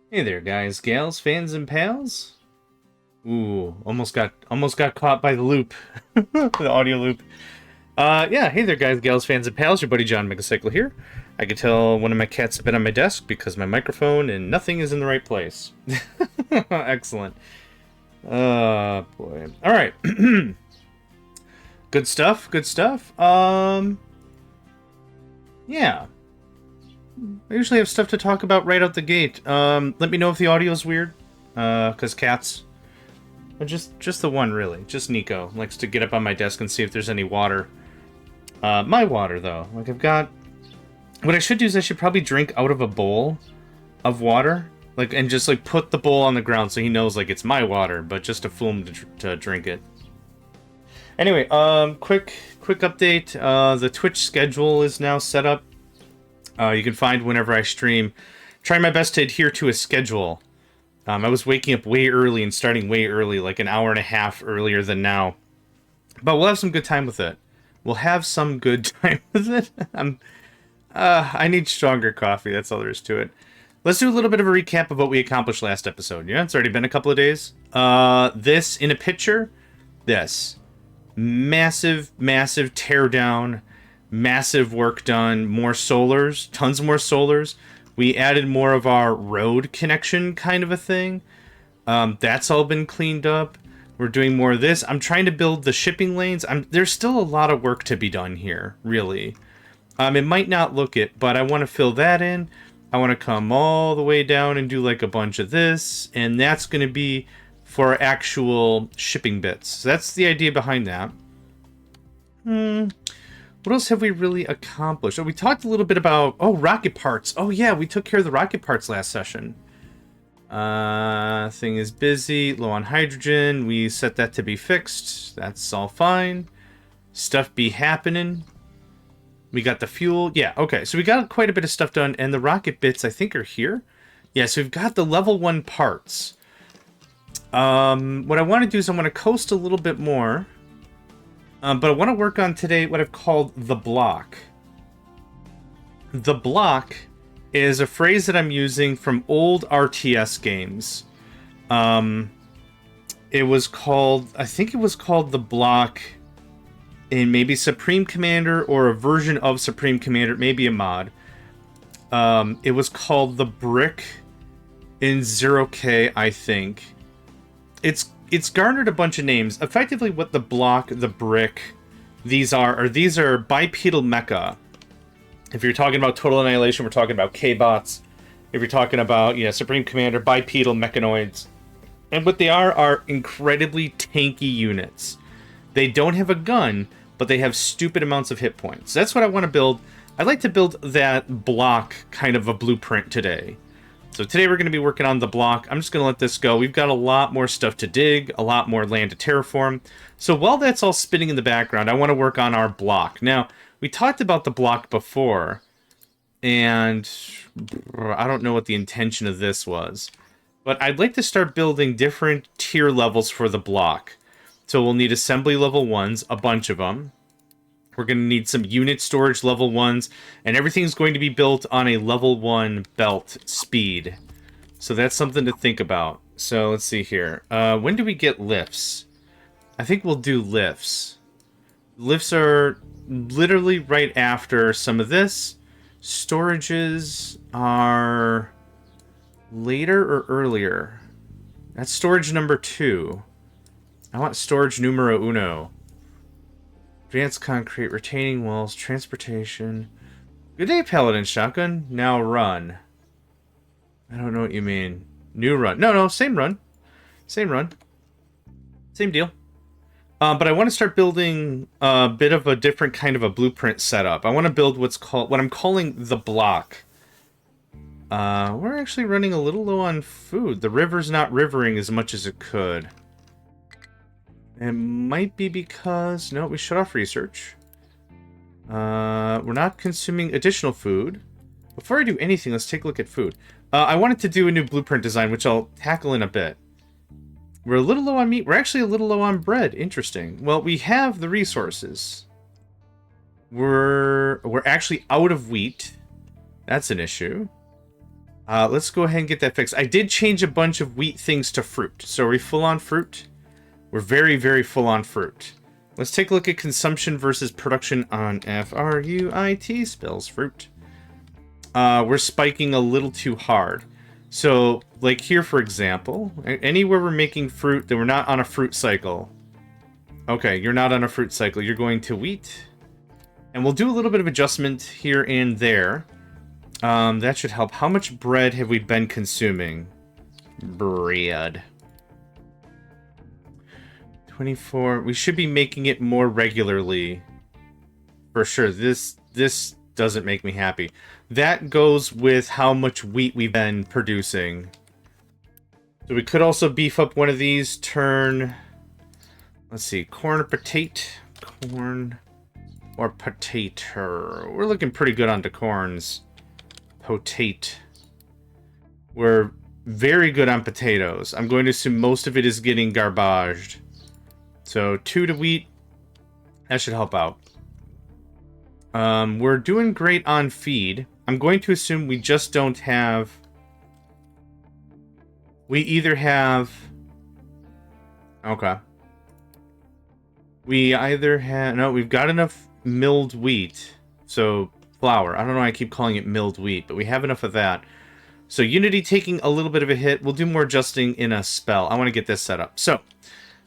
Hey there, guys, gals, fans, and pals. Ooh, almost got caught by the loop, the audio loop. Yeah, hey there, guys, gals, fans, and pals. Your buddy JohnMegacycle here. I could tell one of my cats has been on my desk because my microphone and nothing is in the right place. Excellent. Boy. All right. Good stuff. Good stuff. Yeah. I usually have stuff to talk about right out the gate. Let me know if the audio is weird. Cause cats. Just the one, really. Just Nico likes to get up on my desk and see if there's any water. My water, though. Like, I've got... What I should do is I should probably drink out of a bowl of water. Like, and just, like, put the bowl on the ground so he knows, like, it's my water. But just to fool him to drink it. Anyway, quick update. The Twitch schedule is now set up. You can find whenever I stream. Try my best to adhere to a schedule. I was waking up way early and starting way early, like an hour and a half earlier than now. But we'll have some good time with it. We'll have some good time with it. I need stronger coffee, that's all there is to it. Let's do a little bit of a recap of what we accomplished last episode. Yeah, it's already been a couple of days. This, in a picture, this. Massive teardown. Massive work done. More solars. Tons more solars. We added more of our road connection kind of a thing. That's all been cleaned up. We're doing more of this. I'm trying to build the shipping lanes. There's still a lot of work to be done here, really. It might not look it, but I want to fill that in. I want to come all the way down and do like a bunch of this. And that's going to be for actual shipping bits. So that's the idea behind that. What else have we really accomplished? Oh, we talked a little bit about... Oh, rocket parts. Oh, yeah, we took care of the rocket parts last session. Thing is busy. Low on hydrogen. We set that to be fixed. That's all fine. Stuff be happening. We got the fuel. Yeah, okay. So we got quite a bit of stuff done. And the rocket bits, I think, are here. Yeah, so we've got the level 1 parts. What I want to do is I want to coast a little bit more. But I want to work on today what I've called the block. The block is a phrase that I'm using from old RTS games. It was called, I think it was called the block in maybe Supreme Commander or a version of Supreme Commander, maybe a mod. It was called the brick in 0K, I think. It's garnered a bunch of names. Effectively, what the block, the brick, these are bipedal mecha. If you're talking about Total Annihilation, we're talking about K-bots. If you're talking about, Supreme Commander, bipedal mechanoids. And what they are incredibly tanky units. They don't have a gun, but they have stupid amounts of hit points. That's what I want to build. I'd like to build that block kind of a blueprint today. So today we're going to be working on the block. I'm just going to let this go. We've got a lot more stuff to dig, a lot more land to terraform. So while that's all spinning in the background, I want to work on our block. Now, we talked about the block before, and I don't know what the intention of this was. But I'd like to start building different tier levels for the block. So we'll need assembly level 1s, a bunch of them. We're going to need some unit storage level 1s, and everything's going to be built on a level 1 belt speed. So that's something to think about. So let's see here. When do we get lifts? I think we'll do lifts. Lifts are literally right after some of this. Storages are later or earlier? That's storage number 2. I want storage numero 1. Advanced concrete, retaining walls, transportation. Good day, Paladin Shotgun. Now run. I don't know what you mean. New run. No, same run. Same run. Same deal. But I want to start building a bit of a different kind of a blueprint setup. I want to build what I'm calling the block. We're actually running a little low on food. The river's not rivering as much as it could. It might be because... No, we shut off research. We're not consuming additional food. Before I do anything, let's take a look at food. I wanted to do a new blueprint design, which I'll tackle in a bit. We're a little low on meat. We're actually a little low on bread. Interesting. Well, we have the resources. We're actually out of wheat. That's an issue. Let's go ahead and get that fixed. I did change a bunch of wheat things to fruit. So are we full on fruit? We're very, very full on fruit. Let's take a look at consumption versus production on F-R-U-I-T, spells fruit. We're spiking a little too hard. So, like here, for example, anywhere we're making fruit that we're not on a fruit cycle. Okay, you're not on a fruit cycle. You're going to wheat. And we'll do a little bit of adjustment here and there. That should help. How much bread have we been consuming? Bread. 24. We should be making it more regularly. For sure. This doesn't make me happy. That goes with how much wheat we've been producing. So we could also beef up one of these. Turn... Let's see. Corn or potato? Corn or potato. We're looking pretty good onto corns. Potato. We're very good on potatoes. I'm going to assume most of it is getting garbaged. So 2 to wheat. That should help out. We're doing great on feed. I'm going to assume we just don't have... We either have... Okay. We either have... No, we've got enough milled wheat. So, flour. I don't know why I keep calling it milled wheat, but we have enough of that. So, Unity taking a little bit of a hit. We'll do more adjusting in a spell. I want to get this set up. So,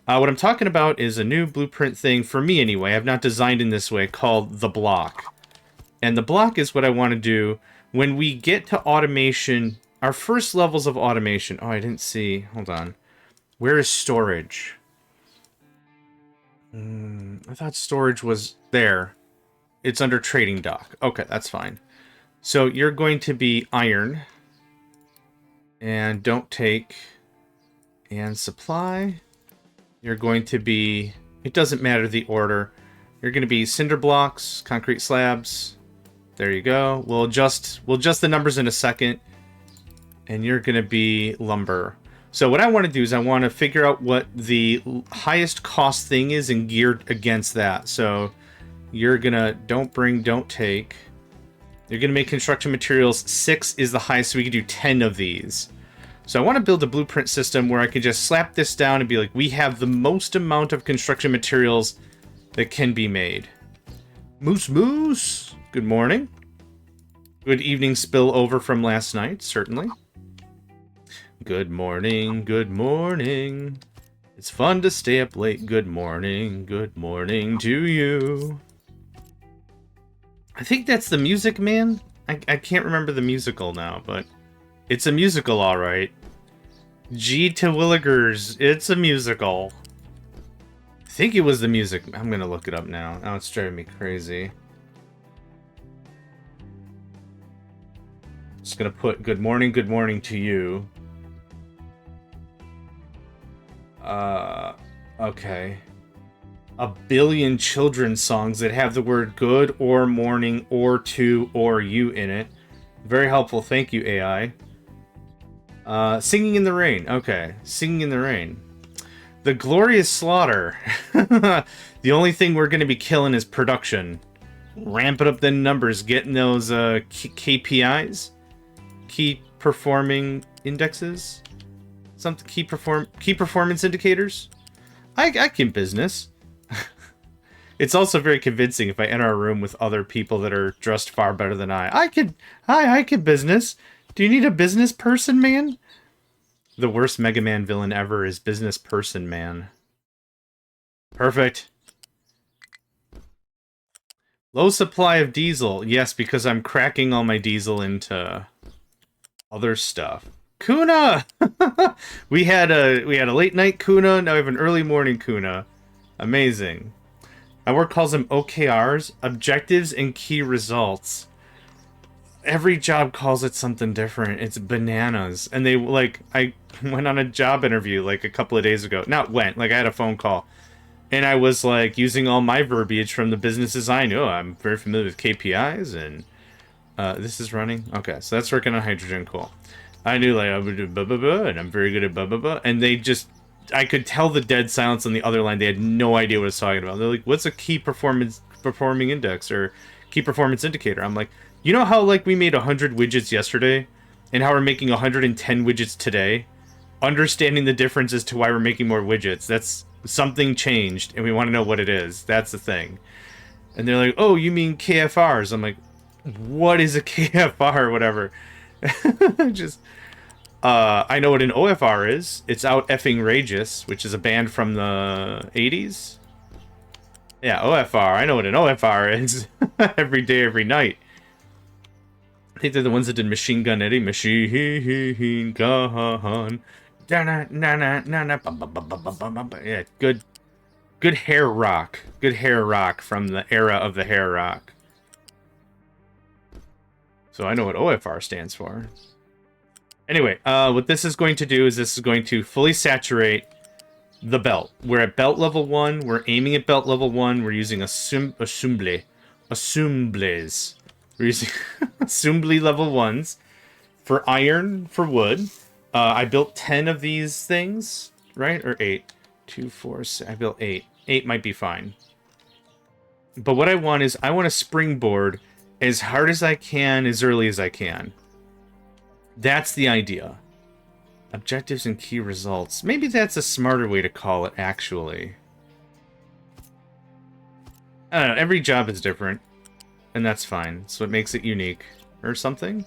what I'm talking about is a new blueprint thing, for me anyway. I've not designed in this way, called the block. And the block is what I want to do when we get to automation, our first levels of automation. Oh, I didn't see. Hold on. Where is storage? I thought storage was there. It's under trading dock. Okay, that's fine. So you're going to be iron. And don't take. And supply. You're going to be... It doesn't matter the order. You're going to be cinder blocks, concrete slabs. There you go. We'll adjust the numbers in a second. And you're going to be lumber. So what I want to do is I want to figure out what the highest cost thing is and geared against that. So you're going to don't bring, don't take. You're going to make construction materials. 6 is the highest, so we can do 10 of these. So I want to build a blueprint system where I could just slap this down and be like, we have the most amount of construction materials that can be made. Moose Moose! Good morning. Good evening spill over from last night, certainly. Good morning, good morning. It's fun to stay up late. Good morning to you. I think that's the Music Man. I can't remember the musical now, but it's a musical, alright. G to Willigers, it's a musical. I think it was the music. I'm gonna look it up now. Oh, it's driving me crazy. Just gonna put good morning to you. Okay. A billion children's songs that have the word good or morning or to or you in it. Very helpful. Thank you, AI. Singing in the Rain. Okay. Singing in the Rain. The Glorious Slaughter. The only thing we're going to be killing is production. Ramping up the numbers. Getting those KPIs. Key Performing Indexes. Something key performance indicators. I can business. It's also very convincing if I enter a room with other people that are dressed far better than I. I can business. Do you need a business person, man? The worst Mega Man villain ever is Business Person Man. Perfect. Low supply of diesel. Yes, because I'm cracking all my diesel into other stuff. Kuna! we had a late night Kuna, now we have an early morning Kuna. Amazing. My work calls them OKRs, objectives and key results. Every job calls it something different. It's bananas. And they, like, I went on a job interview, like, a couple of days ago. Not went, like, I had a phone call. And I was, like, using all my verbiage from the businesses I know. I'm very familiar with KPIs, and this is running. Okay, so that's working on hydrogen. Cool. I knew, like, I would do blah, blah, blah, and I'm very good at blah, blah, blah. And they just, I could tell the dead silence on the other line. They had no idea what I was talking about. They're like, what's a key performing index or key performance indicator? I'm like, you know how, like, we made 100 widgets yesterday? and how we're making 110 widgets today, understanding the difference as to why we're making more widgets. That's something changed, and we want to know what it is. That's the thing. And they're like, oh, you mean KFRs? I'm like, what is a KFR or whatever? Just, I know what an OFR is. It's Out Effing Rageous, which is a band from the 80s. Yeah, OFR. I know what an OFR is. Every day, every night. I think they're the ones that did Machine Gun Eddie. Machine Gun. Yeah, good hair rock. Good hair rock from the era of the hair rock. So I know what OFR stands for. Anyway, what this is going to do is this is going to fully saturate the belt. We're at belt level 1. We're aiming at belt level 1. We're using assemblies. We're using assembly level 1s for iron, for wood. I built 10 of these things, right? Or 8. 2, 4, 6. I built 8. 8 might be fine. But what I want is I want to springboard as hard as I can, as early as I can. That's the idea. Objectives and key results. Maybe that's a smarter way to call it, actually. I don't know. Every job is different. And that's fine. So it makes it unique. Or something.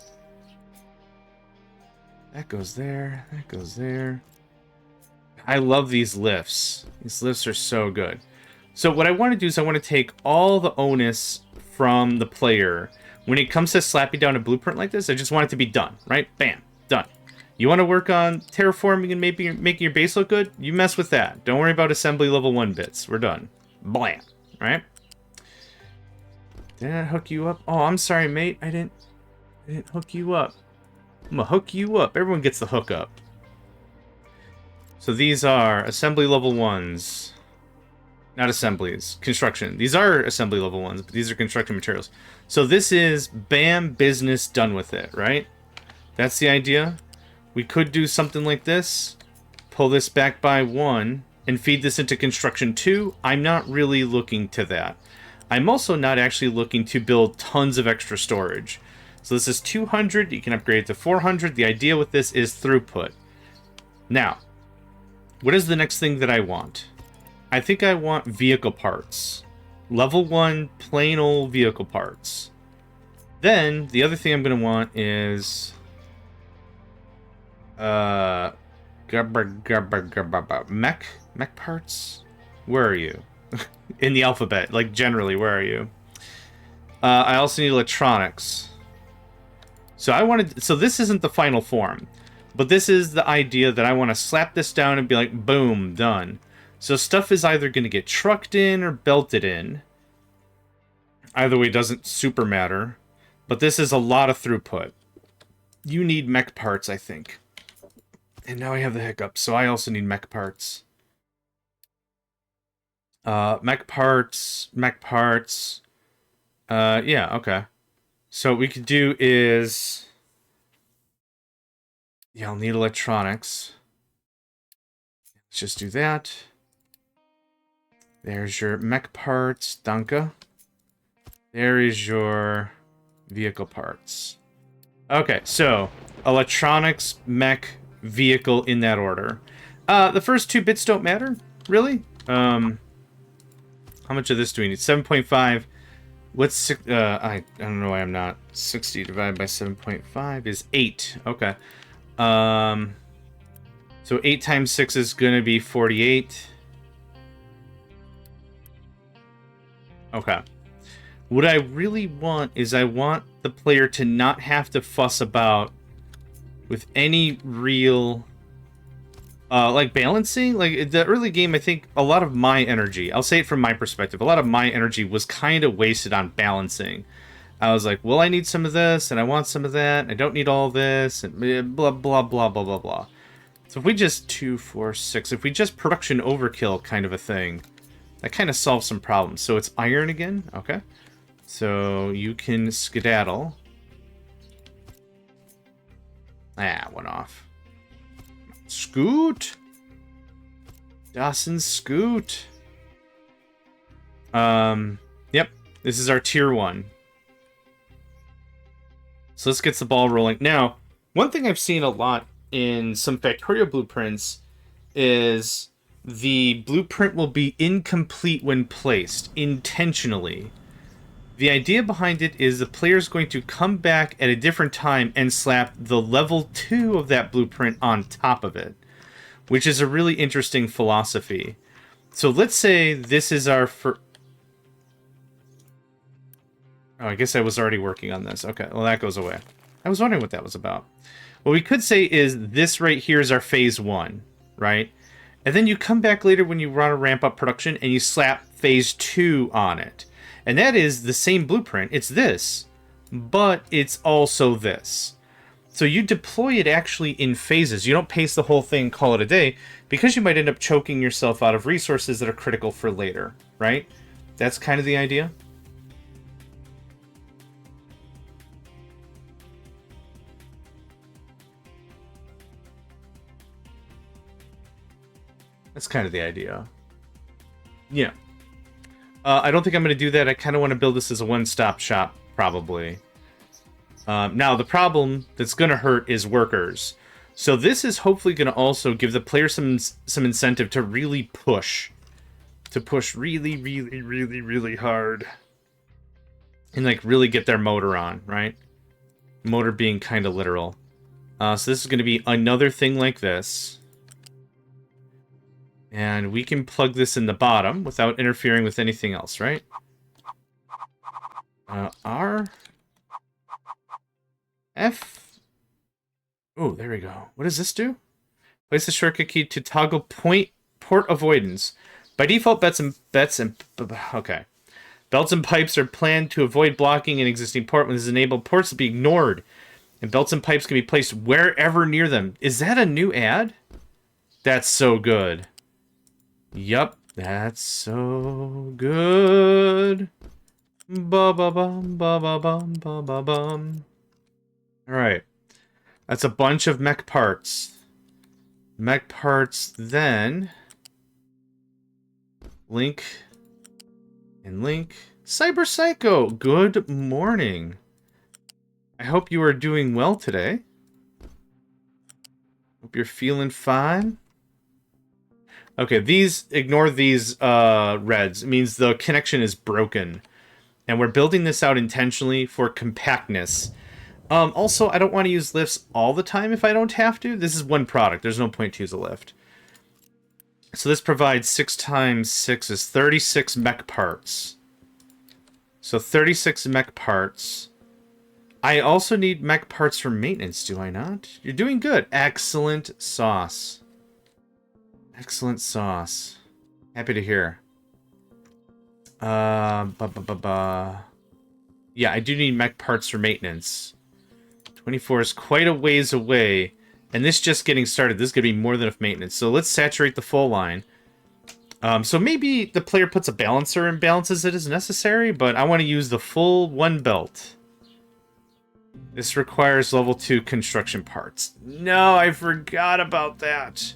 That goes there. That goes there. I love these lifts. These lifts are so good. So what I want to do is I want to take all the onus from the player. When it comes to slapping down a blueprint like this, I just want it to be done, right? Bam. Done. You want to work on terraforming and maybe making your base look good? You mess with that. Don't worry about assembly level 1 bits. We're done. Blam. Right? Did I hook you up? Oh, I'm sorry, mate. I didn't hook you up. I'm gonna hook you up. Everyone gets the hook up. So these are assembly level 1s. Not assemblies. Construction. These are assembly level 1s, but these are construction materials. So this is bam, business, done with it, right? That's the idea. We could do something like this. Pull this back by 1 and feed this into construction 2. I'm not really looking to that. I'm also not actually looking to build tons of extra storage. So this is 200. You can upgrade it to 400. The idea with this is throughput. Now, what is the next thing that I want? I think I want vehicle parts. Level 1 plain old vehicle parts. Then, the other thing I'm going to want is... mech parts? Where are you? In the alphabet, like generally, where are you? I also need electronics. So this isn't the final form, but this is the idea that I want to slap this down and be like, boom, done. So stuff is either going to get trucked in or belted in. Either way doesn't super matter, but this is a lot of throughput. You need mech parts, I think. And now I have the hiccup, so I also need mech parts. Mech parts. Yeah, okay. So what we could do is... Yeah, I'll need electronics. Let's just do that. There's your mech parts, danke. There is your vehicle parts. Okay, so electronics, mech, vehicle in that order. The first 2 bits don't matter, really. How much of this do we need? 7.5. What's I don't know why I'm not. 60 divided by 7.5 is 8. Okay. So 8 times 6 is gonna be 48. Okay. What I really want is I want the player to not have to fuss about with any real like balancing. Like the early game, I think a lot of my energy, I'll say it from my perspective, a lot of my energy was kind of wasted on balancing. I was like, well, I need some of this and I want some of that, and I don't need all this, and blah blah blah blah blah blah. So if we just 2, 4, 6, if we just production overkill kind of a thing, that kind of solves some problems. So it's iron again, okay. So you can skedaddle. Ah, went off. Scoot. Dawson, scoot. Yep. This is our tier 1. So let's get the ball rolling. Now, One thing I've seen a lot in some Factorio blueprints is the blueprint will be incomplete when placed, intentionally. The idea behind it is the player is going to come back at a different time and slap the level 2 of that blueprint on top of it, which is a really interesting philosophy. So let's say this is our first... Oh, I guess I was already working on this. Okay, well that goes away. I was wondering what that was about. What we could say is this right here is our phase 1, right? And then you come back later when you want to ramp up production and you slap phase 2 on it. And that is the same blueprint. It's this, but it's also this. So you deploy it actually in phases. You don't pace the whole thing, call it a day, because you might end up choking yourself out of resources that are critical for later, right? That's kind of the idea. That's kind of the idea. Yeah. I don't think I'm going to do that. I kind of want to build this as a one-stop shop, probably. Now, the problem that's going to hurt is workers. So this is hopefully going to also give the player some incentive to really push. To push really, really, really, really hard. And, like, really get their motor on, right? Motor being kind of literal. So this is going to be another thing like this. And we can plug this in the bottom without interfering with anything else, right? R... F... Oh, there we go. What does this do? Place the shortcut key to toggle port avoidance. By default, okay. Belts and pipes are planned to avoid blocking an existing port. When this is enabled, ports will be ignored. And belts and pipes can be placed wherever near them. Is that a new ad? That's so good. Yup, that's so good. Ba-ba-bum, ba-ba-bum, ba-ba-bum. Alright. That's a bunch of mech parts. Mech parts, then... Link. And Link. Cyber Psycho, good morning. I hope you are doing well today. Hope you're feeling fine. Okay, ignore these reds. It means the connection is broken. And we're building this out intentionally for compactness. Also, I don't want to use lifts all the time if I don't have to. This is one product. There's no point to use a lift. So this provides 6 times 6 is 36 mech parts. So 36 mech parts. I also need mech parts for maintenance, do I not? You're doing good. Excellent sauce. Excellent sauce. Happy to hear. Yeah, I do need mech parts for maintenance. 24 is quite a ways away. And this just getting started. This is going to be more than enough maintenance. So let's saturate the full line. So maybe the player puts a balancer and balances it as necessary, but I want to use the full 1 belt. This requires level 2 construction parts. No, I forgot about that.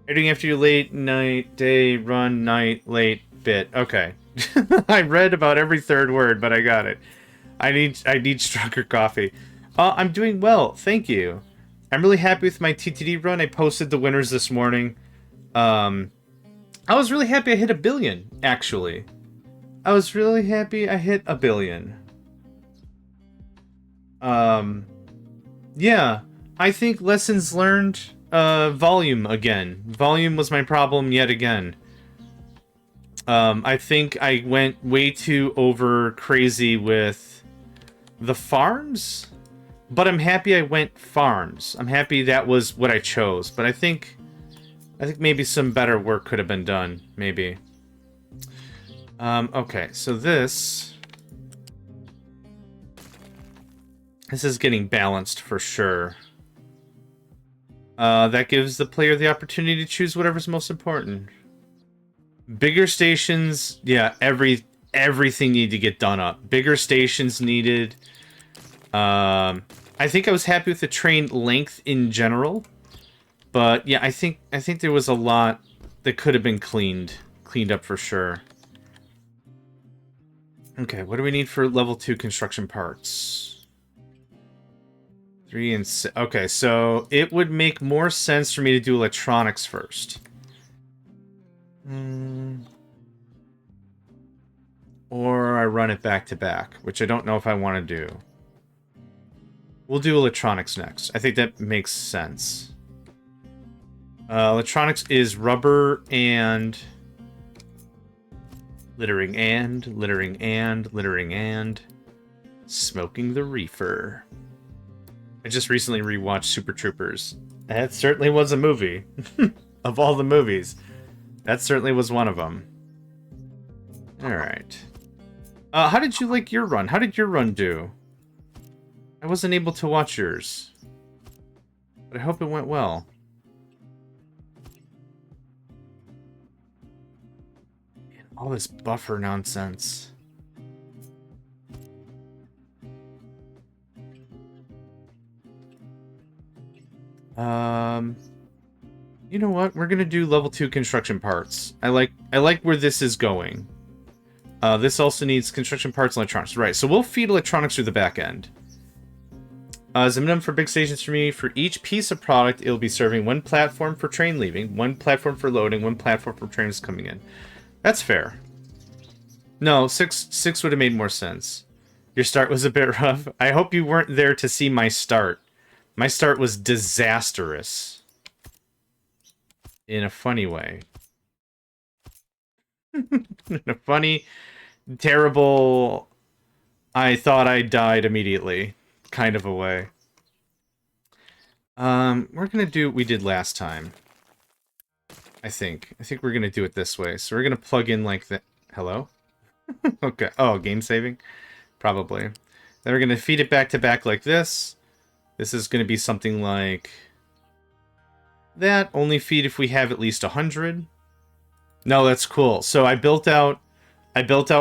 You're doing after your late night, day, run, night, late, bit. Okay. I read about every third word, but I got it. I need stronger coffee. I'm doing well, thank you. I'm really happy with my TTD run. I posted the winners this morning. I was really happy I hit 1 billion, actually. I was really happy I hit 1 billion. Yeah, I think lessons learned, volume again. Volume was my problem yet again. I think I went way too over crazy with the farms, but I'm happy I went farms. I'm happy that was what I chose, but I think maybe some better work could have been done, maybe. Okay, so this is getting balanced for sure. That gives the player the opportunity to choose whatever's most important. Bigger stations, yeah, everything needed to get done up. Bigger stations needed. I think I was happy with the train length in general, but yeah, I think there was a lot that could have been cleaned up for sure. Okay, what do we need for level 2 construction parts? 3 and 6. Okay, so it would make more sense for me to do electronics first. Or I run it back to back, which I don't know if I want to do. We'll do electronics next. I think that makes sense. Electronics is rubber and... littering and... smoking the reefer. I just recently rewatched Super Troopers. That certainly was a movie. Of all the movies. That certainly was one of them. Alright. How did you like your run? How did your run do? I wasn't able to watch yours. But I hope it went well. Man, all this buffer nonsense. You know what? We're gonna do level 2 construction parts. I like where this is going. This also needs construction parts and electronics. Right, so we'll feed electronics through the back end. As a minimum for big stations for me, for each piece of product, it'll be serving 1 platform for train leaving, 1 platform for loading, 1 platform for trains coming in. That's fair. No, 6 would have made more sense. Your start was a bit rough. I hope you weren't there to see my start. My start was disastrous. In a funny way. In a funny, terrible, I thought I died immediately kind of a way. We're gonna do what we did last time. I think we're gonna do it this way. So we're gonna plug in like the... Hello? Okay. Oh, game saving? Probably. Then we're gonna feed it back to back like this. This is gonna be something like that. Only feed if we have at least 100. No, that's cool. So I built out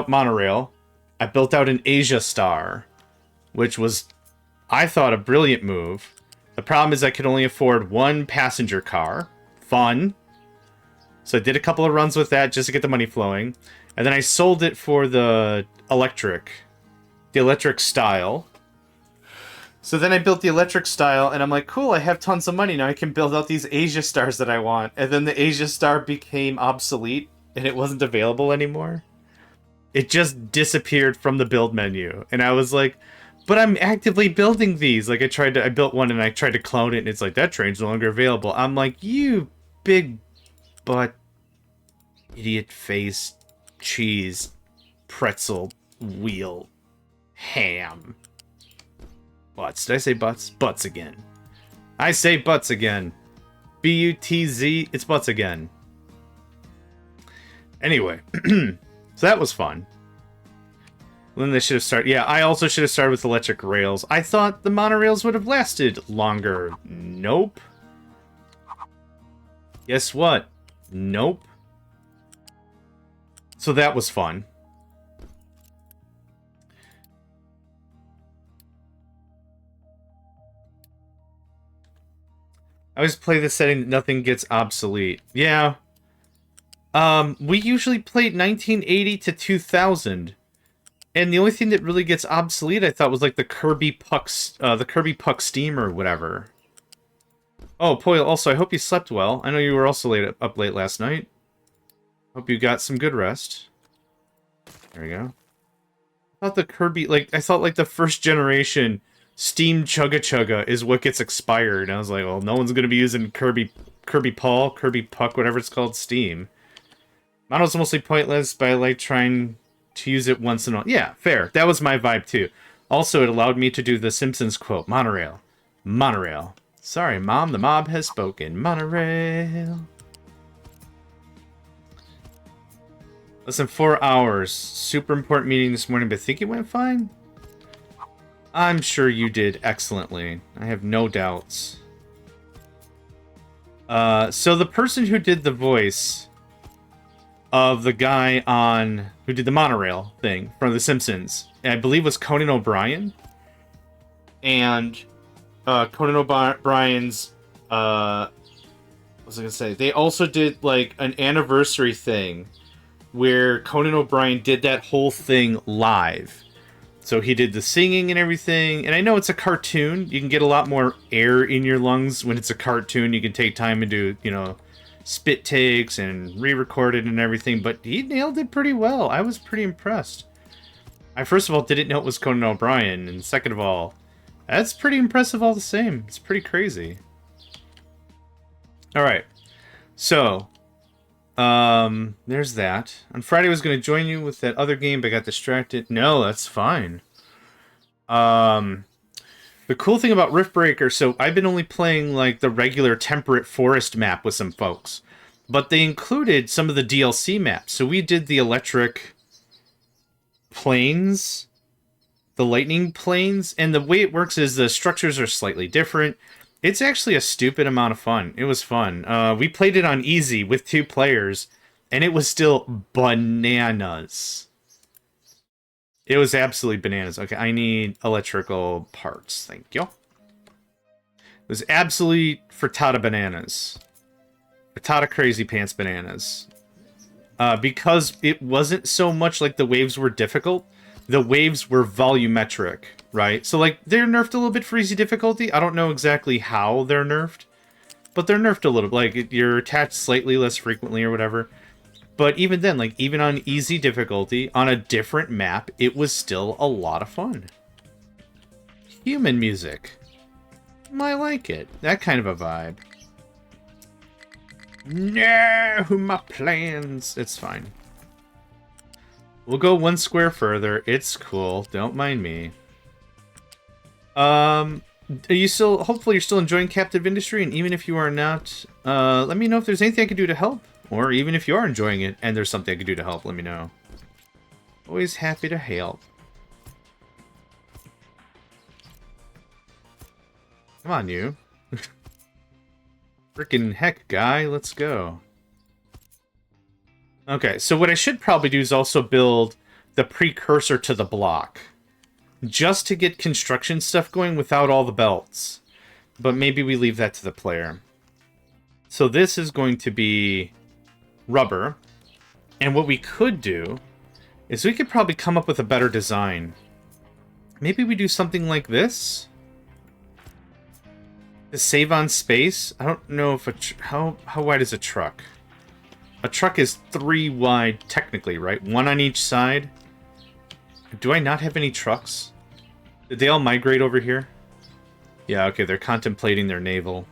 monorail. I built out an Asia Star, which was, I thought, a brilliant move. The problem is I could only afford 1 passenger car. Fun. So I did a couple of runs with that just to get the money flowing. And then I sold it for the electric style. So then I built the electric style, and I'm like, cool, I have tons of money. Now I can build out these Asia Stars that I want. And then the Asia Star became obsolete, and it wasn't available anymore. It just disappeared from the build menu. And I was like, but I'm actively building these. Like, I built one, and I tried to clone it, and it's like, that train's no longer available. I'm like, you big butt, idiot face, cheese, pretzel, wheel, ham. Butts. Did I say butts? Butts again. I say butts again. B-U-T-Z. It's butts again. Anyway. So that was fun. Then they should have started... Yeah, I also should have started with electric rails. I thought the monorails would have lasted longer. Nope. Guess what? Nope. So that was fun. I always play the setting that nothing gets obsolete. Yeah. We usually played 1980 to 2000. And the only thing that really gets obsolete, I thought, was like the Kirby Puck Steam or whatever. Oh, Poyle, also, I hope you slept well. I know you were also up late last night. Hope you got some good rest. There we go. I thought the Kirby, I thought the first generation Steam Chugga Chugga is what gets expired. And I was like, well, no one's going to be using Kirby Puck, whatever it's called, Steam. Mono's mostly pointless, but I like trying to use it once in a while. Yeah, fair. That was my vibe, too. Also, it allowed me to do the Simpsons quote, Monorail. Monorail. Sorry, Mom, the mob has spoken. Monorail. Listen, 4 hours. Super important meeting this morning, but I think it went fine? I'm sure you did excellently. I have no doubts. So the person who did the voice of the guy who did the monorail thing from The Simpsons, I believe was Conan O'Brien. And Conan O'Brien's, what was I gonna say? They also did an anniversary thing where Conan O'Brien did that whole thing live. So he did the singing and everything. And I know it's a cartoon. You can get a lot more air in your lungs when it's a cartoon. You can take time and do, you know, spit takes and re-record it and everything. But he nailed it pretty well. I was pretty impressed. I first of all didn't know it was Conan O'Brien. And second of all, that's pretty impressive all the same. It's pretty crazy. Alright. So, there's that. On Friday I was going to join you with that other game, but I got distracted. No, that's fine. The cool thing about Riftbreaker, so I've been only playing like the regular temperate forest map with some folks, but they included some of the DLC maps. So we did the electric plains, the lightning plains, and the way it works is the structures are slightly different. It's actually a stupid amount of fun. It was fun. We played it on easy with 2 players, and it was still bananas. It was absolutely bananas. Okay, I need electrical parts. Thank you. It was absolutely frittata bananas. Frittata crazy pants bananas. Because it wasn't so much like the waves were difficult. The waves were volumetric. Right? So, like, they're nerfed a little bit for easy difficulty. I don't know exactly how they're nerfed. But they're nerfed a little bit. Like, you're attached slightly less frequently or whatever. But even then, like, even on easy difficulty, on a different map, it was still a lot of fun. Human music. I like it. That kind of a vibe. No, my plans. It's fine. We'll go 1 square further. It's cool. Don't mind me. Are you still, hopefully you're still enjoying Captive Industry, and even if you are not, let me know if there's anything I can do to help, or even if you are enjoying it and there's something I can do to help, let me know. Always happy to help. Come on, you. Frickin' heck, guy, let's go. Okay, so what I should probably do is also build the precursor to the block. Just to get construction stuff going without all the belts. But maybe we leave that to the player. So this is going to be rubber. And what we could do is we could probably come up with a better design. Maybe we do something like this. To save on space. I don't know if how wide is a truck? A truck is 3 wide technically, right? 1 on each side. Do I not have any trucks? Did they all migrate over here? Yeah, okay, they're contemplating their naval.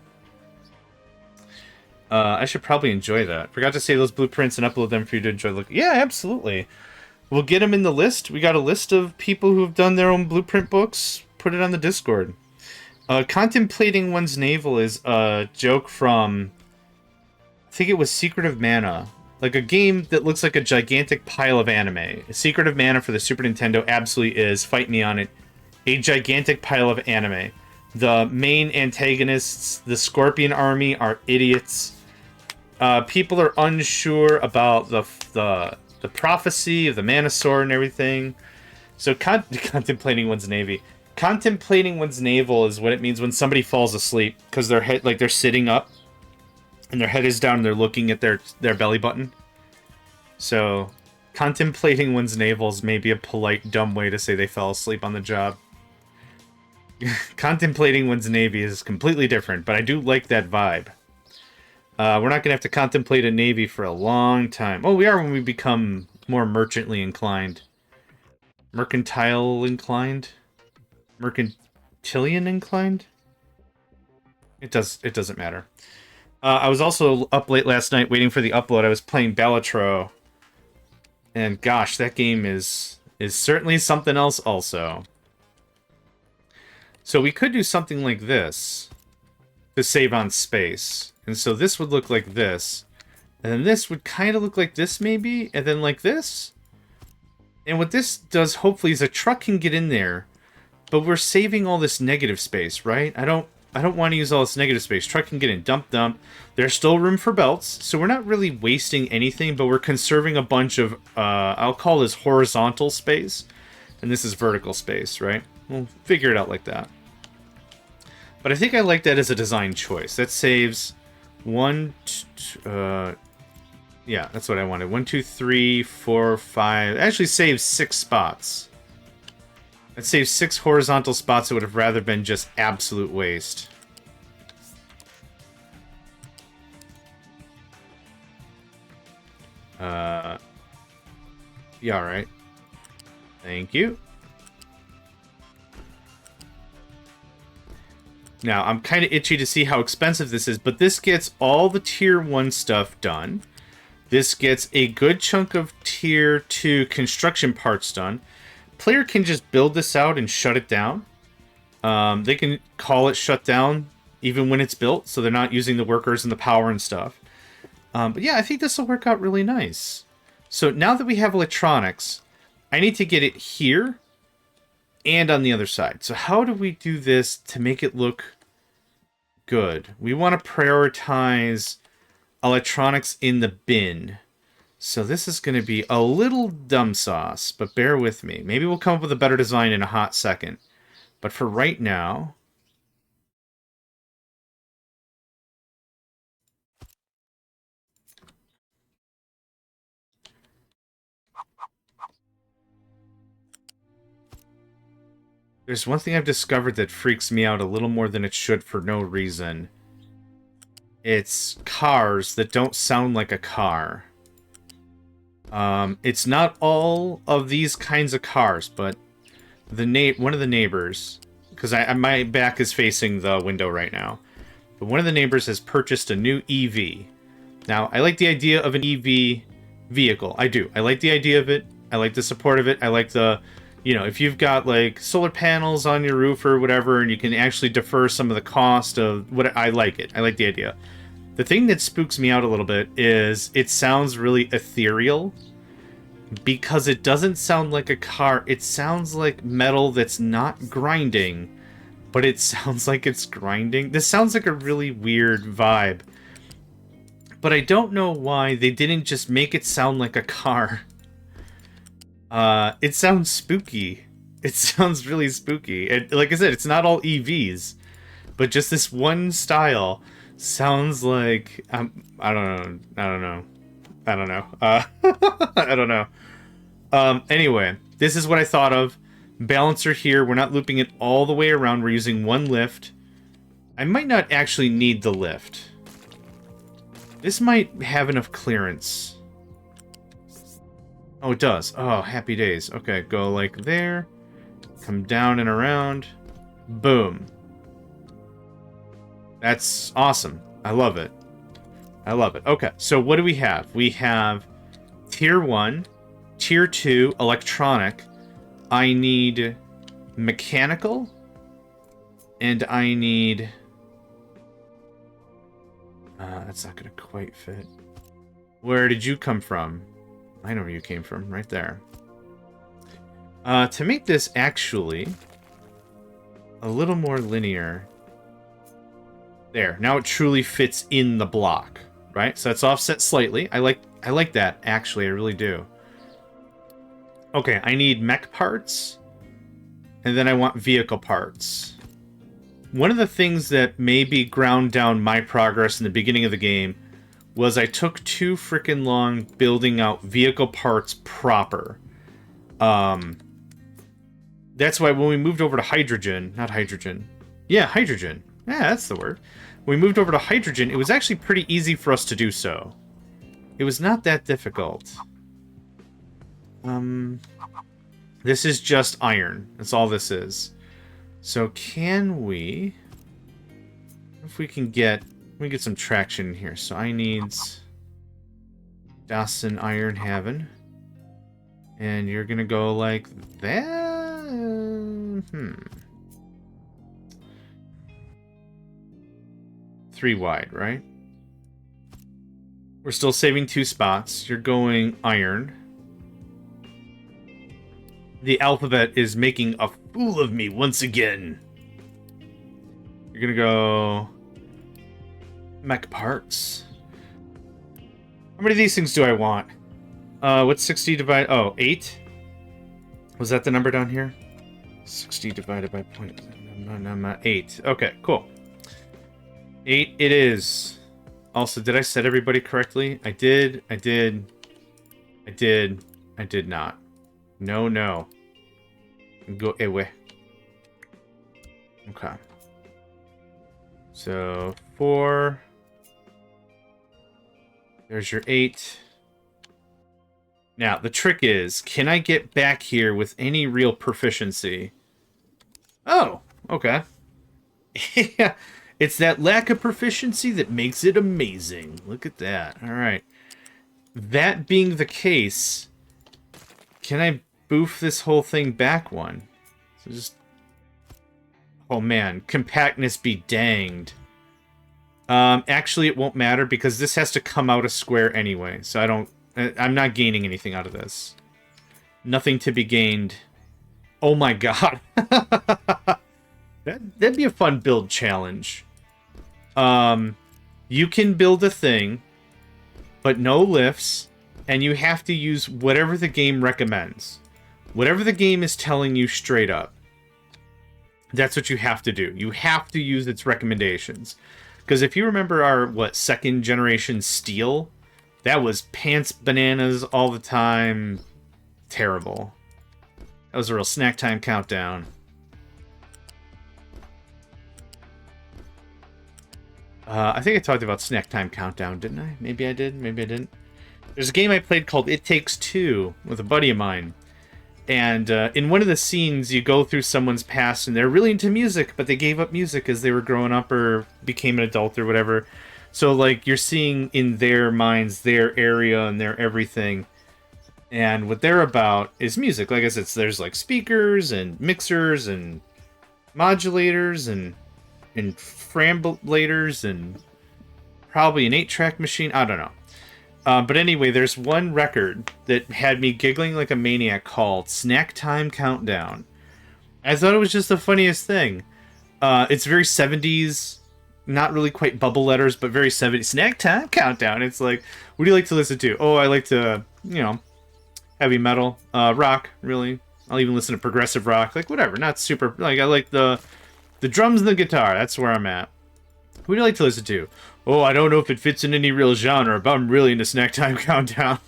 I should probably enjoy that. Forgot to save those blueprints and upload them for you to enjoy. Look, yeah, absolutely. We'll get them in the list. We got a list of people who have done their own blueprint books. Put it on the Discord. Contemplating one's navel is a joke from, I think it was Secret of Mana. Like a game that looks like a gigantic pile of anime. Secret of Mana for the Super Nintendo absolutely is, fight me on it, a gigantic pile of anime. The main antagonists, the Scorpion Army, are idiots. People are unsure about the prophecy of the Mana Sword and everything. So contemplating one's navy. Contemplating one's navel is what it means when somebody falls asleep because their head, like they're sitting up and their head is down and they're looking at their belly button. So contemplating one's navel is maybe a polite, dumb way to say they fell asleep on the job. Contemplating one's navy is completely different, but I do like that vibe. We're not going to have to contemplate a navy for a long time. Oh, we are when we become more merchantly inclined. Mercantile inclined? Mercantilian inclined? It doesn't matter. I was also up late last night waiting for the upload. I was playing Balatro. And gosh, that game is certainly something else also. So we could do something like this to save on space. And so this would look like this. And then this would kind of look like this maybe. And then like this. And what this does hopefully is a truck can get in there. But we're saving all this negative space, right? I don't want to use all this negative space. Truck can get in, dump. There's still room for belts, so we're not really wasting anything, but we're conserving a bunch of, I'll call this horizontal space, and this is vertical space, right? We'll figure it out like that. But I think I like that as a design choice. That saves yeah, that's what I wanted. 1, 2, 3, 4, 5. It actually saves 6 spots. I'd save 6 horizontal spots. It would have rather been just absolute waste. Yeah, alright. Thank you. Now, I'm kind of itchy to see how expensive this is, but this gets all the Tier 1 stuff done. This gets a good chunk of Tier 2 construction parts done. Player can just build this out and shut it down. They can call it shut down even when it's built, so they're not using the workers and the power and stuff. But yeah, I think this will work out really nice. So now that we have electronics, I need to get it here and on the other side. So how do we do this to make it look good? We want to prioritize electronics in the bin. So this is going to be a little dumb sauce, but bear with me. Maybe we'll come up with a better design in a hot second. But for right now... There's one thing I've discovered that freaks me out a little more than it should for no reason. It's cars that don't sound like a car. It's not all of these kinds of cars, but one of the neighbors, because my back is facing the window right now, but one of the neighbors has purchased a new EV. Now, I like the idea of an EV vehicle. I do. I like the idea of it. I like the support of it. I like the... You know, if you've got, like, solar panels on your roof or whatever, and you can actually defer some of the cost of what... I like it. I like the idea. The thing that spooks me out a little bit is it sounds really ethereal because it doesn't sound like a car. It sounds like metal that's not grinding, but it sounds like it's grinding. This sounds like a really weird vibe, but I don't know why they didn't just make it sound like a car. It sounds spooky. It sounds really spooky. And like I said, it's not all EVs, but just this one style sounds like I don't know. I don't know. Anyway, this is what I thought of. Balancer here. We're not looping it all the way around. We're using one lift. I might not actually need the lift. This might have enough clearance. Oh, it does. Oh, happy days. Okay, go like there. Come down and around. Boom. That's awesome. I love it. I love it. Okay, so what do we have? We have Tier 1, Tier 2, electronic. I need mechanical. And I need... that's not going to quite fit. Where did you come from? I know where you came from, right there. To make this actually a little more linear. There, now it truly fits in the block, right? So it's offset slightly. I like that, actually, I really do. Okay, I need mech parts, and then I want vehicle parts. One of the things that maybe ground down my progress in the beginning of the game was I took too freaking long building out vehicle parts proper. That's why when we moved over to hydrogen... Not hydrogen. Yeah, hydrogen. Yeah, that's the word. When we moved over to hydrogen, it was actually pretty easy for us to do so. It was not that difficult. This is just iron. That's all this is. So can we... If we can get... Let me get some traction in here. So I need Das and Iron Haven. And you're gonna go like that? 3 wide, right? We're still saving 2 spots. You're going iron. The alphabet is making a fool of me once again. You're gonna go... mech parts. How many of these things do I want? What's 60 divided... Oh, 8? Was that the number down here? 60 divided by 8. Okay, cool. 8 it is. Also, did I set everybody correctly? I did not. No. Go away. Okay. So 4. There's your 8. Now, the trick is, can I get back here with any real proficiency? Oh, okay. Yeah, it's that lack of proficiency that makes it amazing. Look at that. All right. That being the case, can I boof this whole thing back one? So just... Oh man, compactness be danged. Actually, it won't matter because this has to come out a square anyway. So I'm not gaining anything out of this. Nothing to be gained. Oh my god. That'd be a fun build challenge. You can build a thing, but no lifts, and you have to use whatever the game recommends. Whatever the game is telling you straight up. That's what you have to do. You have to use its recommendations. Because if you remember our, second generation steel, that was pants bananas all the time. Terrible. That was a real snack time countdown. I think I talked about snack time countdown, didn't I? Maybe I did, maybe I didn't. There's a game I played called It Takes Two with a buddy of mine. And in one of the scenes, you go through someone's past, and they're really into music, but they gave up music as they were growing up or became an adult or whatever. So, like, you're seeing in their minds, their area and their everything. And what they're about is music. Like I said, there's, like, speakers and mixers and modulators and frambulators and probably an 8-track machine. I don't know. But anyway, there's one record that had me giggling like a maniac called Snack Time Countdown. I thought it was just the funniest thing. It's very 70s, not really quite bubble letters, but very 70s. Snack Time Countdown. It's like, what do you like to listen to? Oh, I like to, heavy metal, rock, really. I'll even listen to progressive rock, like whatever, not super, like I like the drums and the guitar, that's where I'm at. Who do you like to listen to? Oh, I don't know if it fits in any real genre, but I'm really into Snack Time Countdown.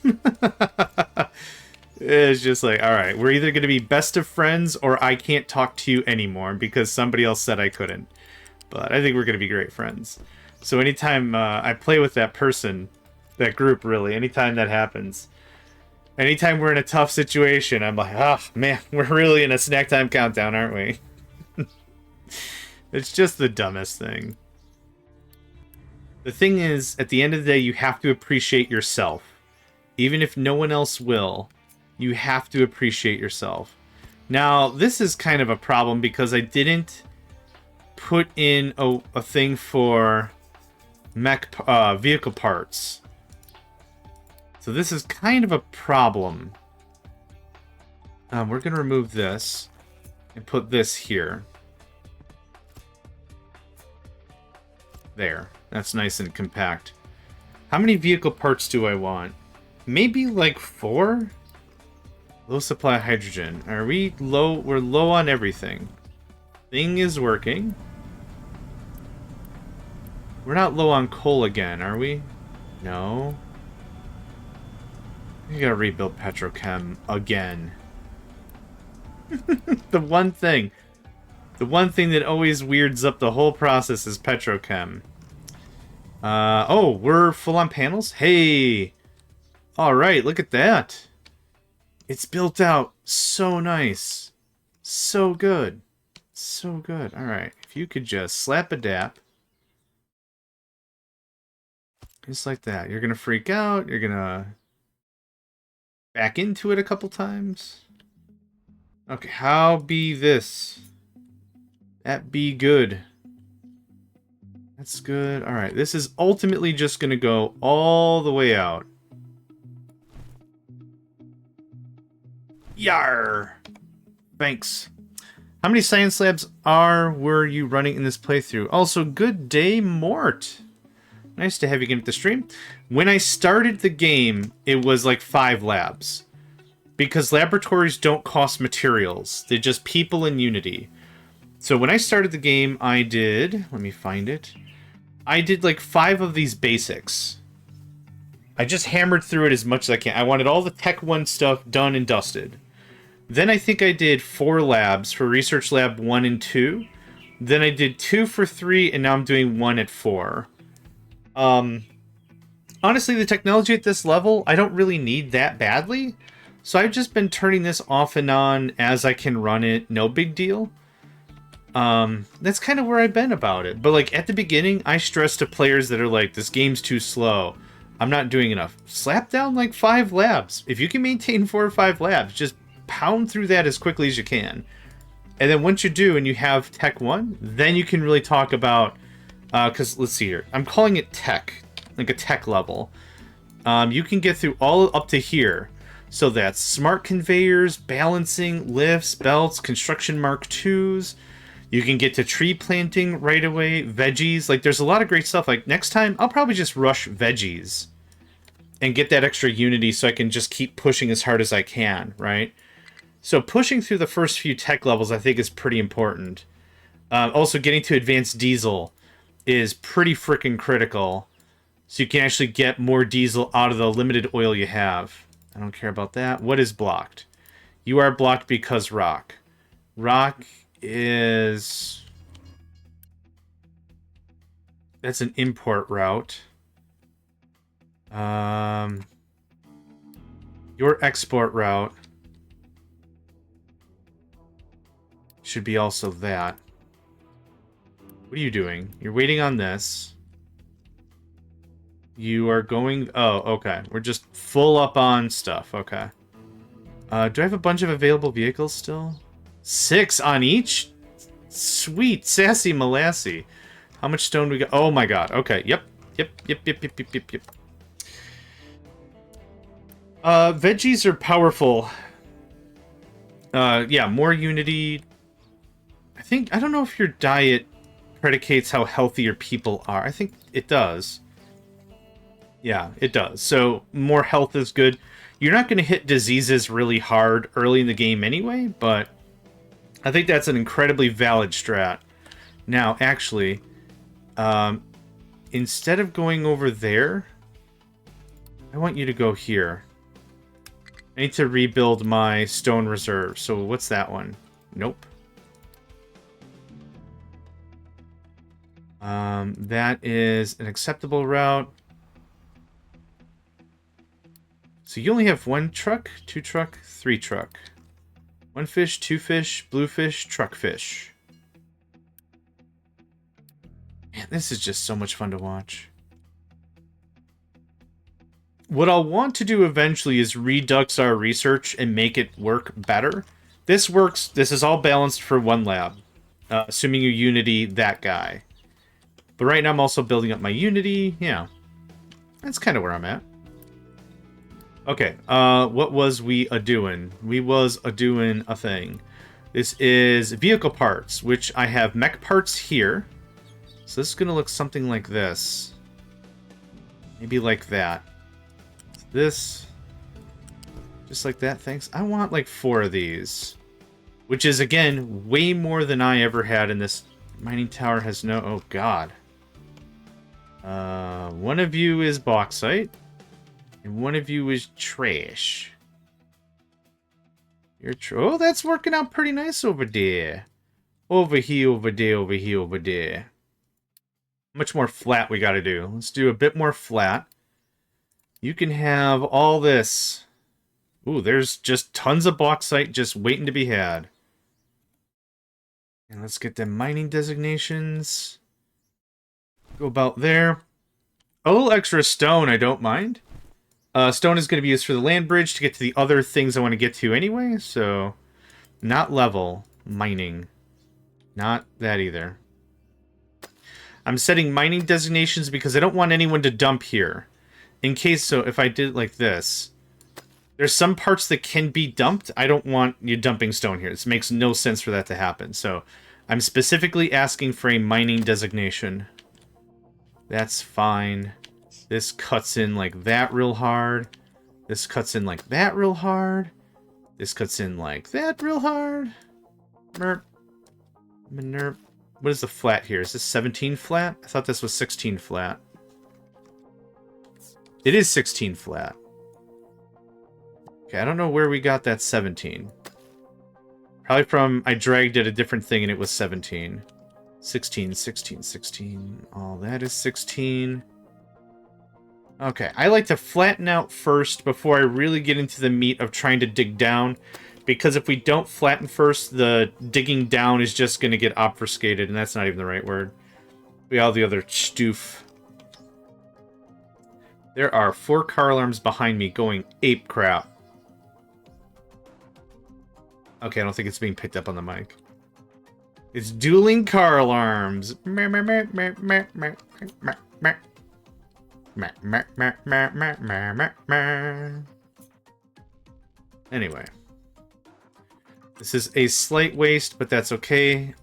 It's just like, alright, we're either going to be best of friends or I can't talk to you anymore because somebody else said I couldn't. But I think we're going to be great friends. So anytime I play with that person, that group really, anytime that happens, anytime we're in a tough situation, I'm like, oh man, we're really in a Snack Time Countdown, aren't we? It's just the dumbest thing. The thing is, at the end of the day, you have to appreciate yourself. Even if no one else will, you have to appreciate yourself. Now, this is kind of a problem because I didn't put in a thing for vehicle parts. So this is kind of a problem. We're going to remove this and put this here. There. That's nice and compact. How many vehicle parts do I want? Maybe like 4? Low supply of hydrogen. Are we low? We're low on everything. Thing is working. We're not low on coal again, are we? No. We gotta rebuild petrochem again. The one thing that always weirds up the whole process is petrochem. Oh, we're full on panels? Hey! Alright, look at that. It's built out so nice. So good. So good. Alright, if you could just slap adapt. Just like that. You're gonna freak out. You're gonna back into it a couple times. Okay, how be this? That be good. That's good. Alright, this is ultimately just going to go all the way out. Yar! Thanks. How many science labs were you running in this playthrough? Also, good day, Mort. Nice to have you again at the stream. When I started the game, it was like 5 labs. Because laboratories don't cost materials. They're just people in Unity. So when I started the game, I did... Let me find it. I did like 5 of these basics. I just hammered through it as much as I can. I wanted all the Tech 1 stuff done and dusted. Then I think I did 4 labs for Research Lab 1 and 2. Then I did 2 for 3, and now I'm doing 1 at 4. Honestly, the technology at this level, I don't really need that badly. So I've just been turning this off and on as I can run it. No big deal. That's kind of where I've been about it. But like at the beginning, I stress to players that are like, this game's too slow. I'm not doing enough. Slap down like 5 labs. If you can maintain 4 or 5 labs, just pound through that as quickly as you can. And then once you do and you have Tech 1, then you can really talk about... Because, let's see here. I'm calling it Tech. Like a Tech level. You can get through all up to here. So that's smart conveyors, balancing, lifts, belts, construction Mark IIs. You can get to tree planting right away, veggies. Like, there's a lot of great stuff. Like, next time, I'll probably just rush veggies and get that extra unity so I can just keep pushing as hard as I can, right? So pushing through the first few tech levels, I think, is pretty important. Also, getting to advanced diesel is pretty freaking critical. So you can actually get more diesel out of the limited oil you have. I don't care about that. What is blocked? You are blocked because rock. Rock is... That's an import route. Your export route should be also that. What are you doing? You're waiting on this. You are going... Oh, okay. We're just full up on stuff. Okay. Do I have a bunch of available vehicles still? 6 on each? Sweet. Sassy Molassy. How much stone do we got? Oh my god. Okay. Yep. Yep. Veggies are powerful. Yeah, more unity. I don't know if your diet predicates how healthy your people are. I think it does. Yeah, it does. So more health is good. You're not going to hit diseases really hard early in the game anyway, but I think that's an incredibly valid strat. Now, actually, instead of going over there, I want you to go here. I need to rebuild my stone reserve. So what's that one? Nope. That is an acceptable route. So you only have 1 truck, 2 truck, 3 truck. 1 fish, 2 fish, blue fish, truck fish. Man, this is just so much fun to watch. What I'll want to do eventually is redux our research and make it work better. This works. This is all balanced for 1 lab. Assuming you unity that guy. But right now I'm also building up my unity. Yeah. That's kind of where I'm at. Okay, what was we a-doing? We was a-doing a thing. This is vehicle parts, which I have mech parts here. So this is going to look something like this. Maybe like that. This. Just like that, thanks. I want like 4 of these. Which is, again, way more than I ever had in this. Mining tower has no... Oh, God. One of you is bauxite. And one of you is trash. You're oh, that's working out pretty nice over there. Over here, over there, over here, over there. How much more flat we gotta do? Let's do a bit more flat. You can have all this. Ooh, there's just tons of bauxite just waiting to be had. And let's get them mining designations. Go about there. A little extra stone, I don't mind. Stone is going to be used for the land bridge to get to the other things I want to get to anyway, so... Not level. Mining. Not that either. I'm setting mining designations because I don't want anyone to dump here. In case, so if I did it like this... There's some parts that can be dumped. I don't want you dumping stone here. This makes no sense for that to happen, so... I'm specifically asking for a mining designation. That's fine. This cuts in like that real hard. This cuts in like that real hard. This cuts in like that real hard. Merp. Merp. What is the flat here? Is this 17 flat? I thought this was 16 flat. It is 16 flat. Okay, I don't know where we got that 17. Probably from I dragged it a different thing and it was 17. 16, 16, 16. All that is 16. Okay, I like to flatten out first before I really get into the meat of trying to dig down. Because if we don't flatten first, the digging down is just going to get obfuscated, and that's not even the right word. We all the other stoof. There are 4 car alarms behind me going ape crap. Okay, I don't think it's being picked up on the mic. It's dueling car alarms. Anyway. This is a slight waste, but that's okay.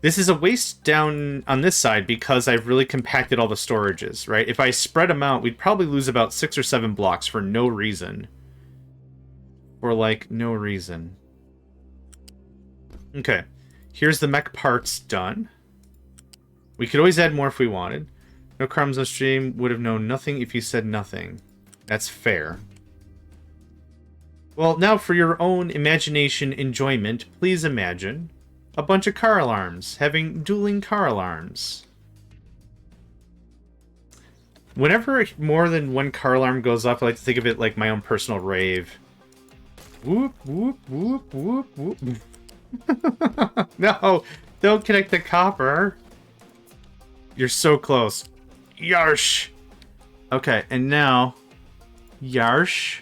This is a waste down on this side because I've really compacted all the storages, right? If I spread them out, we'd probably lose about 6 or 7 blocks for no reason. For, like, no reason. Okay. Here's the mech parts done. We could always add more if we wanted. No crumbs on stream. Would have known nothing if you said nothing. That's fair. Well, now for your own imagination enjoyment, please imagine a bunch of car alarms having dueling car alarms. Whenever more than one car alarm goes off, I like to think of it like my own personal rave. Whoop, whoop, whoop, whoop, whoop. No, don't connect the copper. You're so close. Yarsh. Okay, and now, Yarsh.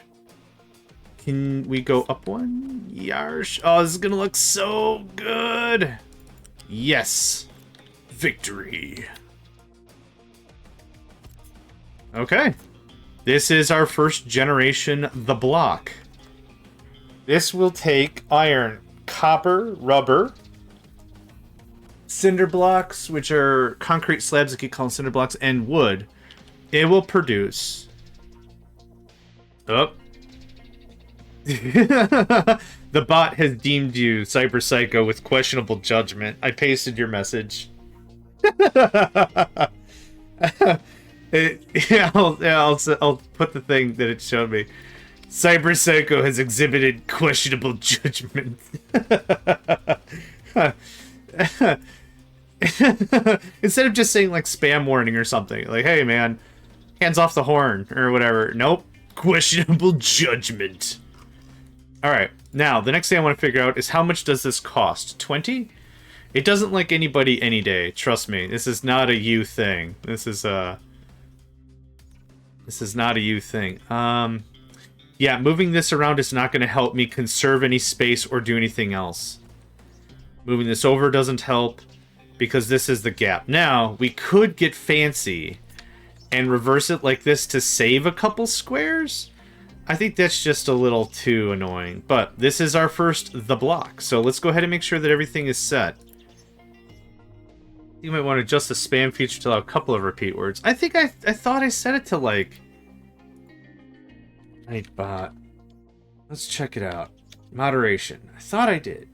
Can we go up one? Yarsh. Oh, this is gonna look so good. Yes. Victory. Okay. This is our first generation, the block. This will take iron, copper, rubber, cinder blocks, which are concrete slabs, I keep calling cinder blocks, and wood. It will produce... Oh. The bot has deemed you, Cyberpsycho, with questionable judgment. I pasted your message. I'll put the thing that it showed me. Cyberpsycho has exhibited questionable judgment. Instead of just saying like spam warning or something, like, hey man, hands off the horn or whatever. Nope. Questionable judgment. Alright, now the next thing I want to figure out is how much does this cost? 20? It doesn't like anybody any day, trust me. This is not a you thing. This is not a you thing. Yeah, moving this around is not going to help me conserve any space or do anything else. Moving this over doesn't help because this is the gap. Now, we could get fancy and reverse it like this to save a couple squares. I think that's just a little too annoying. But this is our first the block. So let's go ahead and make sure that everything is set. You might want to adjust the spam feature to allow a couple of repeat words. I think I thought I set it to like... Nightbot. Let's check it out. Moderation. I thought I did.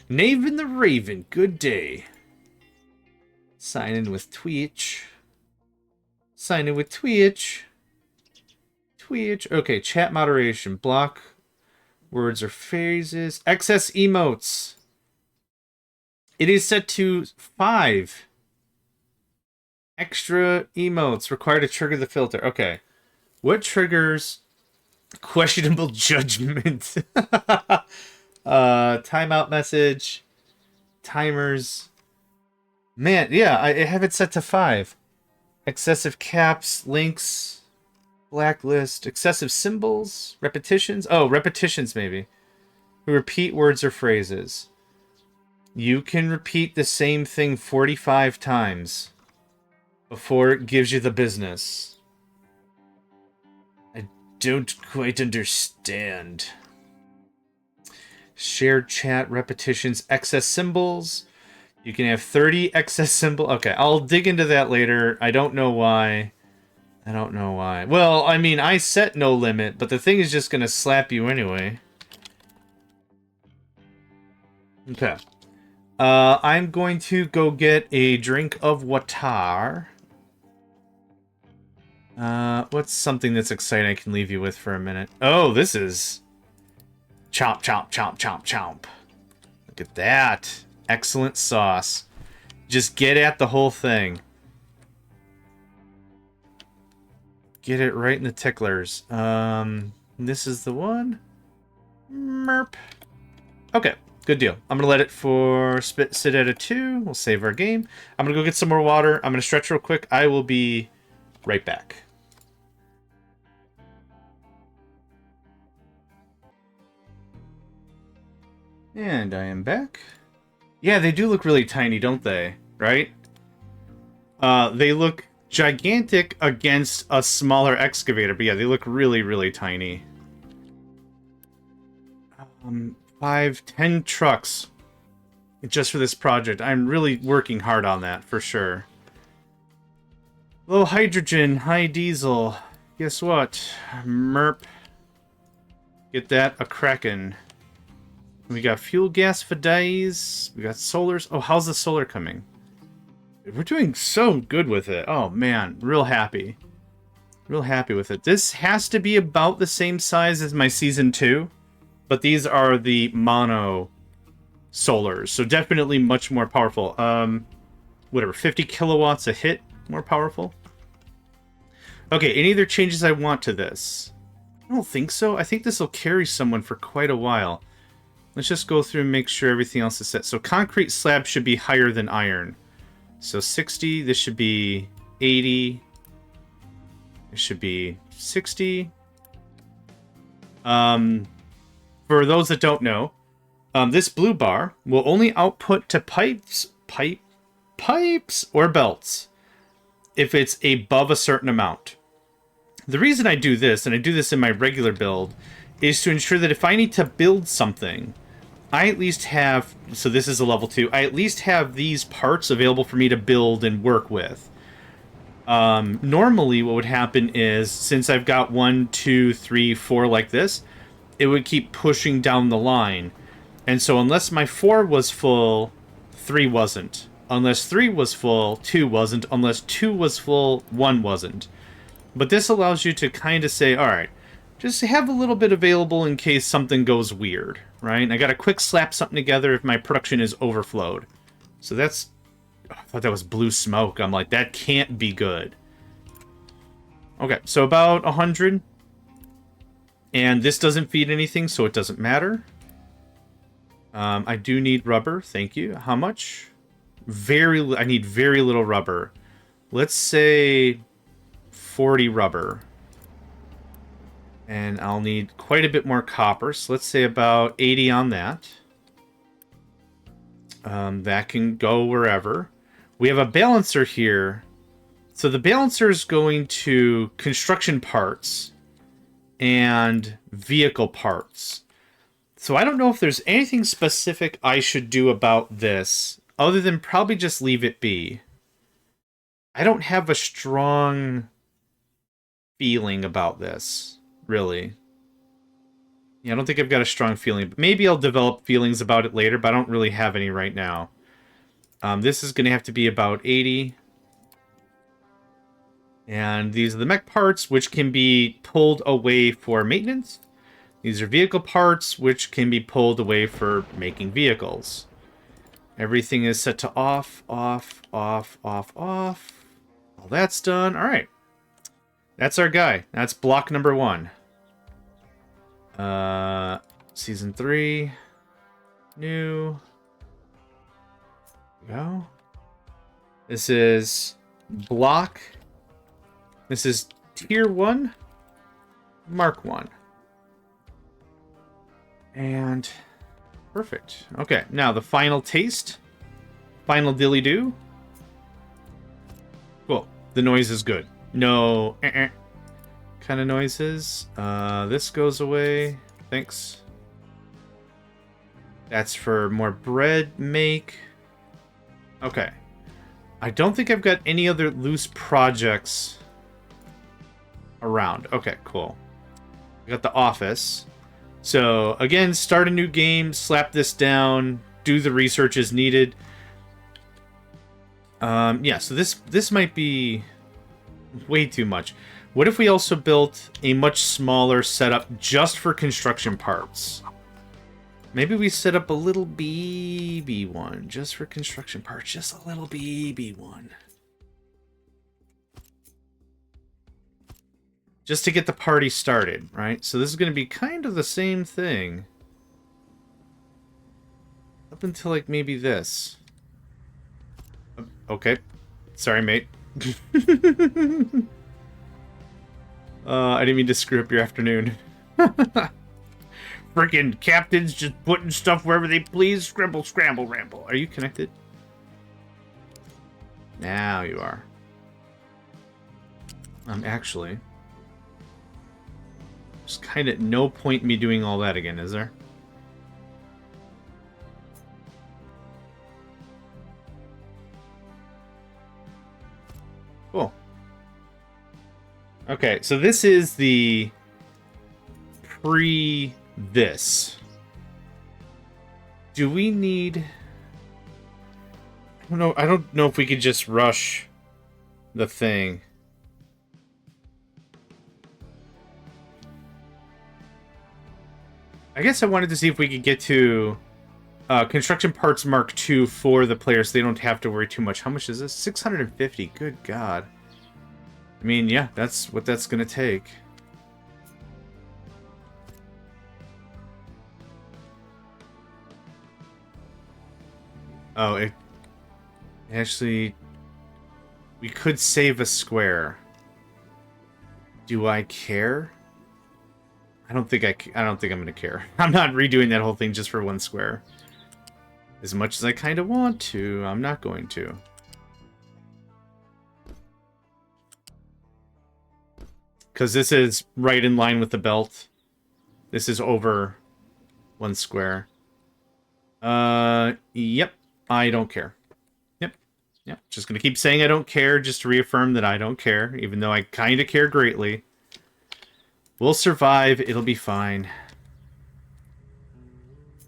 Naven the Raven. Good day. Sign in with Twitch. Sign in with Twitch. Twitch. Okay, chat moderation. Block words or phrases. Excess emotes. It is set to 5. Extra emotes required to trigger the filter. Okay. What triggers questionable judgment? Timeout message. Timers. Man, yeah, I have it set to 5. Excessive caps, links, blacklist, excessive symbols, repetitions. Oh, repetitions maybe. Repeat words or phrases. You can repeat the same thing 45 times before it gives you the business. I don't quite understand. Shared chat, repetitions, excess symbols. You can have 30 excess symbol. Okay, I'll dig into that later. I don't know why. I don't know why. Well, I mean, I set no limit, but the thing is just going to slap you anyway. Okay. I'm going to go get a drink of water. What's something that's exciting I can leave you with for a minute? Oh, this is... Chomp, chomp, chomp, chomp, chomp. Look at that. Excellent sauce. Just get at the whole thing. Get it right in the ticklers. This is the one. Merp. Okay, good deal. I'm gonna let it sit at a 2. We'll save our game. I'm gonna go get some more water. I'm gonna stretch real quick. I will be right back. And I am back. Yeah, they do look really tiny, don't they? Right? They look gigantic against a smaller excavator, but yeah, they look really, really tiny. 5, 10 trucks just for this project. I'm really working hard on that, for sure. Low hydrogen, high diesel. Guess what? Merp. Get that a-crackin'. We got fuel gas for days. We got solars. Oh, how's the solar coming? We're doing so good with it. Oh, man. Real happy. Real happy with it. This has to be about the same size as my Season 2. But these are the mono solars. So definitely much more powerful. Whatever. 50 kilowatts a hit. More powerful. Okay, any other changes I want to this? I don't think so. I think this will carry someone for quite a while. Let's just go through and make sure everything else is set. So concrete slab should be higher than iron. So 60, this should be 80. It should be 60. For those that don't know, this blue bar will only output to pipes or belts if it's above a certain amount. The reason I do this, and I do this in my regular build, is to ensure that if I need to build something, I at least have, so this is a level 2, I at least have these parts available for me to build and work with. Normally what would happen is, since I've got 1, 2, 3, 4 like this, it would keep pushing down the line. And so unless my 4 was full, 3 wasn't. Unless 3 was full, 2 wasn't. Unless 2 was full, 1 wasn't. But this allows you to kind of say, alright, just have a little bit available in case something goes weird, right? I gotta quick slap something together if my production is overflowed. So that's... I thought that was blue smoke. I'm like, that can't be good. Okay, so about 100. And this doesn't feed anything, so it doesn't matter. I do need rubber, thank you. How much? I need very little rubber. Let's say 40 rubber. And I'll need quite a bit more copper, so let's say about 80 on that. That can go wherever. We have a balancer here. So the balancer is going to construction parts and vehicle parts. So I don't know if there's anything specific I should do about this, other than probably just leave it be. I don't have a strong feeling about this, really. Yeah, I don't think I've got a strong feeling. Maybe I'll develop feelings about it later, but I don't really have any right now. This is going to have to be about 80. And these are the mech parts, which can be pulled away for maintenance. These are vehicle parts, which can be pulled away for making vehicles. Everything is set to off, off, off, off, off. All that's done. All right. That's our guy. That's block number 1. Season 3. New. Go. This is block. This is tier 1. Mark 1. And perfect. Okay, now the final taste. Final dilly-do. Cool. The noise is good. No kind of noises. This goes away. Thanks. That's for more bread make. Okay. I don't think I've got any other loose projects around. Okay, cool. I got the office. So, again, start a new game, slap this down, do the research as needed. Yeah, so this might be way too much. What if we also built a much smaller setup just for construction parts? Maybe we set up a little BB one just for construction parts. Just a little BB one. Just to get the party started, right? So this is going to be kind of the same thing. Up until, like, maybe this. Okay. Sorry, mate. I didn't mean to screw up your afternoon. Freaking captains just putting stuff wherever they please. Scramble, scramble, ramble. Are you connected? Now you are. Actually... There's kind of no point in me doing all that again, is there? Cool. Okay, so this is the pre-this. Do we need... I don't know if we could just rush the thing. I guess I wanted to see if we could get to construction parts Mark II for the players so they don't have to worry too much. How much is this? 650. Good God. I mean, yeah, that's what that's going to take. Oh, actually, we could save a square. Do I care? I don't think I'm going to care. I'm not redoing that whole thing just for one square. As much as I kind of want to, I'm not going to. Because this is right in line with the belt. This is over one square. Yep. I don't care. Yep. Just going to keep saying I don't care just to reaffirm that I don't care, even though I kind of care greatly. We'll survive. It'll be fine.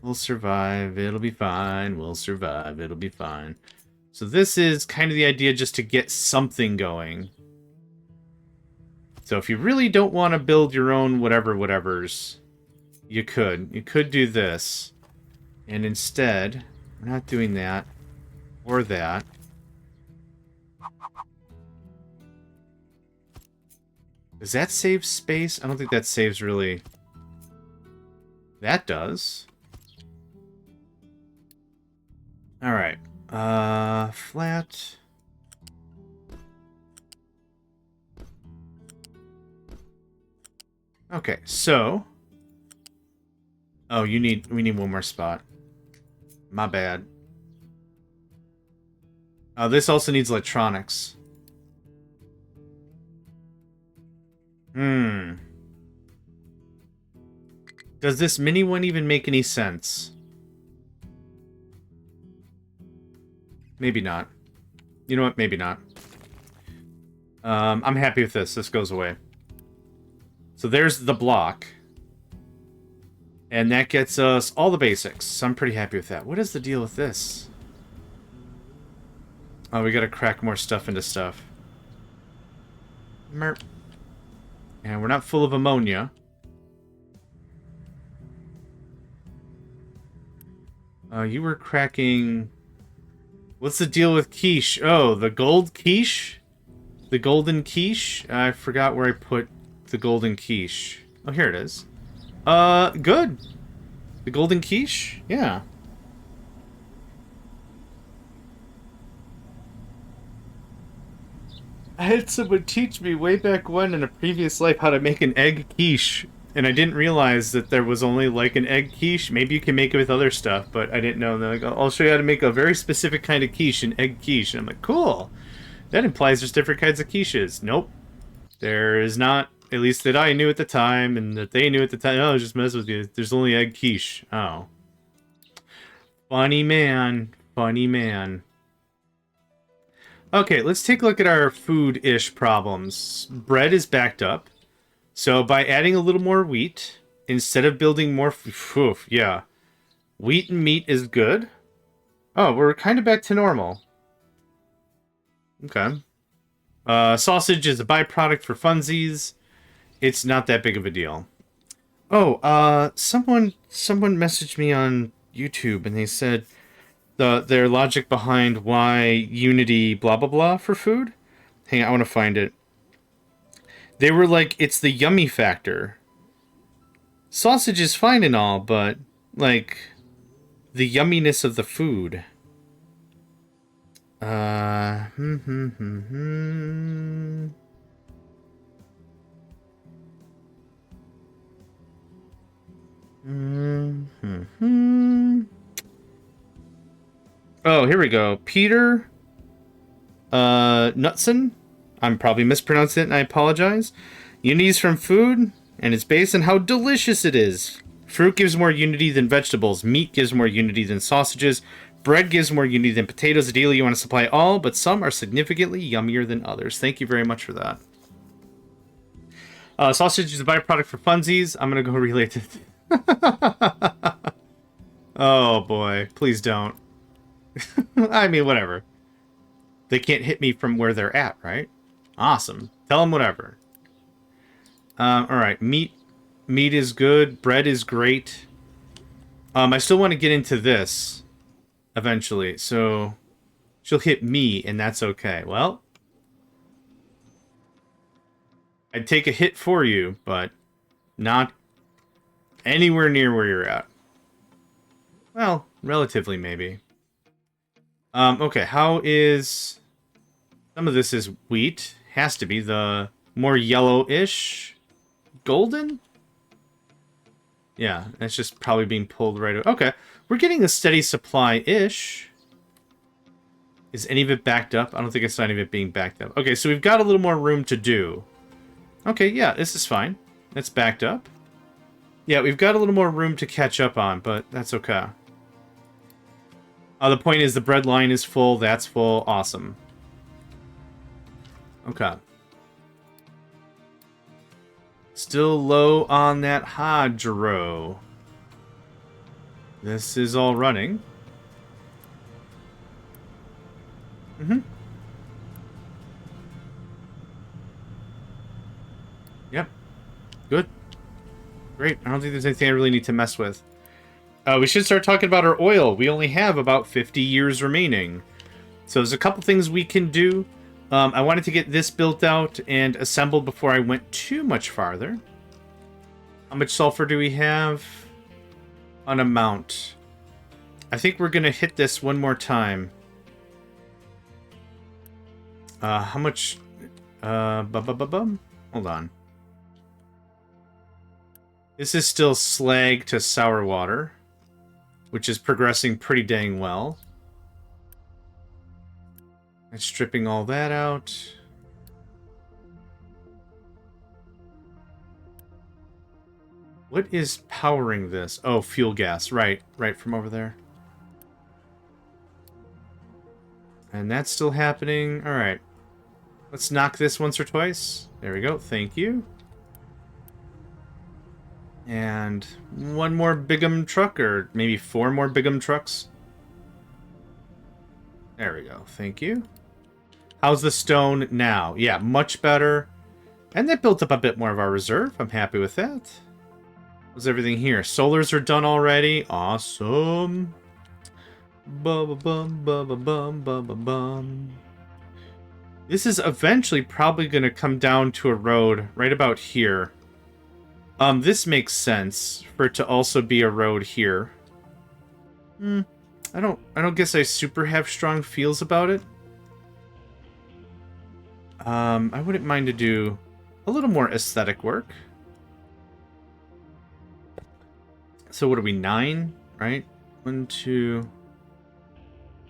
We'll survive. It'll be fine. We'll survive. It'll be fine. So this is kind of the idea, just to get something going. So if you really don't want to build your own whatevers, you could. You could do this. And instead, we're not doing that or that. Does that save space? I don't think that saves really. That does. Alright. Flat. Okay, so. Oh, we need one more spot. My bad. This also needs electronics. Does this mini one even make any sense? Maybe not. You know what? Maybe not. I'm happy with this. This goes away. So there's the block. And that gets us all the basics. So I'm pretty happy with that. What is the deal with this? Oh, we gotta crack more stuff into stuff. Merp. And we're not full of ammonia. You were cracking... What's the deal with quiche? Oh, the gold quiche? The golden quiche? I forgot where I put the golden quiche. Oh, here it is. Good. The golden quiche? Yeah. I had someone teach me way back when in a previous life how to make an egg quiche. And I didn't realize that there was only like an egg quiche. Maybe you can make it with other stuff, but I didn't know. And they're like, I'll show you how to make a very specific kind of quiche, an egg quiche. And I'm like, cool. That implies there's different kinds of quiches. Nope. There is not. At least that I knew at the time, and that they knew at the time. Oh, just mess with you. There's only egg quiche. Oh. Funny man. Funny man. Okay, let's take a look at our food-ish problems. Bread is backed up. So by adding a little more wheat, instead of building more... yeah. Wheat and meat is good. Oh, we're kind of back to normal. Okay. Sausage is a byproduct for funsies. It's not that big of a deal. Oh, someone messaged me on YouTube and they said their logic behind why Unity blah blah blah for food. Hang on, I want to find it. They were like, it's the yummy factor. Sausage is fine and all, but like the yumminess of the food. Hmm, hmm, hmm, hmm. Mm-hmm. Oh, here we go. Peter Knutson. I'm probably mispronouncing it and I apologize. Unity's from food, and it's based on how delicious it is. Fruit gives more unity than vegetables. Meat gives more unity than sausages. Bread gives more unity than potatoes. Ideally, you want to supply all, but some are significantly yummier than others. Thank you very much for that. Sausage is a byproduct for funsies. I'm going to go relate to... Oh, boy. Please don't. I mean, whatever. They can't hit me from where they're at, right? Awesome. Tell them whatever. Alright. Meat is good. Bread is great. I still want to get into this eventually, so she'll hit me, and that's okay. Well, I'd take a hit for you, but not anywhere near where you're at. Well, relatively, maybe. Okay, how is... Some of this is wheat. Has to be the more yellowish golden? Yeah, that's just probably being pulled right away. Okay, we're getting a steady supply-ish. Is any of it backed up? I don't think I saw any of it being backed up. Okay, so we've got a little more room to do. Okay, yeah, this is fine. That's backed up. Yeah, we've got a little more room to catch up on, but that's okay. The point is the bread line is full. That's full. Awesome. Okay. Still low on that hydro. This is all running. Mm-hmm. Yep. Good. Great. I don't think there's anything I really need to mess with. We should start talking about our oil. We only have about 50 years remaining. So there's a couple things we can do. I wanted to get this built out and assembled before I went too much farther. How much sulfur do we have? An amount. I think we're going to hit this one more time. How much? Hold on. This is still slag to sour water, which is progressing pretty dang well. And stripping all that out. What is powering this? Oh, fuel gas. Right from over there. And that's still happening. All right. Let's knock this once or twice. There we go. Thank you. And one more Big'em truck, or maybe 4 more Big'em trucks. There we go. Thank you. How's the stone now? Yeah, much better. And that built up a bit more of our reserve. I'm happy with that. How's everything here? Solars are done already. Awesome. Bum, bum, bum, bum, bum, bum, bum. This is eventually probably going to come down to a road right about here. This makes sense for it to also be a road here. I don't guess I super have strong feels about it. I wouldn't mind to do a little more aesthetic work. So what are we, 9, right? 1, 2,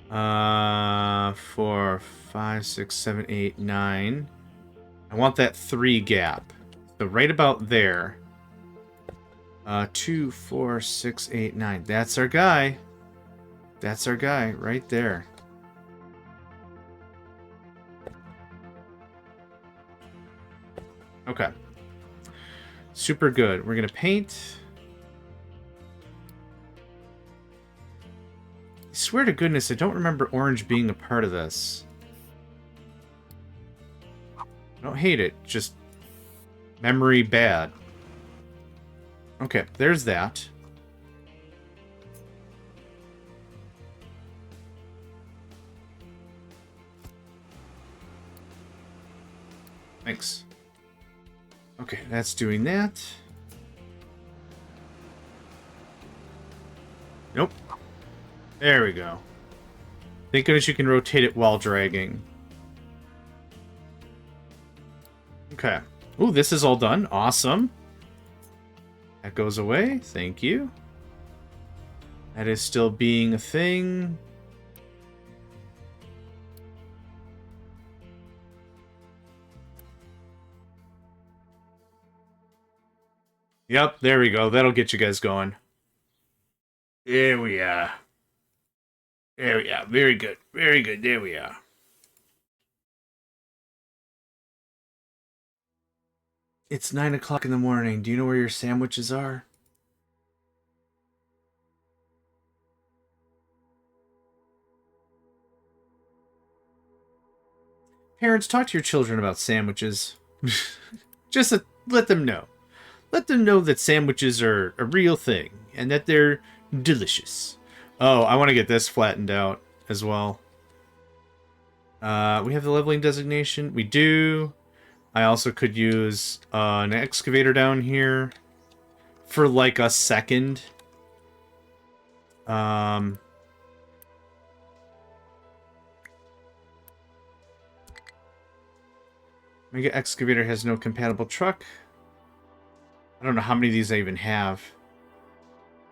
4, 5, 6, 7, 8, 9. I want that 3 gap. So right about there. 2, 4, 6, 8, 9. That's our guy. That's our guy right there. Okay. Super good. We're going to paint. I swear to goodness, I don't remember orange being a part of this. I don't hate it. Just memory bad. Okay, there's that. Thanks. Okay, that's doing that. Nope. There we go. Thank goodness you can rotate it while dragging. Okay. Ooh, this is all done. Awesome. That goes away. Thank you. That is still being a thing. Yep, there we go. That'll get you guys going. There we are. There we are. Very good. Very good. There we are. It's 9 o'clock in the morning. Do you know where your sandwiches are? Parents, talk to your children about sandwiches. Just let them know. Let them know that sandwiches are a real thing and that they're delicious. Oh, I want to get this flattened out as well. We have the leveling designation. We do. I also could use an excavator down here for like a second. Mega excavator has no compatible truck. I don't know how many of these I even have.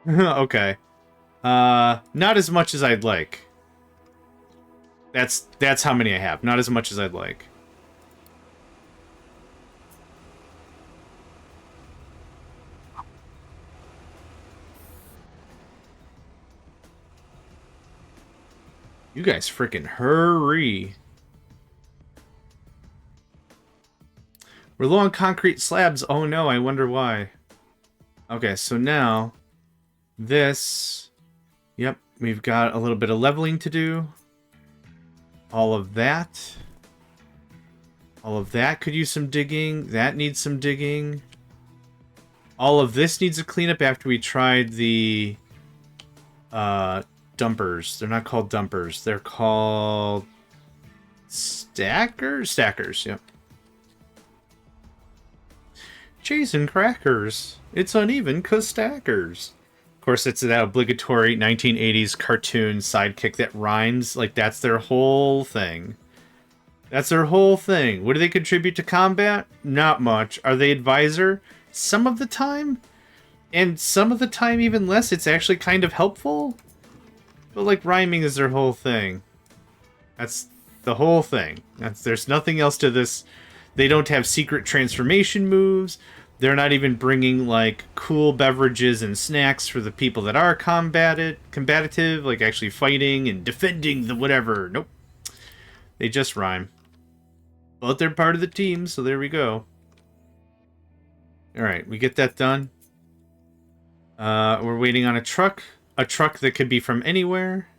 Okay. Not as much as I'd like. That's how many I have. Not as much as I'd like. You guys freaking hurry. We're low on concrete slabs. Oh no, I wonder why. Okay, so now this... Yep, we've got a little bit of leveling to do. All of that. All of that could use some digging. That needs some digging. All of this needs a cleanup after we tried the dumpers. They're not called dumpers. They're called stackers? Stackers, yep. Cheese and crackers. It's uneven 'cause stackers. Of course, it's that obligatory 1980s cartoon sidekick that rhymes. Like, that's their whole thing. That's their whole thing. What do they contribute to combat? Not much. Are they advisor? Some of the time. And some of the time even less. It's actually kind of helpful. But, like, rhyming is their whole thing. That's the whole thing. There's nothing else to this. They don't have secret transformation moves. They're not even bringing, like, cool beverages and snacks for the people that are combative, like actually fighting and defending the whatever. Nope. They just rhyme. But they're part of the team, so there we go. Alright, we get that done. We're waiting on a truck. A truck that could be from anywhere.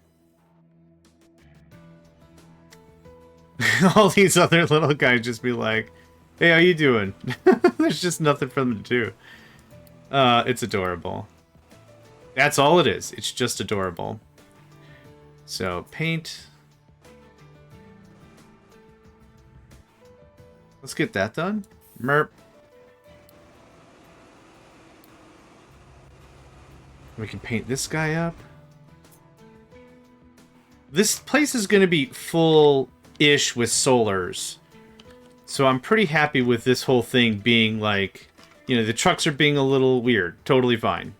All these other little guys just be like, hey, how you doing? There's just nothing for them to do. It's adorable. That's all it is. It's just adorable. So, paint. Let's get that done. Merp. We can paint this guy up. This place is going to be full-ish with solars. So I'm pretty happy with this whole thing being like, you know, the trucks are being a little weird. Totally fine.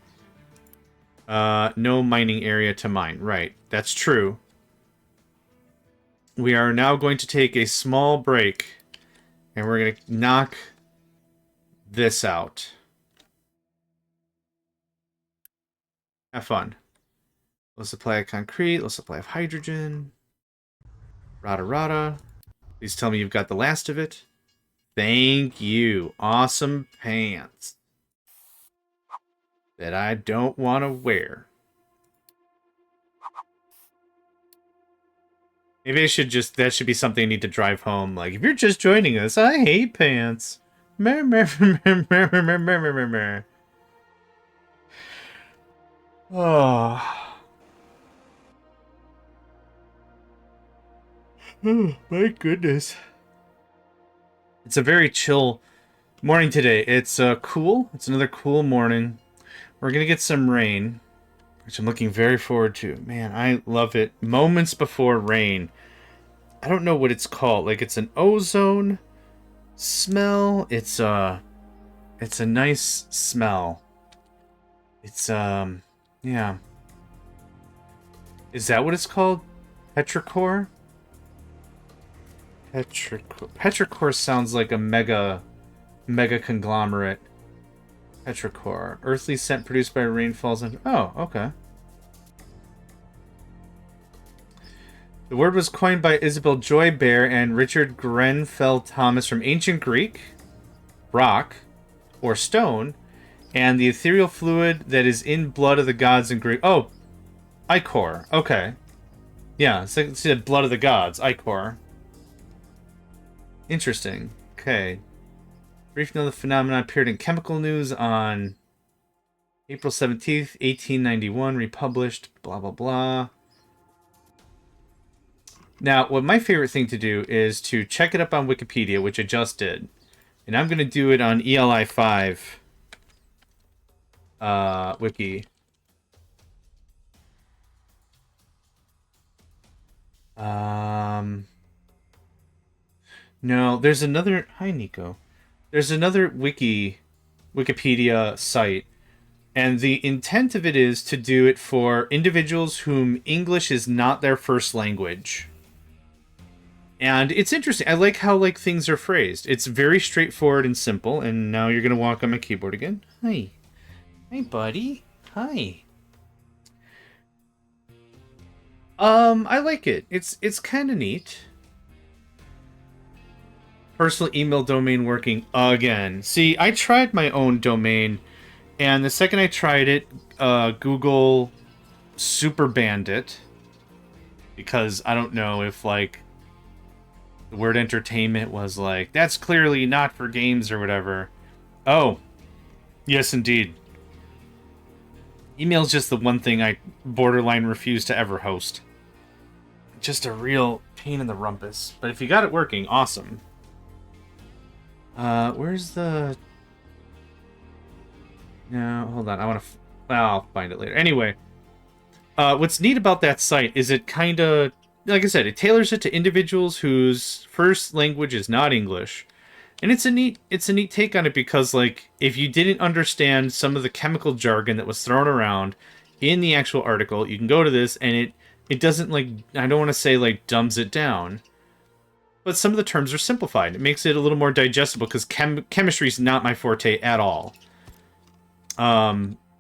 No mining area to mine. Right. That's true. We are now going to take a small break. And we're going to knock this out. Have fun. Low supply of concrete. Low supply of hydrogen. Rada rada. Please tell me you've got the last of it. Thank you. Awesome pants. That I don't want to wear. Maybe I should just... That should be something I need to drive home. Like, if you're just joining us, I hate pants. Mer, mer, mer, mer, mer, mer, mer, mer, mer. Oh. Oh, my goodness. It's a very chill morning today. It's cool. It's another cool morning. We're gonna get some rain, which I'm looking very forward to. Man, I love it. Moments before rain. I don't know what it's called. Like, it's an ozone smell. It's a nice smell. It's yeah. Is that what it's called? Petrichor? Petrichor. Petrichor sounds like a mega conglomerate. Petrichor. Earthly scent produced by rainfalls and... Oh, okay. The word was coined by Isabel Joy Bear and Richard Grenfell Thomas from ancient Greek, rock, or stone, and the ethereal fluid that is in blood of the gods in Greek. Oh, ichor. Okay. Yeah, it's like the blood of the gods. Ichor. Interesting. Okay. Brief note of the phenomenon appeared in Chemical News on April 17th, 1891, republished, blah, blah, blah. Now, what my favorite thing to do is to check it up on Wikipedia, which I just did. And I'm going to do it on ELI5 wiki. No, there's another... Hi, Nico. There's another Wikipedia site, and the intent of it is to do it for individuals whom English is not their first language. And it's interesting. I like how things are phrased. It's very straightforward and simple. And now you're gonna walk on my keyboard again. Hi, hey, buddy. Hi. I like it. It's kind of neat. Personal email domain working again. See, I tried my own domain, and the second I tried it, Google super banned it because I don't know if the word entertainment was like, that's clearly not for games or whatever. Oh, yes, indeed. Email's just the one thing I borderline refuse to ever host. Just a real pain in the rumpus. But if you got it working, awesome. Where's the... No, hold on. I want to... I'll find it later. Anyway, what's neat about that site is it kind of... Like I said, it tailors it to individuals whose first language is not English. And it's a neat take on it because, if you didn't understand some of the chemical jargon that was thrown around in the actual article, you can go to this and it doesn't, I don't want to say, dumbs it down. But some of the terms are simplified. It makes it a little more digestible because chemistry is not my forte at all.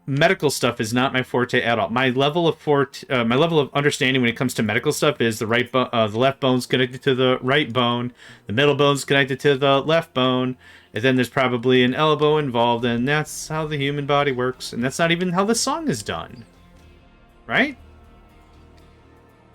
Medical stuff is not my forte at all. My level of understanding when it comes to medical stuff is the left bone's connected to the right bone, the middle bone's connected to the left bone, and then there's probably an elbow involved, and that's how the human body works. And that's not even how the song is done, right?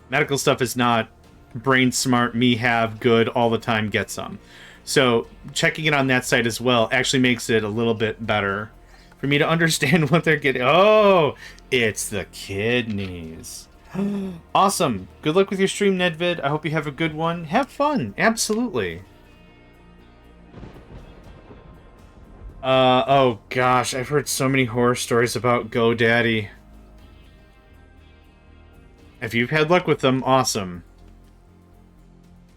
Medical stuff is not brain smart, me have good all the time, get some. So checking it on that site as well actually makes it a little bit better for me to understand what they're getting. Oh, it's the kidneys. Awesome. Good luck with your stream, Nedvid. I hope you have a good one. Have fun. Absolutely. Oh gosh, I've heard so many horror stories about GoDaddy. If you've had luck with them, awesome.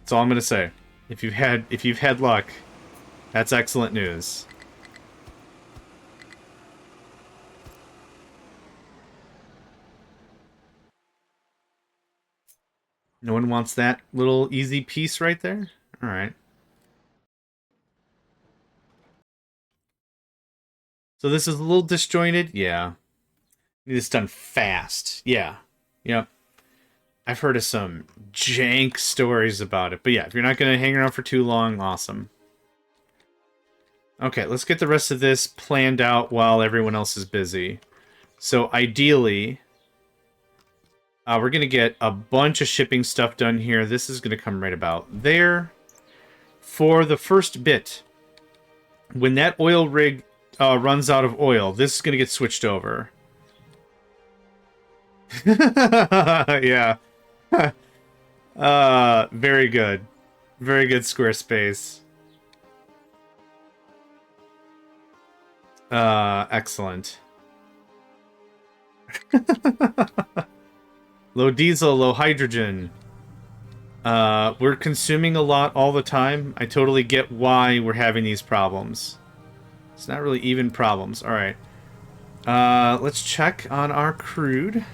That's all I'm gonna say. If you've had luck, that's excellent news. No one wants that little easy piece right there? Alright. So this is a little disjointed? Yeah. Need this done fast. Yeah. Yep. I've heard of some jank stories about it. But yeah, if you're not going to hang around for too long, awesome. Okay, let's get the rest of this planned out while everyone else is busy. So ideally, we're going to get a bunch of shipping stuff done here. This is going to come right about there. For the first bit, when that oil rig runs out of oil, this is going to get switched over. Yeah. Very good. Very good, Squarespace. Excellent. Low diesel, low hydrogen. We're consuming a lot all the time. I totally get why we're having these problems. It's not really even problems. Alright. Let's check on our crude.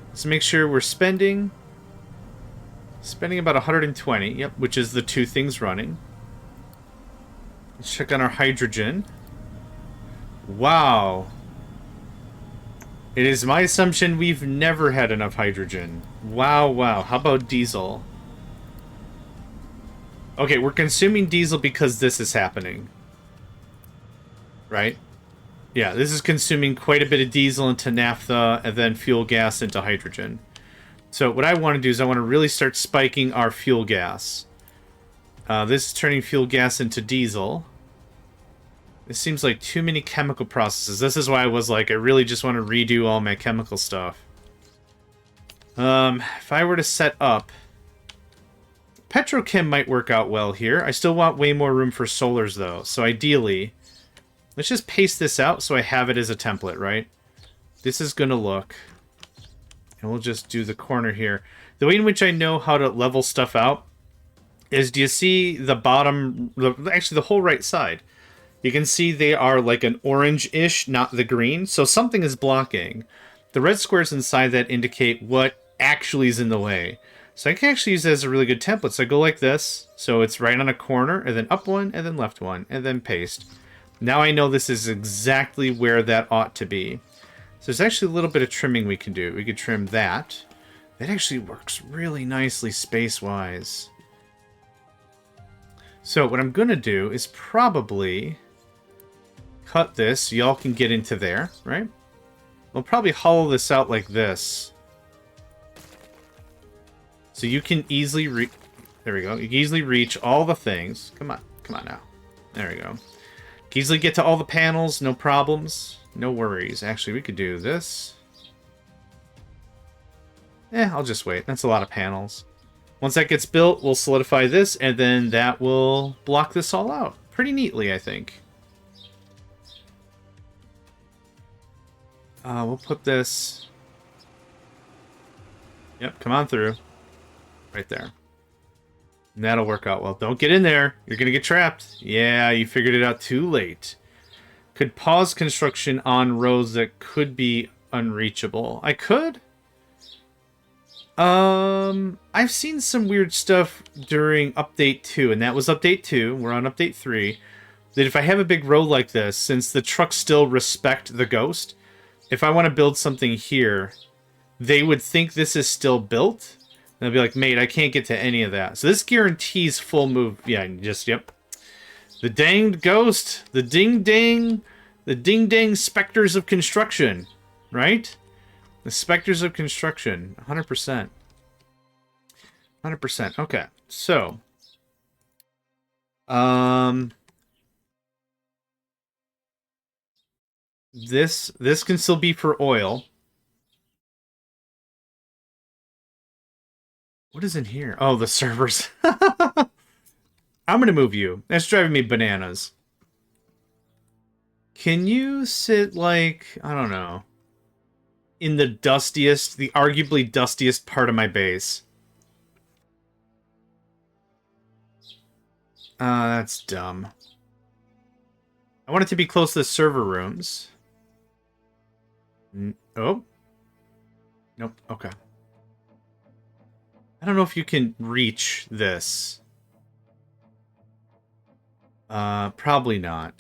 Let's make sure we're spending about 120, yep, which is the two things running. Let's check on our hydrogen. Wow. It is my assumption we've never had enough hydrogen. Wow, wow. How about diesel? Okay, we're consuming diesel because this is happening. Right? Yeah, this is consuming quite a bit of diesel into naphtha and then fuel gas into hydrogen. So what I want to do is I want to really start spiking our fuel gas. This is turning fuel gas into diesel. This seems like too many chemical processes. This is why I was like, I really just want to redo all my chemical stuff. If I were to set up... Petrochem might work out well here. I still want way more room for solars, though. So ideally, let's just paste this out so I have it as a template, right? This is going to look... And we'll just do the corner here. The way in which I know how to level stuff out is, do you see the bottom... Actually, the whole right side. You can see they are like an orange-ish, not the green. So something is blocking. The red squares inside that indicate what actually is in the way. So I can actually use it as a really good template. So I go like this. So it's right on a corner, and then up one, and then left one, and then paste. Now I know this is exactly where that ought to be. So there's actually a little bit of trimming we can do. We could trim that. That actually works really nicely space-wise. So what I'm going to do is probably cut this so y'all can get into there, right? We'll probably hollow this out like this. So you can easily reach... There we go. You can easily reach all the things. Come on. Come on now. There we go. You can easily get to all the panels. No problems. No worries. Actually, we could do this. I'll just wait. That's a lot of panels. Once that gets built, we'll solidify this, and then that will block this all out. Pretty neatly, I think. We'll put this... Yep, come on through. Right there. And that'll work out well. Don't get in there. You're going to get trapped. Yeah, you figured it out too late. Could pause construction on roads that could be unreachable. I could? I've seen some weird stuff during Update 2, and that was Update 2. We're on Update 3. That if I have a big road like this, since the trucks still respect the ghost, if I want to build something here, they would think this is still built. And they'll be like, mate, I can't get to any of that. So this guarantees full move. Yeah, just, yep. The danged ghost. The ding-dang. The ding-dang specters of construction. Right? The specters of construction. 100%. 100%. Okay. So. This can still be for oil. What is in here? Oh, the servers. I'm gonna move you. That's driving me bananas. Can you sit, like, I don't know, in the dustiest, the arguably dustiest part of my base? That's dumb. I want it to be close to the server rooms. Oh. Nope, okay. I don't know if you can reach this. Probably not.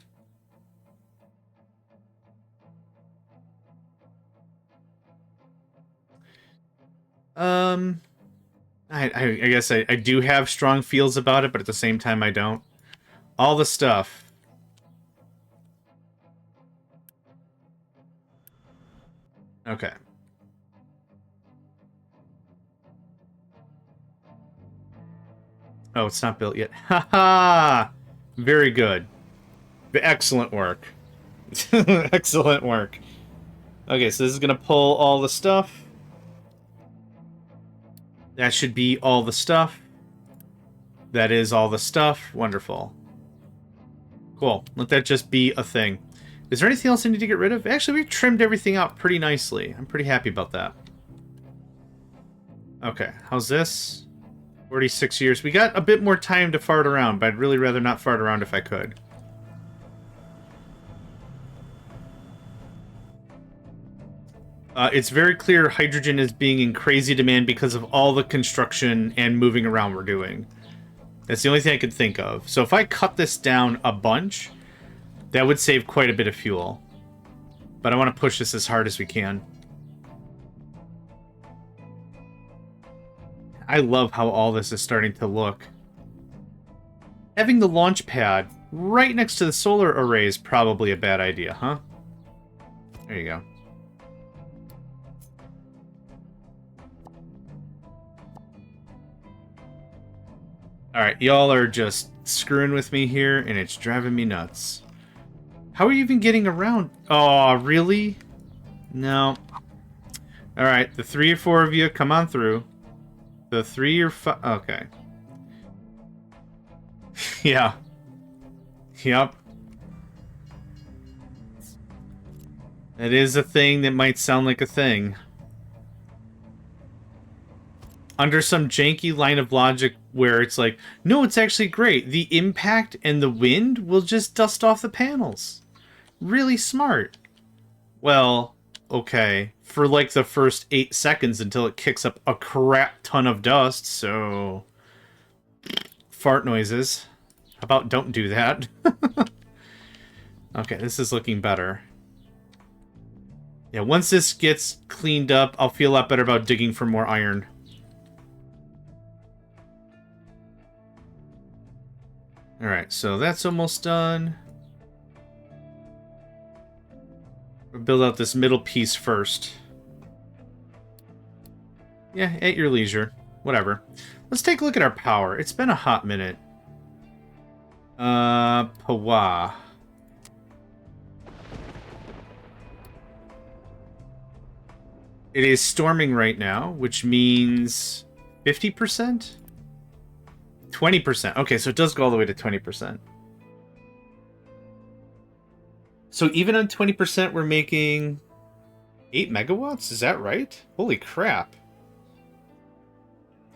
I guess I do have strong feels about it, but at the same time I don't. All the stuff. Okay. Oh, it's not built yet. Haha! Very good. Excellent work. Excellent work. Okay, so this is going to pull all the stuff. That should be all the stuff. That is all the stuff. Wonderful. Cool. Let that just be a thing. Is there anything else I need to get rid of? Actually, we trimmed everything out pretty nicely. I'm pretty happy about that. Okay, how's this? 46 years. We got a bit more time to fart around, but I'd really rather not fart around if I could. It's very clear hydrogen is being in crazy demand because of all the construction and moving around we're doing. That's the only thing I could think of. So if I cut this down a bunch, that would save quite a bit of fuel. But I want to push this as hard as we can. I love how all this is starting to look. Having the launch pad right next to the solar array is probably a bad idea, huh? There you go. Alright, y'all are just screwing with me here, and it's driving me nuts. How are you even getting around? Oh, really? No. Alright, the 3 or 4 of you, come on through. The 3 or 5... Okay. Yeah. Yep. It is a thing that might sound like a thing. Under some janky line of logic where it's like, no, it's actually great. The impact and the wind will just dust off the panels. Really smart. Well, okay. For like the first 8 seconds until it kicks up a crap ton of dust, so... Fart noises. How about don't do that? Okay, this is looking better. Yeah, once this gets cleaned up, I'll feel a lot better about digging for more iron. Alright, so that's almost done. We'll build out this middle piece first. Yeah, at your leisure. Whatever. Let's take a look at our power. It's been a hot minute. Pawa. It is storming right now, which means 50%? 20%. Okay, so it does go all the way to 20%. So even on 20%, we're making 8 megawatts? Is that right? Holy crap.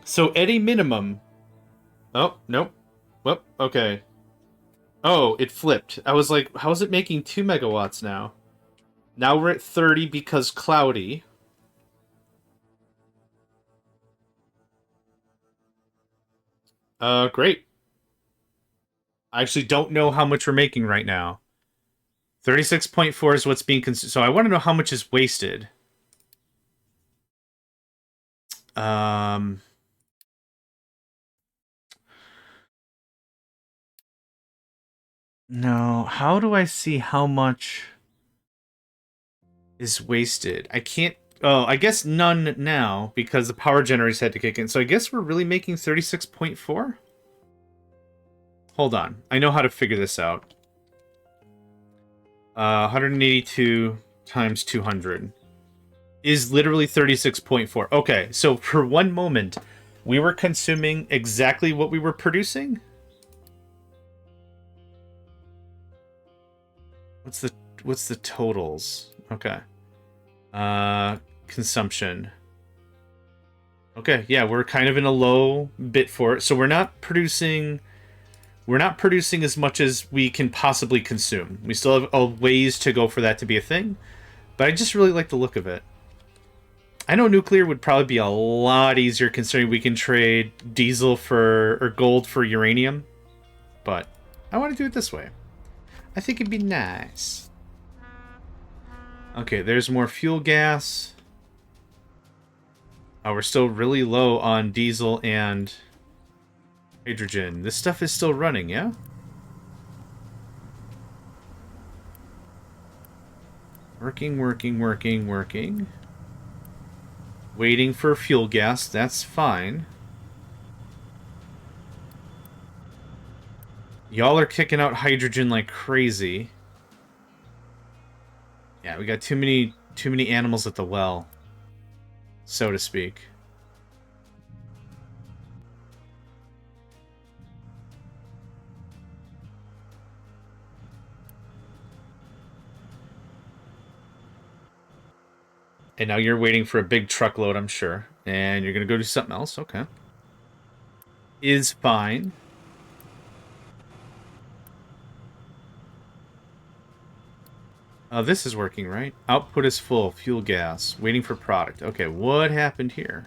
So at a minimum... Oh, nope. Whoop, okay. Oh, it flipped. I was like, how is it making 2 megawatts now? Now we're at 30 because cloudy. Great. I actually don't know how much we're making right now. 36.4 is what's being consumed. So I want to know how much is wasted. No, how do I see how much is wasted? I can't... Oh, I guess none now, because the power generators had to kick in. So I guess we're really making 36.4? Hold on. I know how to figure this out. 182 times 200 is literally 36.4. Okay, so for one moment, we were consuming exactly what we were producing? What's the totals? Okay. Consumption. Okay, yeah, we're kind of in a low bit for it. So we're not producing as much as we can possibly consume. We still have a ways to go for that to be a thing, but I just really like the look of it. I know nuclear would probably be a lot easier considering we can trade diesel or gold for uranium, but I want to do it this way. I think it'd be nice. Okay, there's more fuel gas. Oh, we're still really low on diesel and hydrogen. This stuff is still running, yeah? Working. Waiting for fuel gas, that's fine. Y'all are kicking out hydrogen like crazy. Yeah, we got too many Too many animals at the well, so to speak. And now you're waiting for a big truckload, I'm sure. And you're going to go do something else. Okay. Is fine. This is working, right? Output is full. Fuel gas. Waiting for product. Okay, what happened here?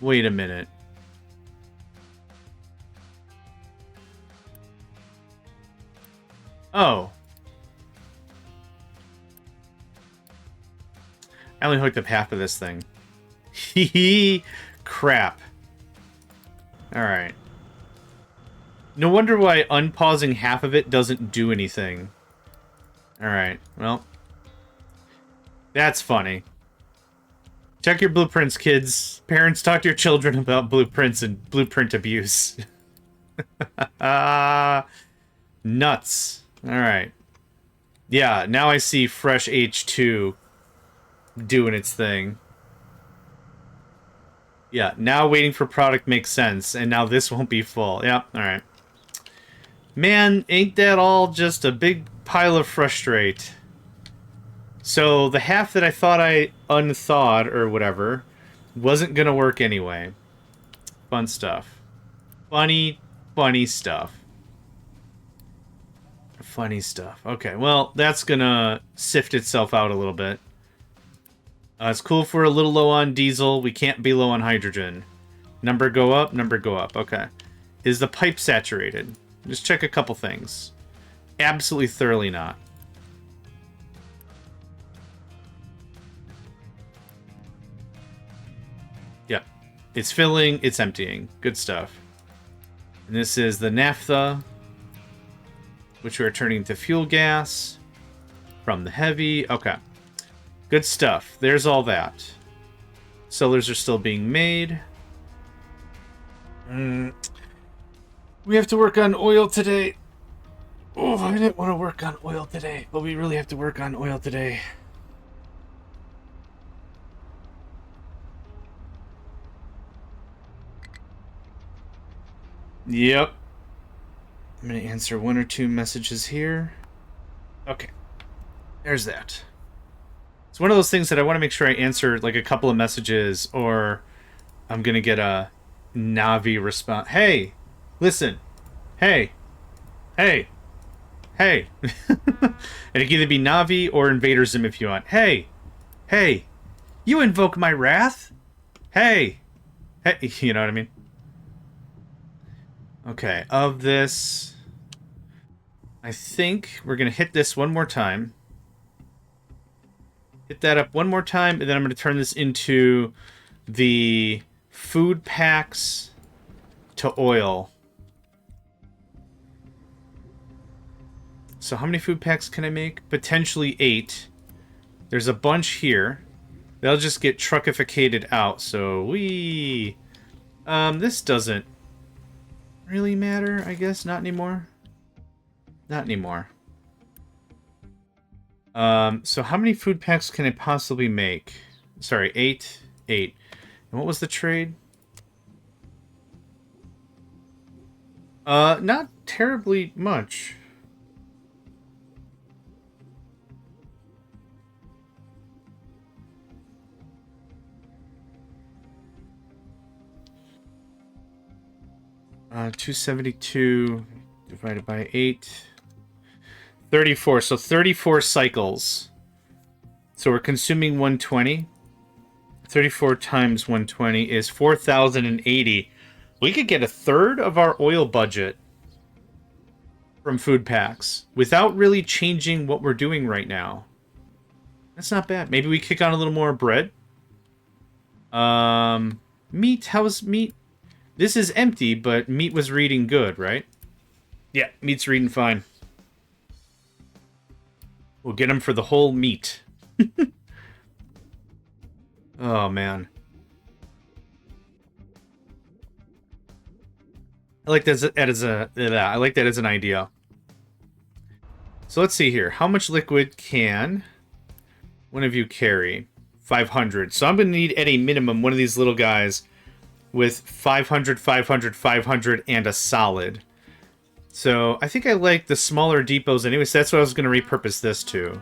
Wait a minute. Oh. I only hooked up half of this thing. Hee crap. Alright. No wonder why unpausing half of it doesn't do anything. Alright, well. That's funny. Check your blueprints, kids. Parents, talk to your children about blueprints and blueprint abuse. Nuts. Alright. Yeah, now I see fresh H2 doing its thing. Yeah, now waiting for product makes sense, and now this won't be full. Yep, alright. Man, ain't that all just a big pile of frustrate. So, the half that I thought I unthawed, or whatever, wasn't gonna work anyway. Fun stuff. Funny, funny stuff. Funny stuff. Okay, well, that's gonna sift itself out a little bit. It's cool if we're a little low on diesel. We can't be low on hydrogen. Number go up, number go up. Okay. Is the pipe saturated? Just check a couple things. Absolutely thoroughly not. Yep. It's filling, it's emptying. Good stuff. And this is the naphtha, which we are turning to fuel gas from the heavy. Okay. Good stuff. There's all that. Cylinders are still being made. We have to work on oil today. Oh, I didn't want to work on oil today, but we really have to work on oil today. Yep. I'm going to answer one or two messages here. Okay. There's that. It's one of those things that I want to make sure I answer like a couple of messages, or I'm going to get a Navi response. Hey, listen. Hey. Hey. Hey. And it can either be Navi or Invaderism if you want. Hey. Hey. You invoke my wrath? Hey. Hey. You know what I mean? Okay. Of this, I think we're going to hit this one more time. Hit that up one more time, and then I'm going to turn this into the food packs to oil. So how many food packs can I make? Potentially 8. There's a bunch here. They'll just get truckificated out, so we... this doesn't really matter, I guess. Not anymore. Not anymore. So how many food packs can I possibly make? Sorry, 8. 8. And what was the trade? Not terribly much. Uh, 272 divided by 8. 34. So 34 cycles. So we're consuming 120. 34 times 120 is 4,080. We could get a third of our oil budget from food packs without really changing what we're doing right now. That's not bad. Maybe we kick on a little more bread. Meat. How's meat? This is empty, but meat was reading good, right? Yeah, meat's reading fine. We'll get him for the whole meat. Oh, man. I like that I like that as an idea. So let's see here. How much liquid can one of you carry? 500. So I'm going to need at a minimum one of these little guys with 500, 500, 500, and a solid. So I think I like the smaller depots anyway, so that's what I was going to repurpose this to.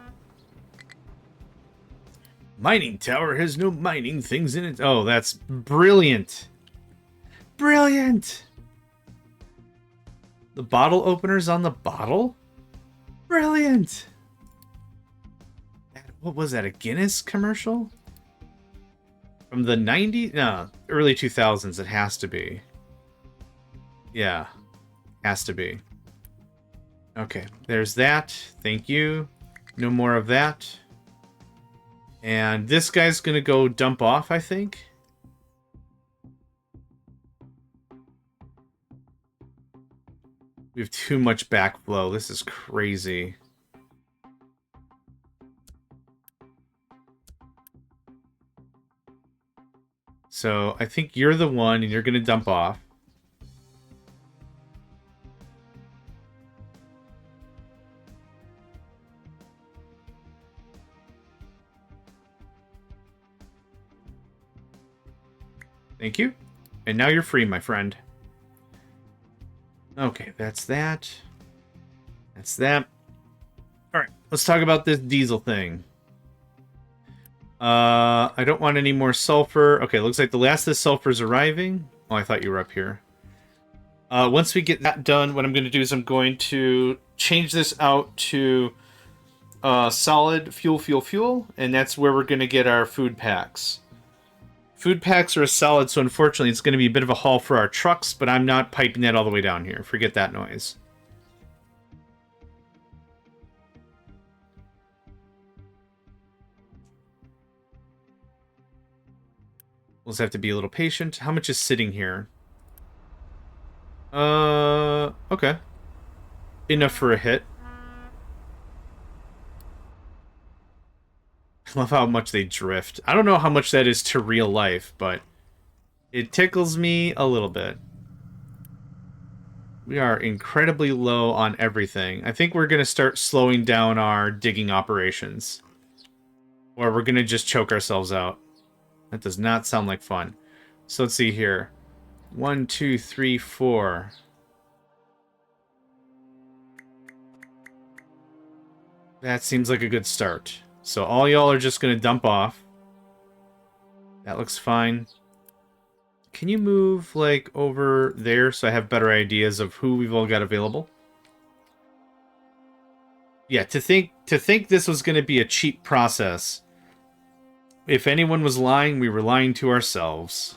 Mining tower has no mining things in it. Oh, that's brilliant. Brilliant! The bottle opener's on the bottle? Brilliant! What was that, a Guinness commercial? From the 90s? No, early 2000s, it has to be. Yeah, has to be. Okay, there's that. Thank you. No more of that. And this guy's gonna go dump off, I think. We have too much backflow. This is crazy. So I think you're the one, and you're gonna dump off. Thank you. And now you're free, my friend. Okay, that's that. That's that. Alright, let's talk about this diesel thing. I don't want any more sulfur. Okay, looks like the last of the sulfur is arriving. Oh, I thought you were up here. Once we get that done, what I'm going to do is I'm going to change this out to solid fuel, and that's where we're going to get our food packs. Food packs are a solid, so unfortunately it's going to be a bit of a haul for our trucks, but I'm not piping that all the way down here. Forget that noise. We'll just have to be a little patient. How much is sitting here? Okay. Enough for a hit. I love how much they drift. I don't know how much that is to real life, but it tickles me a little bit. We are incredibly low on everything. I think we're going to start slowing down our digging operations. Or we're going to just choke ourselves out. That does not sound like fun. So let's see here. 1, 2, 3, 4. That seems like a good start. So all y'all are just going to dump off. That looks fine. Can you move, like, over there so I have better ideas of who we've all got available? Yeah, to think this was going to be a cheap process. If anyone was lying, we were lying to ourselves.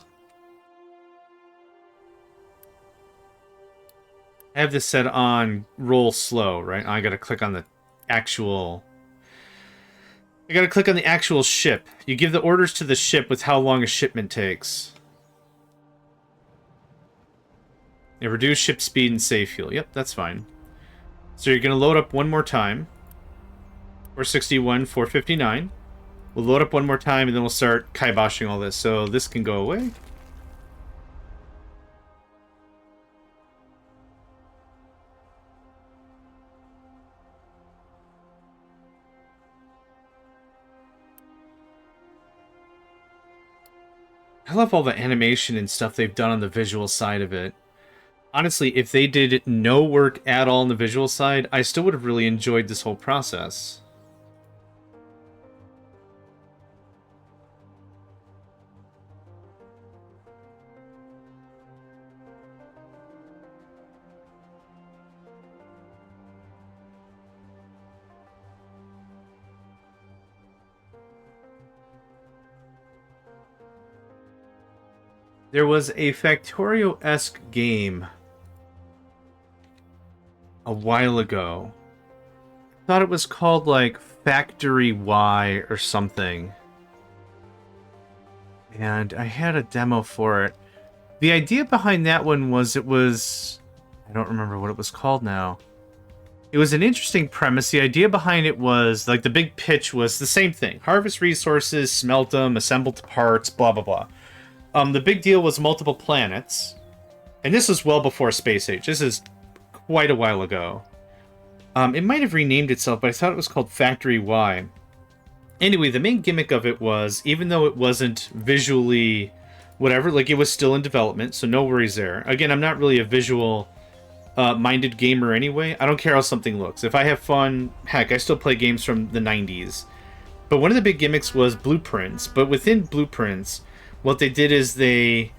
I have this set on roll slow, right? I gotta click on the actual... I gotta click on the actual ship. You give the orders to the ship with how long a shipment takes. Yeah, reduce ship speed and save fuel. Yep, that's fine. So you're gonna load up one more time. 461, 459. We'll load up one more time, and then we'll start kiboshing all this. So this can go away. I love all the animation and stuff they've done on the visual side of it. Honestly, if they did no work at all on the visual side, I still would have really enjoyed this whole process. There was a Factorio-esque game a while ago. I thought it was called, like, Factory Y or something. And I had a demo for it. The idea behind that one was I don't remember what it was called now. It was an interesting premise. The idea behind it was, like, the big pitch was the same thing. Harvest resources, smelt them, assemble parts, blah, blah, blah. The big deal was multiple planets, And this was well before Space Age. This is quite a while ago. It might have renamed itself, but I thought it was called Factory Y. Anyway, the main gimmick of it was, even though it wasn't visually whatever, like, it was still in development, so no worries there. Again, I'm not really a visual minded gamer anyway. I don't care how something looks. If I have fun, heck, I still play games from the 90s. But one of the big gimmicks was blueprints. But within blueprints, what they did is they...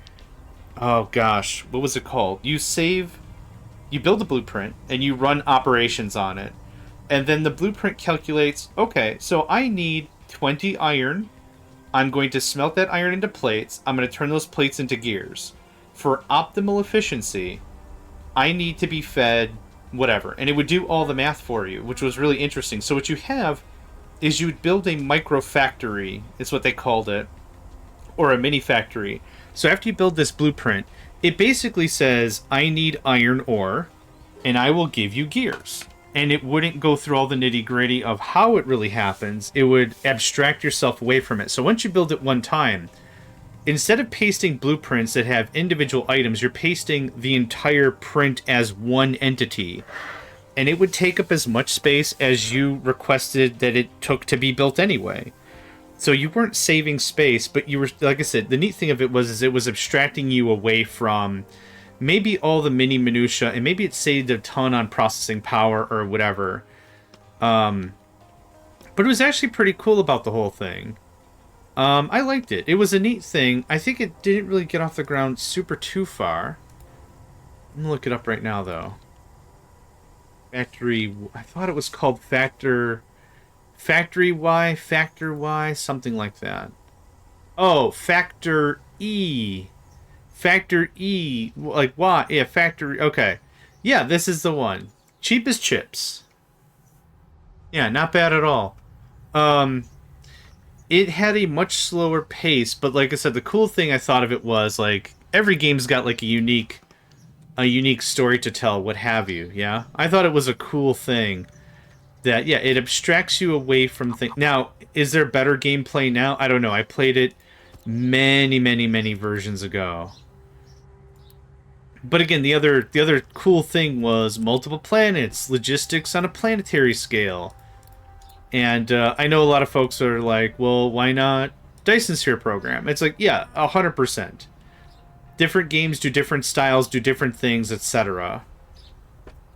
Oh gosh, what was it called? You build a blueprint, and you run operations on it. And then the blueprint calculates, okay, so I need 20 iron. I'm going to smelt that iron into plates. I'm going to turn those plates into gears. For optimal efficiency, I need to be fed whatever. And it would do all the math for you, which was really interesting. So what you have is you would build a micro factory, is what they called it, or a mini factory. So after you build this blueprint, it basically says, I need iron ore, and I will give you gears. And it wouldn't go through all the nitty-gritty of how it really happens. It would abstract yourself away from it. So once you build it one time, instead of pasting blueprints that have individual items, you're pasting the entire print as one entity. And it would take up as much space as you requested that it took to be built anyway. So you weren't saving space, but you were, like I said, the neat thing of it was it was abstracting you away from maybe all the mini minutia, and maybe it saved a ton on processing power or whatever. But it was actually pretty cool about the whole thing. I liked it. It was a neat thing. I think it didn't really get off the ground super too far. I'm gonna look it up right now, though. Factory... I thought it was called Factory Y, something like that. Oh, Factor E. Factor E, like Y, yeah, Factory, okay. Yeah, this is the one. Cheap as chips. Yeah, not bad at all. It had a much slower pace, but like I said, the cool thing I thought of it was, like, every game's got, like, a unique story to tell, what have you, yeah? I thought it was a cool thing that, yeah, it abstracts you away from things. Now, is there better gameplay now? I don't know. I played it many versions ago. But again, the other cool thing was multiple planets, logistics on a planetary scale. And I know a lot of folks are like, well, why not Dyson Sphere program? It's like, yeah, 100%. Different games do different styles, do different things, etc.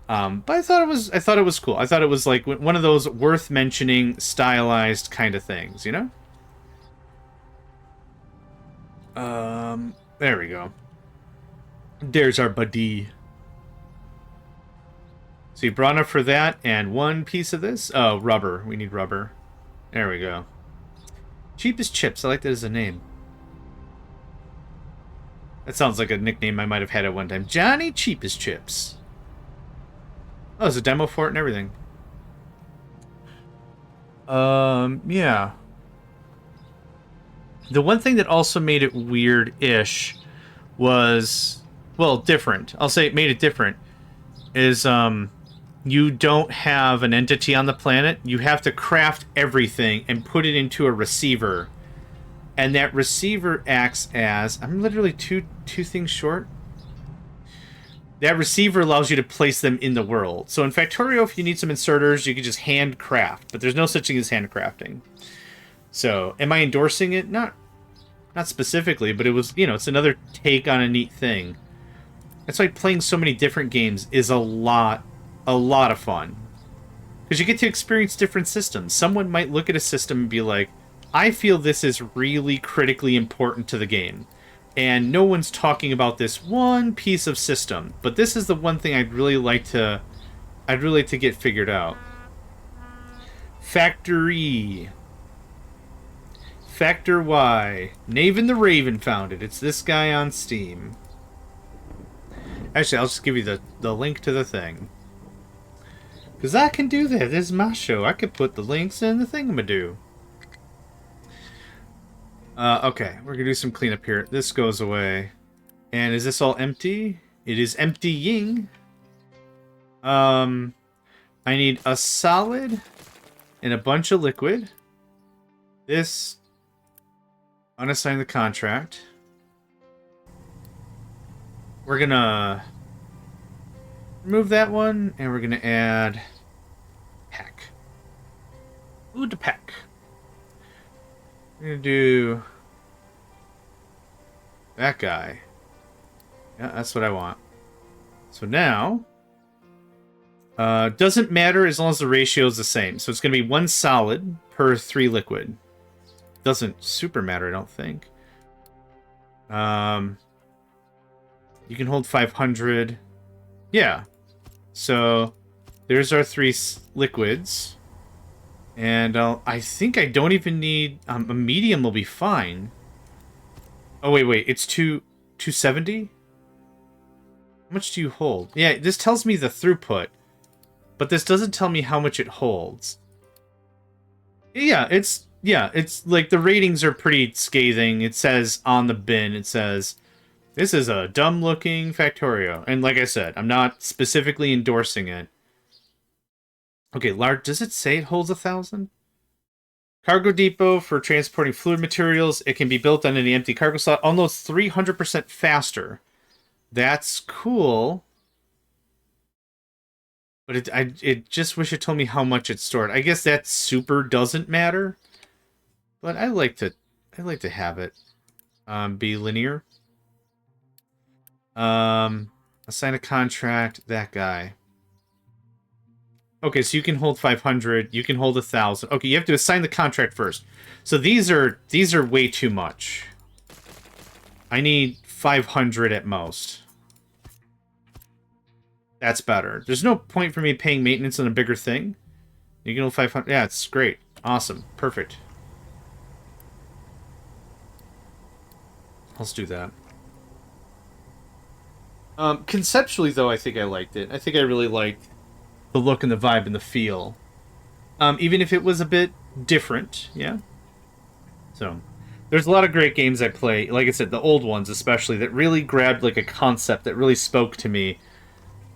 But I thought it was cool. I thought it was like one of those worth mentioning, stylized kind of things, you know? There we go. There's our buddy. So you brought enough for that, and one piece of this? Oh, rubber. We need rubber. There we go. Cheap as chips. I like that as a name. That sounds like a nickname I might have had at one time. Johnny Cheap as Chips. Oh, there's a demo for it and everything. Yeah. The one thing that also made it weird-ish was... Well, different. I'll say it made it different. Is, you don't have an entity on the planet. You have to craft everything and put it into a receiver. And that receiver acts as... I'm literally two things short. That receiver allows you to place them in the world. So in Factorio, if you need some inserters, you can just handcraft. But there's no such thing as handcrafting. So, am I endorsing it? Not specifically, but it was, you know, it's another take on a neat thing. That's why playing so many different games is a lot of fun. Because you get to experience different systems. Someone might look at a system and be like, I feel this is really critically important to the game. And no one's talking about this one piece of system. But this is the one thing I'd really like to get figured out. Factory. Factor Y. Naven the Raven found it. It's this guy on Steam. Actually, I'll just give you the link to the thing. Because I can do that. This is my show. I could put the links in the thingamadoo. Okay, we're going to do some cleanup here. This goes away. And is this all empty? It is emptying. I need a solid and a bunch of liquid. This... Unassign the contract. we're gonna remove that one, and we're gonna add pack. Food pack. We're gonna do that guy. Yeah, that's what I want. So now, doesn't matter as long as the ratio is the same. So it's gonna be 1 solid per 3 liquid. Doesn't super matter, I don't think. You can hold 500. Yeah. So there's our 3 liquids. And I think I don't even need... a medium will be fine. Oh, wait. It's 270? How much do you hold? Yeah, this tells me the throughput. But this doesn't tell me how much it holds. Yeah, it's like the ratings are pretty scathing. It says on the bin, it says, this is a dumb-looking Factorio. And like I said, I'm not specifically endorsing it. Okay, large. Does it say it holds 1,000? Cargo depot for transporting fluid materials. It can be built on any empty cargo slot. Almost 300% faster. That's cool. But it just wish it told me how much it's stored. I guess that super doesn't matter. But I like to have it be linear. Assign a contract. That guy. Okay, so you can hold 500. You can hold 1,000. Okay, you have to assign the contract first. So these are way too much. I need 500 at most. That's better. There's no point for me paying maintenance on a bigger thing. You can hold 500. Yeah, it's great. Awesome. Perfect. Let's do that. Conceptually, though, I think I liked it. I think I really liked the look and the vibe and the feel. Even if it was a bit different, yeah? So, there's a lot of great games I play, like I said, the old ones especially, that really grabbed like a concept that really spoke to me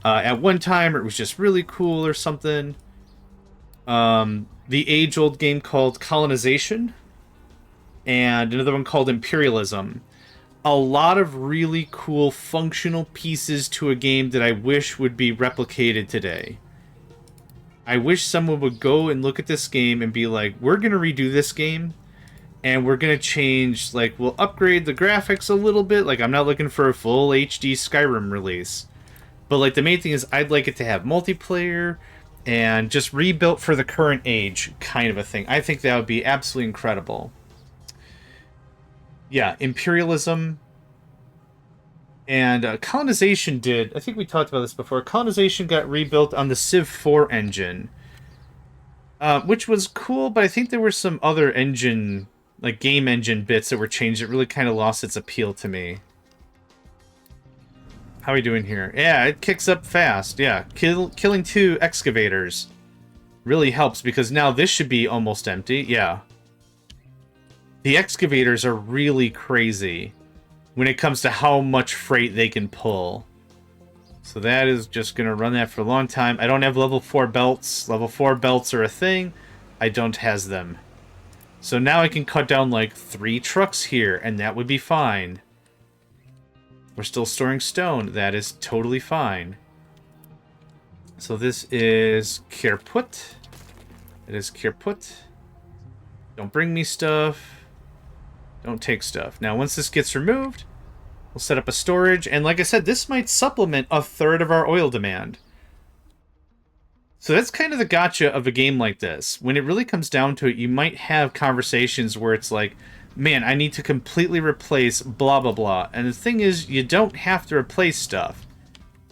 at one time, or it was just really cool or something. The age-old game called Colonization, and another one called Imperialism. A lot of really cool functional pieces to a game that I wish would be replicated today. I wish someone would go and look at this game and be like, we're going to redo this game, and we're going to change, like, we'll upgrade the graphics a little bit. Like, I'm not looking for a full HD Skyrim release. But, like, the main thing is I'd like it to have multiplayer and just rebuilt for the current age kind of a thing. I think that would be absolutely incredible. Yeah, Imperialism and Colonization did. I think we talked about this before. Colonization got rebuilt on the Civ 4 engine, which was cool, but I think there were some other engine, like game engine bits that were changed. It really kind of lost its appeal to me. How are we doing here? Yeah, it kicks up fast. Yeah, killing 2 excavators really helps because now this should be almost empty. Yeah. The excavators are really crazy when it comes to how much freight they can pull. So that is just going to run that for a long time. I don't have level 4 belts. Level 4 belts are a thing. I don't has them. So now I can cut down like 3 trucks here, and that would be fine. We're still storing stone. That is totally fine. So this is Kirput. It is Kirput. Don't bring me stuff. Don't take stuff. Now, once this gets removed, we'll set up a storage. And like I said, this might supplement 1/3 of our oil demand. So that's kind of the gotcha of a game like this. When it really comes down to it, you might have conversations where it's like, man, I need to completely replace blah, blah, blah. And the thing is, you don't have to replace stuff.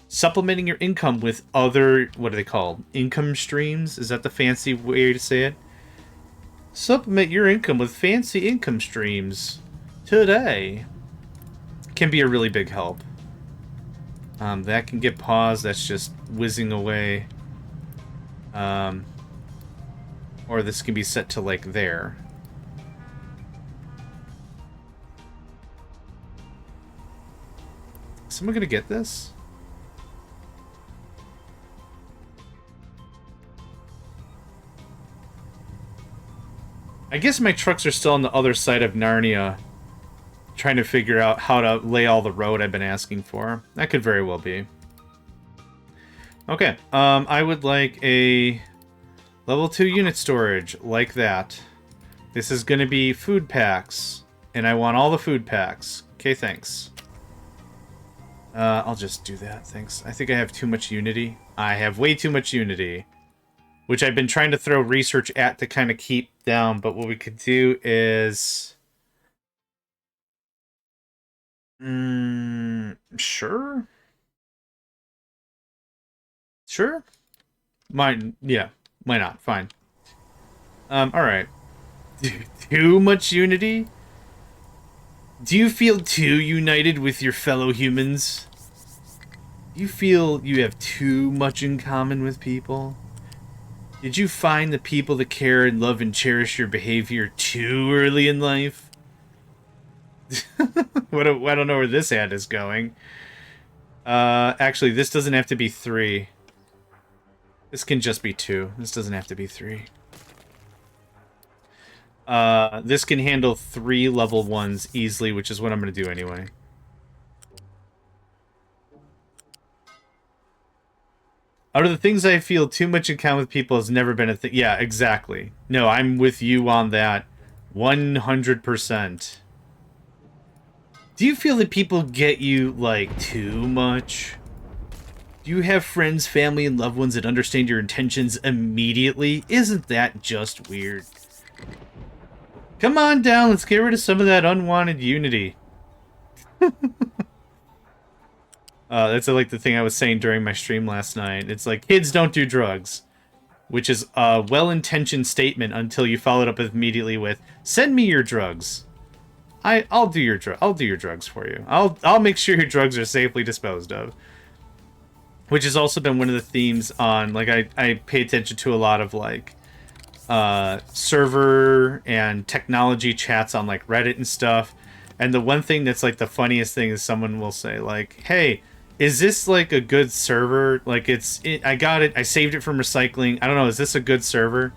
Supplementing your income with other, what are they called? Income streams? Is that the fancy way to say it? Supplement your income with fancy income streams today. Can be a really big help. That can get paused. That's just whizzing away. Or this can be set to like there. Is someone gonna get this? I guess my trucks are still on the other side of Narnia. trying to figure out how to lay all the road I've been asking for. That could very well be. Okay, I would like a level 2 unit storage, like that. This is going to be food packs, and I want all the food packs. Okay, thanks. I'll just do that, thanks. I think I have too much Unity. I have way too much Unity, which I've been trying to throw research at to kind of keep down, but what we could do is... sure? Sure? Yeah, why not? Fine. Alright. Too much Unity? Do you feel too united with your fellow humans? Do you feel you have too much in common with people? Did you find the people that care and love and cherish your behavior too early in life? I don't know where this ad is going. Actually, this doesn't have to be 3. This can just be 2. This doesn't have to be 3. This can handle 3 level 1s easily, which is what I'm going to do anyway. Out of the things I feel too much in common with people has never been a thing. Yeah, exactly. No, I'm with you on that 100%. Do you feel that people get you, like, too much? Do you have friends, family, and loved ones that understand your intentions immediately? Isn't that just weird? Come on down, let's get rid of some of that unwanted Unity. That's like the thing I was saying during my stream last night. It's like, kids don't do drugs. Which is a well-intentioned statement until you follow it up immediately with, send me your drugs. I'll do your drugs for you. I'll make sure your drugs are safely disposed of. Which has also been one of the themes on, like, I pay attention to a lot of, like, server and technology chats on, like, Reddit and stuff. And the one thing that's, like, the funniest thing is someone will say, like, hey, is this, like, a good server? Like, I got it, I saved it from recycling. I don't know, is this a good server?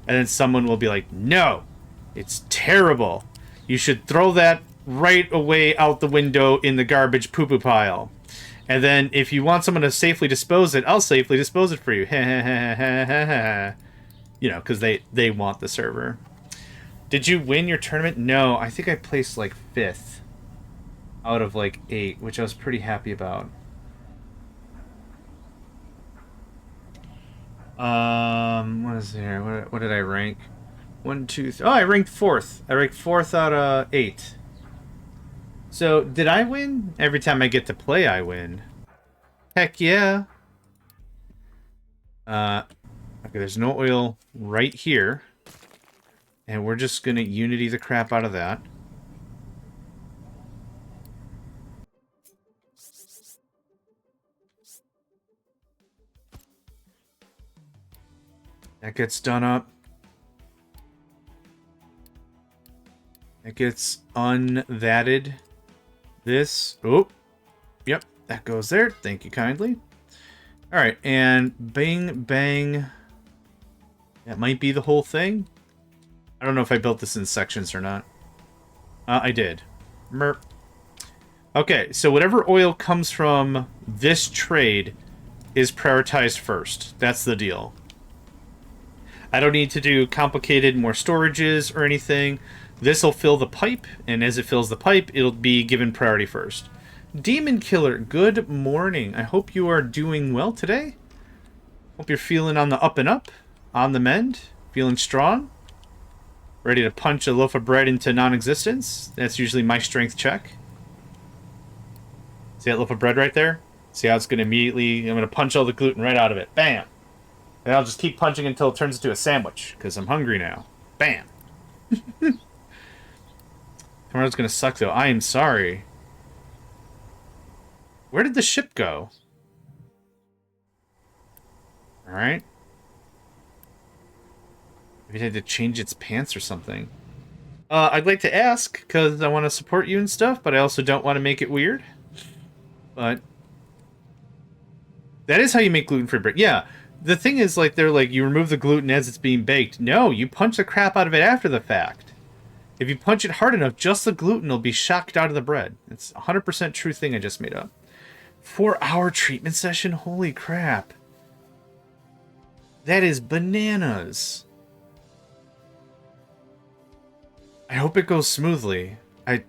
And then someone will be like, no, it's terrible. You should throw that right away out the window in the garbage poo-poo pile. And then if you want someone to safely dispose it, I'll safely dispose it for you. You know, because they want the server. Did you win your tournament? No, I think I placed like 5th out of like 8, which I was pretty happy about. What is there? What did I rank? 1, 2, 3. Oh, I ranked 4th. I ranked 4th out of 8. So, did I win? Every time I get to play, I win. Heck yeah. Okay, there's no oil right here. And we're just gonna Unity the crap out of that. That gets done up. It gets unthatted. This. Oh. Yep. That goes there. Thank you kindly. Alright. And bang, bang. That might be the whole thing. I don't know if I built this in sections or not. I did. Merp. Okay. So whatever oil comes from this trade is prioritized first. That's the deal. I don't need to do complicated more storages or anything. This will fill the pipe, and as it fills the pipe, it'll be given priority first. Demon Killer, good morning. I hope you are doing well today. Hope you're feeling on the up and up, on the mend, feeling strong. Ready to punch a loaf of bread into non-existence. That's usually my strength check. See that loaf of bread right there? See how it's going to immediately... I'm going to punch all the gluten right out of it. Bam! And I'll just keep punching until it turns into a sandwich, because I'm hungry now. Bam! Tomorrow's gonna suck, though. I am sorry. Where did the ship go? Alright. Maybe it had to change its pants or something. I'd like to ask, because I want to support you and stuff, but I also don't want to make it weird. But... that is how you make gluten-free bread. Yeah. The thing is, like, they're like, you remove the gluten as it's being baked. No, you punch the crap out of it after the fact. If you punch it hard enough, just the gluten will be shocked out of the bread. It's a 100% true thing I just made up. 4-hour treatment session? Holy crap. That is bananas. I hope it goes smoothly. I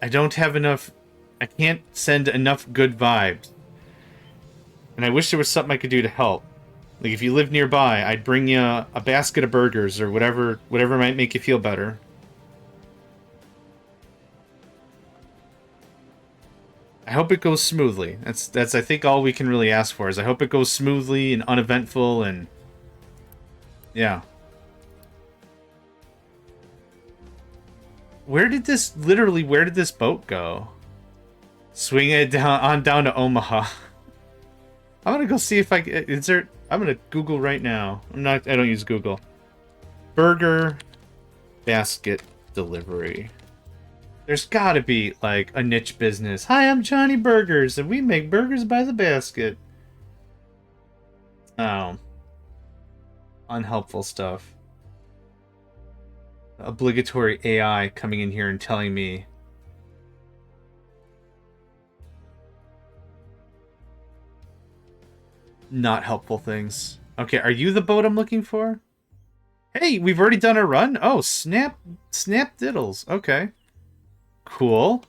don't have enough... I can't send enough good vibes. And I wish there was something I could do to help. Like, if you live nearby, I'd bring you a basket of burgers or whatever might make you feel better. I hope it goes smoothly. That's I think all we can really ask for is I hope it goes smoothly and uneventful and... Yeah. Where did this boat go? Swing it down to Omaha. I'm gonna go see if I can... I'm gonna Google right now. I don't use Google. Burger basket delivery. There's gotta be, like, a niche business. Hi, I'm Johnny Burgers, and we make burgers by the basket. Oh. Unhelpful stuff. Obligatory AI coming in here and telling me. Not helpful things. Okay, are you the boat I'm looking for? Hey, we've already done a run? Oh, snap diddles. Okay. Cool.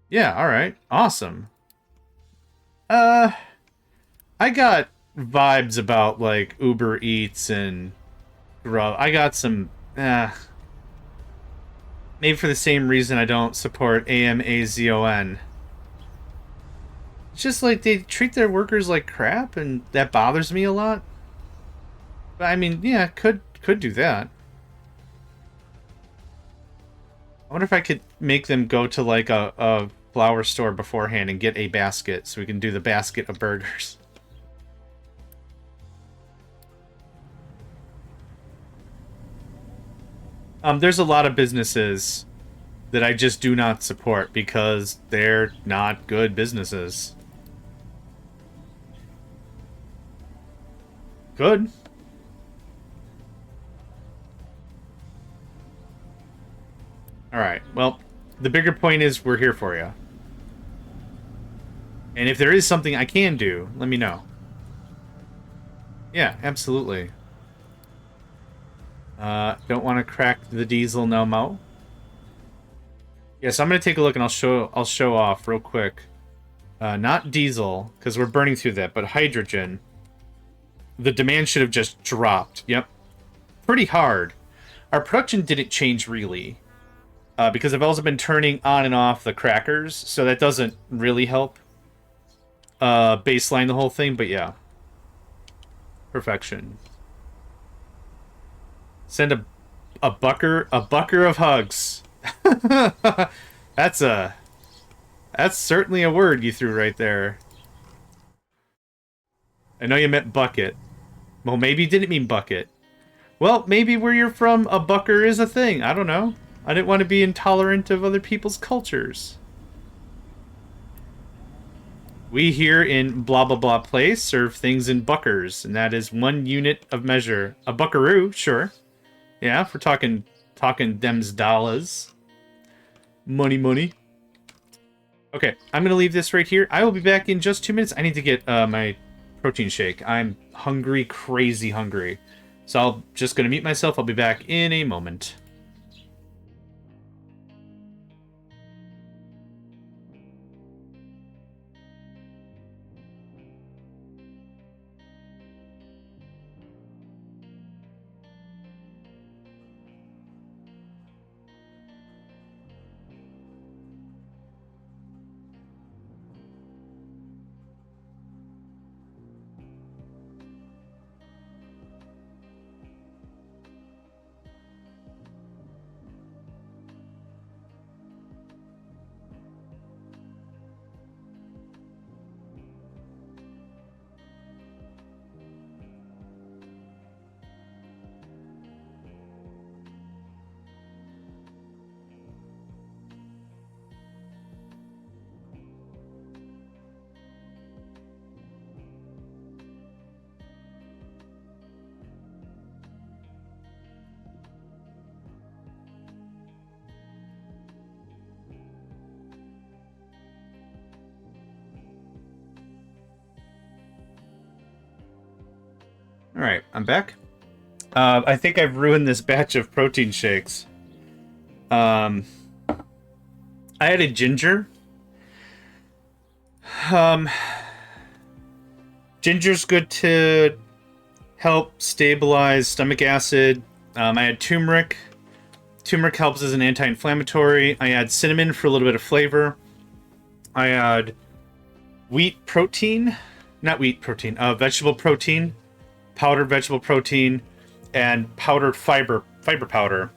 Yeah, alright. Awesome. I got vibes about, like, Uber Eats and Grub. I got some... maybe for the same reason I don't support AMAZON. It's just like they treat their workers like crap, and that bothers me a lot. But I mean, yeah, could do that. I wonder if I could make them go to like a flower store beforehand and get a basket so we can do the basket of burgers. There's a lot of businesses that I just do not support because they're not good businesses. Good. Alright, well, the bigger point is we're here for you. And if there is something I can do, let me know. Yeah, absolutely. Don't want to crack the diesel no mo. Yeah, so I'm gonna take a look and I'll show off real quick. Not diesel, because we're burning through that, but hydrogen. The demand should have just dropped. Yep. Pretty hard. Our production didn't change really. Because I've also been turning on and off the crackers, so that doesn't really help baseline the whole thing, but yeah. Perfection. Send a bucker of hugs. That's certainly a word you threw right there. I know you meant bucket. Well, maybe you didn't mean bucket. Well, maybe where you're from, a bucker is a thing. I don't know. I didn't want to be intolerant of other people's cultures. We here in blah blah blah place serve things in buckers, and that is 1 unit of measure. A buckaroo, sure. Yeah, if we're talking them's dollars. Money. Okay, I'm gonna leave this right here. I will be back in just 2 minutes. I need to get my protein shake. I'm hungry, crazy hungry. So I'm just gonna mute myself. I'll be back in a moment. Alright, I'm back. I think I've ruined this batch of protein shakes. I added ginger. Ginger's good to help stabilize stomach acid. I add turmeric. Turmeric helps as an anti-inflammatory. I add cinnamon for a little bit of flavor. I add wheat protein. Not wheat protein. Vegetable protein. Powdered vegetable protein. And powdered fiber powder.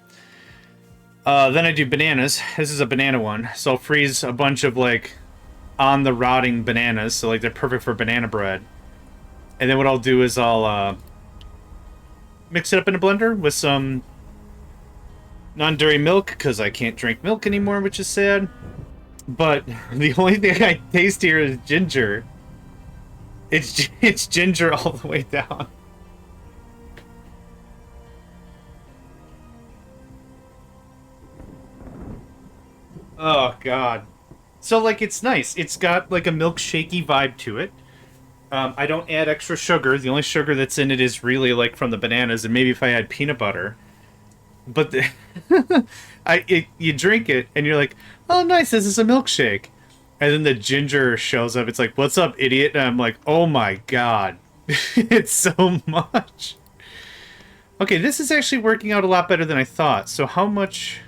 Then I do bananas. This is a banana one. So I'll freeze a bunch of, like, on the rotting bananas. So, like, they're perfect for banana bread. And then what I'll do is I'll mix it up in a blender with some non-dairy milk, because I can't drink milk anymore, which is sad. But the only thing I taste here is ginger. It's ginger all the way down. Oh, God. So, like, it's nice. It's got, like, a milkshakey vibe to it. I don't add extra sugar. The only sugar that's in it is really, like, from the bananas, and maybe if I add peanut butter. But you drink it, and you're like, oh, nice, this is a milkshake. And then the ginger shows up. It's like, what's up, idiot? And I'm like, oh, my God. It's so much. Okay, this is actually working out a lot better than I thought. So how much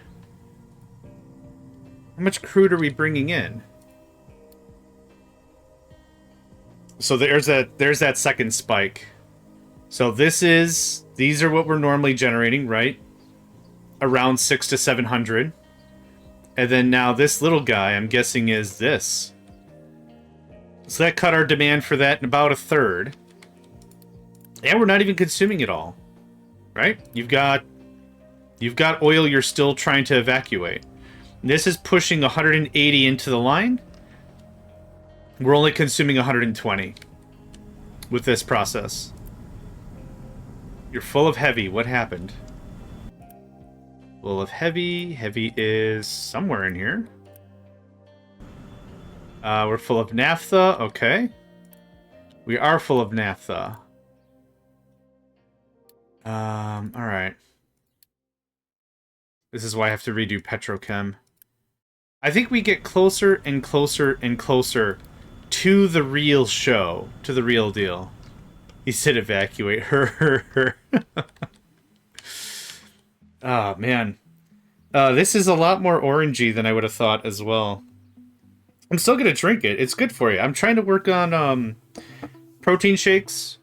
crude are we bringing in? So there's that second spike. So these are what we're normally generating, right? Around 600 to 700. And then now this little guy, I'm guessing, is this. So that cut our demand for that in about a third. And we're not even consuming it all. Right? You've got oil you're still trying to evacuate. This is pushing 180 into the line. We're only consuming 120 with this process. You're full of heavy. What happened? Full of heavy. Heavy is somewhere in here. We're full of naphtha. Okay. We are full of naphtha. Alright. This is why I have to redo petrochem. I think we get closer and closer and closer to the real show, to the real deal. He said evacuate her. Oh, man. This is a lot more orangey than I would have thought as well. I'm still going to drink it. It's good for you. I'm trying to work on protein shakes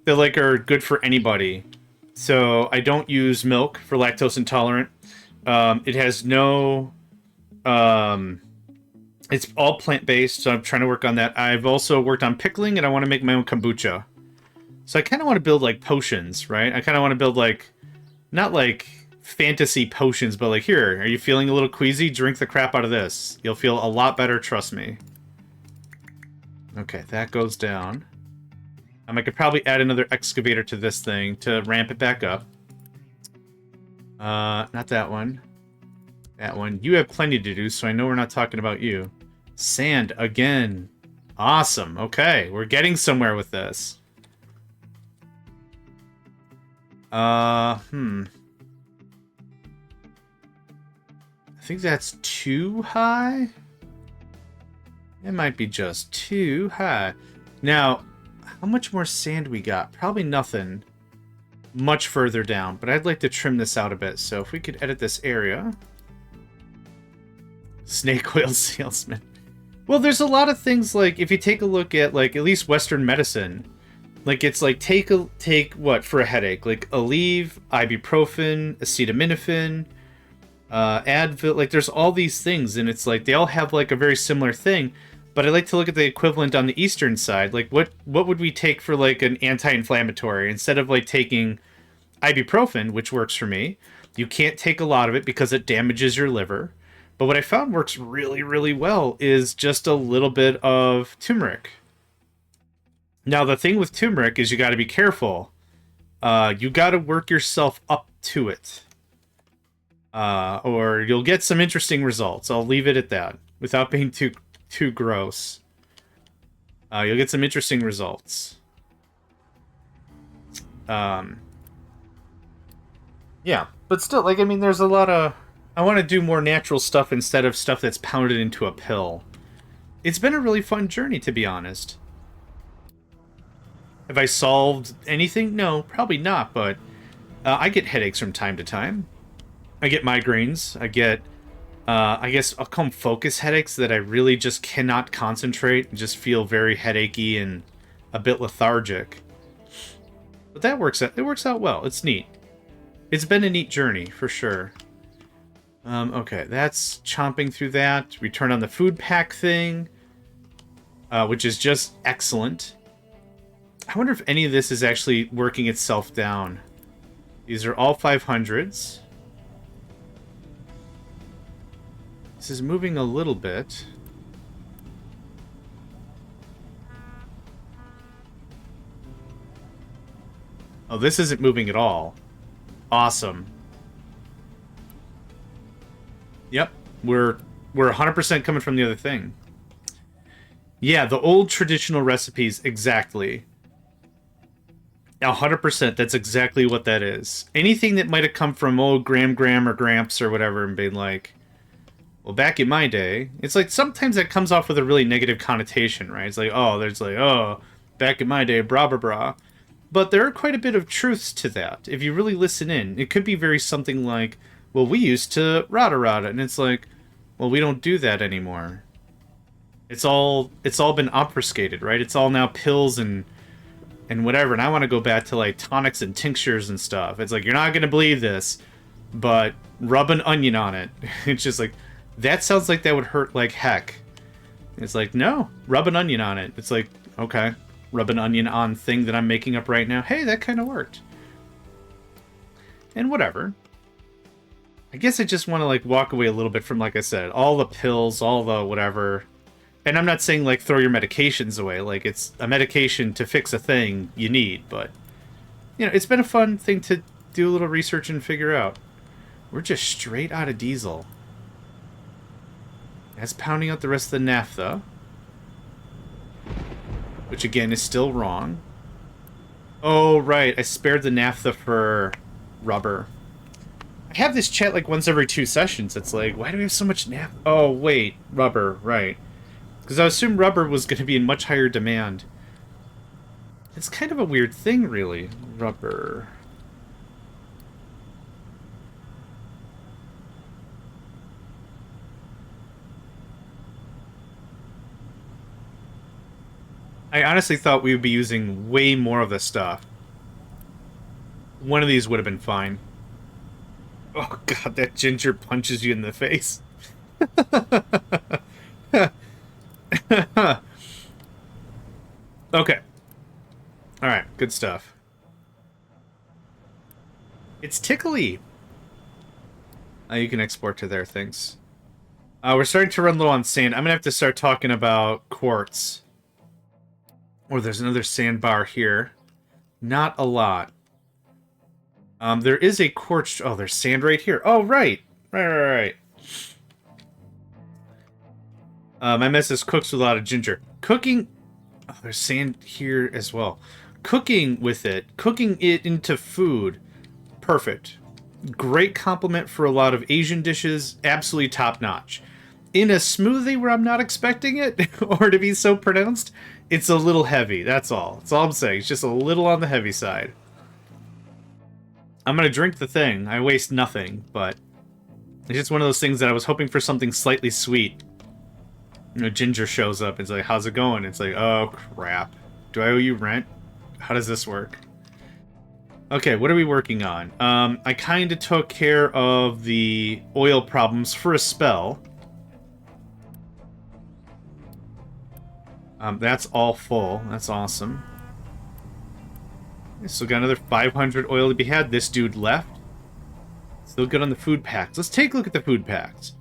that like are good for anybody. So I don't use milk for lactose intolerant. It has no... it's all plant-based, so I'm trying to work on that. I've also worked on pickling, and I want to make my own kombucha. So I kind of want to build, like, potions, right? I kind of want to build, like, not, like, fantasy potions, but, like, here, are you feeling a little queasy? Drink the crap out of this. You'll feel a lot better, trust me. Okay, that goes down. I could probably add another excavator to this thing to ramp it back up. Not that one. That one. You have plenty to do, so I know we're not talking about you. Sand again. Awesome. Okay, we're getting somewhere with this. I think that's too high. It might be just too high. Now, how much more sand we got? Probably nothing much further down, but I'd like to trim this out a bit. So if we could edit this area. Snake oil salesman. Well, there's a lot of things, like, if you take a look at, like, at least Western medicine, like, it's like, take what for a headache? Like, Aleve, ibuprofen, acetaminophen, Advil, like, there's all these things, and it's like, they all have, like, a very similar thing, but I like to look at the equivalent on the Eastern side. Like, what would we take for, like, an anti-inflammatory? Instead of, like, taking ibuprofen, which works for me, you can't take a lot of it because it damages your liver. But what I found works really, really well is just a little bit of turmeric. Now, the thing with turmeric is you got to be careful. You got to work yourself up to it. Or you'll get some interesting results. I'll leave it at that. Without being too gross. You'll get some interesting results. Yeah, but still, like, I mean, there's a lot of... I want to do more natural stuff instead of stuff that's pounded into a pill. It's been a really fun journey, to be honest. Have I solved anything? No, probably not, but I get headaches from time to time. I get migraines. I get, I guess I'll call them focus headaches that I really just cannot concentrate and just feel very headachy and a bit lethargic. But that works out. It works out well. It's neat. It's been a neat journey, for sure. Okay, that's chomping through that. We turn on the food pack thing, which is just excellent. I wonder if any of this is actually working itself down. These are all 500s. This is moving a little bit. Oh, this isn't moving at all. Awesome. Yep, we're 100% coming from the other thing. Yeah, the old traditional recipes, exactly. 100%, that's exactly what that is. Anything that might have come from, oh, Gram or Gramps or whatever, and been like, well, back in my day, it's like sometimes that comes off with a really negative connotation, right? It's like, oh, there's like, oh, back in my day, blah, blah, blah. But there are quite a bit of truths to that. If you really listen in, it could be very something like, well, we used to rada, and it's like, well, we don't do that anymore. It's all been obfuscated, right? It's all now pills and whatever, and I want to go back to like tonics and tinctures and stuff. It's like, you're not gonna believe this, but rub an onion on it. It's just like, that sounds like that would hurt like heck. It's like, no, rub an onion on it. It's like, okay, rub an onion on thing that I'm making up right now. Hey, that kind of worked. And whatever. I guess I just want to like walk away a little bit from, like I said, all the pills, all the whatever. And I'm not saying like throw your medications away. Like, it's a medication to fix a thing you need, but you know, it's been a fun thing to do a little research and figure out. We're just straight out of diesel. That's pounding out the rest of the naphtha, which again is still wrong. Oh, right, I spared the naphtha for rubber. I have this chat like once every 2 sessions. It's like, why do we have so much naphtha? Oh, wait, rubber, right. Because I assumed rubber was going to be in much higher demand. It's kind of a weird thing, really. Rubber. I honestly thought we would be using way more of this stuff. One of these would have been fine. Oh god, that ginger punches you in the face. Okay. Alright, good stuff. It's tickly. You can export to their things. We're starting to run low on sand. I'm gonna have to start talking about quartz. Oh, there's another sandbar here. Not a lot. There is a quartz... Oh, there's sand right here. Oh, right. Right. My missus cooks with a lot of ginger. Cooking... Oh, there's sand here as well. Cooking with it. Cooking it into food. Perfect. Great compliment for a lot of Asian dishes. Absolutely top-notch. In a smoothie where I'm not expecting it, or to be so pronounced, it's a little heavy. That's all. That's all I'm saying. It's just a little on the heavy side. I'm gonna drink the thing. I waste nothing, but it's just one of those things that I was hoping for something slightly sweet. You know, Ginger shows up. It's like, how's it going? It's like, oh, crap. Do I owe you rent? How does this work? Okay, what are we working on? I kind of took care of the oil problems for a spell. That's all full. That's awesome. Still got another 500 oil to be had. This dude left. Still good on the food packs. Let's take a look at the food packs.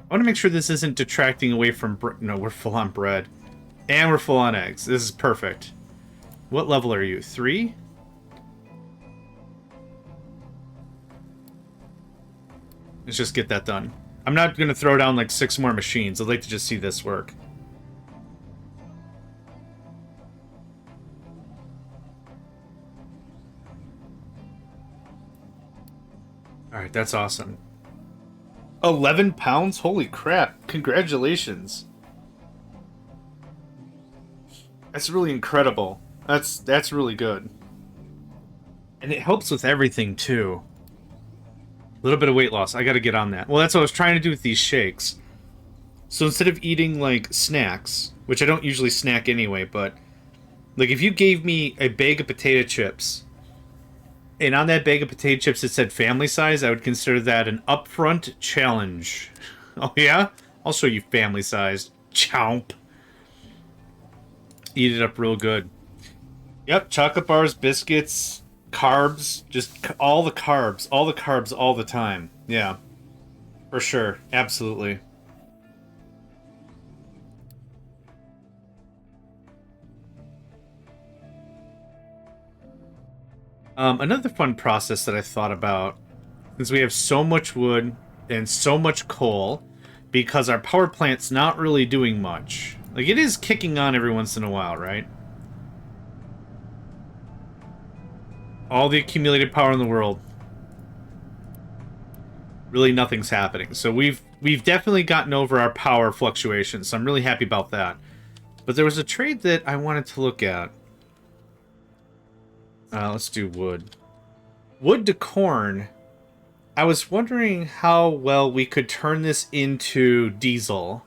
I want to make sure this isn't detracting away from... No, we're full on bread. And we're full on eggs. This is perfect. What level are you? 3? Let's just get that done. I'm not going to throw down like 6 more machines. I'd like to just see this work. Alright, that's awesome. 11 pounds? Holy crap. Congratulations. That's really incredible. That's really good. And it helps with everything, too. A little bit of weight loss. I gotta get on that. Well, that's what I was trying to do with these shakes. So instead of eating, like, snacks, which I don't usually snack anyway, but... Like, if you gave me a bag of potato chips, and on that bag of potato chips it said family size, I would consider that an upfront challenge. Oh, yeah? I'll show you family size. Chomp. Eat it up real good. Yep, chocolate bars, biscuits, carbs, just all the carbs. All the carbs all the time. Yeah. For sure. Absolutely. Another fun process that I thought about, since we have so much wood and so much coal, because our power plant's not really doing much. Like, it is kicking on every once in a while, right? All the accumulated power in the world. Really nothing's happening. So we've definitely gotten over our power fluctuations, so I'm really happy about that. But there was a trade that I wanted to look at. Let's do wood. Wood to corn. I was wondering how well we could turn this into diesel.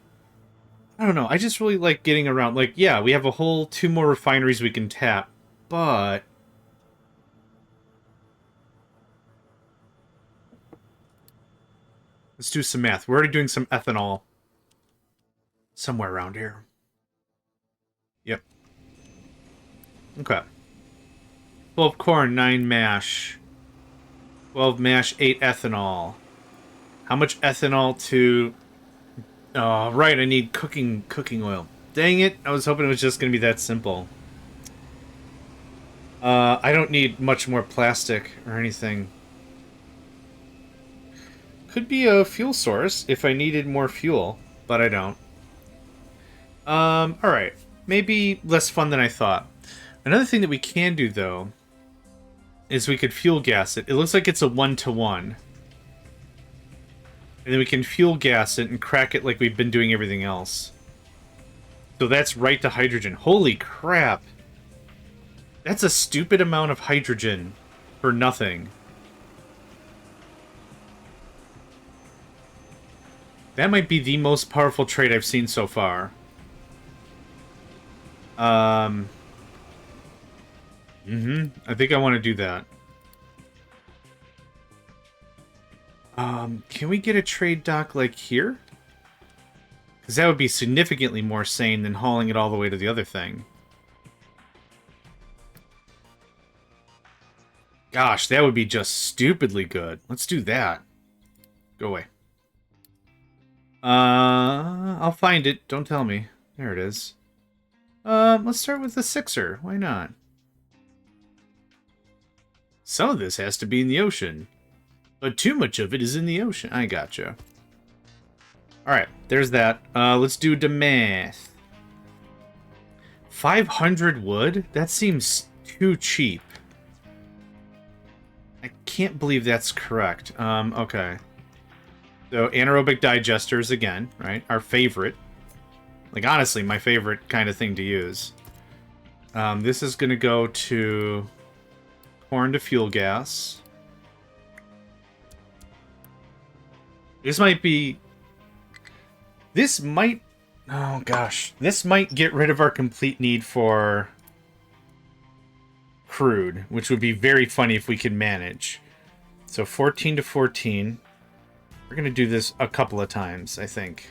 I don't know. I just really like getting around. Like, yeah, we have a whole 2 more refineries we can tap, but... Let's do some math. We're already doing some ethanol. Somewhere around here. Yep. Okay. 12 corn, 9 mash. 12 mash, 8 ethanol. How much ethanol to... Oh, right, I need cooking oil. Dang it, I was hoping it was just going to be that simple. I don't need much more plastic or anything. Could be a fuel source if I needed more fuel, but I don't. Alright. Maybe less fun than I thought. Another thing that we can do, though, is we could fuel gas it. It looks like it's a 1-to-1. And then we can fuel gas it and crack it like we've been doing everything else. So that's right to hydrogen. Holy crap! That's a stupid amount of hydrogen for nothing. That might be the most powerful trait I've seen so far. I think I want to do that. Can we get a trade dock like here? Because that would be significantly more sane than hauling it all the way to the other thing. Gosh, that would be just stupidly good. Let's do that. Go away. I'll find it. Don't tell me. There it is. Let's start with the 6er. Why not? Some of this has to be in the ocean. But too much of it is in the ocean. I gotcha. Alright, there's that. Let's do the math. 500 wood? That seems too cheap. I can't believe that's correct. Okay. So, anaerobic digesters again, right? Our favorite. Like, honestly, my favorite kind of thing to use. This is going to go to corn to fuel gas. This might be... This might... Oh, gosh. This might get rid of our complete need for crude, which would be very funny if we could manage. So 14 to 14. We're going to do this a couple of times, I think.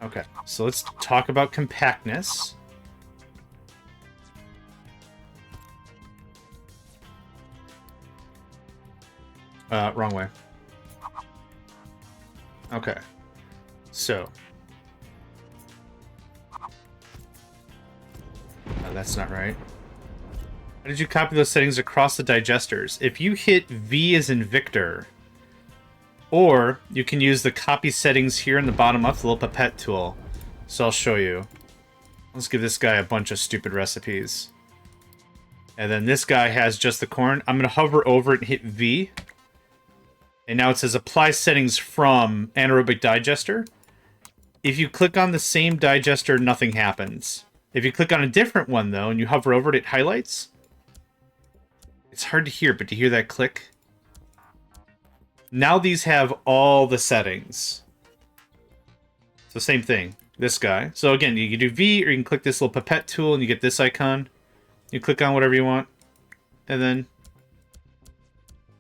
Okay, so let's talk about compactness. Wrong way. Okay. So. That's not right. How did you copy those settings across the digesters? If you hit V as in Victor, or you can use the copy settings here in the bottom left, the little pipette tool. So I'll show you. Let's give this guy a bunch of stupid recipes. And then this guy has just the corn. I'm going to hover over it and hit V. And now it says apply settings from anaerobic digester. If you click on the same digester, nothing happens. If you click on a different one, though, and you hover over it, it highlights. It's hard to hear, but do you hear that click? Now these have all the settings. So same thing. This guy. So again, you can do V, or you can click this little pipette tool, and you get this icon. You click on whatever you want. And then...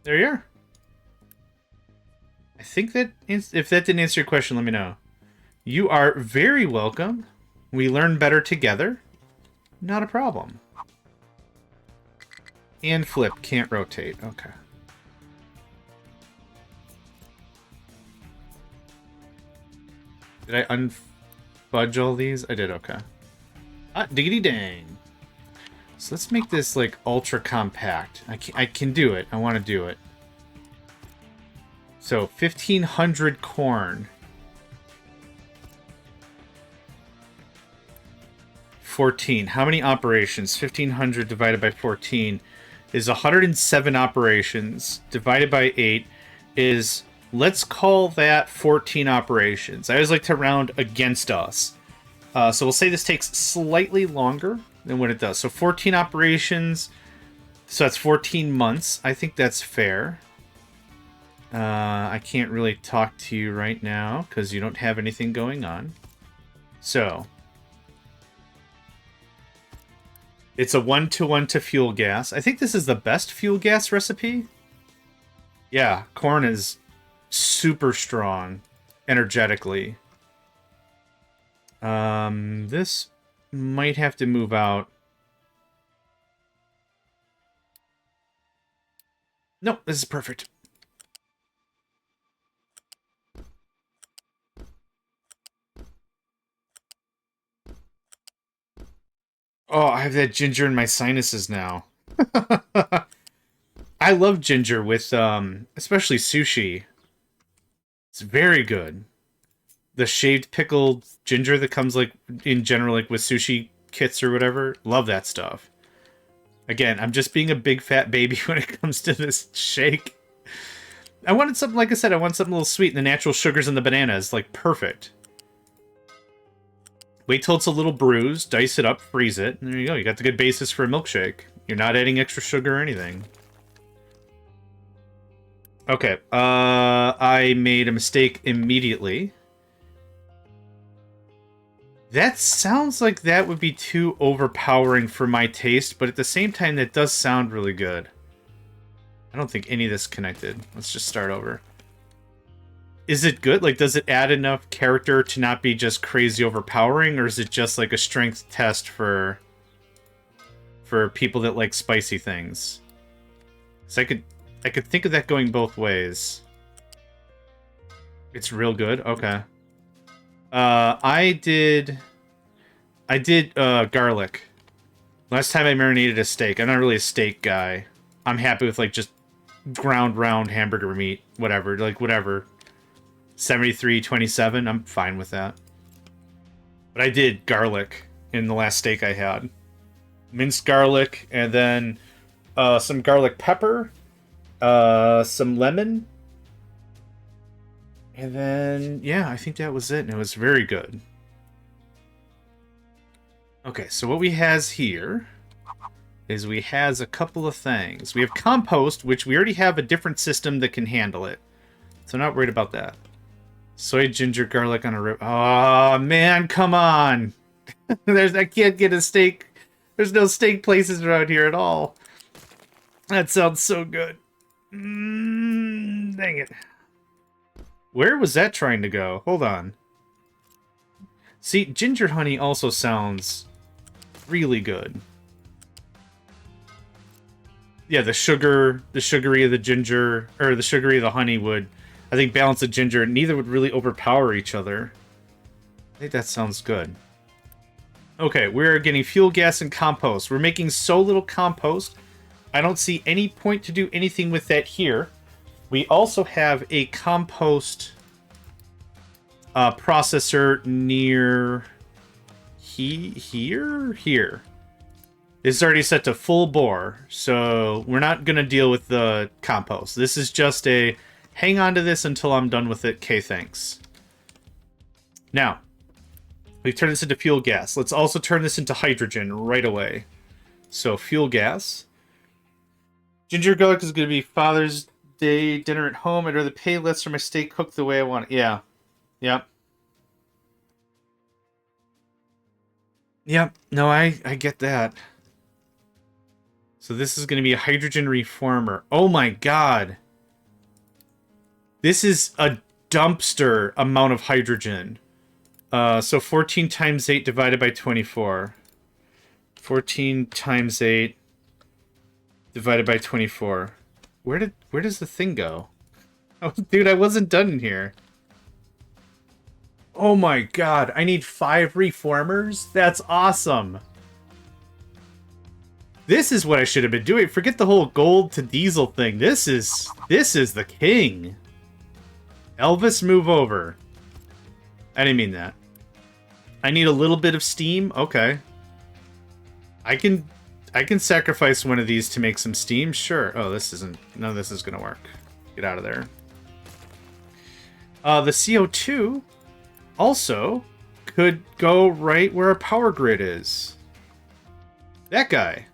there you are. I think that... if that didn't answer your question, let me know. You are very welcome. We learn better together. Not a problem. And flip. Can't rotate. Okay. Did I unfudge all these? I did, okay. Ah, diggity dang. So let's make this, like, ultra compact. I can do it. I want to do it. So, 1,500 corn. 14. How many operations? 1,500 divided by 14 is 107 operations. Divided by 8 is... let's call that 14 operations. I always like to round against us. So we'll say this takes slightly longer than what it does. So 14 operations. So that's 14 months. I think that's fair. I can't really talk to you right now because you don't have anything going on. So it's a 1-to-1 to fuel gas. I think this is the best fuel gas recipe. Yeah, corn is super strong energetically. This might have to move out. Nope, this is perfect. Oh, I have that ginger in my sinuses now. I love ginger with, especially sushi. It's very good. The shaved pickled ginger that comes, like, in general, like, with sushi kits or whatever. Love that stuff. Again, I'm just being a big fat baby when it comes to this shake. I wanted something, like I said, I want something a little sweet, and the natural sugars in the banana is, like, perfect. Wait till it's a little bruised, dice it up, freeze it, and there you go. You got the good basis for a milkshake. You're not adding extra sugar or anything. Okay, I made a mistake immediately. That sounds like that would be too overpowering for my taste, but at the same time, that does sound really good. I don't think any of this connected. Let's just start over. Is it good? Like, does it add enough character to not be just crazy overpowering, or is it just like a strength test for people that like spicy things? So I could think of that going both ways. It's real good? Okay. I did garlic. Last time I marinated a steak. I'm not really a steak guy. I'm happy with, like, just ground round hamburger meat. Whatever. Like, whatever. 73-27, I'm fine with that. But I did garlic in the last steak I had. Minced garlic, and then some garlic pepper, some lemon, and then, yeah, I think that was it, and it was very good. Okay, so what we has here is we has a couple of things. We have compost, which we already have a different system that can handle it. So I'm not worried about that. Soy, ginger, garlic on a rib. Oh, man, come on. I can't get a steak. There's no steak places around here at all. That sounds so good. Dang it. Where was that trying to go? Hold on. See, ginger honey also sounds really good. Yeah, the sugary of the ginger, or the sugary of the honey would, I think, balance the ginger. Neither would really overpower each other. I think that sounds good. Okay, we're getting fuel gas and compost. We're making so little compost, I don't see any point to do anything with that here. We also have a compost processor near here. It's already set to full bore, so we're not going to deal with the compost. This is just a hang on to this until I'm done with it. Okay, thanks. Now, we've turned this into fuel gas. Let's also turn this into hydrogen right away. So, fuel gas. Ginger garlic is going to be Father's Day dinner at home. I'd rather pay less for my steak cooked the way I want it. Yeah. Yep. Yep. No, I get that. So this is going to be a hydrogen reformer. Oh my god. This is a dumpster amount of hydrogen. So 14 times 8 divided by 24. 14 times 8 divided by 24. Where does the thing go? Oh, dude, I wasn't done in here. Oh my god, I need 5 reformers? That's awesome. This is what I should have been doing. Forget the whole gold to diesel thing. This is the king. Elvis, move over. I didn't mean that. I need a little bit of steam. Okay. I can sacrifice one of these to make some steam. Sure. Oh, none of this is gonna work. Get out of there. The CO2 also could go right where a power grid is. That guy.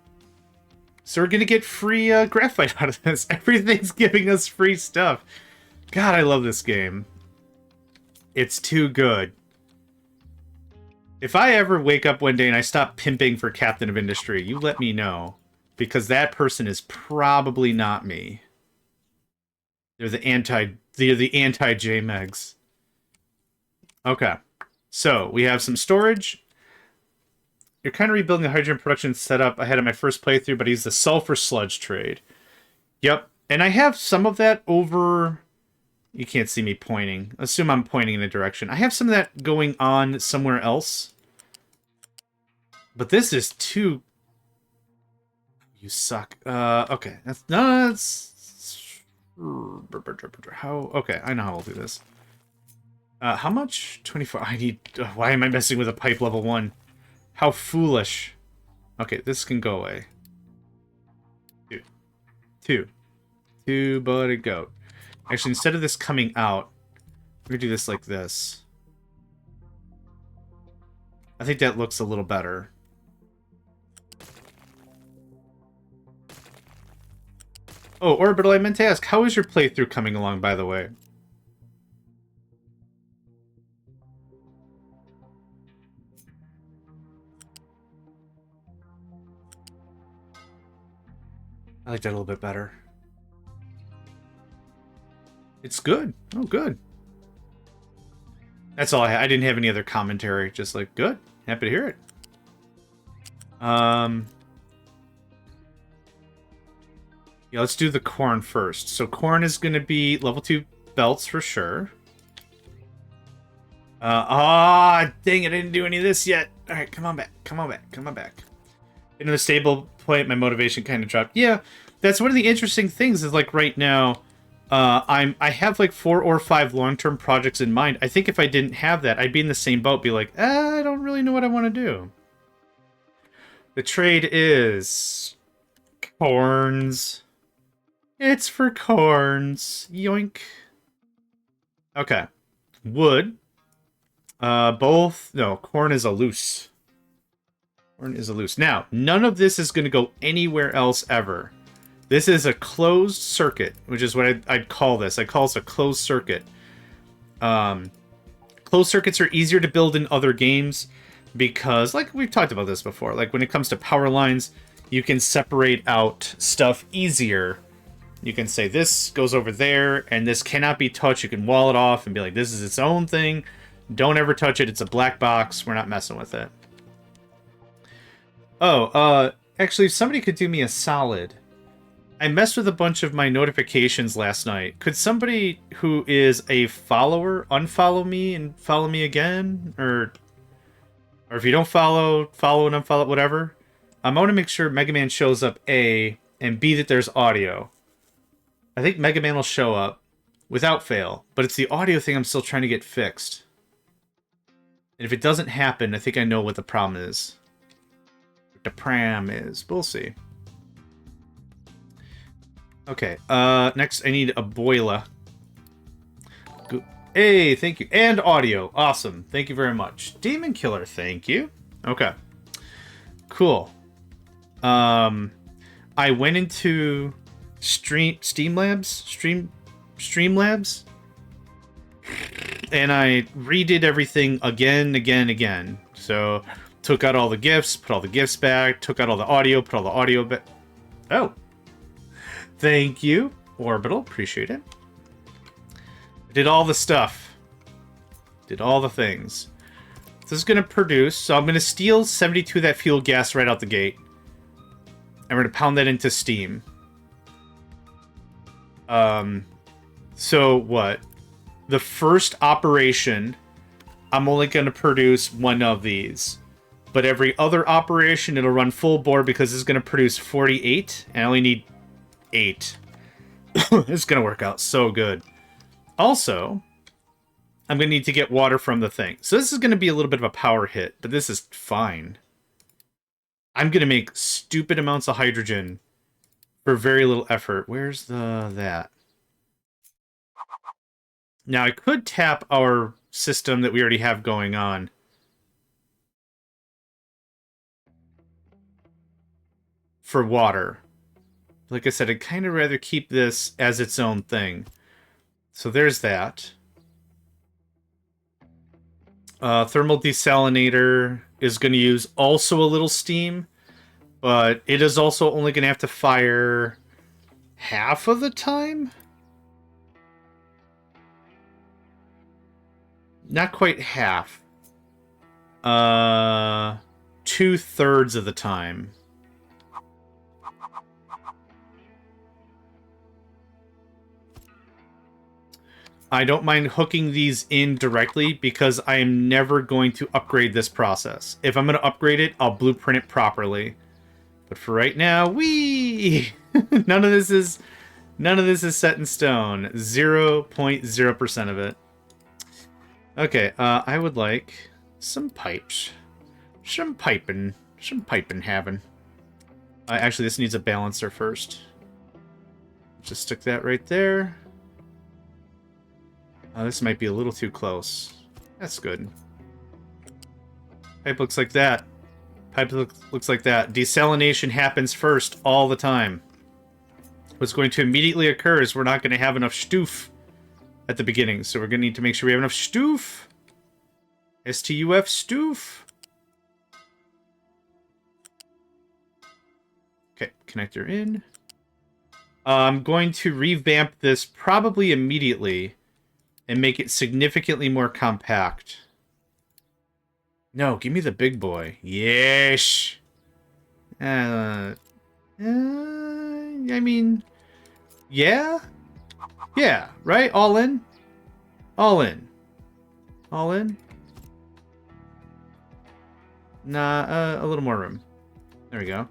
So we're gonna get free graphite out of this. Everything's giving us free stuff. God, I love this game. It's too good. If I ever wake up one day and I stop pimping for Captain of Industry, you let me know. Because that person is probably not me. They're the anti-JMegs. Okay. So, we have some storage. You're kind of rebuilding the hydrogen production setup ahead of my first playthrough, but he's the sulfur sludge trade. Yep. And I have some of that over... You can't see me pointing. Assume I'm pointing in a direction. I have some of that going on somewhere else. But this is too... You suck. Okay. That's... How... Okay, I know how I'll do this. How much? 24. I need... why am I messing with a pipe level 1? How foolish. Okay, this can go away. Two buddy goat. Actually, instead of this coming out, we're gonna do this like this. I think that looks a little better. Oh, Orbital, I meant to ask, how is your playthrough coming along, by the way? I like that a little bit better. It's good. Oh, good. That's all I had. I didn't have any other commentary. Just like, good. Happy to hear it. Yeah, let's do the corn first. So corn is going to be level 2 belts for sure. Dang it, I didn't do any of this yet. All right, come on back. Come on back. Come on back. Into the stable point, my motivation kind of dropped. Yeah, that's one of the interesting things is like right now, I have like 4 or 5 long-term projects in mind. I think if I didn't have that, I'd be in the same boat, be like, I don't really know what I want to do. The trade is corns. It's for corns. Yoink. Okay. Wood. No, corn is a loose. Corn is a loose. Now, none of this is going to go anywhere else ever. This is a closed circuit, which is what I'd call this. I call this a closed circuit. Closed circuits are easier to build in other games because, like we've talked about this before, like when it comes to power lines, you can separate out stuff easier. You can say this goes over there, and this cannot be touched. You can wall it off and be like, this is its own thing. Don't ever touch it. It's a black box. We're not messing with it. Oh, actually, if somebody could do me a solid. I messed with a bunch of my notifications last night. Could somebody who is a follower unfollow me and follow me again? Or if you don't follow and unfollow, whatever. I want to make sure Mega Man shows up, A, and B, that there's audio. I think Mega Man will show up without fail, but it's the audio thing I'm still trying to get fixed. And if it doesn't happen, I think I know what the problem is. What the pram is. We'll see. Okay, next I need a boiler. Hey, thank you. And audio. Awesome. Thank you very much. Demon Killer, thank you. Okay. Cool. I went into Streamlabs, and I redid everything again. So, took out all the GIFs, put all the GIFs back, took out all the audio, put all the audio back. Oh. Thank you, Orbital. Appreciate it. Did all the stuff. Did all the things. This is going to produce, so I'm going to steal 72 of that fuel gas right out the gate. And we're going to pound that into steam. So what? The first operation, I'm only going to produce one of these. But every other operation, it'll run full bore because it's going to produce 48. And I only need 8. It's going to work out so good. Also, I'm going to need to get water from the thing. So this is going to be a little bit of a power hit, but this is fine. I'm going to make stupid amounts of hydrogen for very little effort. Where's that? Now, I could tap our system that we already have going on. For water. Like I said, I'd kind of rather keep this as its own thing. So there's that. Thermal desalinator is going to use also a little steam, but it is also only going to have to fire half of the time? Not quite half. 2/3 of the time. I don't mind hooking these in directly because I am never going to upgrade this process. If I'm going to upgrade it, I'll blueprint it properly. But for right now, none of this is set in stone. 0.0% of it. Okay, I would like some pipes. Some piping having. Actually, this needs a balancer first. Just stick that right there. This might be a little too close. That's good. Pipe looks like that. Pipe looks like that. Desalination happens first all the time. What's going to immediately occur is we're not going to have enough stoof at the beginning, so we're going to need to make sure we have enough stoof. STUF stoof. Okay, connector in. I'm going to revamp this probably immediately and make it significantly more compact. No, give me the big boy. Yes. I mean, yeah, right. All in. Nah, a little more room. There we go.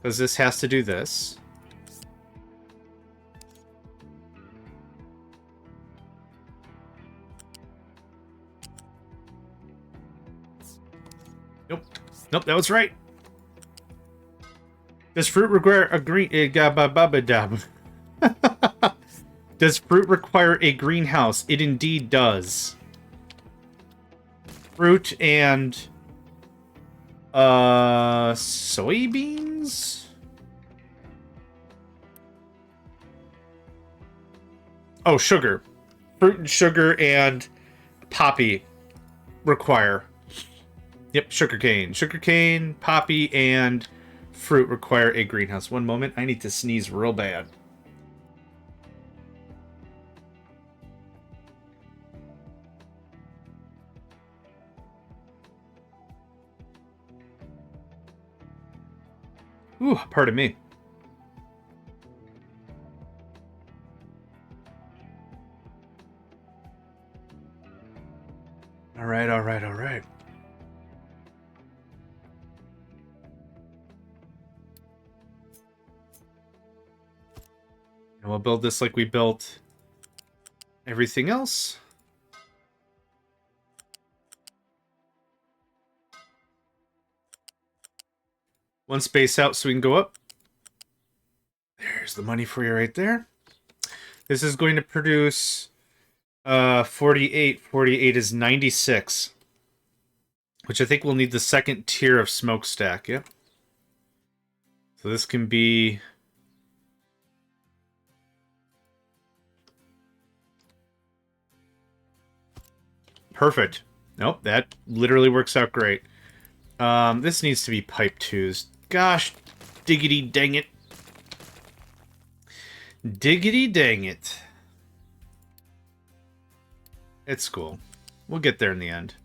Because this has to do this. Nope, that was right. Does fruit require a green... Does fruit require a greenhouse? It indeed does. Fruit and... soybeans? Oh, sugar. Fruit and sugar and poppy require... Yep, sugarcane. Sugarcane, poppy, and fruit require a greenhouse. One moment, I need to sneeze real bad. Ooh, pardon me. All right. And we'll build this like we built everything else. One space out so we can go up. There's the money for you right there. This is going to produce 48. 48 is 96. Which I think we'll need the second tier of smokestack, yep. So this can be... Perfect. Nope, that literally works out great. This needs to be pipe 2s. Gosh, diggity dang it. Diggity dang it. It's cool. We'll get there in the end.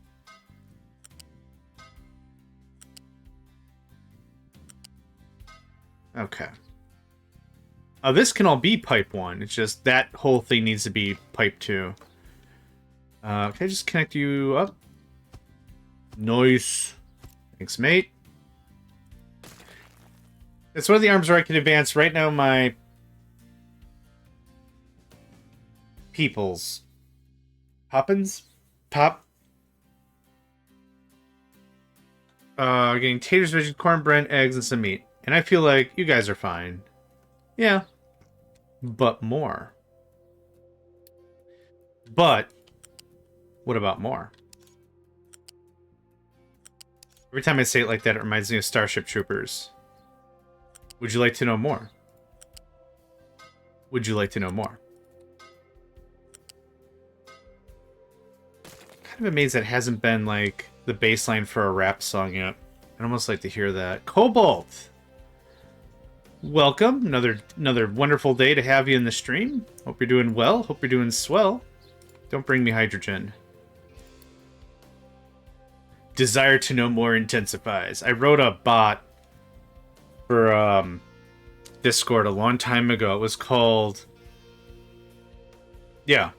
Okay. This can all be pipe 1. It's just that whole thing needs to be pipe 2. Can I just connect you up? Nice. Thanks, mate. It's one of the arms where I can advance. Right now, my peoples. Poppins? Pop. Getting taters, veggies, cornbread, eggs, and some meat. And I feel like you guys are fine. Yeah. But more. But what about more? Every time I say it like that, it reminds me of Starship Troopers. Would you like to know more? Would you like to know more? Kind of amazed that hasn't been, like, the bass line for a rap song yet. I'd almost like to hear that. Cobalt! Welcome. Another wonderful day to have you in the stream. Hope you're doing well. Hope you're doing swell. Don't bring me hydrogen. Desire to know more intensifies. I wrote a bot for Discord a long time ago. It was called... Yeah.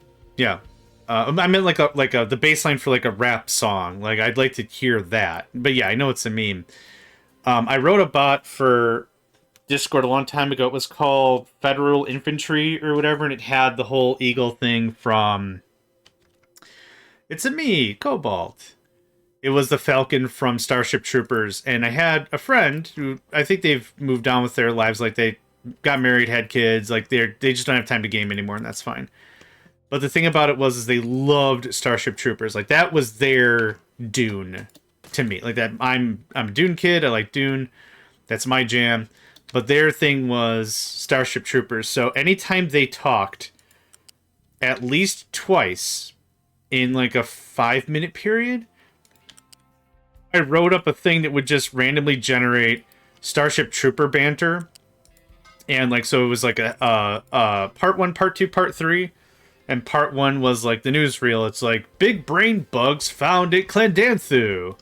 I meant like the baseline for like a rap song. Like I'd like to hear that. But yeah, I know it's a meme. I wrote a bot for Discord a long time ago. It was called Federal Infantry or whatever, and it had the whole eagle thing from It's a Me, Cobalt. It was the Falcon from Starship Troopers, and I had a friend who I think they've moved on with their lives. Like they got married, had kids. Like they just don't have time to game anymore, and that's fine. But the thing about it was they loved Starship Troopers. Like that was their Dune to me. Like that, I'm a Dune kid. I like Dune. That's my jam. But their thing was Starship Troopers. So anytime they talked, at least twice in like a 5-minute period, I wrote up a thing that would just randomly generate Starship Trooper banter. And like, so it was like a part 1, part 2, part 3. And part 1 was like the newsreel. It's like, big brain bugs found at Clandanthu.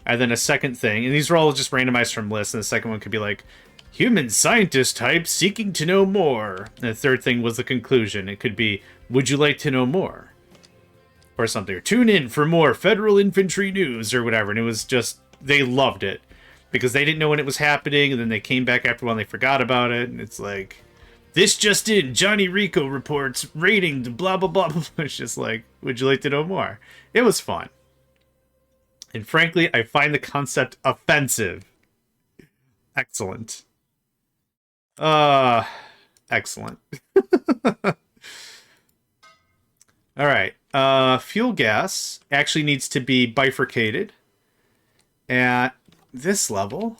And then a second thing. And these were all just randomized from lists. And the second one could be like, human scientist type seeking to know more. And the third thing was the conclusion. It could be, would you like to know more? Or something. Or tune in for more Federal Infantry news or whatever. And it was just, they loved it. Because they didn't know when it was happening. And then they came back after a while and they forgot about it. And it's like, this just in, Johnny Rico reports rating to blah, blah, blah. It's just like, would you like to know more? It was fun. And frankly, I find the concept offensive. Excellent. Excellent. Alright. Fuel gas actually needs to be bifurcated at this level.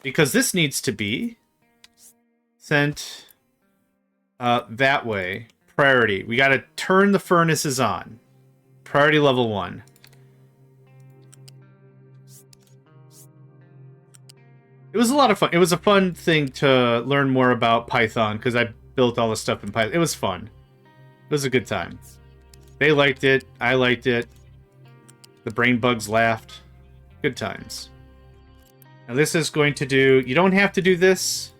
Because this needs to be sent that way. Priority. We got to turn the furnaces on. Priority level 1. It was a lot of fun. It was a fun thing to learn more about Python because I built all this stuff in Python. It was fun. It was a good time. They liked it. I liked it. The brain bugs laughed. Good times. Now this is going to do... You don't have to do this,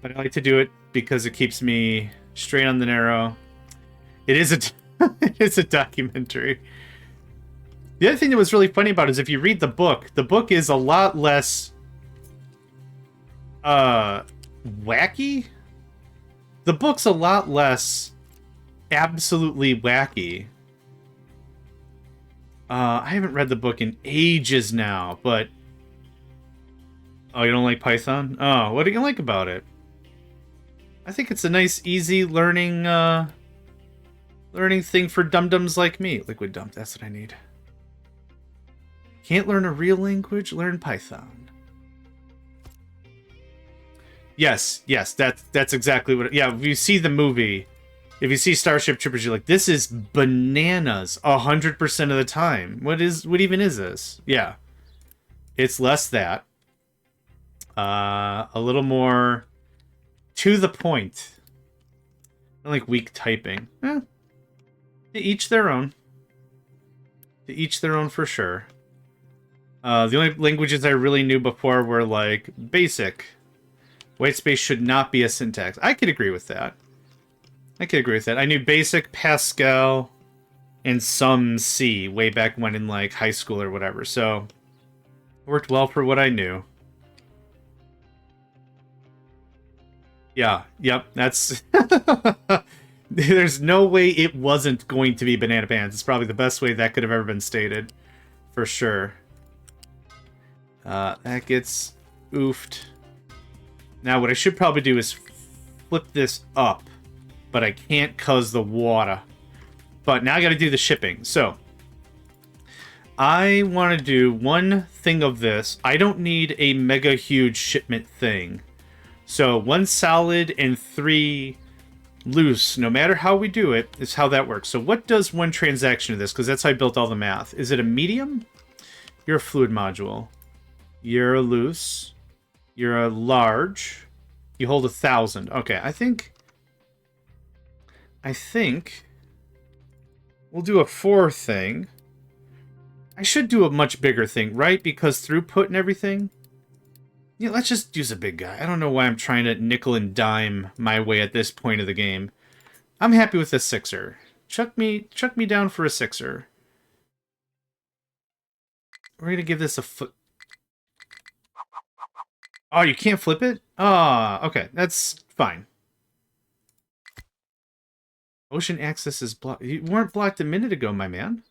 but I like to do it because it keeps me straight on the narrow. It is a documentary. The other thing that was really funny about it is if you read the book is a lot less wacky. The book's a lot less absolutely wacky. I haven't read the book in ages now, but... Oh, you don't like Python? Oh, what do you like about it? I think it's a nice, easy learning Learning thing for dum-dums like me. Liquid dump, that's what I need. Can't learn a real language? Learn Python. Yes, that's exactly what... Yeah, if you see the movie, if you see Starship Troopers, you're like, this is bananas 100% of the time. What even is this? Yeah. It's less that. A little more to the point. I don't like weak typing. To each their own. To each their own for sure. The only languages I really knew before were like basic. Whitespace should not be a syntax. I could agree with that. I knew basic, Pascal, and some C way back when in like high school or whatever. So it worked well for what I knew. Yeah, yep, that's... There's no way it wasn't going to be Banana Pants. It's probably the best way that could have ever been stated. For sure. That gets oofed. Now, what I should probably do is flip this up. But I can't cause the water. But now I gotta do the shipping. So, I want to do one thing of this. I don't need a mega huge shipment thing. So, 1 solid and 3 loose, no matter how we do it, is how that works. So what does one transaction of this? Because that's how I built all the math. Is it a medium? You're a fluid module. You're a loose. You're a large. You hold 1,000. Okay, I think we'll do a 4 thing. I should do a much bigger thing, right? Because throughput and everything. Yeah, let's just use a big guy. I don't know why I'm trying to nickel and dime my way at this point of the game. I'm happy with a 6er. Chuck me down for a 6er. We're gonna give this a foot. Oh, you can't flip it? Ah, okay, that's fine. Ocean access is blocked. You weren't blocked a minute ago, my man.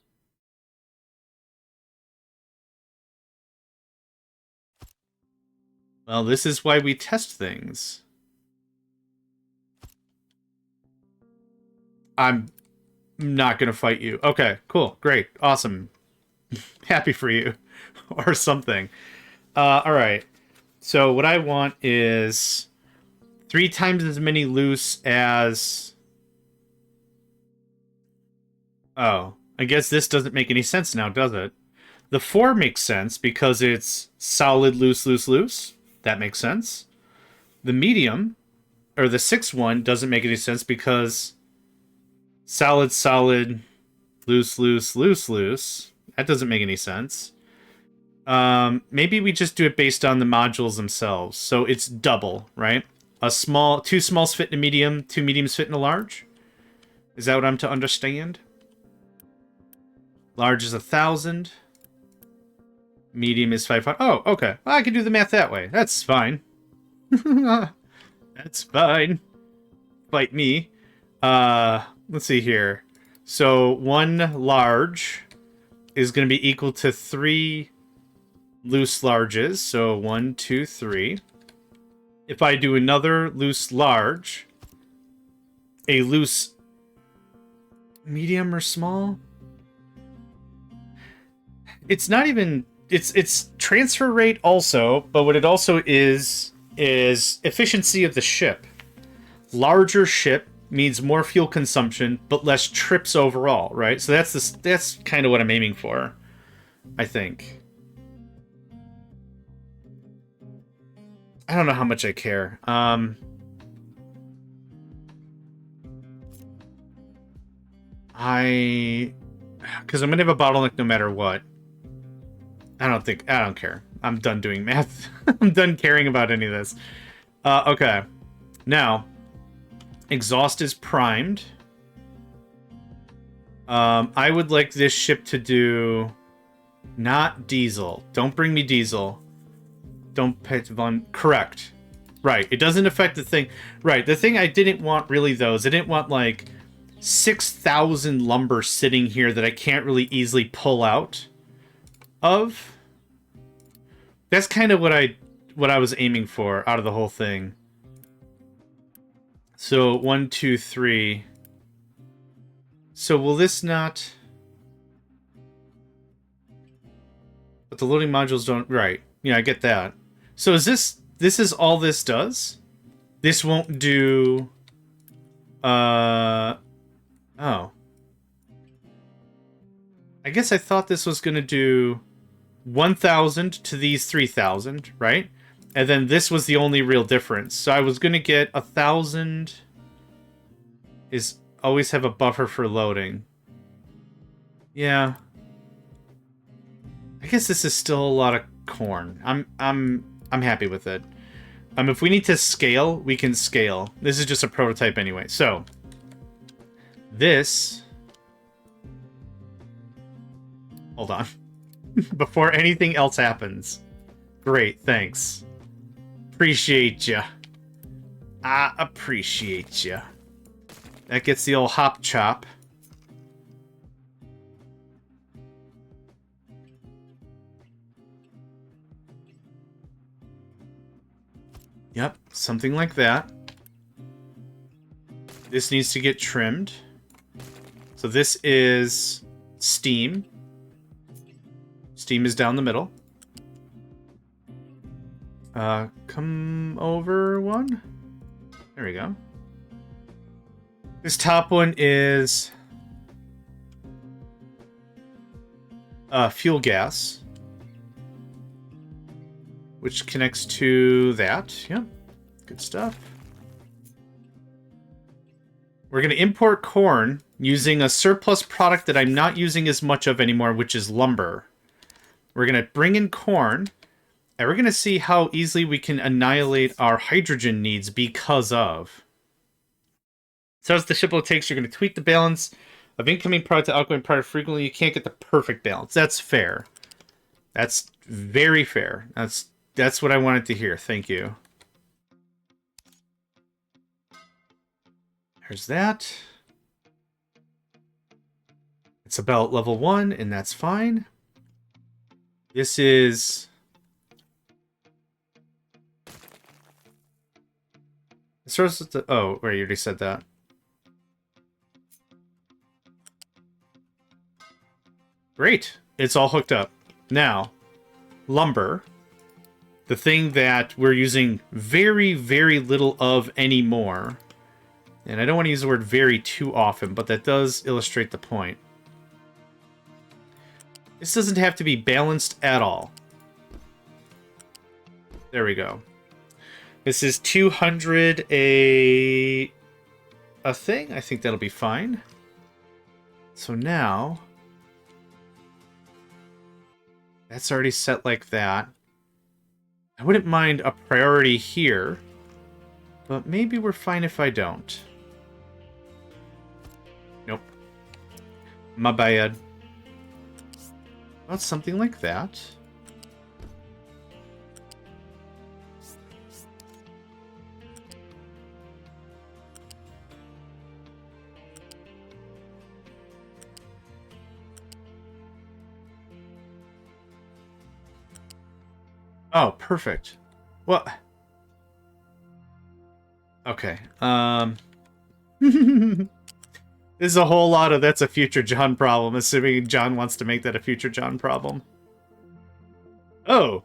Well, this is why we test things. I'm not gonna fight you. Okay, cool, great, awesome. Happy for you. Or something. Alright. So what I want is 3 times as many loose as... Oh, I guess this doesn't make any sense now, does it? The 4 makes sense because it's solid, loose, loose, loose. That makes sense. The medium, or the 6 one, doesn't make any sense because solid, solid, loose, loose, loose, loose. That doesn't make any sense. Maybe we just do it based on the modules themselves. So it's double, right? 2 smalls fit in a medium, 2 mediums fit in a large? Is that what I'm to understand? Large is 1,000. Medium is 500. Oh, okay. Well, I can do the math that way. That's fine. That's fine. Fight me. Let's see here. So 1 large is going to be equal to 3 loose larges. So 1, 2, 3. If I do another loose large, a loose medium or small, it's not even... It's transfer rate also, but what it also is efficiency of the ship. Larger ship means more fuel consumption, but less trips overall, right? So that's kind of what I'm aiming for, I think. I don't know how much I care. Because I'm gonna have a bottleneck no matter what. I don't care. I'm done doing math. I'm done caring about any of this. Okay. Now, exhaust is primed. I would like this ship to do not diesel. Don't bring me diesel. Don't pet von. Correct. Right. It doesn't affect the thing. Right. The thing I didn't want really, though, is I didn't want, like, 6,000 lumber sitting here that I can't really easily pull out of. That's kind of what I was aiming for out of the whole thing. So 1, 2, 3. So will this not... But the loading modules don't... Right. Yeah, I get that. So is this... This is all this does? This won't do... Oh. I guess I thought this was going to do 1,000 to these 3,000, right? And then this was the only real difference. So I was going to get 1,000... Is always have a buffer for loading. Yeah. I guess this is still a lot of corn. I'm happy with it. If we need to scale, we can scale. This is just a prototype anyway. So this... Hold on. Before anything else happens. Great, thanks. Appreciate ya. I appreciate ya. That gets the old hop chop. Yep, something like that. This needs to get trimmed. So this is steam. Steam is down the middle. Come over one. There we go. This top one is fuel gas, which connects to that. Yep, good stuff. We're going to import corn using a surplus product that I'm not using as much of anymore, which is lumber. We're going to bring in corn, and we're going to see how easily we can annihilate our hydrogen needs because of... So as the shipload takes, you're going to tweak the balance of incoming product to outgoing product frequently. You can't get the perfect balance. That's fair. That's very fair. That's what I wanted to hear. Thank you. There's that. It's about level 1, and that's fine. This is... Oh, wait, you already said that. Great. It's all hooked up. Now, lumber, the thing that we're using very, very little of anymore, and I don't want to use the word very too often, but that does illustrate the point. This doesn't have to be balanced at all. There we go. This is 200 a thing. I think that'll be fine. So now... That's already set like that. I wouldn't mind a priority here, but maybe we're fine if I don't. Nope. My bad. About something like that. Oh, perfect. What? Okay. This is a whole lot of that's a future John problem, assuming John wants to make that a future John problem. Oh.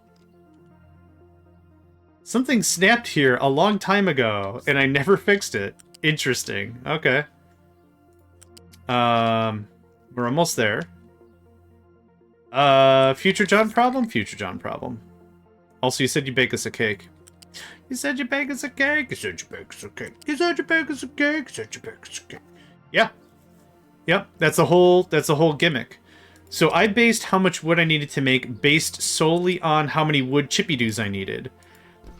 Something snapped here a long time ago, and I never fixed it. Interesting. Okay. We're almost there. Future John problem? Future John problem. Also, you said you bake us a cake. You said you bake us a cake. You said you bake us a cake. You said you bake us a cake. You said you bake us a cake. Yeah. Yep. That's the whole gimmick. So I based how much wood I needed to make based solely on how many wood chippy-doos I needed.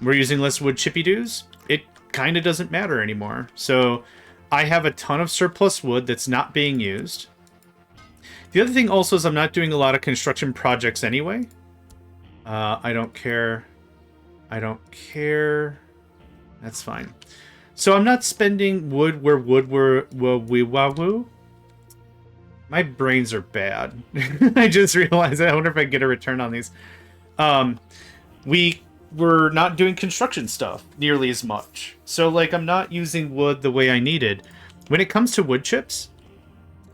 We're using less wood chippy-doos. It kind of doesn't matter anymore. So I have a ton of surplus wood that's not being used. The other thing also is I'm not doing a lot of construction projects anyway. I don't care. I don't care. That's fine. So I'm not spending wood where wood were woo. My brains are bad. I just realized I wonder if I can get a return on these. We were not doing construction stuff nearly as much. So like I'm not using wood the way I needed. When it comes to wood chips,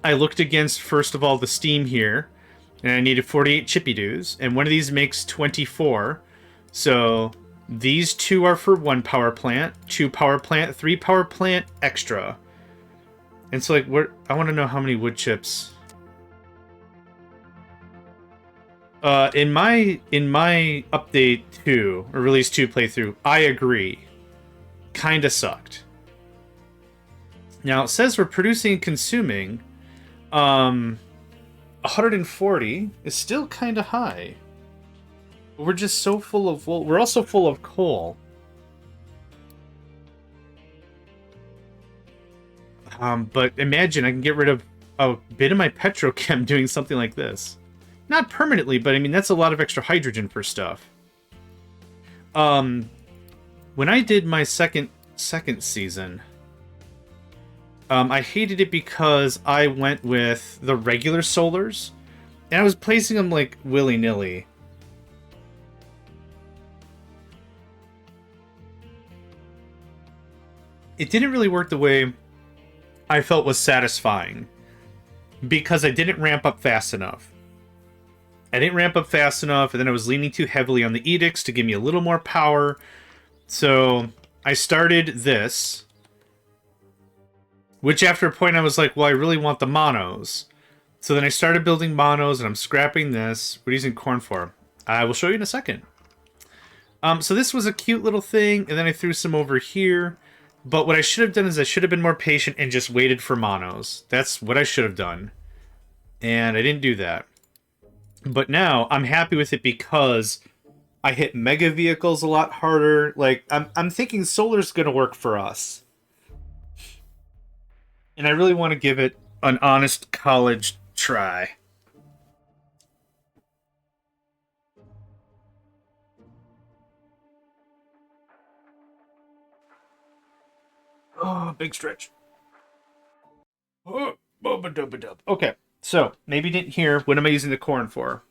I looked against, first of all, the steam here, and I needed 48 chippy doos, and one of these makes 24. So these 2 are for 1 power plant, 2 power plant, 3 power plant extra. And so, like, I want to know how many wood chips. In my update 2 or release 2 playthrough, I agree. Kinda sucked. Now it says we're producing and consuming 140 is still kind of high. But we're just so full of wool. We're also full of coal. But imagine I can get rid of a bit of my petrochem doing something like this. Not permanently, but I mean, that's a lot of extra hydrogen for stuff. When I did my second season, I hated it because I went with the regular solars, and I was placing them, like, willy-nilly. It didn't really work the way I felt was satisfying, because I didn't ramp up fast enough. I didn't ramp up fast enough, and then I was leaning too heavily on the edicts to give me a little more power. So I started this, which after a point I was like, well, I really want the monos. So then I started building monos, and I'm scrapping this. What are you using corn for? I will show you in a second. So this was a cute little thing, and then I threw some over here. But what I should have done is I should have been more patient and just waited for monos. That's what I should have done. And I didn't do that. But now I'm happy with it because I hit mega vehicles a lot harder. Like, I'm thinking solar's going to work for us. And I really want to give it an honest college try. Oh, big stretch. Oh, okay, so maybe you didn't hear, what am I using the corn for?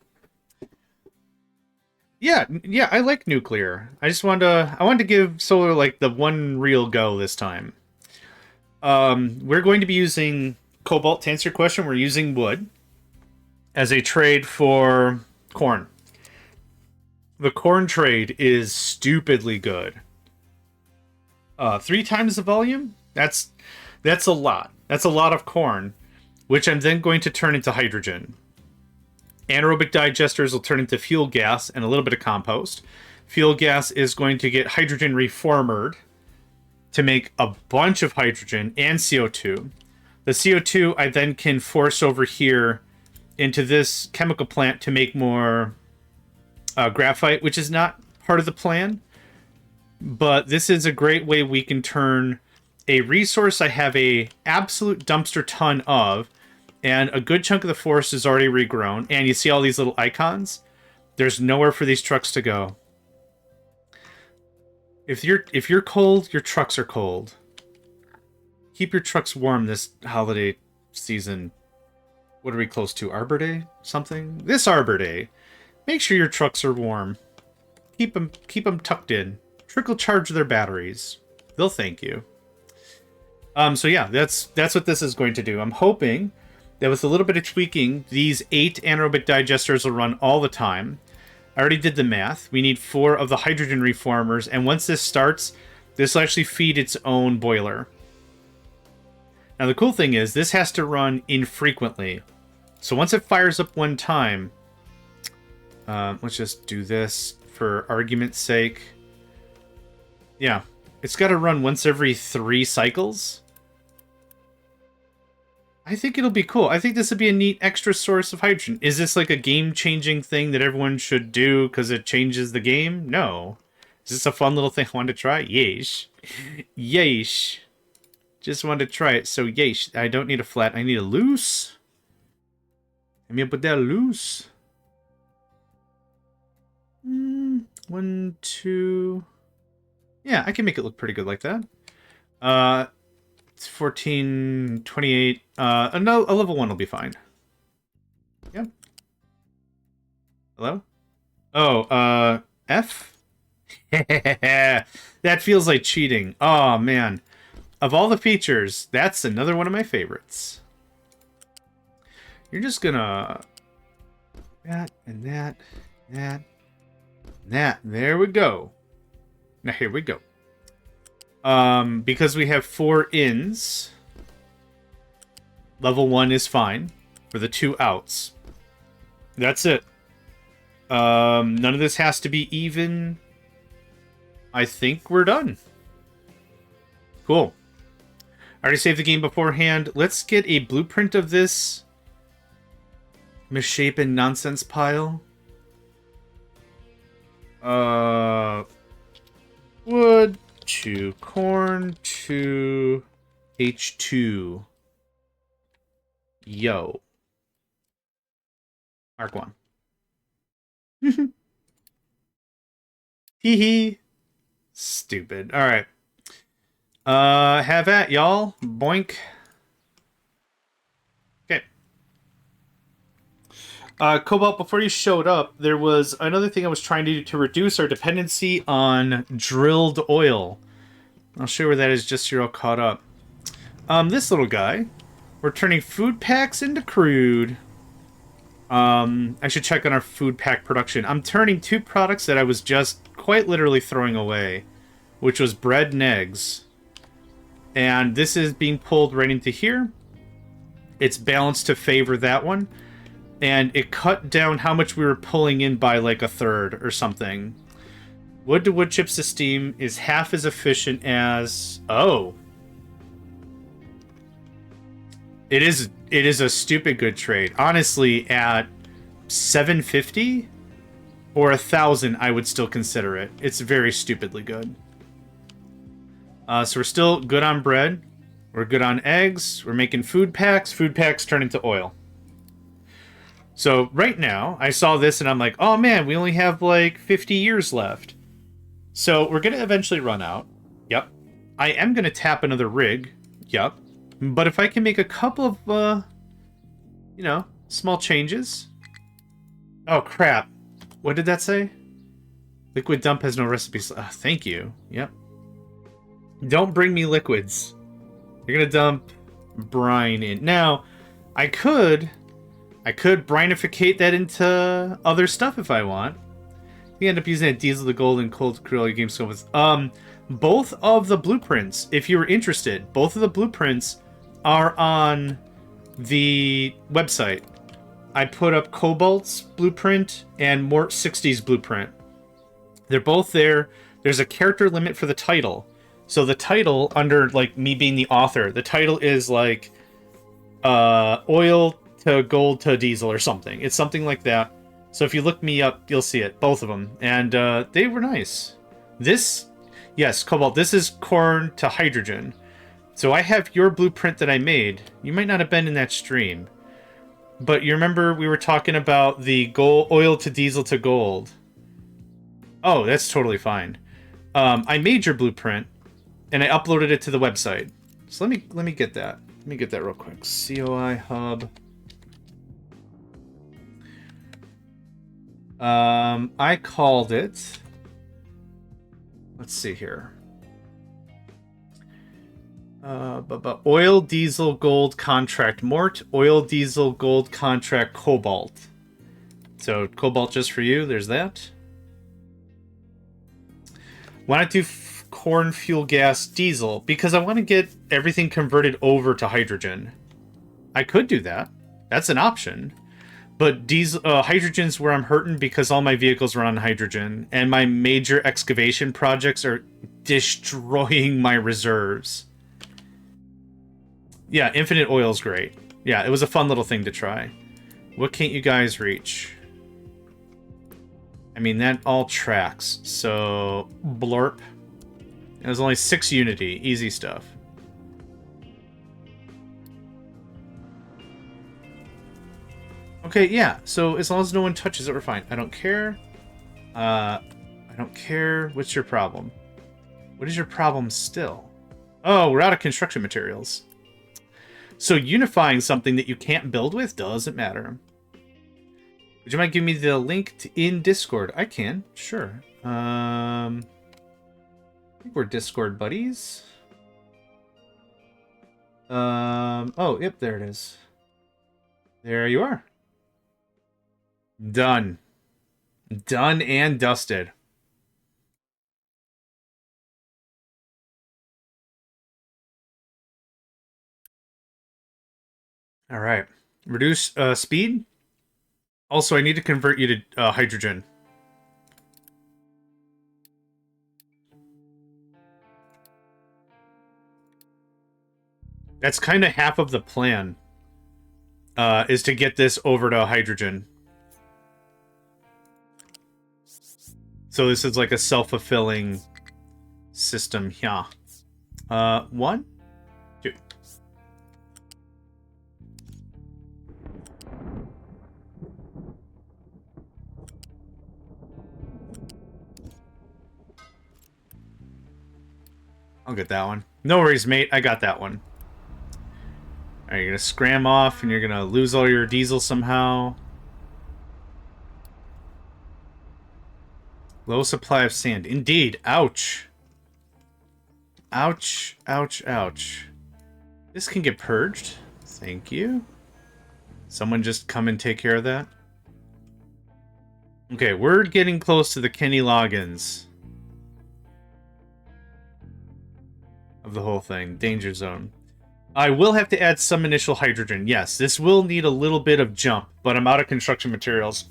Yeah, I like nuclear. I wanted to give solar, like, the one real go this time. We're going to be using cobalt to answer your question. We're using wood as a trade for corn. The corn trade is stupidly good. 3 times the volume? That's a lot. That's a lot of corn, which I'm then going to turn into hydrogen. Anaerobic digesters will turn into fuel gas and a little bit of compost. Fuel gas is going to get hydrogen reformered to make a bunch of hydrogen and CO2. The CO2 I then can force over here into this chemical plant to make more graphite, which is not part of the plan. But this is a great way we can turn a resource I have a absolute dumpster ton of, and a good chunk of the forest is already regrown, and you see all these little icons? There's nowhere for these trucks to go. If you're cold, your trucks are cold. Keep your trucks warm this holiday season. What are we close to? Arbor Day? Something? This Arbor Day. Make sure your trucks are warm. Keep them tucked in. Trickle charge their batteries. They'll thank you. So yeah, that's what this is going to do. I'm hoping that with a little bit of tweaking, these 8 anaerobic digesters will run all the time. I already did the math. We need 4 of the hydrogen reformers, and once this starts, this will actually feed its own boiler. Now the cool thing is, this has to run infrequently. So once it fires up one time, let's just do this for argument's sake. Yeah, it's got to run once every 3 cycles. I think it'll be cool. I think this would be a neat extra source of hydrogen. Is this like a game-changing thing that everyone should do because it changes the game? No. Is this a fun little thing I wanted to try? Yeesh. Yeesh. Just wanted to try it, so yeesh. I don't need a flat, I need a loose. Let me put that loose. 1, 2... Yeah, I can make it look pretty good like that. It's 14, 28. No, a level 1 will be fine. Yep. Hello? Oh, F? That feels like cheating. Oh, man. Of all the features, that's another one of my favorites. You're just gonna... That, and that, that, and that. There we go. Now, here we go. Because we have 4 ins, level 1 is fine for the 2 outs. That's it. None of this has to be even. I think we're done. Cool. I already saved the game beforehand. Let's get a blueprint of this misshapen nonsense pile. Wood to corn to H2. Yo. Mark 1. Hee hee. Stupid. Alright. Have at, y'all. Boink. Okay. Cobalt, before you showed up, there was another thing I was trying to do to reduce our dependency on drilled oil. I'll show you where that is just so you're all caught up. This little guy. We're turning food packs into crude. I should check on our food pack production. I'm turning 2 products that I was just quite literally throwing away, which was bread and eggs. And this is being pulled right into here. It's balanced to favor that one. And it cut down how much we were pulling in by like a third or something. Wood to wood chips to steam is half as efficient as... Oh. It is a stupid good trade. Honestly, at 750 or 1,000, I would still consider it. It's very stupidly good. So we're still good on bread. We're good on eggs. We're making food packs. Food packs turn into oil. So right now, I saw this and I'm like, oh man, we only have like 50 years left. So we're going to eventually run out. Yep. I am going to tap another rig. Yep. But if I can make a couple of, you know, small changes. Oh, crap. What did that say? Liquid dump has no recipes. Thank you. Yep. Don't bring me liquids. You're going to dump brine in. Now, I could brinificate that into other stuff if I want. You end up using a diesel to gold and cold crude all your game scope with. Both of the blueprints, if you were interested, both of the blueprints are on the website. I put up Cobalt's blueprint and Mort 60's blueprint. They're both there. There's a character limit for the title. So the title, under like me being the author, the title is like oil to gold to diesel or something. It's something like that. So if you look me up, you'll see it. Both of them. And they were nice. This, yes, Cobalt, this is corn to hydrogen. So I have your blueprint that I made. You might not have been in that stream. But you remember we were talking about the gold, oil to diesel to gold. Oh, that's totally fine. I made your blueprint, and I uploaded it to the website. So let me get that. Let me get that real quick. COI hub. I called it. Let's see here. Oil, diesel, gold, contract Mort. Oil, diesel, gold, contract Cobalt. So Cobalt just for you. There's that. Why not do corn, fuel, gas, diesel? Because I want to get everything converted over to hydrogen. I could do that. That's an option. But diesel, hydrogen's where I'm hurting because all my vehicles run on hydrogen. And my major excavation projects are destroying my reserves. Yeah, infinite oil's great. Yeah, it was a fun little thing to try. What can't you guys reach? I mean, that all tracks. So, blurp. It was only 6 unity. Easy stuff. Okay, yeah. So, as long as no one touches it, we're fine. I don't care. I don't care. What's your problem? What is your problem still? Oh, we're out of construction materials. So unifying something that you can't build with doesn't matter. Would you mind giving me the link in Discord? I can, sure. I think we're Discord buddies. Oh, yep, there it is. There you are. Done. Done and dusted. All right. Reduce speed. Also, I need to convert you to hydrogen. That's kind of half of the plan. Is to get this over to hydrogen. So this is like a self-fulfilling system here. 1, 2. I'll get that one. No worries, mate. I got that one. Alright, you're gonna scram off and you're gonna lose all your diesel somehow. Low supply of sand. Indeed. Ouch. Ouch. Ouch. Ouch. This can get purged. Thank you. Someone just come and take care of that. Okay, we're getting close to the Kenny Loggins of the whole thing. Danger zone. I will have to add some initial hydrogen. Yes, this will need a little bit of jump, but I'm out of construction materials.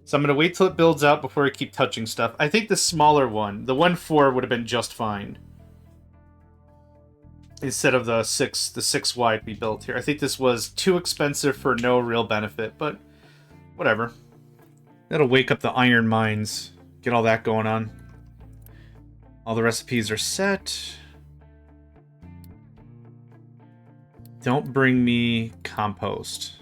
So I'm going to wait till it builds out before I keep touching stuff. I think the smaller one, the 1.4, would have been just fine. Instead of the 6 wide we built here. I think this was too expensive for no real benefit, but whatever. That'll wake up the iron mines. Get all that going on. All the recipes are set. Don't bring me compost.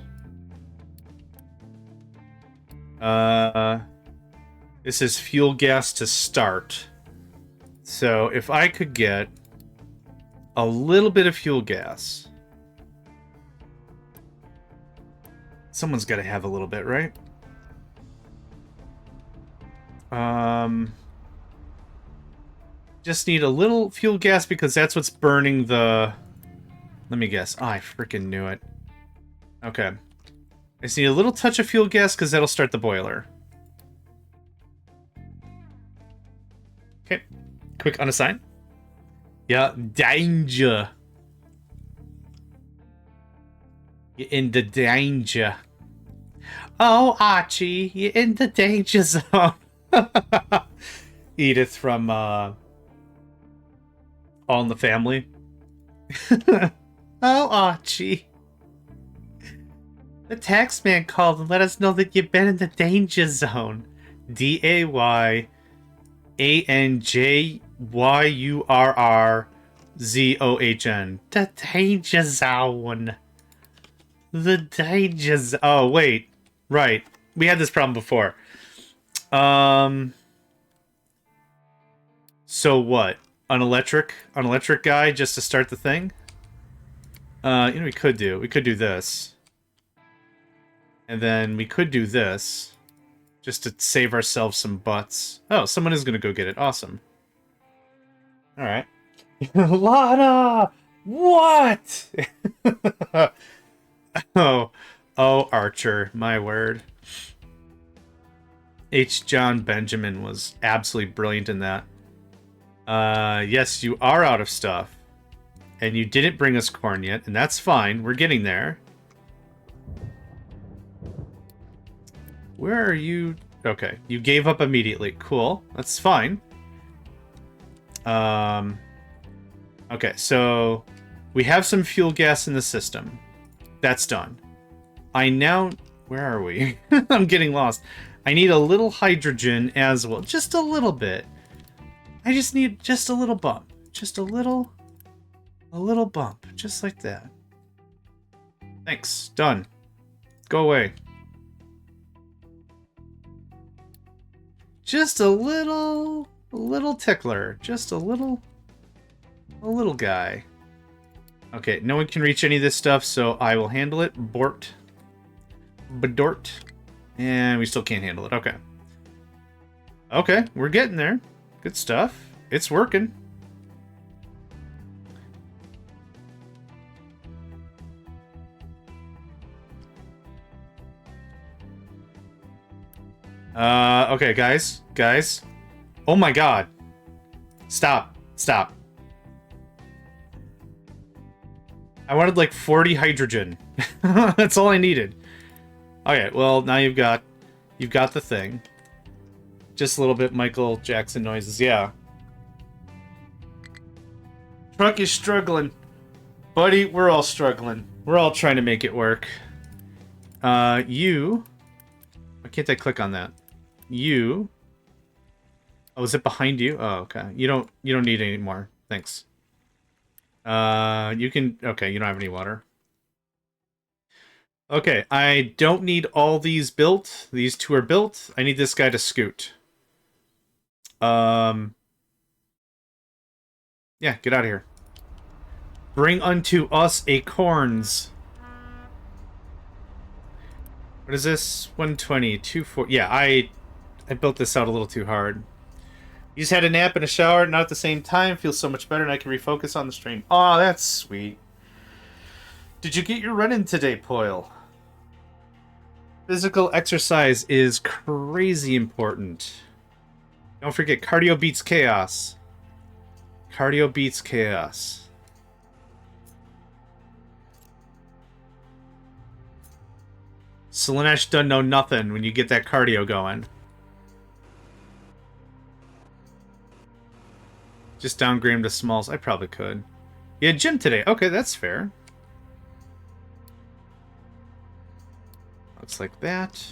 This is fuel gas to start. So if I could get a little bit of fuel gas. Someone's got to have a little bit, right? Just need a little fuel gas because that's what's burning the... Let me guess. Oh, I freaking knew it. Okay. I just need a little touch of fuel gas because that'll start the boiler. Okay. Quick unassign. Yeah, danger. You're in the danger. Oh, Archie, you're in the danger zone. Edith from All in the Family. Oh, Archie. The tax man called and let us know that you've been in the danger zone. DAYYURRZOHN. The danger zone. The danger zone. Oh, wait. Right. We had this problem before. So what? An electric guy just to start the thing? We could do this. And then we could do this. Just to save ourselves some butts. Oh, someone is gonna go get it. Awesome. Alright. Lana! What? Oh, Archer, my word. H. John Benjamin was absolutely brilliant in that. Yes, you are out of stuff. And you didn't bring us corn yet, and that's fine. We're getting there. Where are you? Okay, you gave up immediately. Cool. That's fine. Okay, so we have some fuel gas in the system. That's done. Where are we? I'm getting lost. I need a little hydrogen as well. Just a little bit. I just need just a little bump. Just a little bump. Just like that. Thanks. Done. Go away. Just a little tickler. Just a little guy. Okay, no one can reach any of this stuff, so I will handle it. Bort. Bedort. And we still can't handle it. Okay. Okay, we're getting there. Good stuff. It's working. Okay, guys. Guys. Oh my god. Stop. Stop. I wanted like 40 hydrogen. That's all I needed. Okay, well, now you've got the thing. Just a little bit Michael Jackson noises, yeah. Truck is struggling. Buddy, we're all struggling. We're all trying to make it work. You... Why can't I click on that? You... Oh, is it behind you? Oh, okay. You don't need any more. Thanks. You can... Okay, you don't have any water. Okay, I don't need all these built. These two are built. I need this guy to scoot. Yeah, get out of here. Bring unto us acorns. What is this? 120, 240. Yeah, I built this out a little too hard. You just had a nap and a shower, not at the same time. Feels so much better, and I can refocus on the stream. Aw, that's sweet. Did you get your run in today, Poyle? Physical exercise is crazy important. Don't forget, cardio beats chaos. Cardio beats chaos. Salinesh doesn't know nothing when you get that cardio going. Just downgrade him to smalls. I probably could. You had gym today. Okay, that's fair. Looks like that.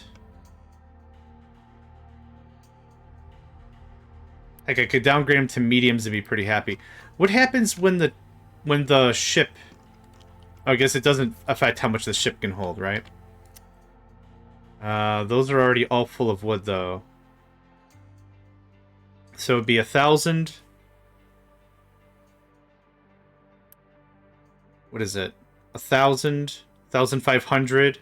Like I could downgrade him to mediums and be pretty happy. What happens when the ship... Oh, I guess it doesn't affect how much the ship can hold, right? Those are already all full of wood, though. So it'd be 1,000. What is it? 1,000, 1,500.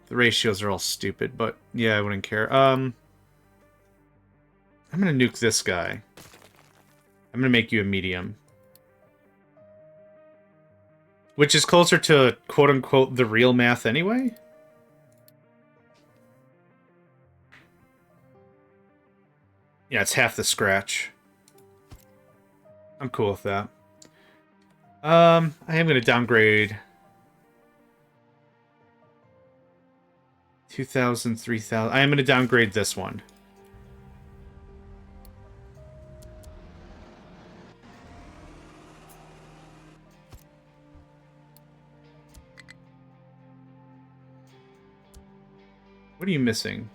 The ratios are all stupid, but yeah, I wouldn't care. I'm gonna nuke this guy. I'm gonna make you a medium. Which is closer to quote-unquote the real math anyway? Yeah, it's half the scratch. I'm cool with that. I am gonna downgrade 2,000, 3,000. I am gonna downgrade this one. What are you missing?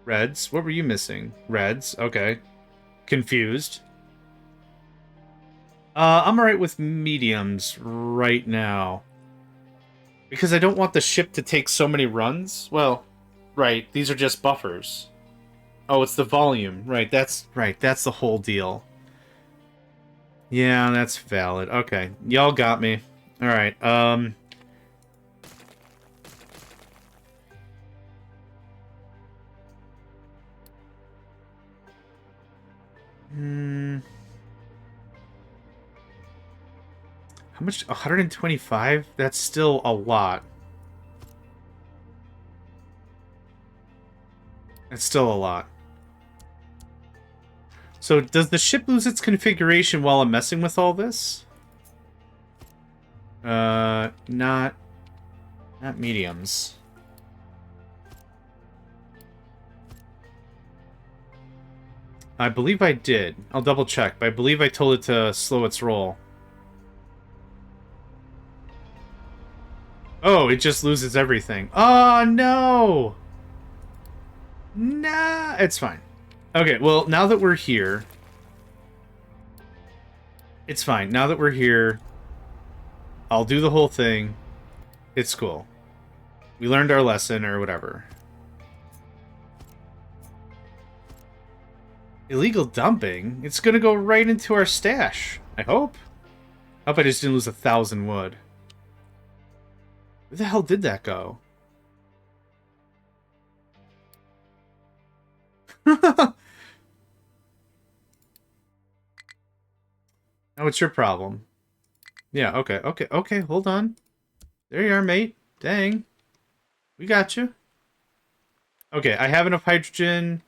Reds? What were you missing? Reds. Okay. Confused. I'm alright with mediums right now. Because I don't want the ship to take so many runs. Well, right, these are just buffers. Oh, it's the volume. Right, that's the whole deal. Yeah, that's valid. Okay, y'all got me. Alright, How much? 125? That's still a lot. That's still a lot. So, does the ship lose its configuration while I'm messing with all this? Not mediums. I believe I did. I'll double check, but I believe I told it to slow its roll. Oh, it just loses everything. Oh, no! Nah, it's fine. Okay, well, now that we're here... It's fine. Now that we're here, I'll do the whole thing. It's cool. We learned our lesson, or whatever. Illegal dumping? It's gonna go right into our stash. I hope. I hope I just didn't lose 1,000 wood. Where the hell did that go? Now it's your problem. Yeah, okay, hold on. There you are, mate. Dang. We got you. Okay, I have enough hydrogen.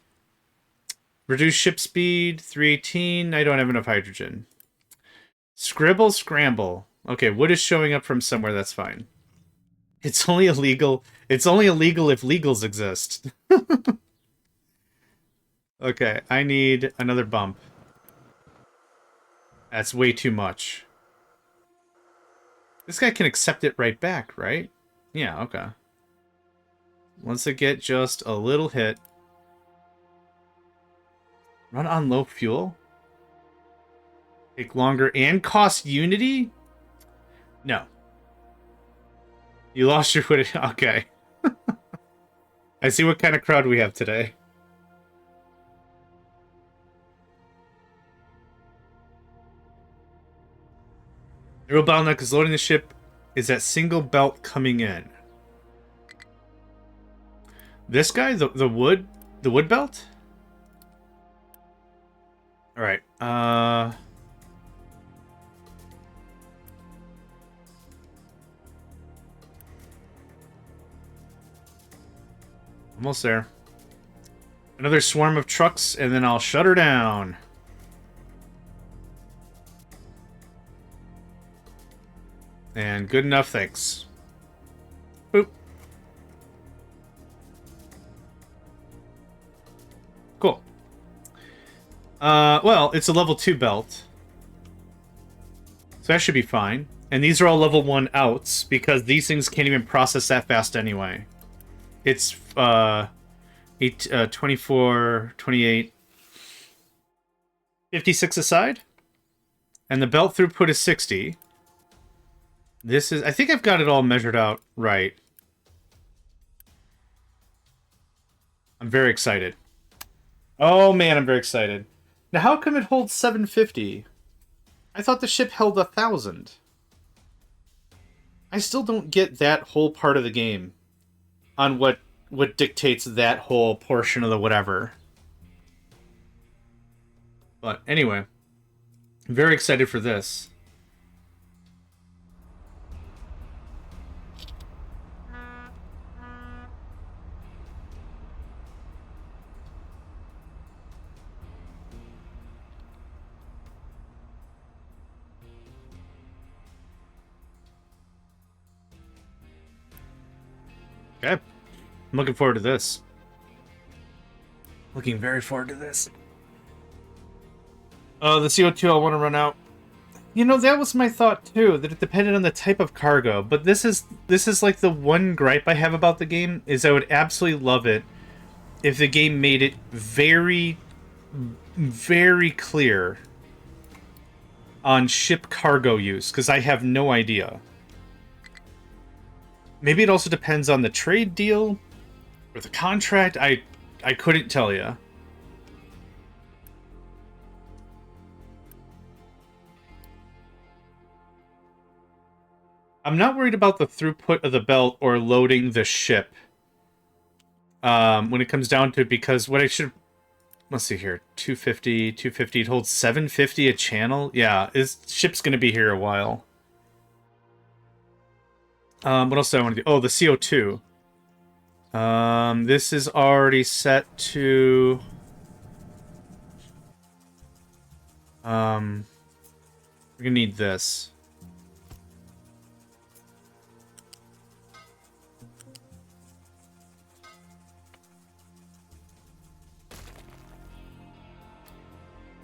Reduce ship speed, 318. I don't have enough hydrogen. Scribble, scramble. Okay, wood is showing up from somewhere, that's fine. It's only illegal. It's only illegal if legals exist. Okay, I need another bump. That's way too much. This guy can accept it right back, right? Yeah, okay. Once I get just a little hit. Run on low fuel? Take longer and cost unity? No. You lost your footage. Okay. I see what kind of crowd we have today. The real bottleneck is loading the ship is that single belt coming in. This guy, the wood belt? Alright, almost there. Another swarm of trucks, and then I'll shut her down. And good enough, thanks. Boop. Cool. Well, it's a level 2 belt. So that should be fine. And these are all level 1 outs, because these things can't even process that fast anyway. It's, 24, 28, 56 aside. And the belt throughput is 60. This is... I think I've got it all measured out right. I'm very excited. Oh man, I'm very excited. Now how come it holds 750? I thought the ship held 1,000. I still don't get that whole part of the game. On what dictates that whole portion of the whatever. But anyway, I'm very excited for this. Okay. I'm looking forward to this. Looking very forward to this. The CO2 I want to run out. You know, that was my thought too, that it depended on the type of cargo. But this is like the one gripe I have about the game, is I would absolutely love it if the game made it very, very clear on ship cargo use, because I have no idea. Maybe it also depends on the trade deal or the contract. I couldn't tell you. I'm not worried about the throughput of the belt or loading the ship. When it comes down to it, because what I should... Let's see here. 250, 250. It holds 750 a channel? Yeah, this ship's going to be here a while. What else do I want to do? Oh, the CO2. This is already set to... we're gonna need this.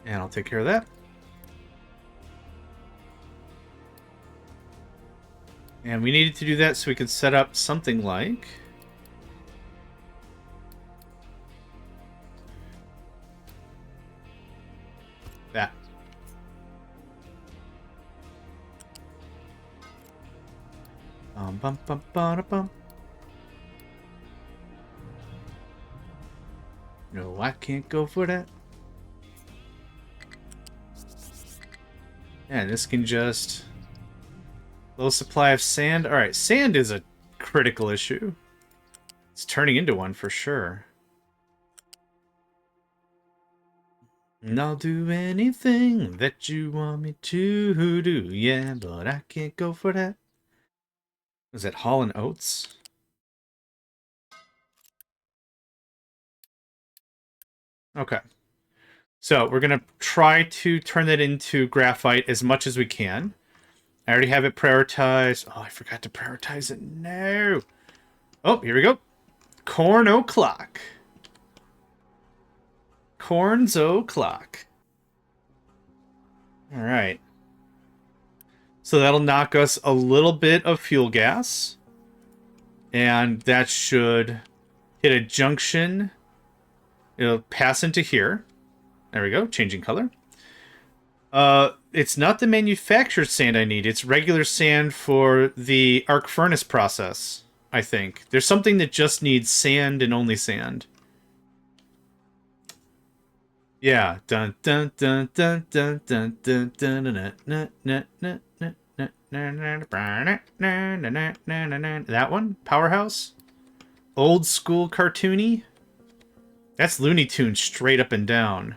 And I'll take care of that. And we needed to do that so we could set up something like... that. Bum, bum, ba, bum. No, I can't go for that. And this can just... Low supply of sand. Alright, sand is a critical issue. It's turning into one for sure. And I'll do anything that you want me to do. Yeah, but I can't go for that. Was it Hall and Oates? Okay. So we're going to try to turn that into graphite as much as we can. I already have it prioritized. Oh, I forgot to prioritize it. No. Oh, here we go. Corn o'clock. Corn's o'clock. All right. So that'll knock us a little bit of fuel gas. And that should hit a junction. It'll pass into here. There we go. Changing color. It's not the manufactured sand I need. It's regular sand for the arc furnace process, I think. There's something that just needs sand and only sand. Yeah. Dun dun dun dun dun dun dun dun dun. That one? Powerhouse? Old school cartoony? That's Looney Tunes straight up and down.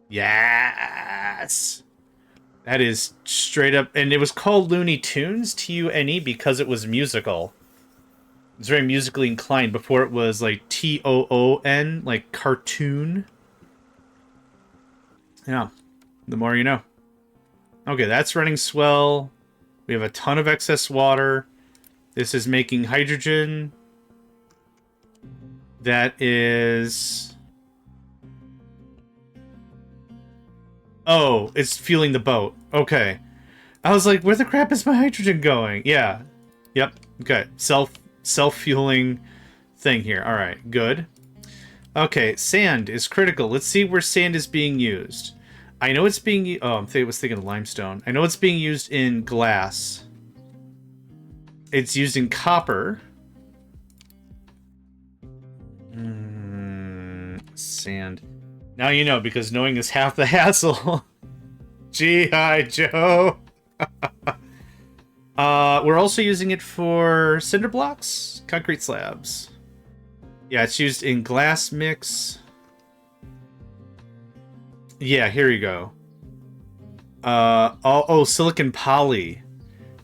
Yes! That is straight up... And it was called Looney Tunes, T-U-N-E, because it was musical. It was very musically inclined before it was like T-O-O-N, like cartoon. Yeah. The more you know. Okay, that's running swell. We have a ton of excess water. This is making hydrogen. That is... Oh, it's fueling the boat. Okay. I was like, where the crap is my hydrogen going? Yeah. Yep. Okay. Self-fueling thing here. All right. Good. Okay. Sand is critical. Let's see where sand is being used. I know it's being... Oh, I was thinking of limestone. I know it's being used in glass. It's used in copper. Sand. Now you know, because knowing is half the hassle. G.I. Joe. We're also using it for cinder blocks, concrete slabs. Yeah, it's used in glass mix. Yeah, here you go. Silicon poly.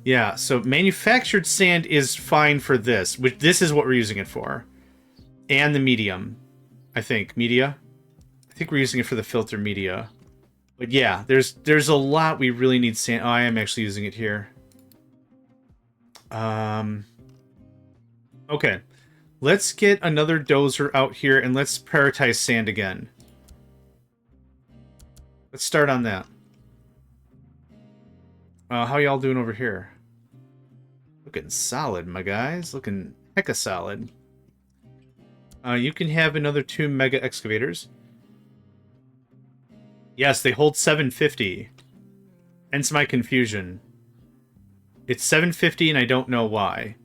Yeah, so manufactured sand is fine for this, which this is what we're using it for. And the medium, I think. Media? I think we're using it for the filter media. But yeah, there's a lot we really need sand. Oh, I am actually using it here. Okay. Let's get another dozer out here and let's prioritize sand again. Let's start on that. How y'all doing over here? Looking solid, my guys. Looking hecka solid. You can have another 2 mega excavators. Yes, they hold 750. Hence my confusion. It's 750 and I don't know why.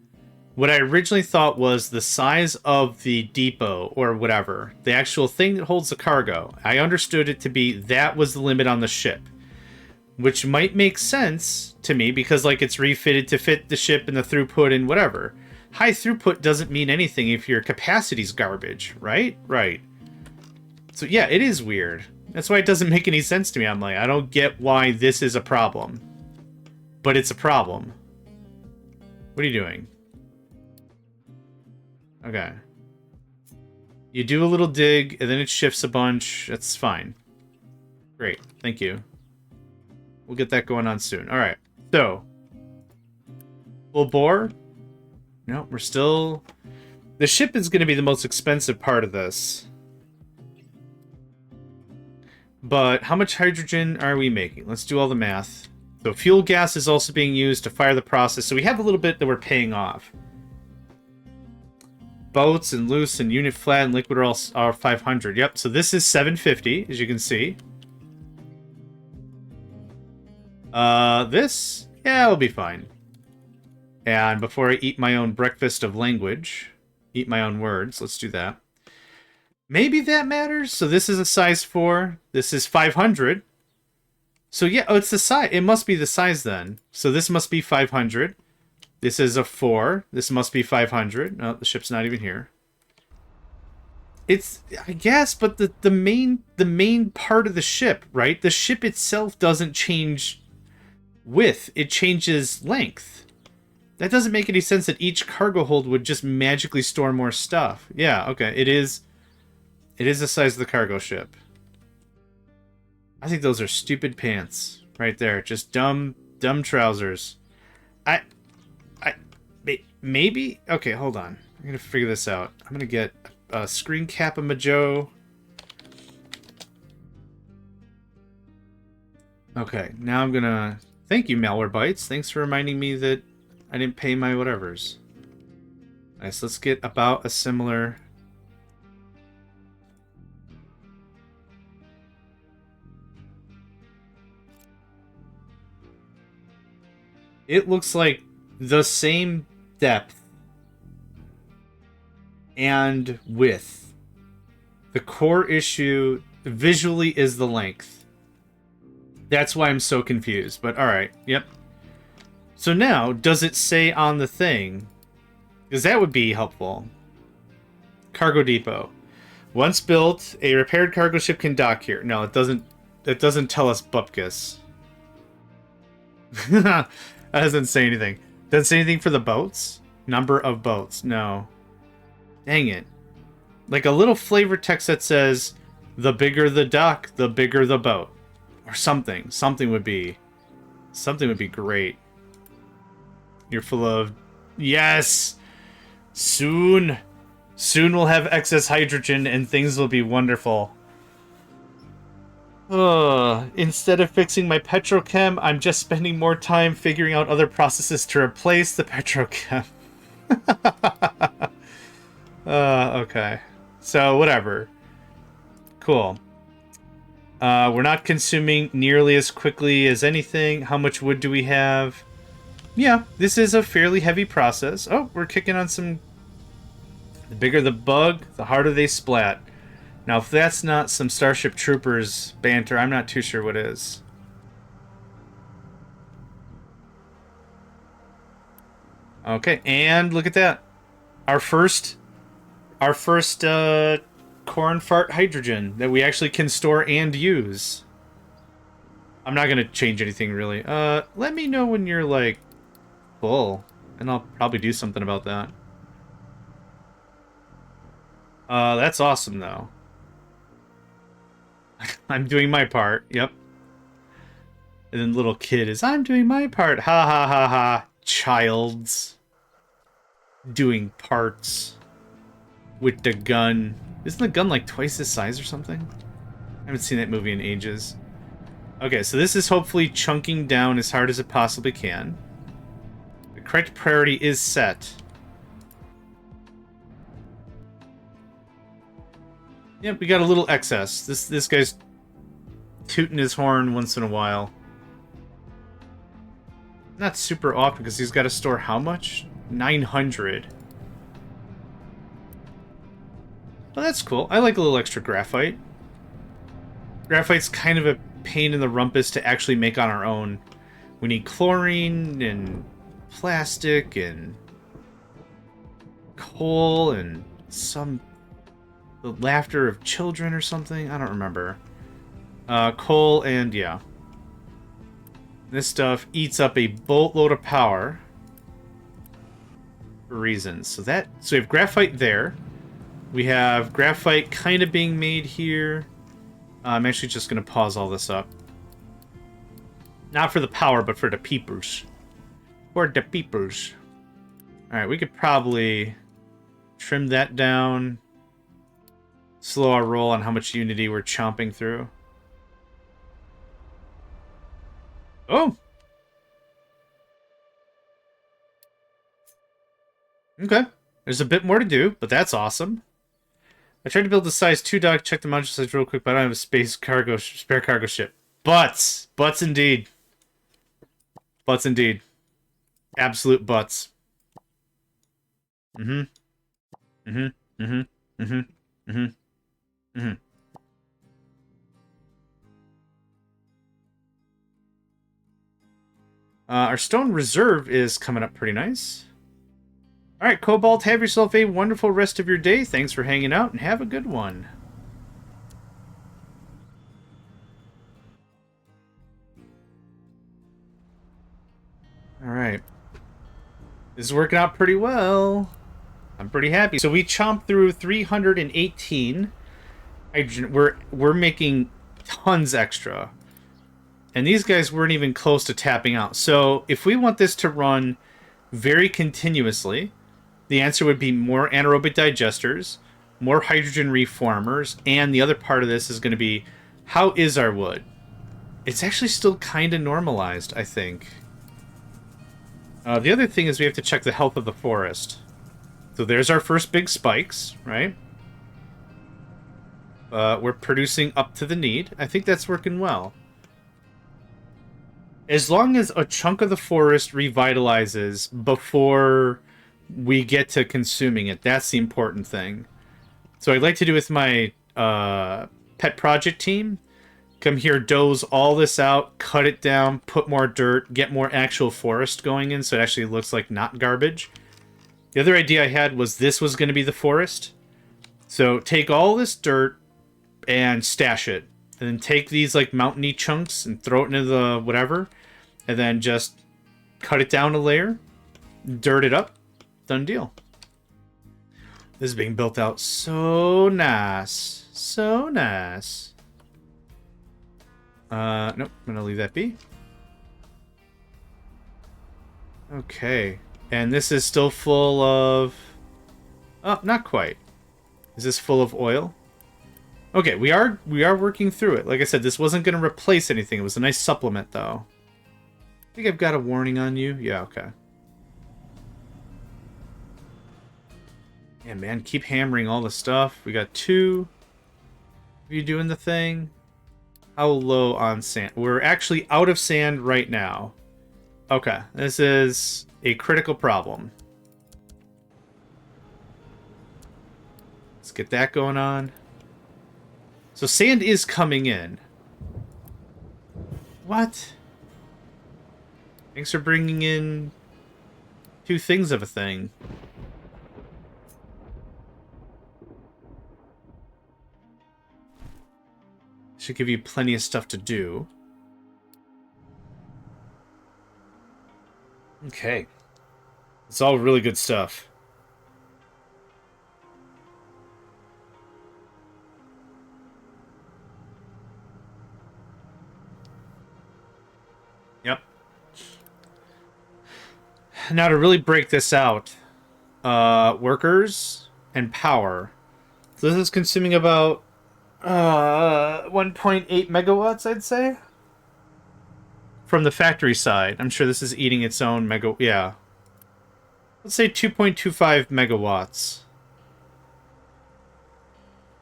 What I originally thought was the size of the depot, or whatever. The actual thing that holds the cargo. I understood it to be that was the limit on the ship. Which might make sense to me, because like it's refitted to fit the ship and the throughput and whatever. High throughput doesn't mean anything if your capacity's garbage, right? Right. So yeah, it is weird. That's why it doesn't make any sense to me. I'm like, I don't get why this is a problem. But it's a problem. What are you doing? Okay. You do a little dig, and then it shifts a bunch. That's fine. Great. Thank you. We'll get that going on soon. Alright. So. Full bore? No, we're still... The ship is going to be the most expensive part of this. But how much hydrogen are we making? Let's do all the math. So fuel gas is also being used to fire the process. So we have a little bit that we're paying off. Boats and loose and unit flat and liquid are 500. Yep, so this is 750, as you can see. This? Yeah, it'll be fine. And before I eat my own breakfast of language, eat my own words, let's do that. Maybe that matters. So this is a size 4. This is 500. So yeah, oh, it's the size. It must be the size then. So this must be 500. This is a 4. This must be 500. No, the ship's not even here. It's, I guess, but the main part of the ship, right? The ship itself doesn't change width. It changes length. That doesn't make any sense that each cargo hold would just magically store more stuff. Yeah, okay. It is the size of the cargo ship. I think those are stupid pants right there. Just dumb trousers. Maybe? Okay, hold on. I'm gonna figure this out. I'm gonna get a screen cap of Majo. Okay, now I'm gonna... Thank you, Malwarebytes. Thanks for reminding me that I didn't pay my whatevers. Nice, let's get about a similar... It looks like the same depth and width. The core issue visually is the length. That's why I'm so confused, but alright, yep. So now, does it say on the thing? Because that would be helpful. Cargo depot. Once built, a repaired cargo ship can dock here. No, it doesn't tell us Bupkis. That doesn't say anything. Doesn't say anything for the boats? Number of boats. No. Dang it. Like a little flavor text that says, the bigger the dock, the bigger the boat. Or something. Something would be great. You're full of... Yes! Soon we'll have excess hydrogen and things will be wonderful. Instead of fixing my petrochem, I'm just spending more time figuring out other processes to replace the petrochem. Okay. So, whatever. Cool. We're not consuming nearly as quickly as anything. How much wood do we have? Yeah, this is a fairly heavy process. Oh, we're kicking on some... The bigger the bug, the harder they splat. Now, if that's not some Starship Troopers banter, I'm not too sure what is. Okay, and look at that. Our first corn fart hydrogen that we actually can store and use. I'm not going to change anything, really. Let me know when you're, like, full, and I'll probably do something about that. That's awesome, though. I'm doing my part, yep. And then little kid is, I'm doing my part. Ha ha ha ha. Child's doing parts with the gun. Isn't the gun like twice his size or something? I haven't seen that movie in ages. Okay, so this is hopefully chunking down as hard as it possibly can. The correct priority is set. Yep, we got a little excess. This guy's tooting his horn once in a while. Not super often, because he's got to store how much? 900. Well, that's cool. I like a little extra graphite. Graphite's kind of a pain in the rumpus to actually make on our own. We need chlorine and plastic and coal and some... the laughter of children or something? I don't remember. Coal and, yeah. This stuff eats up a boatload of power. For reasons. So we have graphite there. We have graphite kind of being made here. I'm actually just going to pause all this up. Not for the power, but for the peepers. For the peepers. Alright, we could probably trim that down. Slow our roll on how much Unity we're chomping through. Oh! Okay. There's a bit more to do, but that's awesome. I tried to build a size 2 dock, check the module size real quick, but I don't have a spare cargo ship. Butts! Butts indeed. Butts indeed. Absolute butts. Mm-hmm. Mm-hmm. Mm-hmm. Mm-hmm. Mm-hmm. Mm-hmm. Our stone reserve is coming up pretty nice. Alright, Cobalt, have yourself a wonderful rest of your day. Thanks for hanging out, and have a good one. Alright. This is working out pretty well. I'm pretty happy. So we chomped through 318 hydrogen. We're making tons extra. And these guys weren't even close to tapping out. So if we want this to run very continuously, the answer would be more anaerobic digesters, more hydrogen reformers, and the other part of this is going to be, how is our wood? It's actually still kind of normalized, I think. The other thing is we have to check the health of the forest. So there's our first big spikes, right? We're producing up to the need. I think that's working well. As long as a chunk of the forest revitalizes before we get to consuming it, that's the important thing. So I'd like to do with my pet project team, come here, doze all this out, cut it down, put more dirt, get more actual forest going in so it actually looks like not garbage. The other idea I had was this was going to be the forest. So take all this dirt and stash it. And then take these like mountainy chunks and throw it into the whatever. And then just cut it down a layer, dirt it up, done deal. This is being built out so nice. So nice. Nope, I'm gonna leave that be. Okay. And this is still full of... Oh, not quite. Is this full of oil? Okay, we are working through it. Like I said, this wasn't gonna replace anything. It was a nice supplement, though. I think I've got a warning on you. Yeah, okay. Yeah, man, keep hammering all the stuff. We got 2. Are you doing the thing? How low on sand? We're actually out of sand right now. Okay, this is a critical problem. Let's get that going on. So sand is coming in. What? Thanks for bringing in 2 things of a thing. Should give you plenty of stuff to do. Okay. It's all really good stuff. Yep. Now to really break this out, workers and power. So this is consuming about 1.8 megawatts, I'd say. From the factory side. I'm sure this is eating its own yeah. Let's say 2.25 megawatts.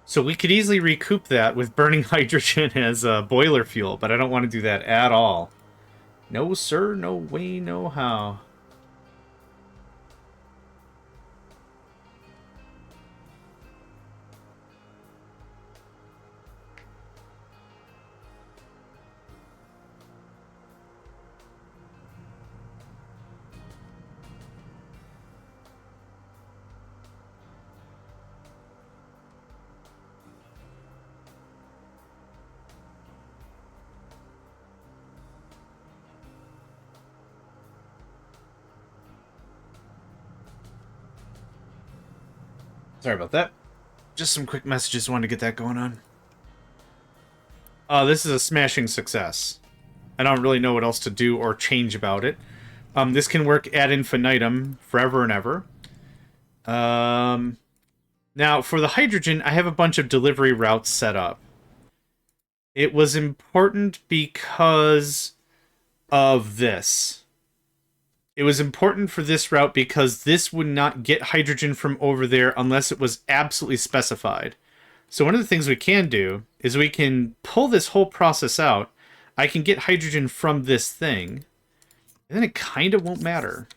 So we could easily recoup that with burning hydrogen as boiler fuel, but I don't want to do that at all. No sir, no way, no how. Sorry about that. Just some quick messages. Wanted to get that going on. This is a smashing success. I don't really know what else to do or change about it. This can work ad infinitum, forever and ever. Now, for the hydrogen, I have a bunch of delivery routes set up. It was important because of this. It was important for this route because this would not get hydrogen from over there unless it was absolutely specified. So one of the things we can do is we can pull this whole process out. I can get hydrogen from this thing. And then it kind of won't matter.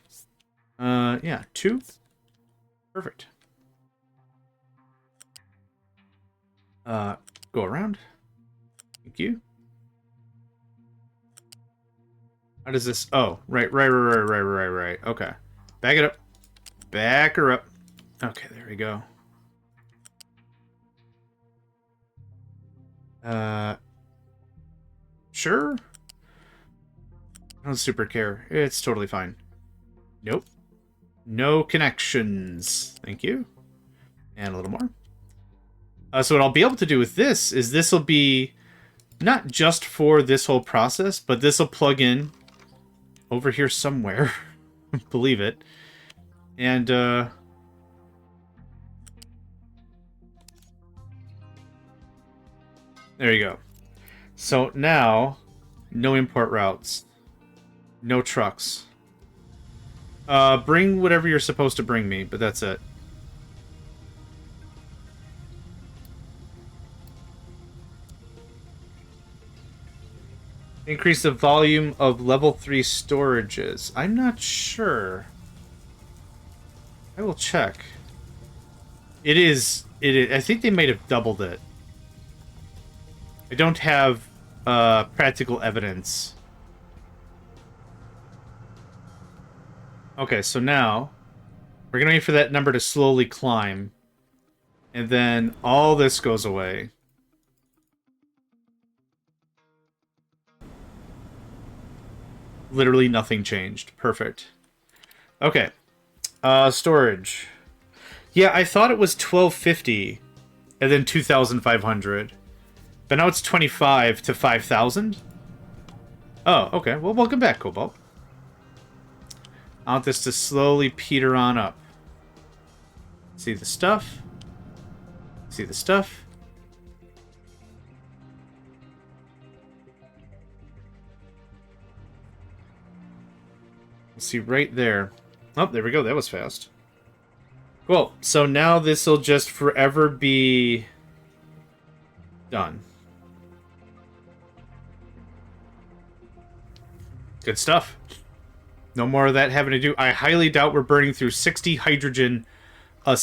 Yeah, 2. Perfect. Go around. Thank you. How does this... Oh, right. Okay. Back it up. Back her up. Okay, there we go. Sure. I don't super care. It's totally fine. Nope. No connections. Thank you. And a little more. So what I'll be able to do with this is this will be not just for this whole process, but this will plug in over here somewhere. Believe it. And, there you go. So now, no import routes. No trucks. Bring whatever you're supposed to bring me, but that's it. Increase the volume of level 3 storages. I'm not sure. I will check. It is. I think they might have doubled it. I don't have practical evidence. Okay, so now we're gonna wait for that number to slowly climb, and then all this goes away. Literally nothing changed. Perfect. Okay. Storage. Yeah, I thought it was 1250 and then 2,500. But now it's 25 to 5,000? Oh, okay. Well, welcome back, Cobalt. I want this to slowly peter on up. See the stuff? See the stuff? See right there. Oh, there we go. That was fast. Cool. So now this will just forever be done. Good stuff. No more of that having to do. I highly doubt we're burning through 60 hydrogen a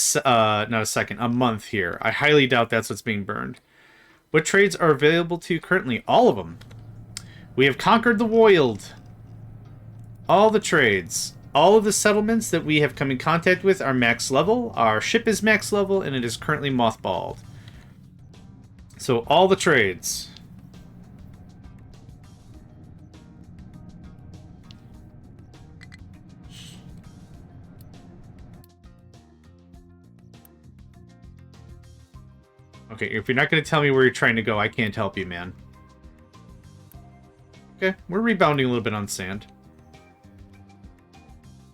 month here. I highly doubt that's what's being burned. What trades are available to you currently? All of them. We have conquered the wild. All the trades. All of the settlements that we have come in contact with are max level. Our ship is max level, and it is currently mothballed. So all the trades. Okay, if you're not going to tell me where you're trying to go, I can't help you, man. Okay, we're rebounding a little bit on sand.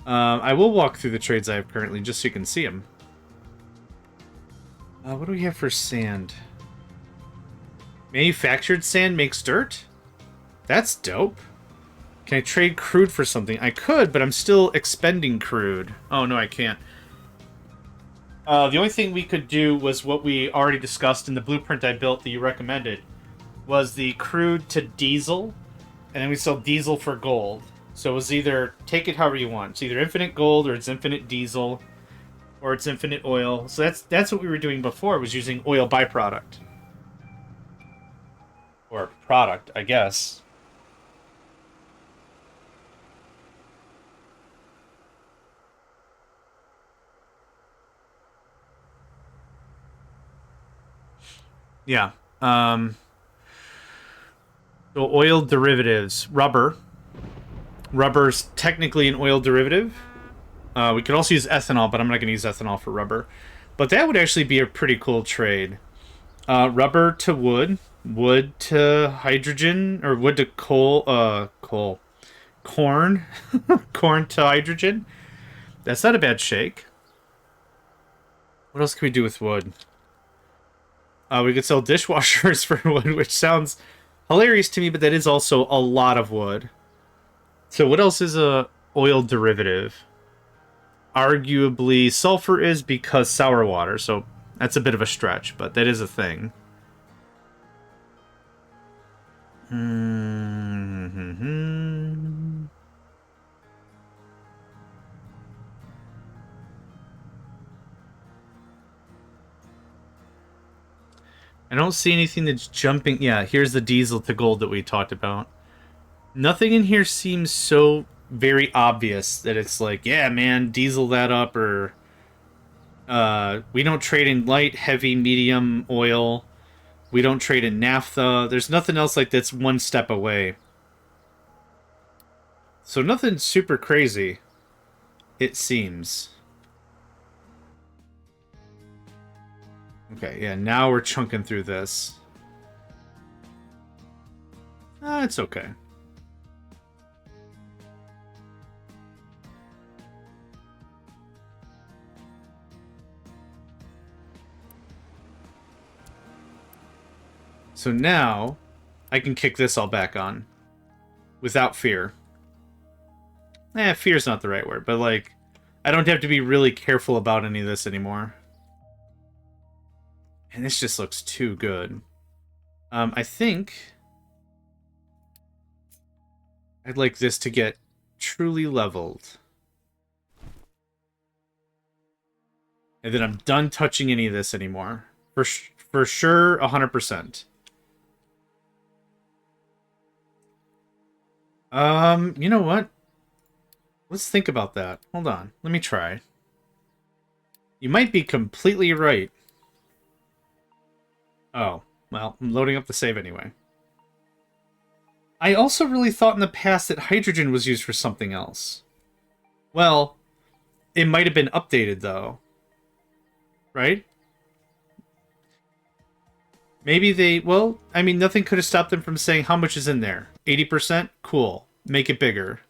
I will walk through the trades I have currently, just so you can see them. What do we have for sand? Manufactured sand makes dirt? That's dope. Can I trade crude for something? I could, but I'm still expending crude. Oh, no, I can't. The only thing we could do was what we already discussed in the blueprint I built that you recommended. Was the crude to diesel, and then we sell diesel for gold. So it was either, take it however you want. It's either infinite gold, or it's infinite diesel, or it's infinite oil. So that's what we were doing before, was using oil byproduct. Or product, I guess. Yeah. So oil derivatives. Rubber. Rubber's technically an oil derivative. We could also use ethanol, but I'm not going to use ethanol for rubber. But that would actually be a pretty cool trade. Rubber to wood. Wood to hydrogen. Or wood to coal. Corn. Corn to hydrogen. That's not a bad shake. What else can we do with wood? We could sell dishwashers for wood, which sounds hilarious to me, but that is also a lot of wood. So what else is a oil derivative? Arguably, sulfur is, because sour water, so that's a bit of a stretch, but that is a thing. I don't see anything that's jumping. Yeah, here's the diesel to gold that we talked about. Nothing in here seems so very obvious that it's like, yeah, man, diesel that up, or we don't trade in light, heavy, medium oil. We don't trade in naphtha. There's nothing else like that's one step away. So nothing super crazy. it seems. Okay, yeah, now we're chunking through this. It's okay. So now, I can kick this all back on. Without fear. Fear's not the right word, but like, I don't have to be really careful about any of this anymore. And this just looks too good. I think I'd like this to get truly leveled. And then I'm done touching any of this anymore. For sure, 100%. You know what? Let's think about that. Hold on. Let me try. You might be completely right. Oh, well, I'm loading up the save anyway. I also really thought in the past that hydrogen was used for something else. Well, it might have been updated, though. Right? Maybe they... Well, I mean, nothing could have stopped them from saying how much is in there. 80%? Cool. Make it bigger.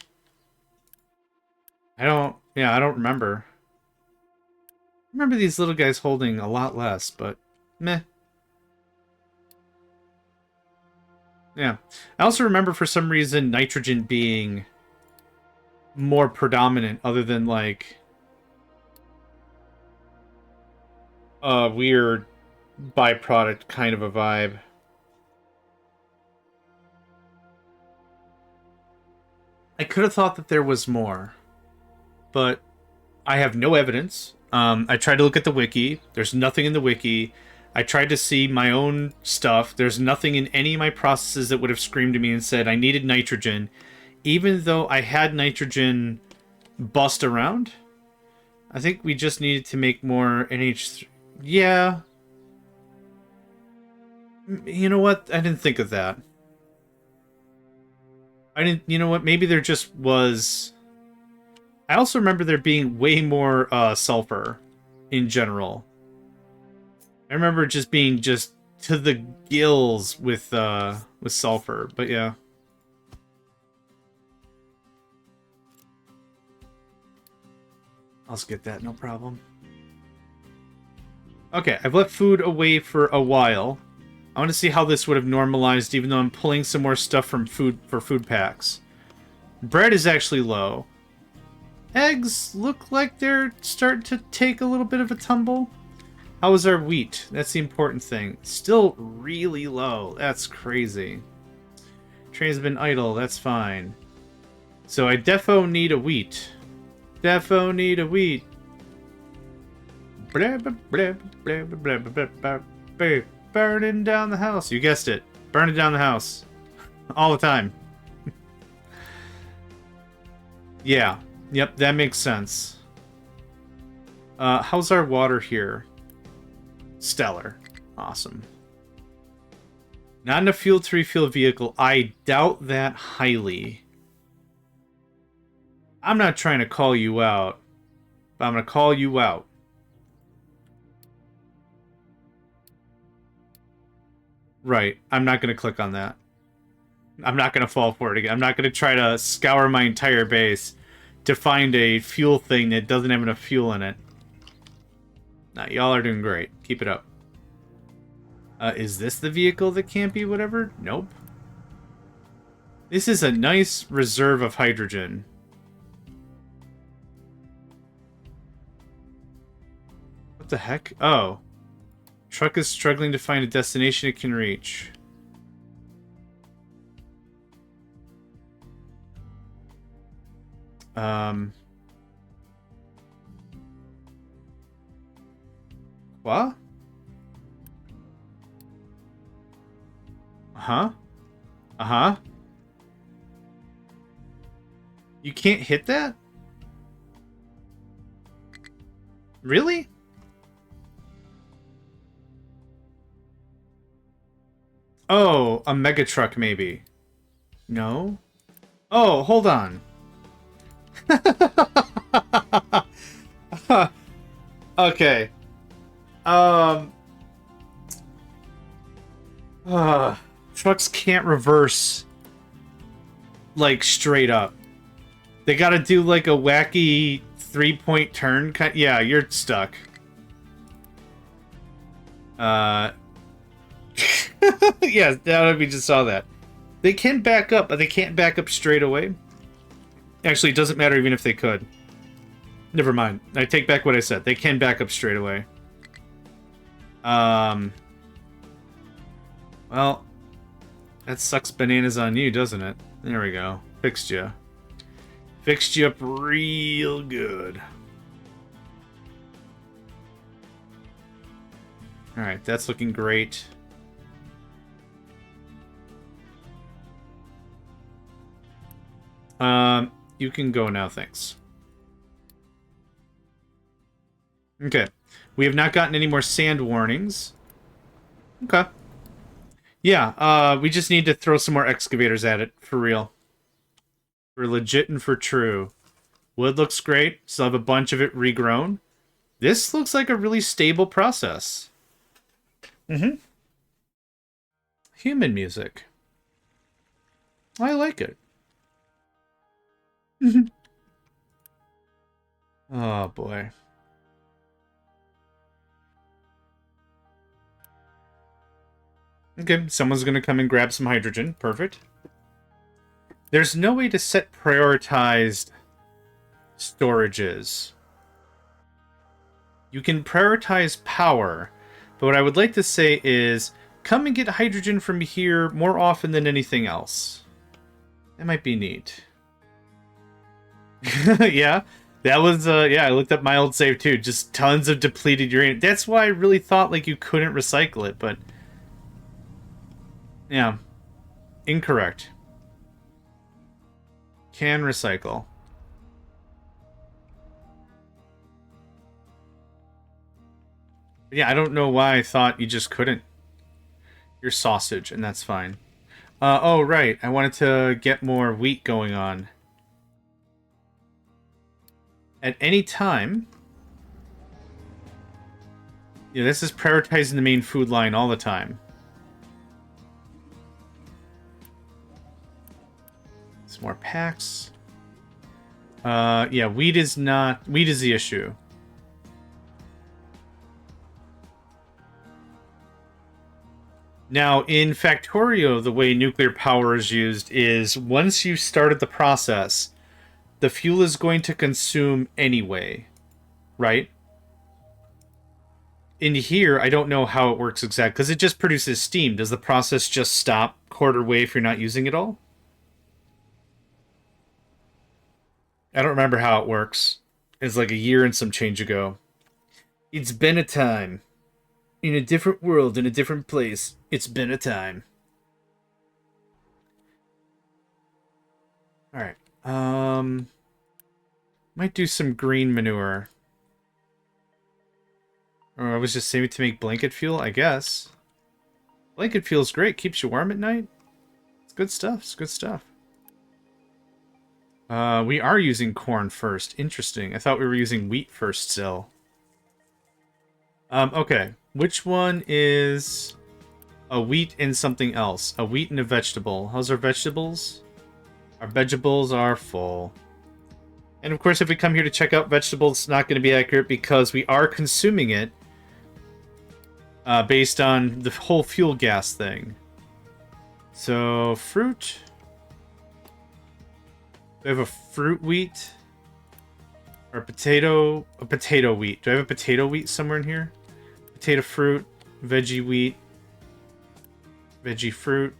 I don't remember. I remember these little guys holding a lot less, but meh. Yeah. I also remember for some reason nitrogen being more predominant other than like a weird byproduct kind of a vibe. I could have thought that there was more, but I have no evidence. I tried to look at the wiki. There's nothing in the wiki. I tried to see my own stuff. There's nothing in any of my processes that would have screamed to me and said I needed nitrogen, even though I had nitrogen bust around. I think we just needed to make more NH3. Yeah. You know what? I didn't think of that. You know what? Maybe there just was... I also remember there being way more sulfur in general. I remember just being just to the gills with sulfur, but yeah. I'll just get that, no problem. Okay, I've left food away for a while. I want to see how this would have normalized, even though I'm pulling some more stuff from food for food packs. Bread is actually low. Eggs look like they're starting to take a little bit of a tumble. How is our wheat? That's the important thing. Still really low. That's crazy. Train's been idle. That's fine. So I defo need a wheat. Defo need a wheat. Burning down the house. You guessed it. Burning down the house. All the time. Yeah. Yep, that makes sense. How's our water here? Stellar. Awesome. Not enough fuel to refuel a vehicle. I doubt that highly. I'm not trying to call you out, but I'm going to call you out. Right. I'm not going to click on that. I'm not going to fall for it again. I'm not going to try to scour my entire base to find a fuel thing that doesn't have enough fuel in it. Nah, y'all are doing great. Keep it up. Is this the vehicle that can't be whatever? Nope. This is a nice reserve of hydrogen. What the heck? Oh. Truck is struggling to find a destination it can reach. What? Uh-huh. Uh-huh. You can't hit that? Really? Oh, a mega truck maybe. No? Oh, hold on. Okay. Um. Trucks can't reverse like straight up. They gotta do like a wacky 3-point turn. Yeah, you're stuck. Yeah, now we just saw that. They can back up, but they can't back up straight away. Actually, it doesn't matter even if they could. Never mind. I take back what I said. They can back up straight away. Well, that sucks bananas on you, doesn't it? There we go. Fixed you. Fixed you up real good. Alright, that's looking great. You can go now, thanks. Okay. We have not gotten any more sand warnings. Okay. Yeah, we just need to throw some more excavators at it, for real. For legit and for true. Wood looks great. Still have a bunch of it regrown. This looks like a really stable process. Mm-hmm. Human music. I like it. Oh, boy. Okay, someone's gonna come and grab some hydrogen. Perfect. There's no way to set prioritized storages. You can prioritize power, but what I would like to say is come and get hydrogen from here more often than anything else. That might be neat. Yeah, that was, yeah, I looked up my old save too. Just tons of depleted uranium. That's why I really thought, like, you couldn't recycle it, but... yeah. Incorrect. Can recycle. Yeah, I don't know why I thought you just couldn't. You're sausage, and that's fine. Oh, right. I wanted to get more wheat going on. At any time... yeah, this is prioritizing the main food line all the time. Some more packs. Yeah, wheat is not... wheat is the issue. Now, in Factorio, the way nuclear power is used is once you've started the process, the fuel is going to consume anyway, right? In here, I don't know how it works exactly, because it just produces steam. Does the process just stop quarter way if you're not using it all? I don't remember how it works. It's like a year and some change ago. It's been a time. In a different world, in a different place, it's been a time. Alright. Might do some green manure. Or I was just saving to make blanket fuel, I guess. Blanket fuel's great. Keeps you warm at night. It's good stuff. It's good stuff. We are using corn first. Interesting. I thought we were using wheat first still. Okay. Which one is a wheat and something else? A wheat and a vegetable. How's our vegetables? Our vegetables are full. And of course, if we come here to check out vegetables, it's not going to be accurate because we are consuming it based on the whole fuel gas thing. So, fruit. Do I have a fruit wheat? Or a potato wheat. Do I have a potato wheat somewhere in here? Potato fruit, veggie wheat, veggie fruit,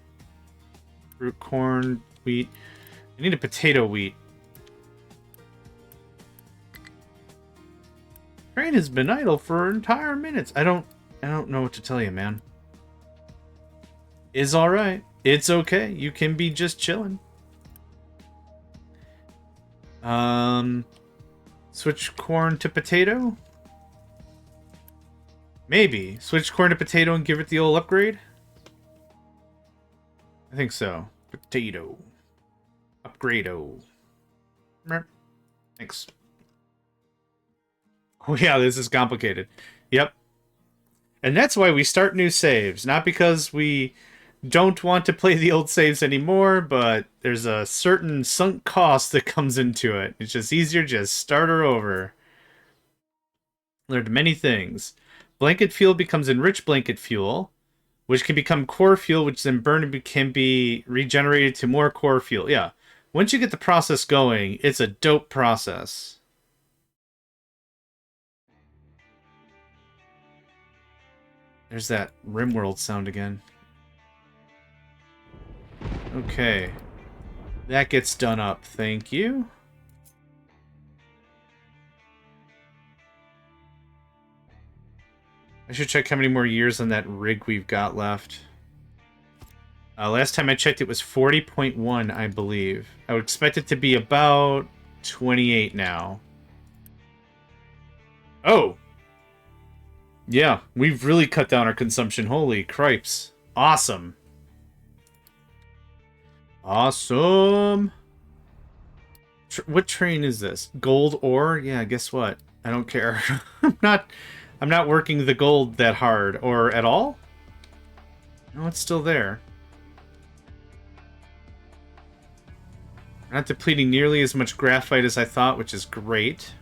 fruit corn, wheat. I need a potato wheat. Train has been idle for entire minutes. I don't know what to tell you, man. It's alright. It's okay. You can be just chilling. Switch corn to potato? Maybe. Switch corn to potato and give it the old upgrade? I think so. Potato. Upgrade-o. Thanks. Oh yeah, this is complicated. Yep. And that's why we start new saves. Not because we don't want to play the old saves anymore, but there's a certain sunk cost that comes into it. It's just easier to just start her over. Learned many things. Blanket fuel becomes enriched blanket fuel, which can become core fuel, which then can be regenerated to more core fuel. Yeah. Once you get the process going, it's a dope process. There's that RimWorld sound again. Okay. That gets done up. Thank you. I should check how many more years on that rig we've got left. Last time I checked, it was 40.1, I believe. I would expect it to be about 28 now. Oh! Yeah, we've really cut down our consumption. Holy cripes. Awesome. Awesome! What train is this? Gold ore? Yeah, guess what? I don't care. I'm not working the gold that hard. Or at all? No, it's still there. Not depleting nearly as much graphite as I thought, which is great.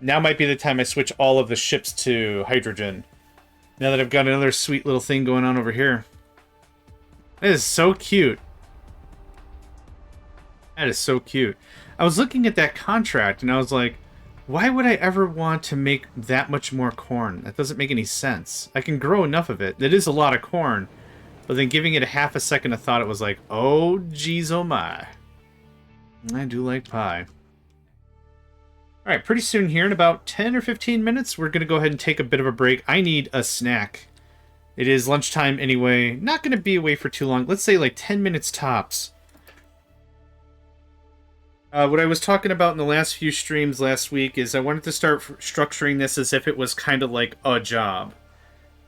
Now might be the time I switch all of the ships to hydrogen. Now that I've got another sweet little thing going on over here. That is so cute. That is so cute. I was looking at that contract and I was like, why would I ever want to make that much more corn? That doesn't make any sense. I can grow enough of it. It is a lot of corn. But then giving it a half a second of thought, it was like, oh, geez, oh my. I do like pie. Alright, pretty soon here, in about 10 or 15 minutes, we're going to go ahead and take a bit of a break. I need a snack. It is lunchtime anyway. Not going to be away for too long. Let's say like 10 minutes tops. What I was talking about in the last few streams last week is I wanted to start structuring this as if it was kind of like a job.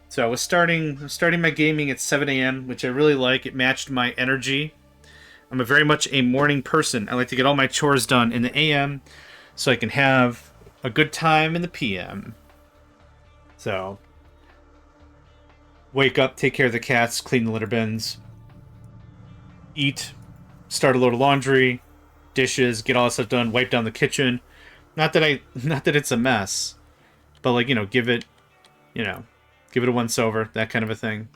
So I was starting my gaming at 7 a.m., which I really like. It matched my energy. I'm very much a morning person. I like to get all my chores done in the a.m., so I can have a good time in the p.m. So, wake up, take care of the cats, clean the litter bins, eat, start a load of laundry, dishes, get all that stuff done, wipe down the kitchen. Not that it's a mess, but like, give it a once over, that kind of a thing.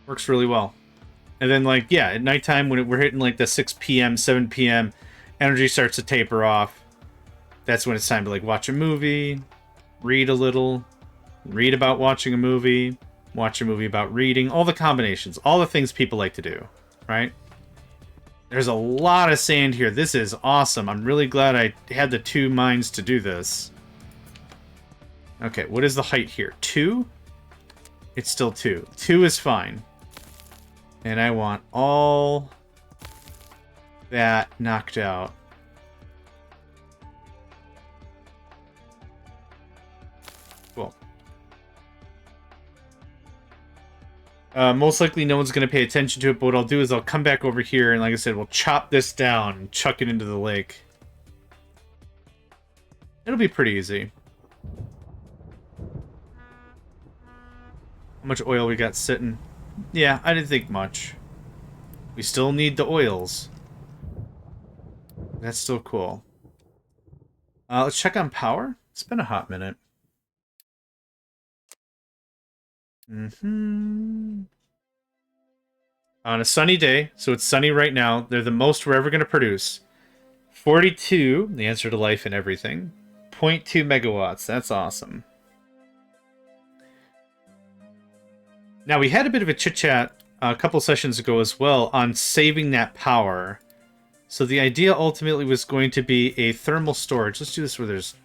Works really well. And then like, yeah, at nighttime when we're hitting like the 6 p.m., 7 p.m., energy starts to taper off. That's when it's time to like watch a movie, read a little, read about watching a movie, watch a movie about reading, all the combinations, all the things people like to do, right? There's a lot of sand here. This is awesome. I'm really glad I had the 2 mines to do this. Okay, what is the height here? 2? It's still 2. 2 is fine. And I want all that knocked out. Cool. Most likely no one's going to pay attention to it, but what I'll do is I'll come back over here and, like I said, we'll chop this down and chuck it into the lake. It'll be pretty easy. How much oil we got sitting? Yeah, I didn't think much. We still need the oils. That's still cool. Let's check on power. It's been a hot minute. On a sunny day, so it's sunny right now, they're the most we're ever going to produce. 42, the answer to life and everything. 0.2 megawatts, that's awesome. Now, we had a bit of a chit-chat a couple sessions ago as well on saving that power. So the idea ultimately was going to be a thermal storage. Let's do this where there's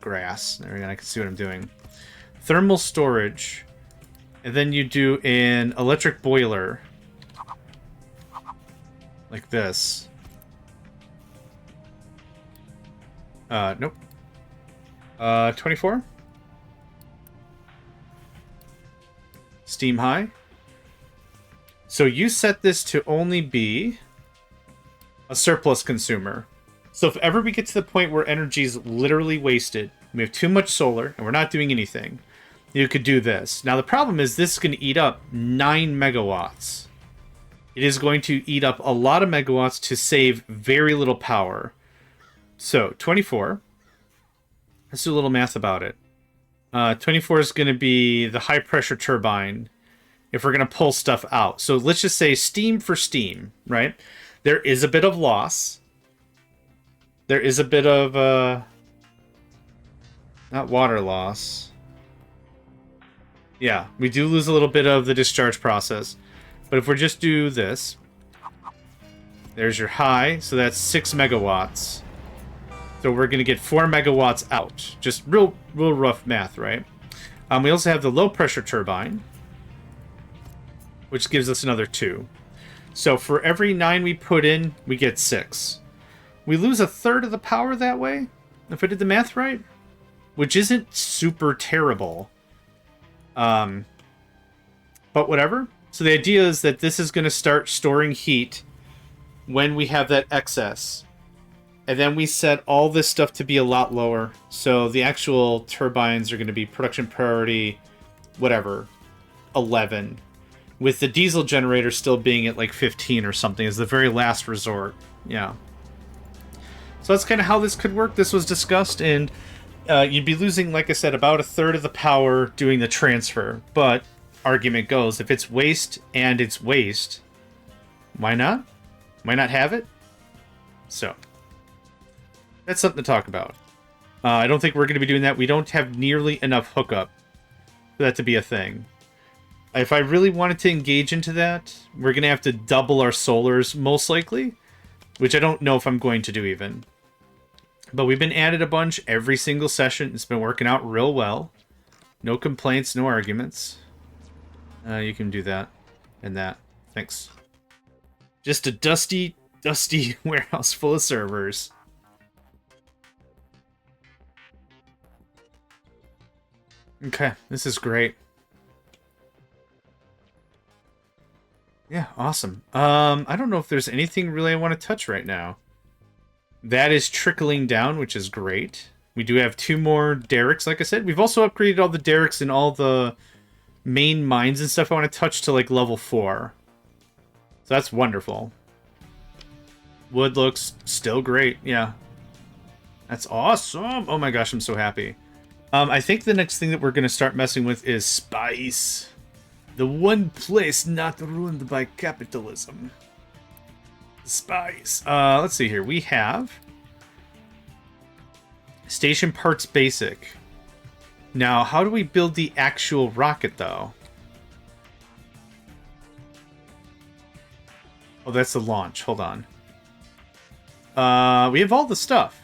grass. There we go, I can see what I'm doing. Thermal storage. And then you do an electric boiler. Like this. Nope. 24? Steam high. So you set this to only be a surplus consumer. So if ever we get to the point where energy is literally wasted, we have too much solar, and we're not doing anything, you could do this. Now the problem is this is going to eat up 9 megawatts. It is going to eat up a lot of megawatts to save very little power. So 24. Let's do a little math about it. 24 is going to be the high pressure turbine if we're going to pull stuff out. So let's just say steam for steam, right? There is a bit of loss. There is a bit of, not water loss. Yeah, we do lose a little bit of the discharge process. But if we just do this, there's your high, so that's 6 megawatts. So we're going to get 4 megawatts out. Just real rough math, right? We also have the low pressure turbine, which gives us another 2. So for every 9 we put in, we get 6. We lose a third of the power that way, if I did the math right, which isn't super terrible. But whatever. So the idea is that this is going to start storing heat when we have that excess. And then we set all this stuff to be a lot lower. So the actual turbines are going to be production priority, whatever, 11. With the diesel generator still being at like 15 or something as the very last resort. Yeah. So that's kind of how this could work. This was discussed, and you'd be losing, like I said, about a third of the power doing the transfer. But, argument goes, if it's waste and it's waste, why not? Why not have it? So, that's something to talk about. I don't think we're going to be doing that. We don't have nearly enough hookup for that to be a thing. If I really wanted to engage into that, we're going to have to double our solars, most likely. Which I don't know if I'm going to do even. But we've been at it a bunch every single session. It's been working out real well. No complaints, no arguments. You can do that and that. Thanks. Just a dusty warehouse full of servers. Okay, this is great. Yeah, awesome. I don't know if there's anything really I want to touch right now. That is trickling down, which is great. We do have 2 more derricks, like I said. We've also upgraded all the derricks and all the main mines and stuff I want to touch to, like, level 4. So that's wonderful. Wood looks still great, yeah. That's awesome! Oh my gosh, I'm so happy. I think the next thing that we're going to start messing with is spice. The one place not ruined by capitalism. Spice. Let's see here. We have Station Parts Basic. Now, how do we build the actual rocket, though? Oh, that's the launch. Hold on. We have all the stuff.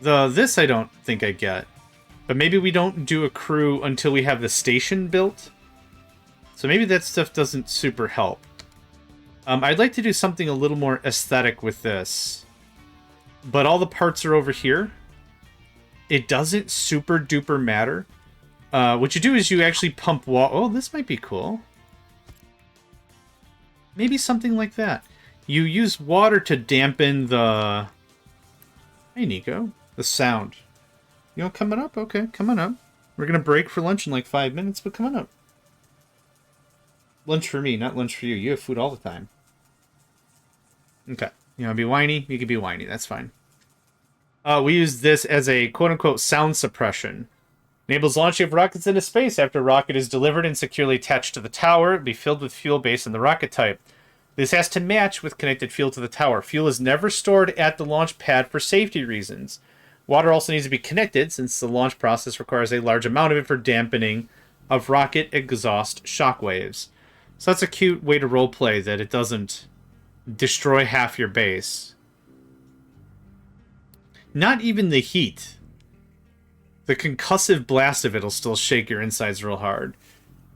This I don't think I get. But maybe we don't do a crew until we have the station built. So maybe that stuff doesn't super help. I'd like to do something a little more aesthetic with this. But all the parts are over here. It doesn't super duper matter. What you do is you actually pump water. Oh, this might be cool. Maybe something like that. You use water to dampen the... Hey, Nico. The sound. You know, coming up? Okay, coming up. We're going to break for lunch in like 5 minutes, but come on up. Lunch for me, not lunch for you. You have food all the time. Okay. You want to be whiny? You can be whiny. That's fine. We use this as a quote-unquote sound suppression. Enables launching of rockets into space after a rocket is delivered and securely attached to the tower. It'll be filled with fuel based on the rocket type. This has to match with connected fuel to the tower. Fuel is never stored at the launch pad for safety reasons. Water also needs to be connected since the launch process requires a large amount of it for dampening of rocket exhaust shockwaves. So that's a cute way to roleplay that it doesn't destroy half your base. Not even the heat. The concussive blast of it will still shake your insides real hard.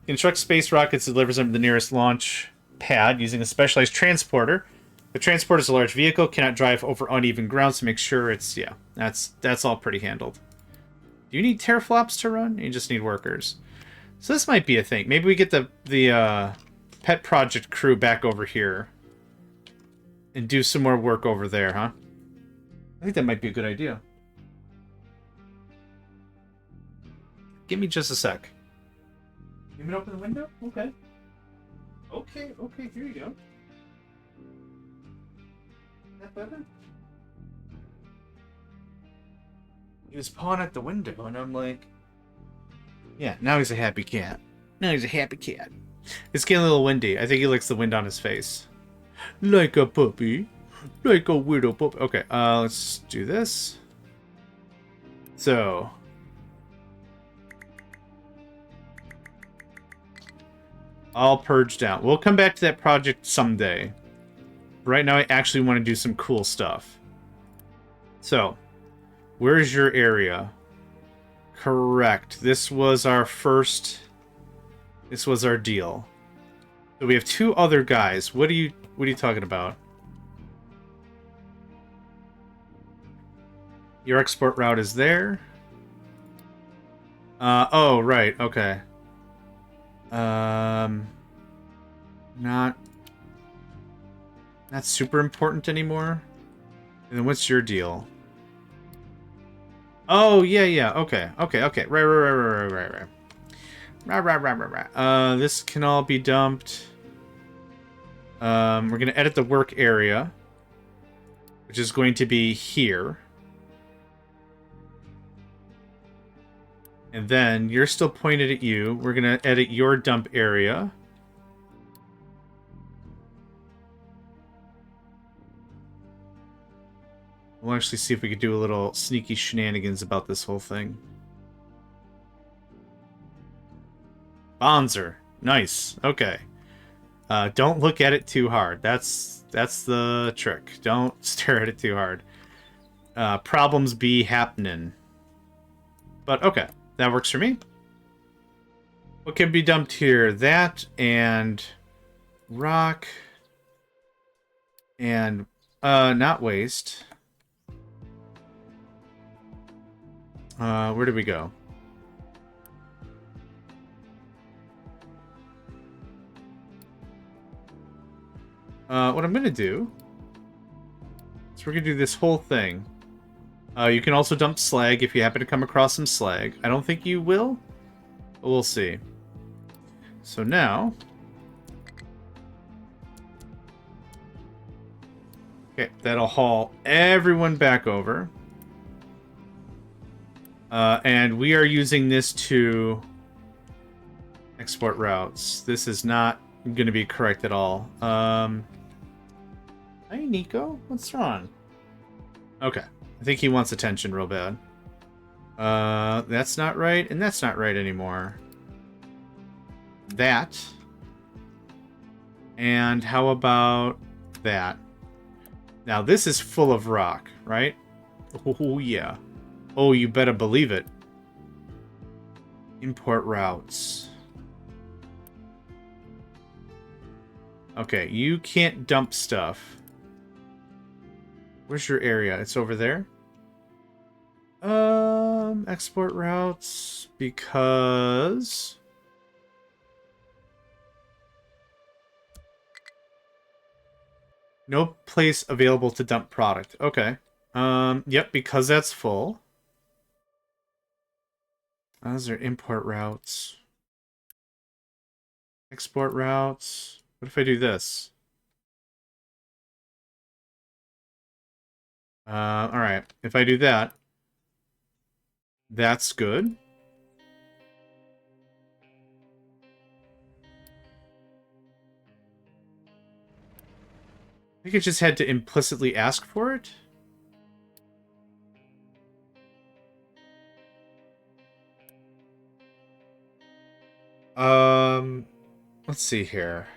Construct space rockets, delivers them to the nearest launch pad using a specialized transporter. The transporter is a large vehicle, cannot drive over uneven ground, so make sure it's, yeah, that's all pretty handled. Do you need teraflops to run? You just need workers. So this might be a thing. Maybe we get the pet project crew back over here and do some more work over there, huh? I think that might be a good idea. Give me just a sec. You want me to open the window? Okay. Okay, here you go. That better? He was pawing at the window, and I'm like... Yeah, now he's a happy cat. Now he's a happy cat. It's getting a little windy. I think he likes the wind on his face. Like a puppy. Like a widow puppy. Okay, let's do this. So... all purged out. We'll come back to that project someday. Right now, I actually want to do some cool stuff. So, where's your area? Correct. This was our first... This was our deal. So we have two other guys. What are you talking about? Your export route is there. Oh, right. Okay. Not super important anymore. And then what's your deal? Oh, yeah. Okay. Right. This can all be dumped. We're gonna edit the work area, which is going to be here. And then you're still pointed at you. We're gonna edit your dump area. We'll actually see if we could do a little sneaky shenanigans about this whole thing. Bonzer. Nice. Okay. Don't look at it too hard. That's the trick. Don't stare at it too hard. Problems be happening. But okay. That works for me. What can be dumped here? That and rock and not waste. Where did we go? What I'm gonna do is we're gonna do this whole thing. You can also dump slag if you happen to come across some slag. I don't think you will, but we'll see. So now... okay, that'll haul everyone back over. And we are using this to export routes. This is not going to be correct at all. Hi, Nico. What's wrong? Okay. I think he wants attention real bad. That's not right, and that's not right anymore. That. And how about that? Now, this is full of rock, right? Oh, yeah. Oh, you better believe it. Import routes. Okay, you can't dump stuff. Where's your area? It's over there? Export routes, because... no place available to dump product. Okay. Yep, because that's full. Those are import routes. Export routes. What if I do this? Alright. If I do that, that's good. I think it just had to implicitly ask for it. Let's see here.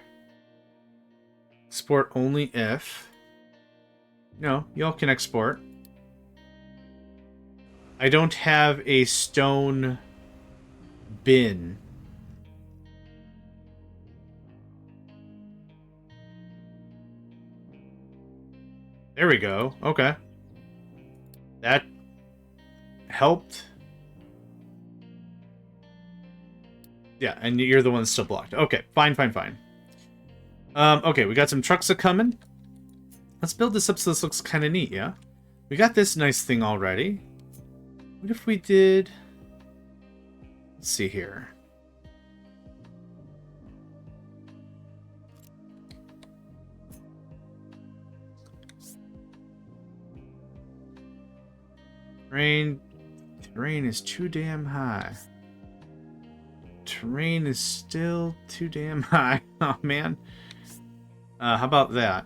Export only if... no, y'all can export. I don't have a stone bin. There we go. Okay. That helped. Yeah, and you're the one that's still blocked. Okay, fine, fine, fine. Okay, we got some trucks a-coming. Let's build this up so this looks kind of neat, yeah? We got this nice thing already. What if we did... Let's see here. Terrain is too damn high. Terrain is still too damn high. Oh, man. How about that?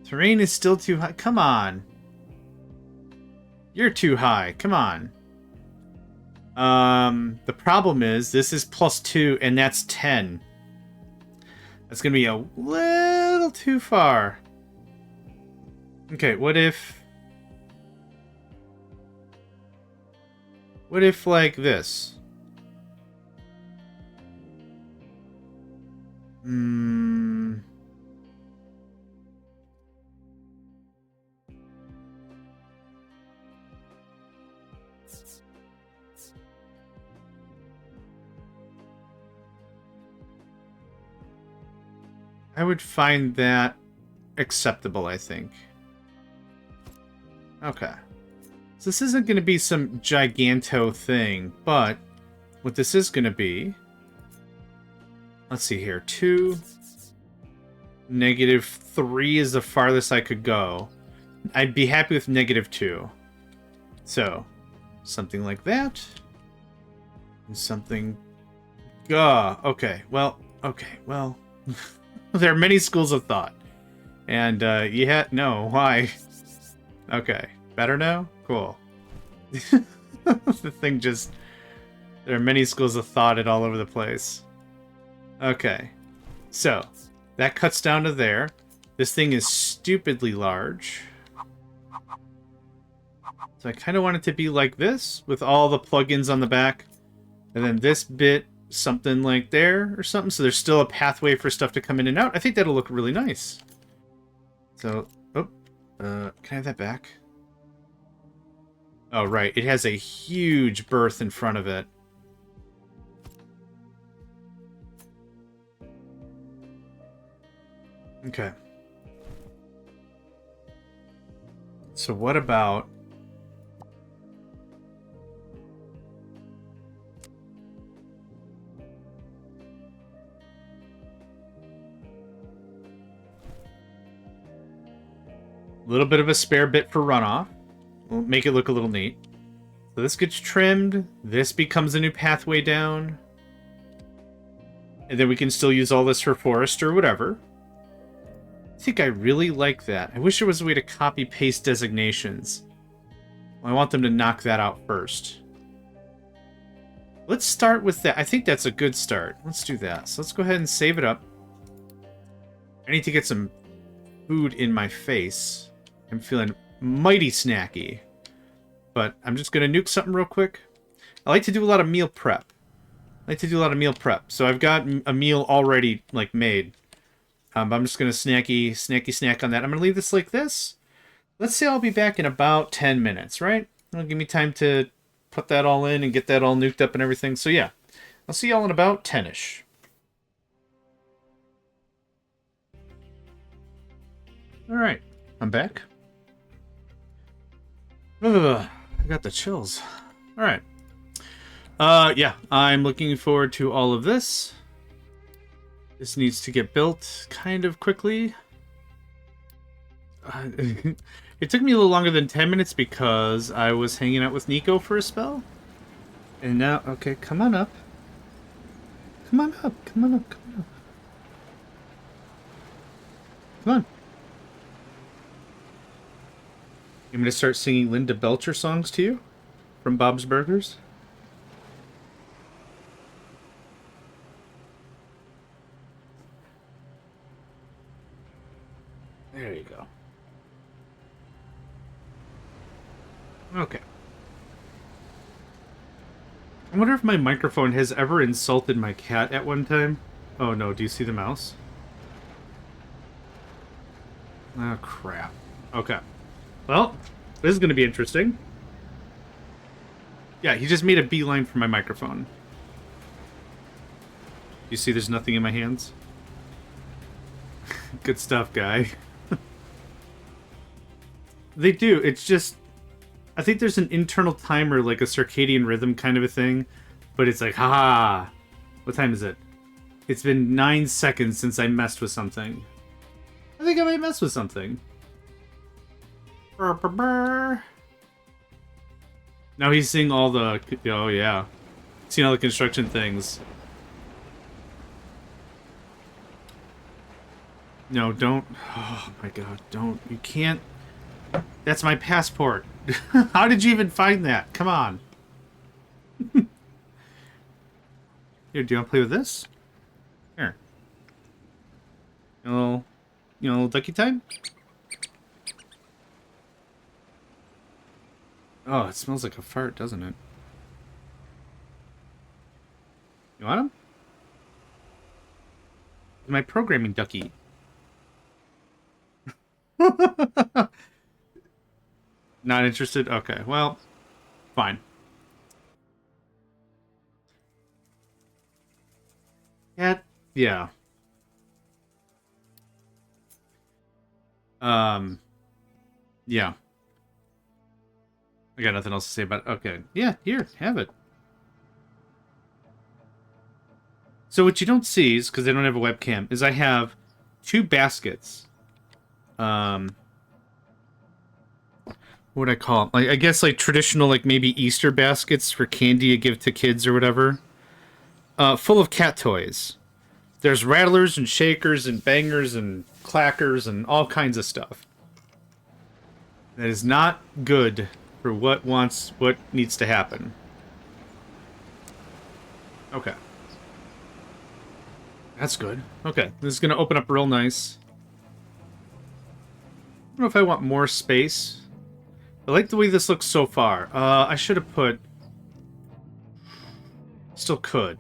Terrain is still too high. Come on. You're too high. Come on. The problem is this is +2 and that's 10. That's gonna be a little too far. Okay, what if like this? I would find that acceptable, I think. Okay. So this isn't going to be some giganto thing, but what this is going to be... Let's see here. 2. -3 is the farthest I could go. I'd be happy with -2. So, something like that. And something... Okay, well... There are many schools of thought. And, yeah, no, why? Okay, better now? Cool. The thing just... There are many schools of thought and all over the place. Okay, so, that cuts down to there. This thing is stupidly large. So I kind of want it to be like this, with all the plugins on the back. And then this bit... something like there or something, so there's still a pathway for stuff to come in and out. I think that'll look really nice. So, can I have that back? Oh, right. It has a huge berth in front of it. Okay. So what about... a little bit of a spare bit for runoff. We'll make it look a little neat. So this gets trimmed. This becomes a new pathway down. And then we can still use all this for forest or whatever. I think I really like that. I wish there was a way to copy-paste designations. Well, I want them to knock that out first. Let's start with that. I think that's a good start. Let's do that. So let's go ahead and save it up. I need to get some food in my face. I'm feeling mighty snacky. But I'm just going to nuke something real quick. I like to do a lot of meal prep. So I've got a meal already, like, made. I'm just going to snacky snack on that. I'm going to leave this like this. Let's say I'll be back in about 10 minutes, right? It'll give me time to put that all in and get that all nuked up and everything. So yeah, I'll see y'all in about 10-ish. Alright, I'm back. Ugh, I got the chills. Alright. Yeah, I'm looking forward to all of this. This needs to get built kind of quickly. It took me a little longer than 10 minutes because I was hanging out with Nico for a spell. And now, okay, come on up. Come on up. Come on. You want me to start singing Linda Belcher songs to you? From Bob's Burgers? There you go. Okay. I wonder if my microphone has ever insulted my cat at one time. Oh no, do you see the mouse? Oh crap. Okay. Well, this is going to be interesting. Yeah, he just made a beeline for my microphone. You see there's nothing in my hands? Good stuff, guy. They do. It's just... I think there's an internal timer, like a circadian rhythm kind of a thing. But it's like, ha! What time is it? It's been 9 seconds since I messed with something. I think I might mess with something. Burr, burr, burr. Now he's seeing all the... Oh, yeah. Seeing all the construction things. No, don't... Oh, my God. Don't. You can't... That's my passport. How did you even find that? Come on. Here, do you want to play with this? Here. You know, little ducky time? Oh, it smells like a fart, doesn't it? You want him? My programming ducky. Not interested? Okay, well, fine. Yeah. Yeah. Yeah. I got nothing else to say about it. Okay. Yeah, here, have it. So what you don't see is, because they don't have a webcam, is I have 2 baskets. What would I call it? Like, I guess like traditional, like maybe Easter baskets for candy you give to kids or whatever. Full of cat toys. There's rattlers and shakers and bangers and clackers and all kinds of stuff. That is not good for what needs to happen. Okay. That's good. Okay, this is going to open up real nice. I don't know if I want more space. I like the way this looks so far. I should have put... Still could.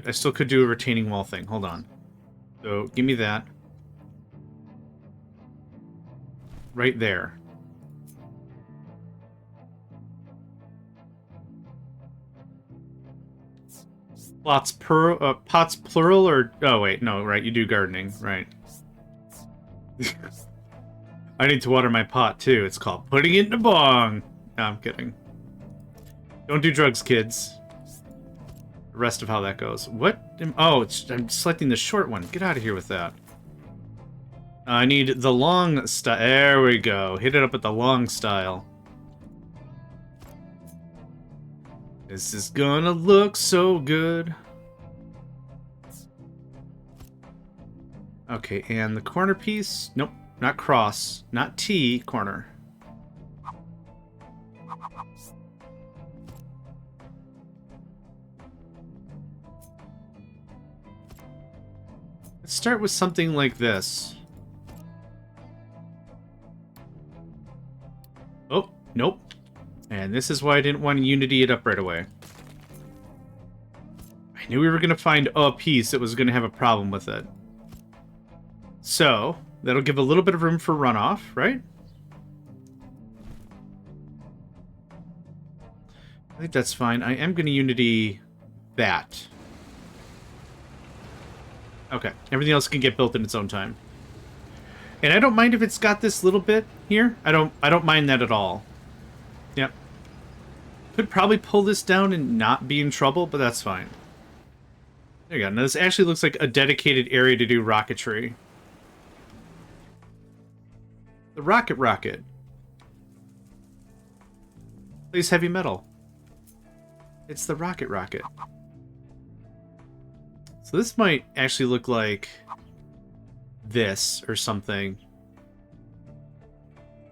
I still could do a retaining wall thing. Hold on. So, give me that. Right there. Pots plural or... Oh, wait. No, right. You do gardening. Right. I need to water my pot, too. It's called putting it in a bong. No, I'm kidding. Don't do drugs, kids. The rest of how that goes. What? Oh, I'm selecting the short one. Get out of here with that. I need the long style. There we go. Hit it up with the long style. This is gonna look so good. Okay, and the corner piece? Nope, not cross. Not T, corner. Let's start with something like this. Oh, nope. And this is why I didn't want to unity it up right away. I knew we were going to find a piece that was going to have a problem with it. So, that'll give a little bit of room for runoff, right? I think that's fine. I am going to unity that. Okay, everything else can get built in its own time. And I don't mind if it's got this little bit here. I don't mind that at all. Yep. Could probably pull this down and not be in trouble, but that's fine. There you go. Now this actually looks like a dedicated area to do rocketry. The rocket. Plays heavy metal. It's the rocket. So this might actually look like this or something.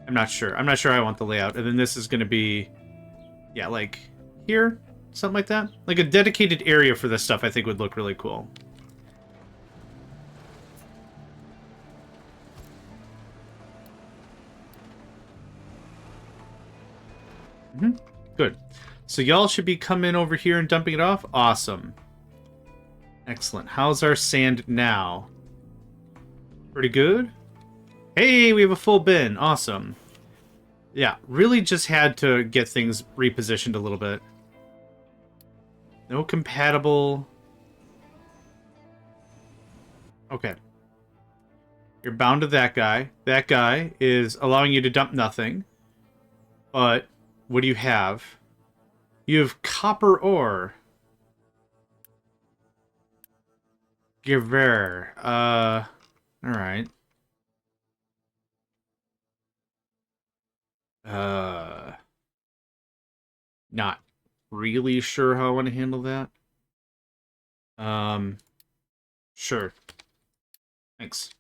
I'm not sure. I'm not sure how I want the layout. And then this is going to be, yeah, like here, something like that. Like a dedicated area for this stuff I think would look really cool. Good. So y'all should be coming over here and dumping it off. Awesome. Excellent. How's our sand now? Pretty good. Hey, we have a full bin. Awesome. Yeah, really just had to get things repositioned a little bit. No compatible. Okay. You're bound to that guy. That guy is allowing you to dump nothing. But what do you have? You have copper ore. Gewehr. Alright. Not really sure how I want to handle that. Sure. Thanks.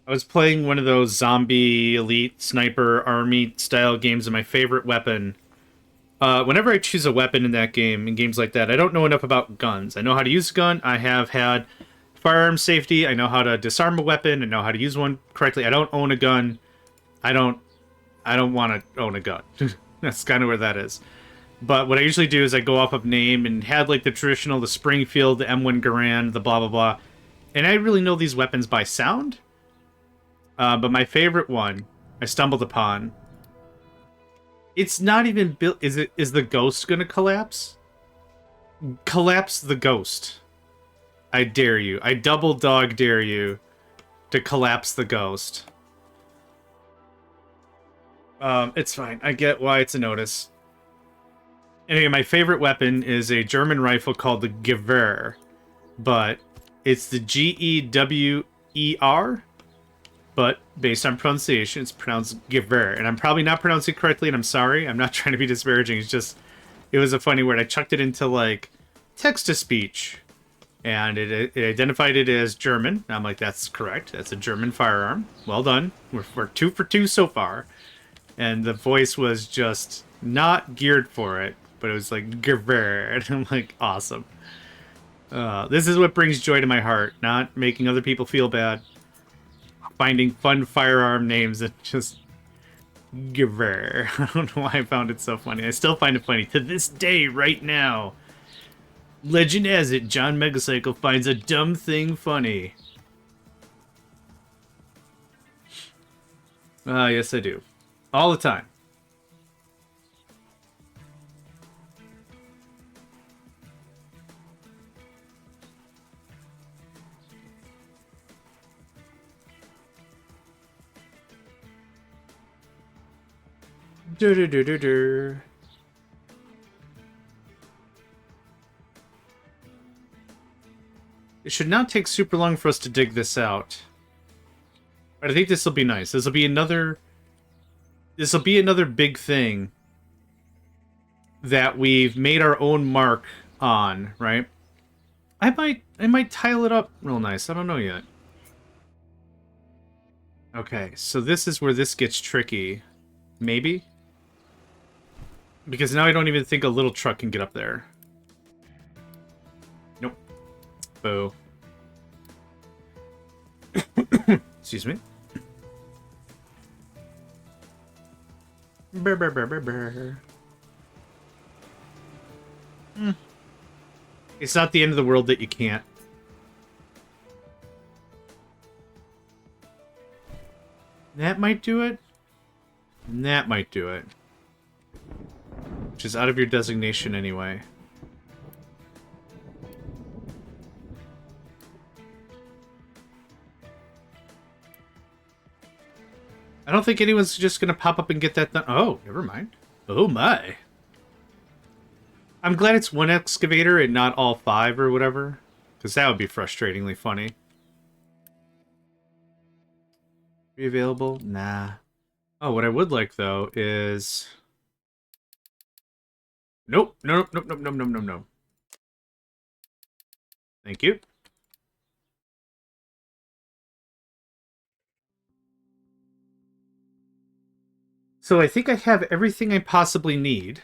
I was playing one of those zombie elite sniper army style games, and my favorite weapon. Whenever I choose a weapon in that game, in games like that, I don't know enough about guns. I know how to use a gun. I have had firearm safety. I know how to disarm a weapon. I know how to use one correctly. I don't own a gun. I don't want to own a gun. That's kind of where that is. But what I usually do is I go off of name and had like the traditional, the Springfield, the M1 Garand, the blah blah blah. And I really know these weapons by sound. But my favorite one I stumbled upon. It's not even built. Is the ghost gonna collapse? Collapse the ghost. I dare you. I double dog dare you to collapse the ghost. It's fine. I get why it's a notice. Anyway, my favorite weapon is a German rifle called the Gewehr, but it's the Gewehr, but based on pronunciation, it's pronounced Gewehr, and I'm probably not pronouncing it correctly, and I'm sorry. I'm not trying to be disparaging. It's just, it was a funny word. I chucked it into, like, text-to-speech, and it identified it as German. And I'm like, that's correct. That's a German firearm. Well done. We're 2 for 2 so far. And the voice was just not geared for it, but it was like, Gewehr, and I'm like, awesome. This is what brings joy to my heart, not making other people feel bad. Finding fun firearm names that just... Gewehr. I don't know why I found it so funny. I still find it funny. To this day, right now. Legend has it, JohnMegacycle finds a dumb thing funny. Yes I do. All the time. It should not take super long for us to dig this out. But I think this will be nice. This will be another big thing that we've made our own mark on, right? I might tile it up real nice. I don't know yet. Okay, so this is where this gets tricky. Maybe? Because now I don't even think a little truck can get up there. Nope. Boo. Excuse me. Brr, brr, brr, brr, brr. It's not the end of the world that you can't. That might do it. And that might do it. Which is out of your designation anyway. I don't think anyone's just gonna pop up and get that done. Oh, never mind. Oh my. I'm glad it's one excavator and not all 5 or whatever. Because that would be frustratingly funny. Be available? Nah. Oh, what I would like though is... Nope. Nope. Nope. Nope. Nope. Nope. Nope. Nope. Thank you. So I think I have everything I possibly need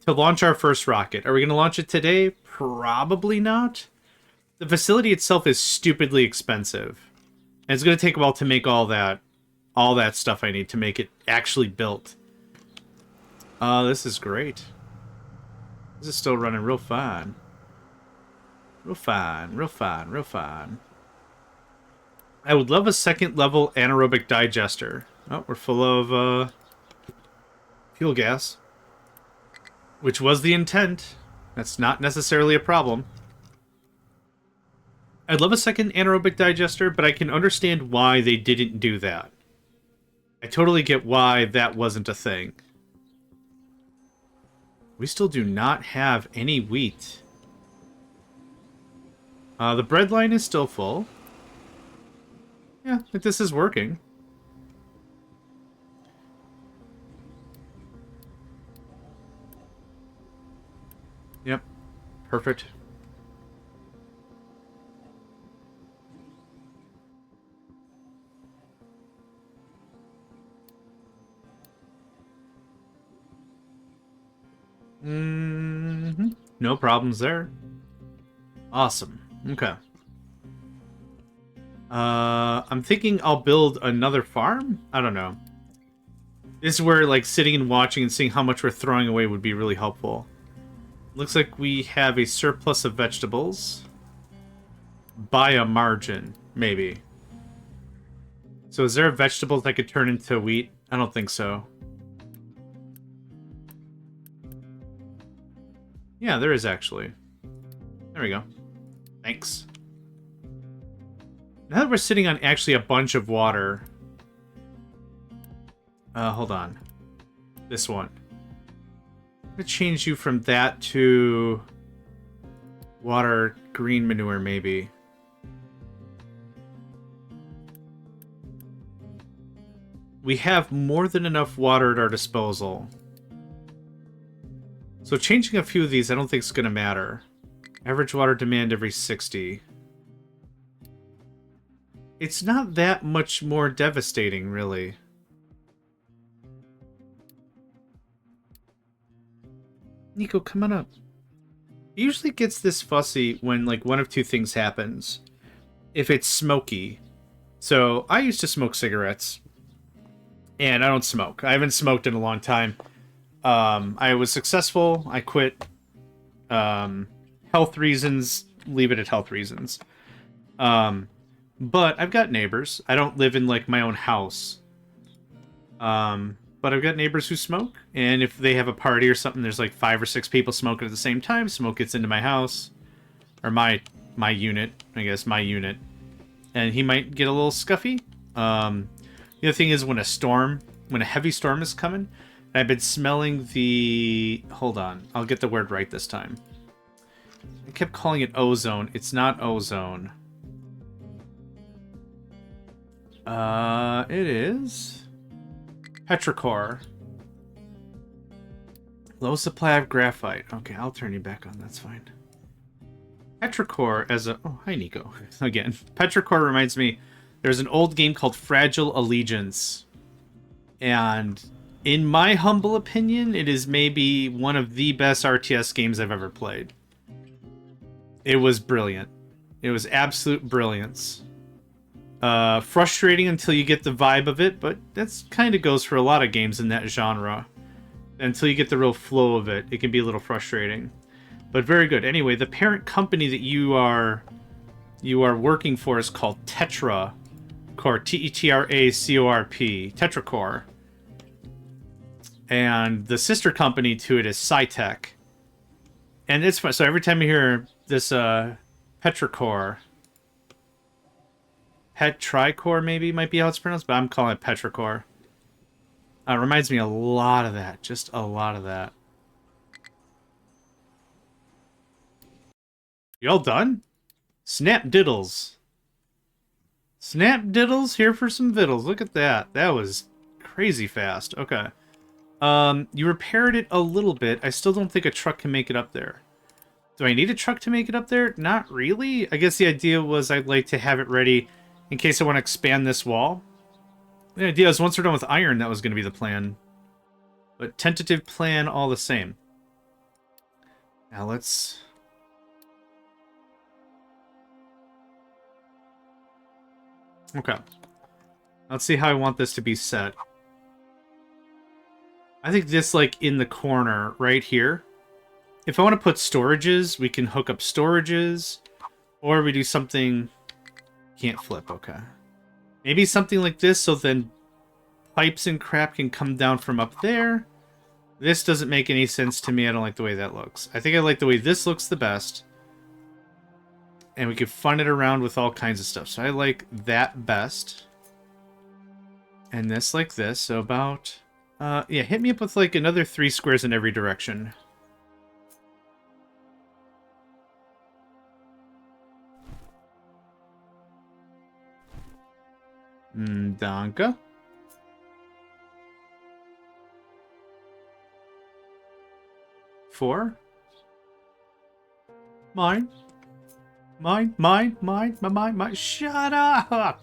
to launch our first rocket. Are we going to launch it today? Probably not. The facility itself is stupidly expensive. And it's going to take a while to make all that stuff I need to make it actually built. This is great. This is still running real fine. Real fine, real fine, real fine. I would love a second level anaerobic digester. Oh, we're full of fuel gas. Which was the intent. That's not necessarily a problem. I'd love a second anaerobic digester, but I can understand why they didn't do that. I totally get why that wasn't a thing. We still do not have any wheat. The bread line is still full. Yeah, this is working. Yep, perfect. No problems there. Awesome. Okay. I'm thinking I'll build another farm? I don't know. This is where, like, sitting and watching and seeing how much we're throwing away would be really helpful. Looks like we have a surplus of vegetables. By a margin, maybe. So is there vegetables that could turn into wheat? I don't think so. Yeah, there is actually. There we go. Thanks. Now that we're sitting on actually a bunch of water... hold on. This one. I'm going to change you from that to... water green manure, maybe. We have more than enough water at our disposal. So changing a few of these I don't think is going to matter. Average water demand every 60. It's not that much more devastating, really. Nico, come on up. He usually gets this fussy when, like, one of two things happens. If it's smoky. So, I used to smoke cigarettes. And I don't smoke. I haven't smoked in a long time. I was successful. I quit. Health reasons. Leave it at health reasons. But I've got neighbors. I don't live in, like, my own house. But I've got neighbors who smoke. And if they have a party or something, there's like 5 or 6 people smoking at the same time. Smoke gets into my house. Or my unit. I guess my unit. And he might get a little scuffy. The other thing is when a heavy storm is coming, and I've been smelling the... Hold on. I'll get the word right this time. I kept calling it ozone. It's not ozone. It is... petrichor. Low supply of graphite. Okay, I'll turn you back on. That's fine. Petrichor as a... Oh, hi, Nico. Again. Petrichor reminds me... There's an old game called Fragile Allegiance. And in my humble opinion, it is maybe one of the best RTS games I've ever played. It was brilliant. It was absolute brilliance. Frustrating until you get the vibe of it, but that's kind of goes for a lot of games in that genre. Until you get the real flow of it, it can be a little frustrating. But very good. Anyway, the parent company that you are working for is called Tetracorp. Tetracorp. Tetracorp. And the sister company to it is Cytec. And it's fun. So every time you hear this Petrichor, Petrichor maybe might be how it's pronounced, but I'm calling it Petrichor. Reminds me a lot of that. Just a lot of that. You all done? Snap diddles. Snap diddles here for some vittles. Look at that. That was crazy fast. Okay. You repaired it a little bit. I still don't think a truck can make it up there. Do I need a truck to make it up there? Not really. I guess the idea was I'd like to have it ready in case I want to expand this wall. The idea is once we're done with iron, that was going to be the plan. But tentative plan all the same. Now let's... Okay. Let's see how I want this to be set. I think this, like, in the corner right here. If I want to put storages, we can hook up storages. Or we do something... Can't flip, okay. Maybe something like this, so then pipes and crap can come down from up there. This doesn't make any sense to me. I don't like the way that looks. I think I like the way this looks the best. and we could fun it around with all kinds of stuff. So I like that best. And this like this, so about... yeah, hit me up with like another 3 squares in every direction. Danke. Four. Mine. Mine. Shut up!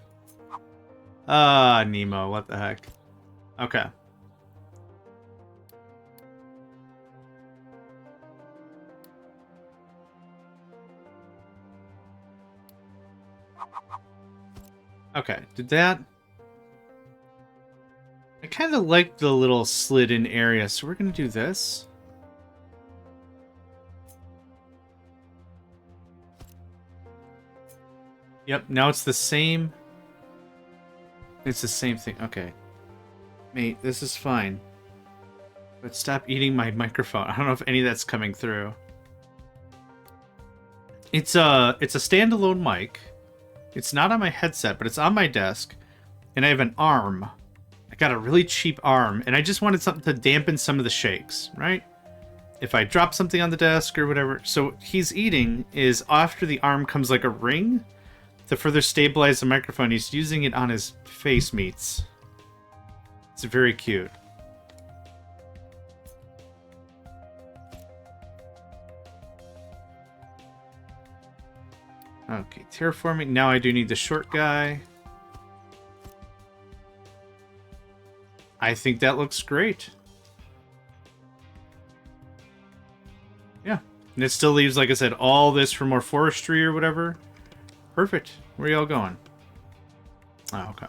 Nemo, what the heck? Okay. Okay, did that... I kind of like the little slid-in area, so we're going to do this. Yep, now it's the same. It's the same thing. Okay. Mate, this is fine. But stop eating my microphone. I don't know if any of that's coming through. It's a standalone mic. It's not on my headset, but it's on my desk. And I have an arm. I got a really cheap arm, and I just wanted something to dampen some of the shakes, right? If I drop something on the desk or whatever. So he's eating is after the arm comes like a ring to further stabilize the microphone. He's using it on his face meats. It's very cute. Okay, terraforming. Now I do need the short guy. I think that looks great. Yeah. And it still leaves, like I said, all this for more forestry or whatever. Perfect. Where are y'all going? Oh, okay.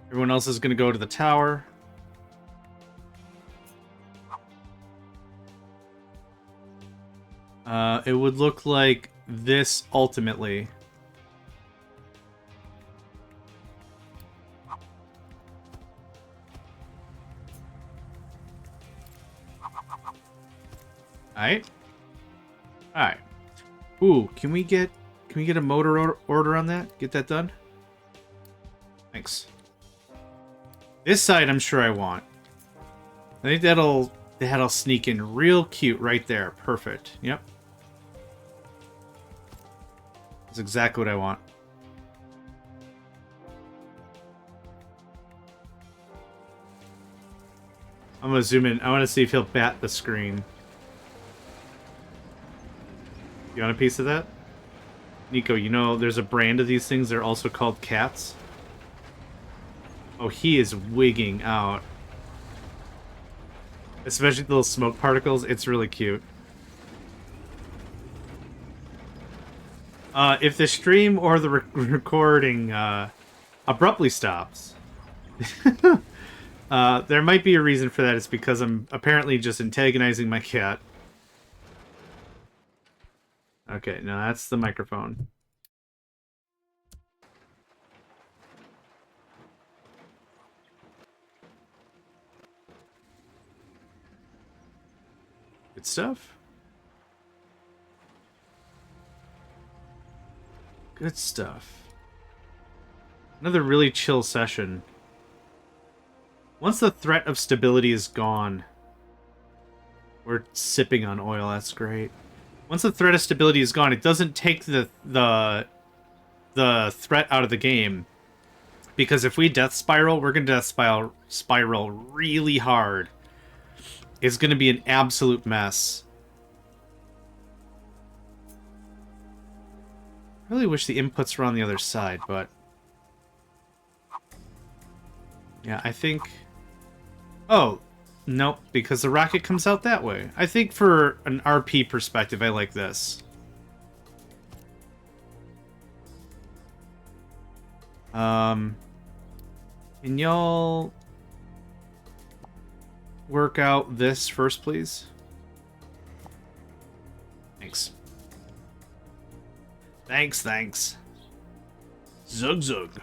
Everyone else is going to go to the tower. It would look like this ultimately. Alright. Alright. Ooh, can we get a motor order on that? Get that done? Thanks. This side I'm sure I want. I think that'll sneak in real cute right there. Perfect. Yep. That's exactly what I want. I'm gonna zoom in. I want to see if he'll bat the screen. You want a piece of that? Nico, you know there's a brand of these things. They're also called cats. Oh, he is wigging out. Especially the little smoke particles. It's really cute. If the stream or the recording abruptly stops, there might be a reason for that. It's because I'm apparently just antagonizing my cat. Okay, no, that's the microphone. Good stuff. Good stuff. Another really chill session. Once the threat of stability is gone, we're sipping on oil. That's great. Once the threat of stability is gone, it doesn't take the threat out of the game. Because if we death spiral, we're going to death spiral really hard. It's going to be an absolute mess. I really wish the inputs were on the other side, but... yeah, I think... oh, nope, because the rocket comes out that way. I think for an RP perspective, I like this. Can y'all work out this first, please? Thanks. Thanks. Zug.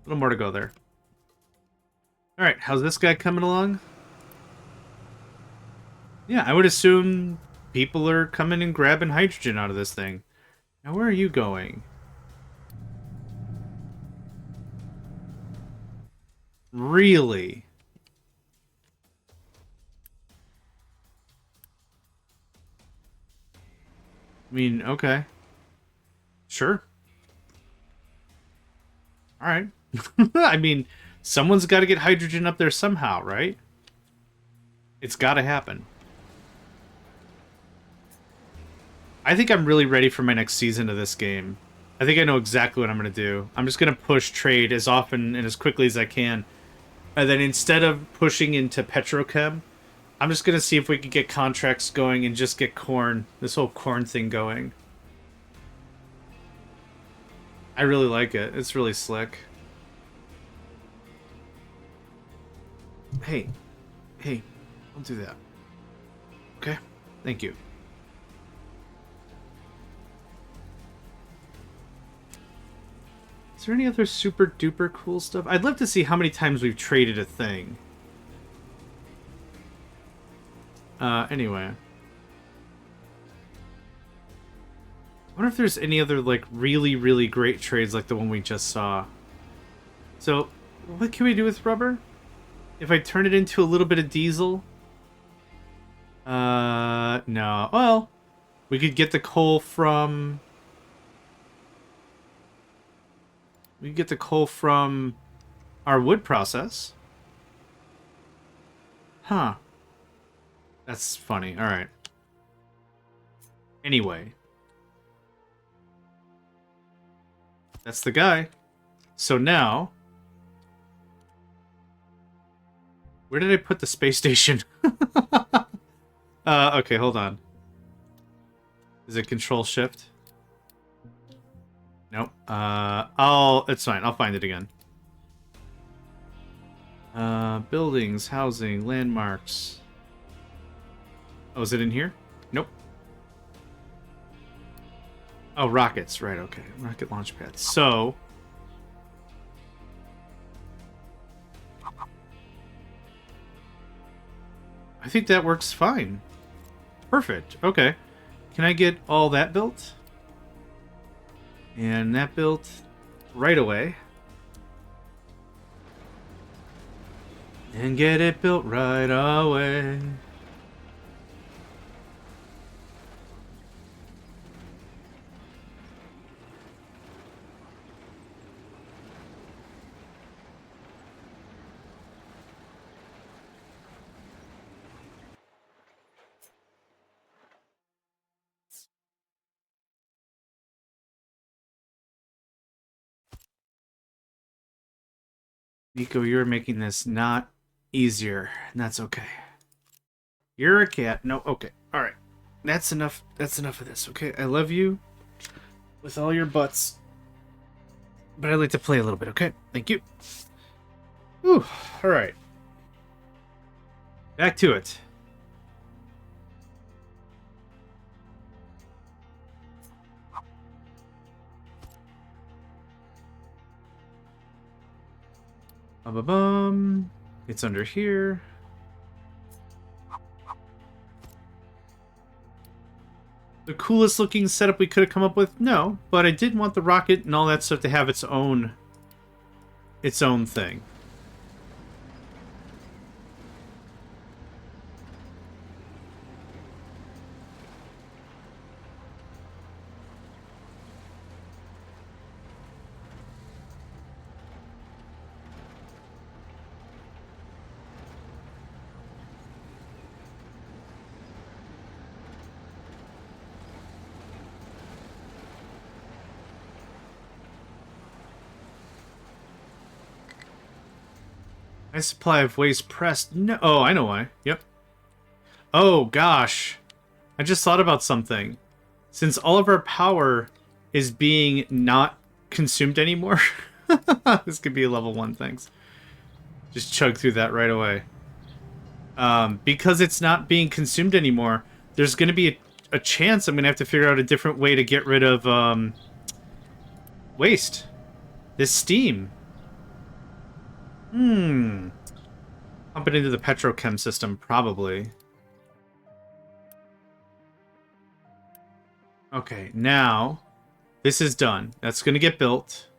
little more to go there. Alright, how's this guy coming along? Yeah, I would assume people are coming and grabbing hydrogen out of this thing. Now, where are you going? Really? I mean, okay. Sure. Alright. I mean, someone's got to get hydrogen up there somehow, right? It's got to happen. I think I'm really ready for my next season of this game. I think I know exactly what I'm going to do. I'm just going to push trade as often and as quickly as I can. And then instead of pushing into petrochem, I'm just going to see if we can get contracts going and just get corn, this whole corn thing going. I really like it. It's really slick. Hey. Hey. Don't do that. Okay? Thank you. Is there any other super duper cool stuff? I'd love to see how many times we've traded a thing. Anyway. I wonder if there's any other, like, really, really great trades like the one we just saw. So, what can we do with rubber? If I turn it into a little bit of diesel? No. Well, we could get the coal from... We could get the coal from our wood process. Huh. That's funny. Alright. Anyway. That's the guy. So now... Where did I put the space station? Okay, hold on. Is it Control Shift? Nope. It's fine. I'll find it again. Buildings, housing, landmarks. Oh, is it in here? Nope. Oh, rockets. Right, okay. Rocket launch pads. So... I think that works fine. Perfect. Okay. Can I get all that built? And that built right away. And get it built right away. Nico, you're making this not easier, and that's okay. You're a cat. No, okay. Alright. That's enough. That's enough of this, okay? I love you with all your butts. But I like to play a little bit, okay? Thank you. Whew. Alright. Back to it. Bum. It's under here. The coolest looking setup we could have come up with? No, but I did want the rocket and all that stuff to have its own thing. High supply of waste pressed. No. Oh, I know why. Yep. Oh, gosh. I just thought about something. Since all of our power is being not consumed anymore, this could be a level 1, thanks. Just chug through that right away. Because it's not being consumed anymore, there's going to be a chance I'm going to have to figure out a different way to get rid of waste. This steam. Hmm. Pump it into the petrochem system, probably. Okay, now this is done. That's going to get built.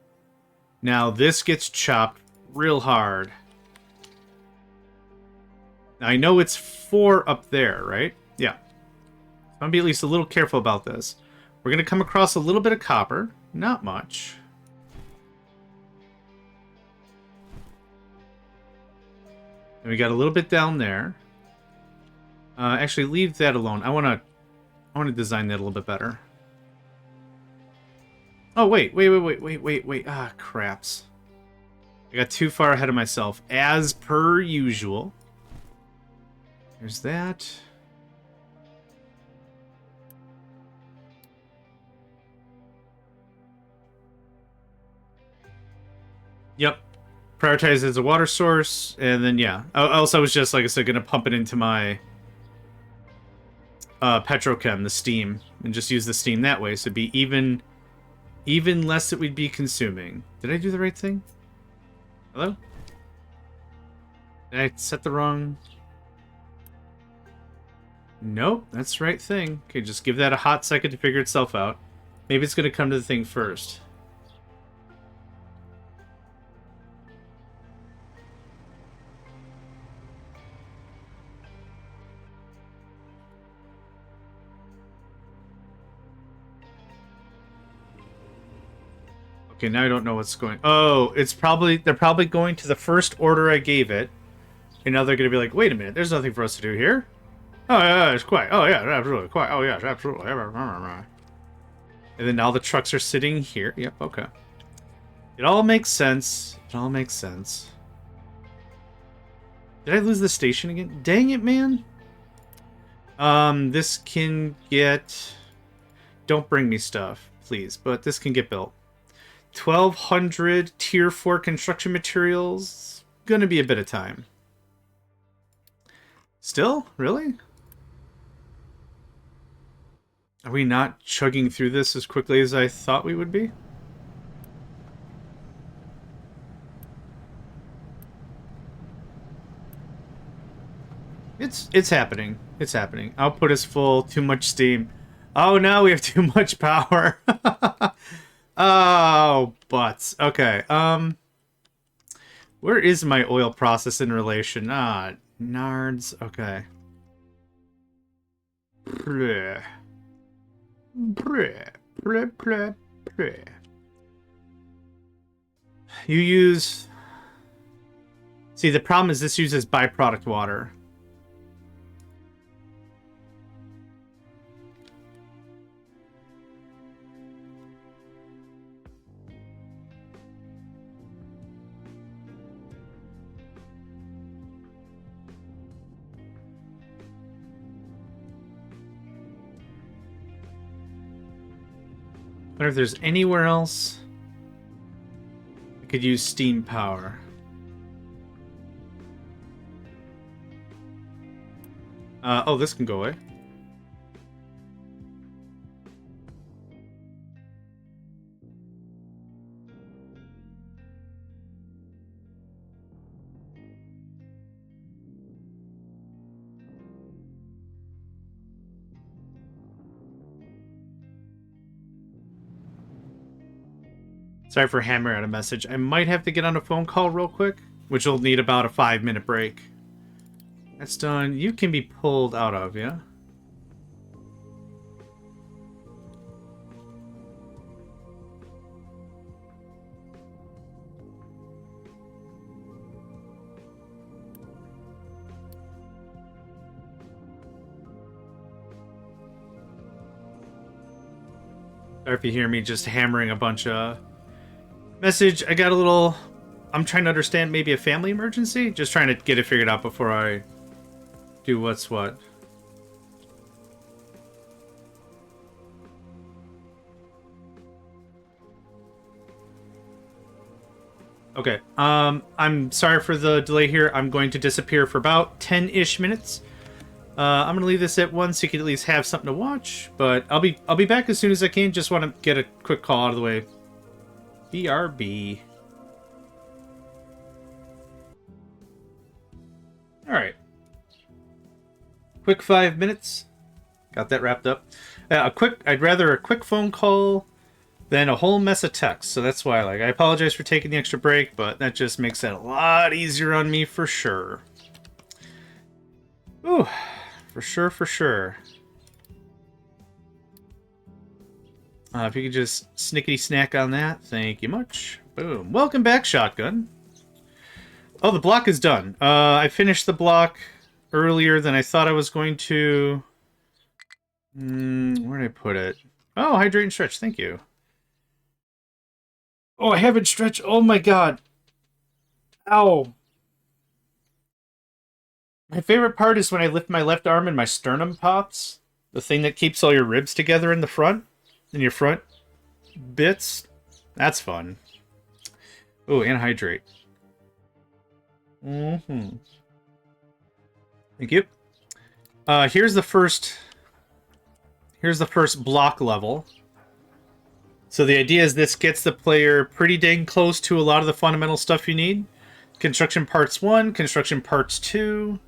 Now this gets chopped real hard. Now I know it's 4 up there, right? Yeah. So I'm going to be at least a little careful about this. We're going to come across a little bit of copper. Not much. And we got a little bit down there. Actually, leave that alone. I want to design that a little bit better. Oh, wait. Ah, craps. I got too far ahead of myself, as per usual. There's that. Yep. Prioritize as a water source, and then, yeah. Also, I was just, like I said, going to pump it into my petrochem, the steam, and just use the steam that way, so it'd be even less that we'd be consuming. Did I do the right thing? Hello? Did I set the wrong... Nope, that's the right thing. Okay, just give that a hot second to figure itself out. Maybe it's going to come to the thing first. Okay, now I don't know what's going... Oh, it's probably... They're probably going to the first order I gave it. And now they're going to be like, wait a minute, there's nothing for us to do here. Oh, yeah, it's quiet. Oh, yeah, absolutely. Quiet. Oh, yeah, absolutely. And then now the trucks are sitting here. Yep, okay. It all makes sense. It all makes sense. Did I lose the station again? Dang it, man. This can get... Don't bring me stuff, please. But this can get built. 1,200 tier 4 construction materials. Gonna be a bit of time. Still? Really? Are we not chugging through this as quickly as I thought we would be? It's happening. It's happening. Output is full. Too much steam. Oh, now we have too much power. Oh, butts. Okay. Where is my oil process in relation? Ah, nards. Okay. Bleh. Bleh. Bleh, bleh, bleh. You use... See, the problem is this uses byproduct water. I wonder if there's anywhere else I could use steam power. Oh, this can go away. Sorry for hammering out a message. I might have to get on a phone call real quick, which will need about a 5-minute break. That's done. You can be pulled out of, yeah? Sorry if you hear me just hammering a bunch of... Message, I got a little... I'm trying to understand maybe a family emergency? Just trying to get it figured out before I do what's what. Okay, I'm sorry for the delay here. I'm going to disappear for about 10-ish minutes. I'm gonna leave this at 1 so you can at least have something to watch. But I'll be back as soon as I can. Just want to get a quick call out of the way. BRB. All right. Quick 5 minutes. Got that wrapped up. I'd rather a quick phone call than a whole mess of text. So that's why, like, I apologize for taking the extra break, but that just makes it a lot easier on me for sure. Ooh, for sure, for sure. If you could just snickety snack on that, thank you much. Boom. Welcome back, Shotgun. Oh, the block is done. I finished the block earlier than I thought I was going to. Where did I put it? Oh, hydrate and stretch. Thank you. Oh, I haven't stretched. Oh my god. Ow. My favorite part is when I lift my left arm and my sternum pops. The thing that keeps all your ribs together in the front. In your front bits. That's fun. Oh, and hydrate. Thank you. Here's the first block level. So the idea is this gets the player pretty dang close to a lot of the fundamental stuff you need. Construction parts 1, construction parts 2,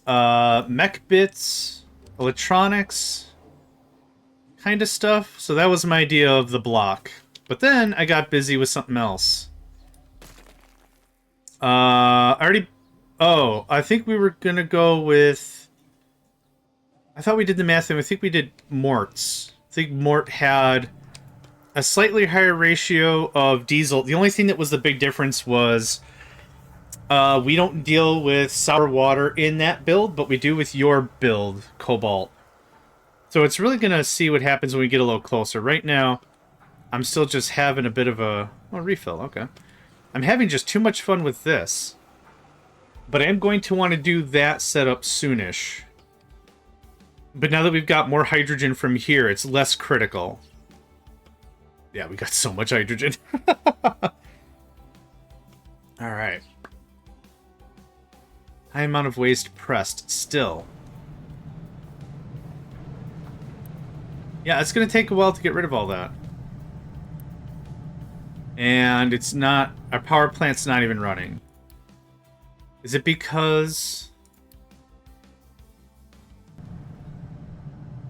mech bits, electronics, kind of stuff. So that was my idea of the block. But then I got busy with something else. I think we were gonna go with... I thought we did the math, and I think we did Mort's. I think Mort had a slightly higher ratio of diesel. The only thing that was the big difference was we don't deal with sour water in that build, but we do with your build, Cobalt. So it's really going to see what happens when we get a little closer. Right now, I'm still just having a bit of a... Oh, refill, okay. I'm having just too much fun with this. But I am going to want to do that setup soonish. But now that we've got more hydrogen from here, it's less critical. Yeah, we got so much hydrogen. Alright. High amount of waste pressed, still. Yeah, it's going to take a while to get rid of all that. And it's not... Our power plant's not even running. Is it because...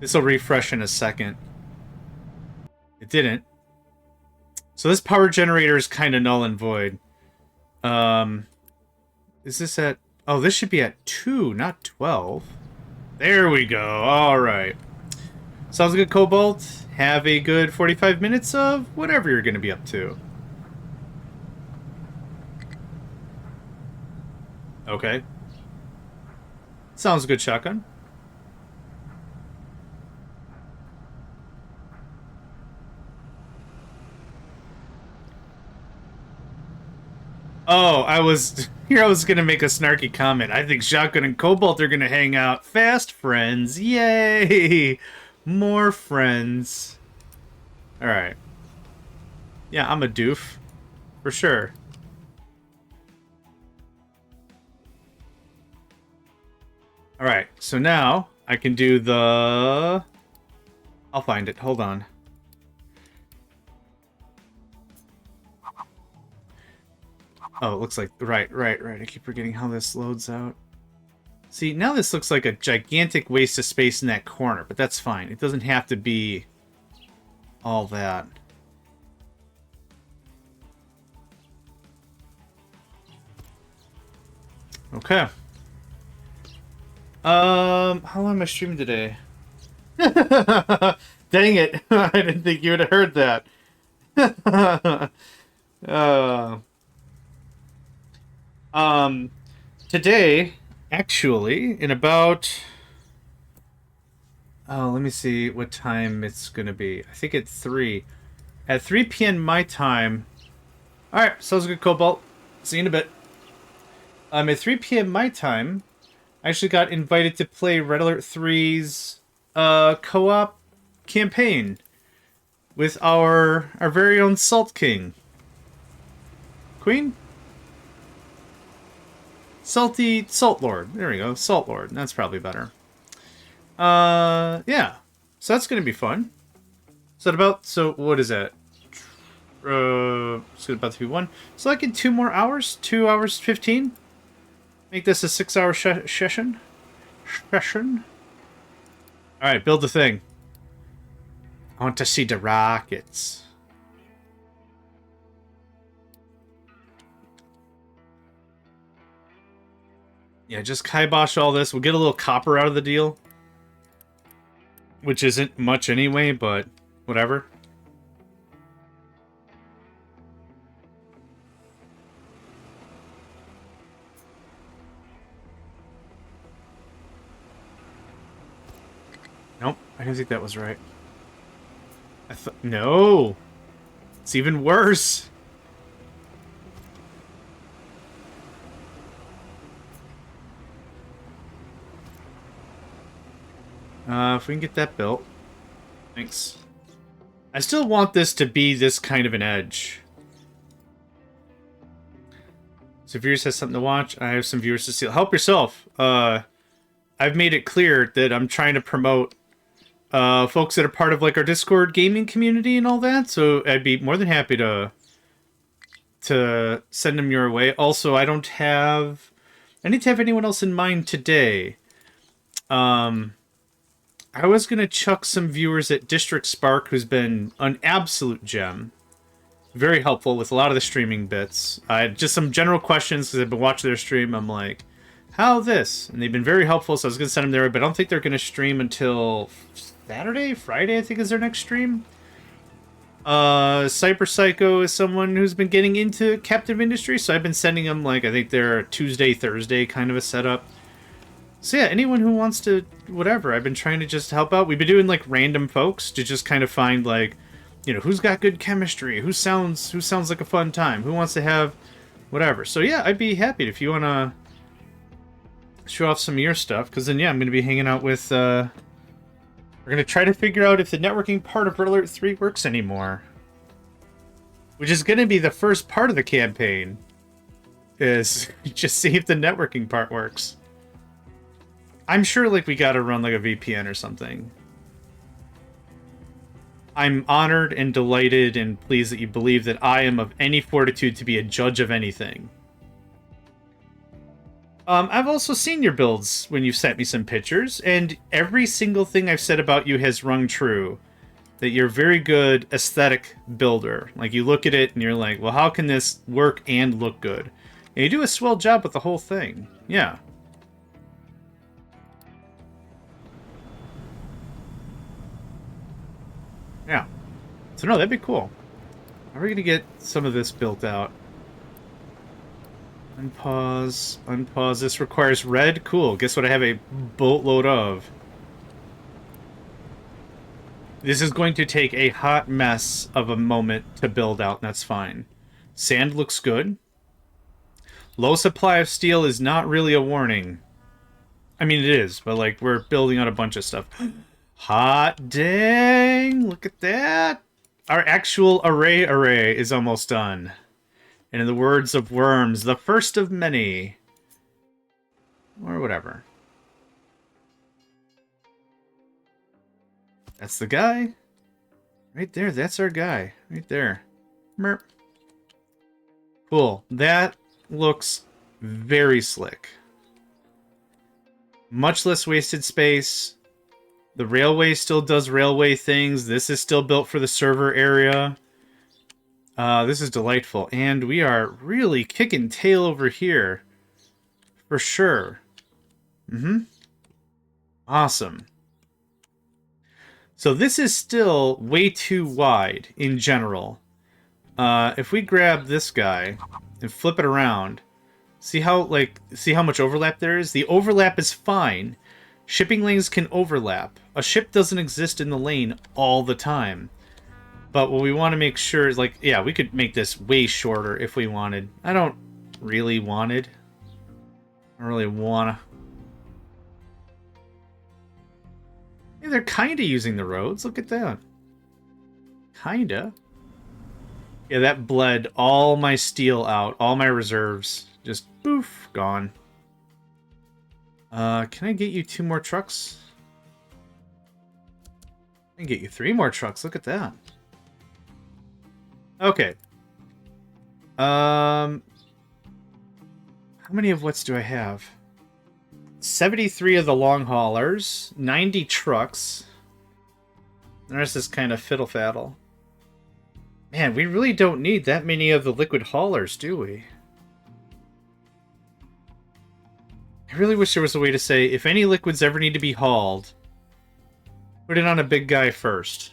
This will refresh in a second. It didn't. So this power generator is kind of null and void. Is this at... Oh, this should be at 2, not 12. There we go. All right. Sounds good, Cobalt. Have a good 45 minutes of whatever you're going to be up to. Okay. Sounds good, Shotgun. Oh, I was gonna make a snarky comment. I think Shotgun and Cobalt are gonna hang out. Fast friends. Yay! More friends. Alright. Yeah, I'm a doof. For sure. Alright, so now I can do the... I'll find it. Hold on. Oh, it looks like... Right. I keep forgetting how this loads out. See, now this looks like a gigantic waste of space in that corner, but that's fine. It doesn't have to be all that. Okay. How long am I streaming today? Dang it. I didn't think you would have heard that. Today, actually, in about... Oh, let me see what time it's gonna be. I think it's 3. At 3 p.m. my time... Alright, sounds good, Cobalt. See you in a bit. At 3 p.m. my time, I actually got invited to play Red Alert 3's co-op campaign with our very own Salt King. Queen? Salt Lord. There we go. Salt Lord. That's probably better. Yeah. So that's gonna be fun. So what is that? It's about to be 1. So like in 2 more hours? 2 hours 15? Make this a 6-hour session. Alright, build the thing. I want to see the rockets. Yeah, just kibosh all this. We'll get a little copper out of the deal. Which isn't much anyway, but whatever. Nope, I didn't think that was right. I thought... No! It's even worse! If we can get that built. Thanks. I still want this to be this kind of an edge. So viewers has something to watch. I have some viewers to steal. Help yourself. I've made it clear that I'm trying to promote folks that are part of like our Discord gaming community and all that. So I'd be more than happy to send them your way. Also, I need to have anyone else in mind today. I was going to chuck some viewers at District Spark, who's been an absolute gem. Very helpful with a lot of the streaming bits. I had just some general questions, because I've been watching their stream. I'm like, how this? And they've been very helpful, so I was going to send them there, but I don't think they're going to stream until Saturday? Friday, I think, is their next stream. Cyberpsycho is someone who's been getting into captive industry, so I've been sending them, like, I think they're Tuesday, Thursday kind of a setup. So yeah, anyone who wants to, whatever, I've been trying to just help out. We've been doing like random folks to just kind of find like, you know, who's got good chemistry, who sounds like a fun time, who wants to have whatever. So yeah, I'd be happy if you want to show off some of your stuff, because then yeah, I'm going to be hanging out with, we're going to try to figure out if the networking part of Red Alert 3 works anymore. Which is going to be the first part of the campaign, is just see if the networking part works. I'm sure, like, we gotta run, like, a VPN or something. I'm honored and delighted and pleased that you believe that I am of any fortitude to be a judge of anything. I've also seen your builds when you've sent me some pictures, and every single thing I've said about you has rung true. That you're a very good aesthetic builder. Like, you look at it and you're like, well, how can this work and look good? And you do a swell job with the whole thing. Yeah. Yeah. So no, that'd be cool. How are we gonna get some of this built out? Unpause. Unpause. This requires red. Cool. Guess what I have a boatload of. This is going to take a hot mess of a moment to build out, and that's fine. Sand looks good. Low supply of steel is not really a warning. I mean, it is, but like, we're building out a bunch of stuff. Hot dang! Look at that! Our actual array is almost done. And in the words of Worms, the first of many. Or whatever. That's the guy. Right there, that's our guy. Right there. Merp. Cool. That looks very slick. Much less wasted space. The railway still does railway things. This is still built for the server area. This is delightful. And we are really kicking tail over here. For sure. Awesome. So this is still way too wide in general. If we grab this guy and flip it around, see how much overlap there is? The overlap is fine. Shipping lanes can overlap. A ship doesn't exist in the lane all the time. But what we want to make sure is, like, yeah, we could make this way shorter if we wanted. I don't really want it. I don't really wanna. Yeah, they're kinda using the roads. Look at that. Kinda. Yeah, that bled all my steel out. All my reserves. Just poof, gone. Can I get you 2 more trucks? I can get you 3 more trucks. Look at that. Okay. How How many of what's do I have? 73 of the long haulers, 90 trucks. The rest is kind of fiddle-faddle. Man, we really don't need that many of the liquid haulers, do we? I really wish there was a way to say, if any liquids ever need to be hauled, put it on a big guy first.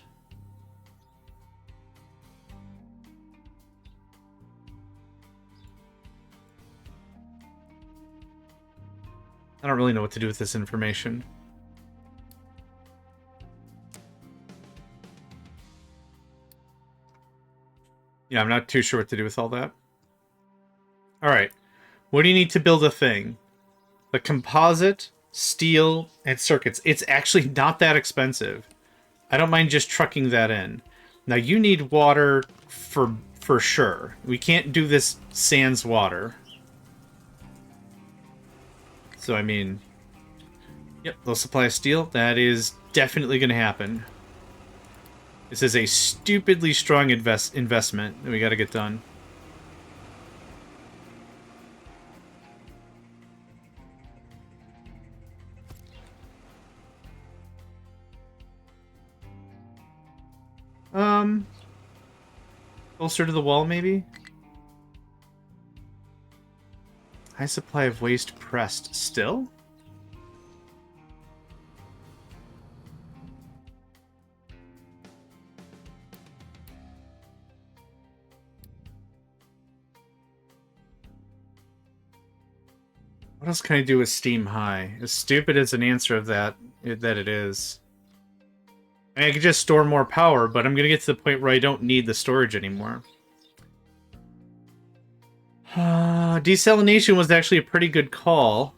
I don't really know what to do with this information. Yeah, I'm not too sure what to do with all that. Alright. What do you need to build a thing? The composite, steel, and circuits. It's actually not that expensive. I don't mind just trucking that in. Now, you need water for sure. We can't do this sans water. So, I mean... Yep, low supply of steel. That is definitely going to happen. This is a stupidly strong investment that we got to get done. Closer to the wall, maybe? High supply of waste pressed. Still? What else can I do with steam high? As stupid as an answer of that it is. I mean, I could just store more power, but I'm going to get to the point where I don't need the storage anymore. Desalination was actually a pretty good call.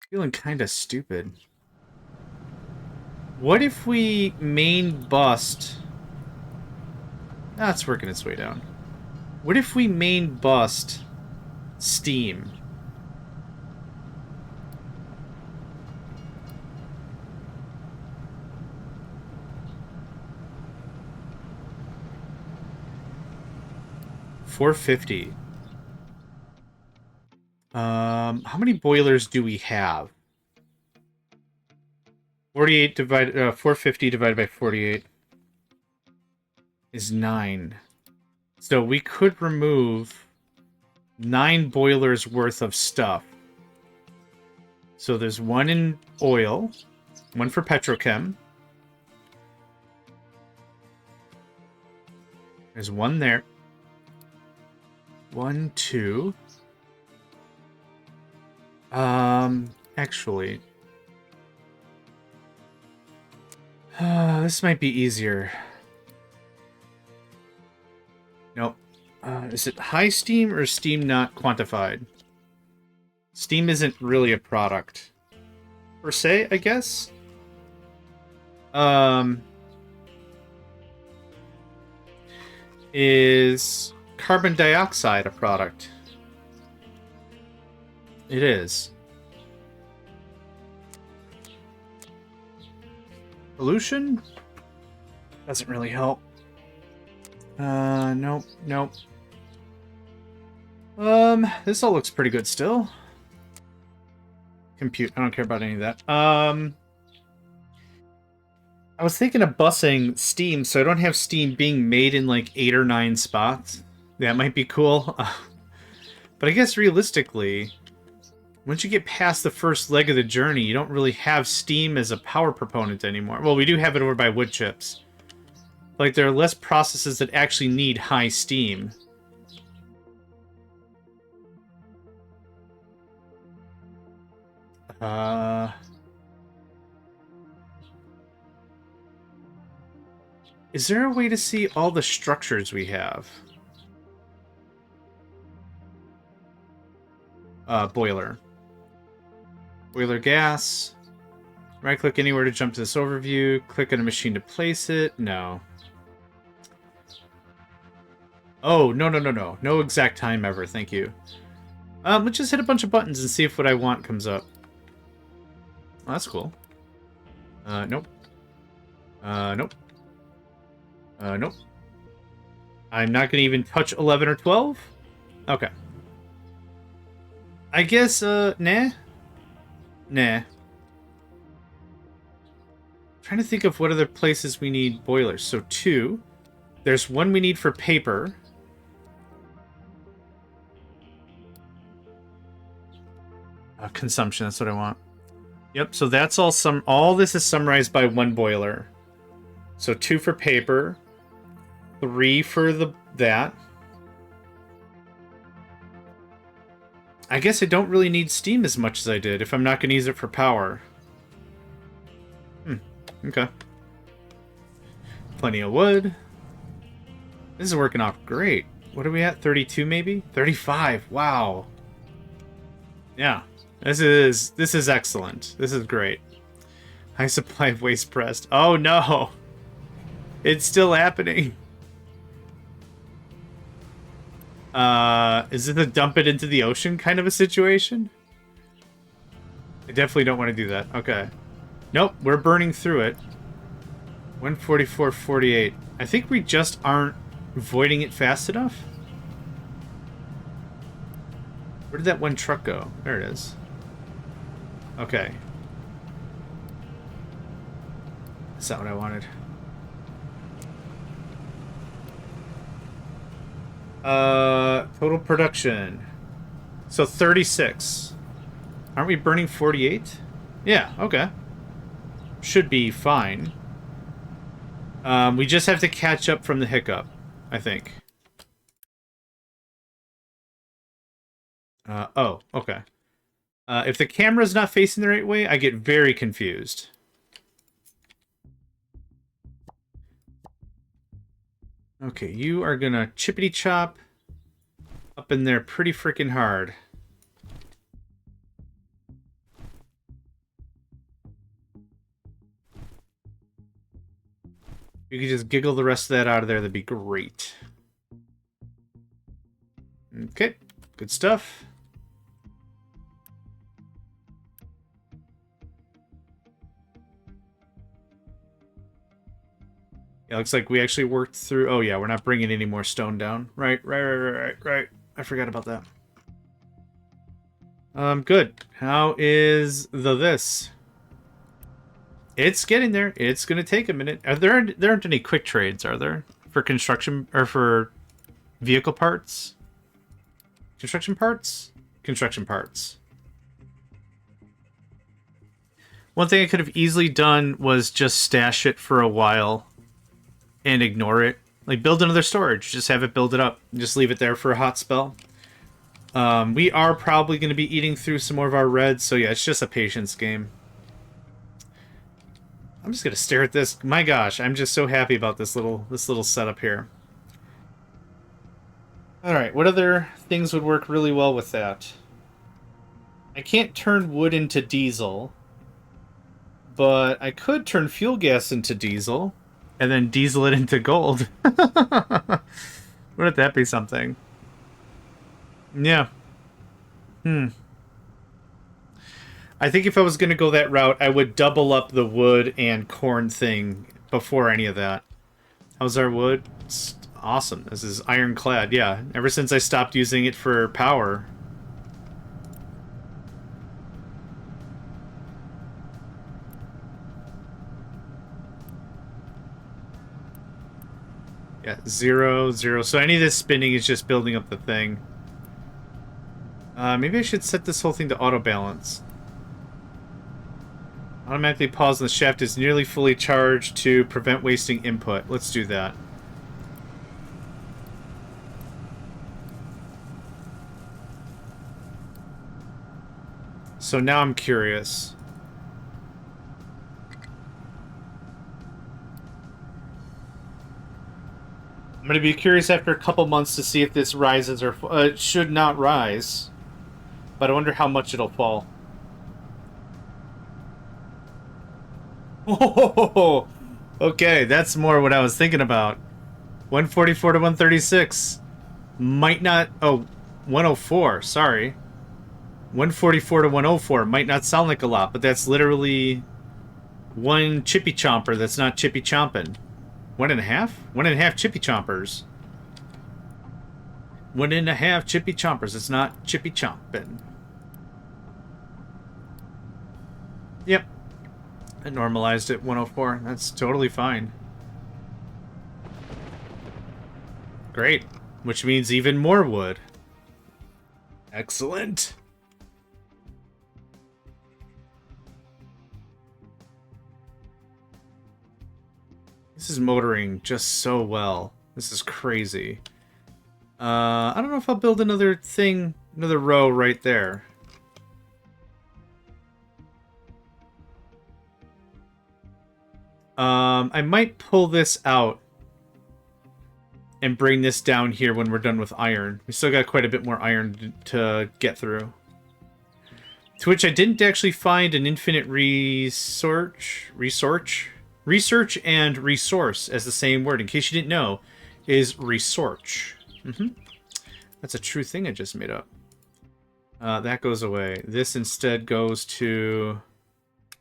Feeling kind of stupid. What if we main bust... Ah, it's working its way down. What if we main bust steam? $450. How many boilers do we have? 48 divided 450 divided by 48 is 9. So we could remove 9 boilers worth of stuff. So there's one in oil, one for petrochem. There's one there. 1, 2. Actually, this might be easier. Nope. Is it high steam or steam not quantified? Steam isn't really a product, per se, I guess. Is carbon dioxide a product? It is. Pollution? Doesn't really help. Nope, nope. This all looks pretty good still. Compute, I don't care about any of that. I was thinking of busing steam, so I don't have steam being made in like 8 or 9 spots. That might be cool. But I guess realistically, once you get past the first leg of the journey, you don't really have steam as a power proponent anymore. Well, we do have it over by wood chips. Like, there are less processes that actually need high steam. Is there a way to see all the structures we have? Boiler. Boiler gas. Right-click anywhere to jump to this overview. Click on a machine to place it. No. Oh, no, no, no, no. No exact time ever. Thank you. Let's just hit a bunch of buttons and see if what I want comes up. Oh, that's cool. Nope. Nope. Nope. I'm not going to even touch 11 or 12? Okay. I guess, nah. Nah. Trying to think of what other places we need boilers. So 2. There's 1 we need for paper. Consumption, that's what I want. Yep, so that's all this is summarized by 1 boiler. So 2 for paper, 3 for that. I guess I don't really need steam as much as I did if I'm not going to use it for power. Okay. Plenty of wood. This is working off great. What are we at? 32 maybe? 35. Wow. Yeah. This is excellent. This is great. High supply of waste pressed. Oh no! It's still happening. Is it a dump it into the ocean kind of a situation? I definitely don't want to do that. Okay. Nope, we're burning through it. 144.48. I think we just aren't voiding it fast enough. Where did that 1 truck go? There it is. Okay. That's not what I wanted. Total production. So 36. Aren't we burning 48? Yeah, okay. Should be fine. We just have to catch up from the hiccup, I think. Oh, okay. If the camera's not facing the right way, I get very confused. Okay, you are gonna chippity chop up in there pretty freaking hard. You could just giggle the rest of that out of there, that'd be great. Okay, good stuff. Yeah, looks like we actually worked through... Oh, yeah, we're not bringing any more stone down. Right. I forgot about that. Good. How is this? It's getting there. It's going to take a minute. There aren't any quick trades, are there? For construction... Or for vehicle parts? Construction parts? Construction parts. One thing I could have easily done was just stash it for a while and ignore it. Like, build another storage. Just have it build it up. Just leave it there for a hot spell. We are probably going to be eating through some more of our reds, so yeah, it's just a patience game. I'm just going to stare at this. My gosh, I'm just so happy about this little setup here. Alright, what other things would work really well with that? I can't turn wood into diesel, but I could turn fuel gas into diesel. And then diesel it into gold. Wouldn't that be something? Yeah. I think if I was going to go that route, I would double up the wood and corn thing before any of that. How's our wood? It's awesome. This is ironclad. Yeah, ever since I stopped using it for power. Yeah, 0, 0. So any of this spinning is just building up the thing. Maybe I should set this whole thing to auto balance. Automatically pause when the shaft is nearly fully charged to prevent wasting input. Let's do that. So now I'm curious. I'm going to be curious after a couple months to see if this rises or... it should not rise. But I wonder how much it'll fall. Oh, okay, that's more what I was thinking about. 144 to 136. Might not... Oh, 104, sorry. 144 to 104 might not sound like a lot, but that's literally one chippy chomper that's not chippy chomping. 1.5? 1.5 chippy chompers. 1.5 chippy chompers. It's not chippy chomping. Yep. I normalized it 104. That's totally fine. Great. Which means even more wood. Excellent. This is motoring just so well. This is crazy. I don't know if I'll build another thing, another row right there. I might pull this out and bring this down here when we're done with iron. We still got quite a bit more iron to get through. To which I didn't actually find an infinite research and resource as the same word. In case you didn't know, is research. That's a true thing I just made up. That goes away. This instead goes to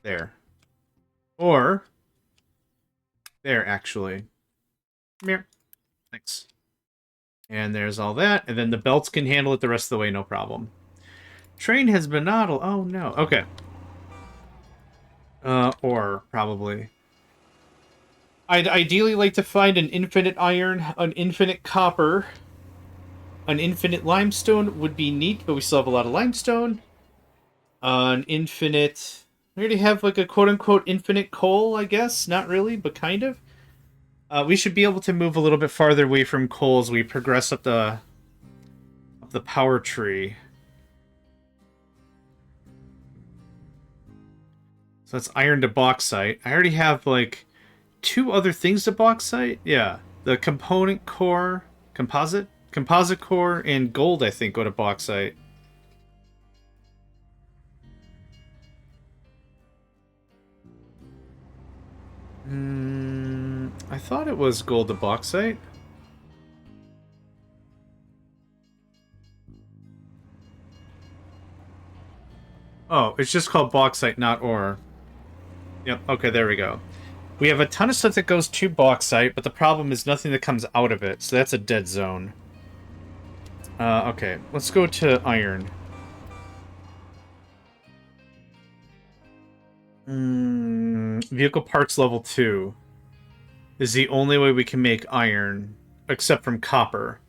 there. Or there, actually. Come here. Thanks. And there's all that. And then the belts can handle it the rest of the way, no problem. Train has been idle. Oh, no. Okay. Or, probably. I'd ideally like to find an infinite iron, an infinite copper, an infinite limestone would be neat, but we still have a lot of limestone. An infinite... We already have like a quote-unquote infinite coal, I guess. Not really, but kind of. We should be able to move a little bit farther away from coal as we progress up the power tree. So that's iron to bauxite. I already have like 2 other things to bauxite. Yeah, the component core, composite core, and gold, I think, go to bauxite. I thought it was gold to bauxite. Oh, it's just called bauxite, not ore. Yep, okay, there we go. We have a ton of stuff that goes to bauxite, but the problem is nothing that comes out of it, so that's a dead zone. Okay, let's go to iron. Vehicle parts level 2 is the only way we can make iron, except from copper.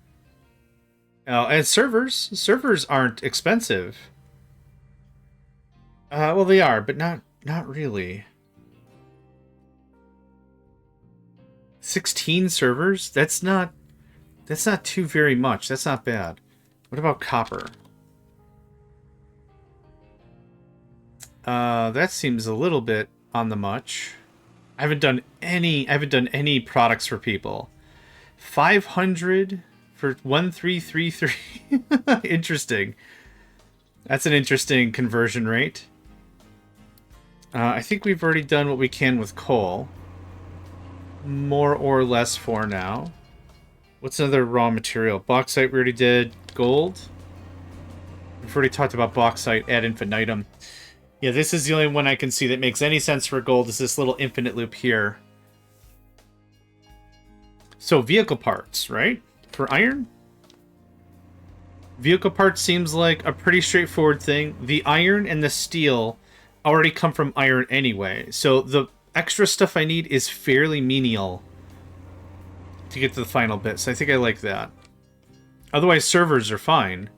And servers aren't expensive. Well, they are, but not really. 16 servers? That's not too very much. That's not bad. What about copper? That seems a little bit on the much. I haven't done any products for people. 500 for 1333. Interesting. That's an interesting conversion rate. I think we've already done what we can with coal. More or less for now. What's another raw material? Bauxite we already did. Gold. We've already talked about bauxite ad infinitum. Yeah, this is the only one I can see that makes any sense for gold, is this little infinite loop here. So vehicle parts, right? For iron? Vehicle parts seems like a pretty straightforward thing. The iron and the steel already come from iron anyway. So the extra stuff I need is fairly menial to get to the final bit. So I think I like that. Otherwise, servers are fine.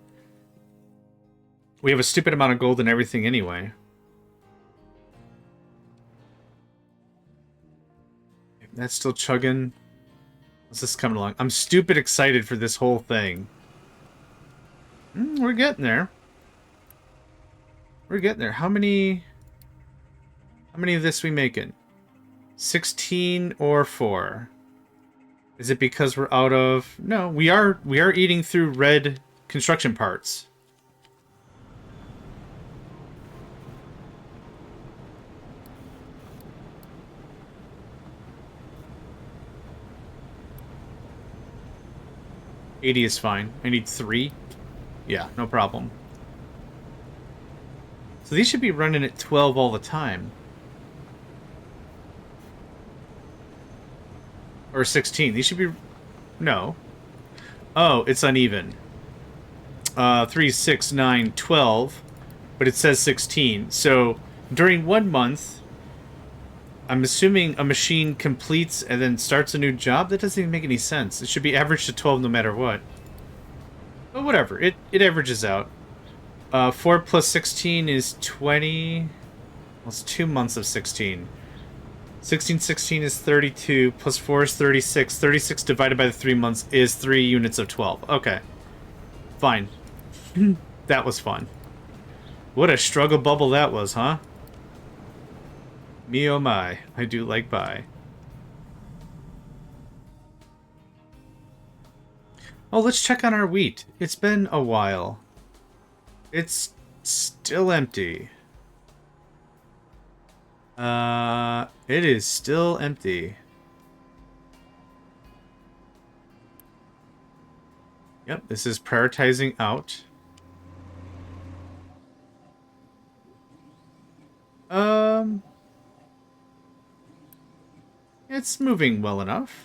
We have a stupid amount of gold and everything anyway. That's still chugging. What's this coming along? I'm stupid excited for this whole thing. We're getting there. We're getting there. How many of this we making? 16 or 4? Is it because we're out of... No, we are eating through red construction parts. $80 is fine. I need 3. Yeah, no problem. So these should be running at 12 all the time. Or 16. These should be... No. Oh, it's uneven. 3, 6, 9, 12. But it says 16. So during 1 month, I'm assuming a machine completes and then starts a new job? That doesn't even make any sense. It should be averaged to 12 no matter what. But whatever. It averages out. 4 plus 16 is 20. Well, it's 2 months of 16. 16, 16 is 32. Plus 4 is 36. 36 divided by the 3 months is 3 units of 12. Okay. Fine. That was fun. What a struggle bubble that was, huh? Me oh my. I do like pie. Oh, let's check on our wheat. It's been a while. It's still empty. It is still empty. Yep, this is prioritizing out. It's moving well enough.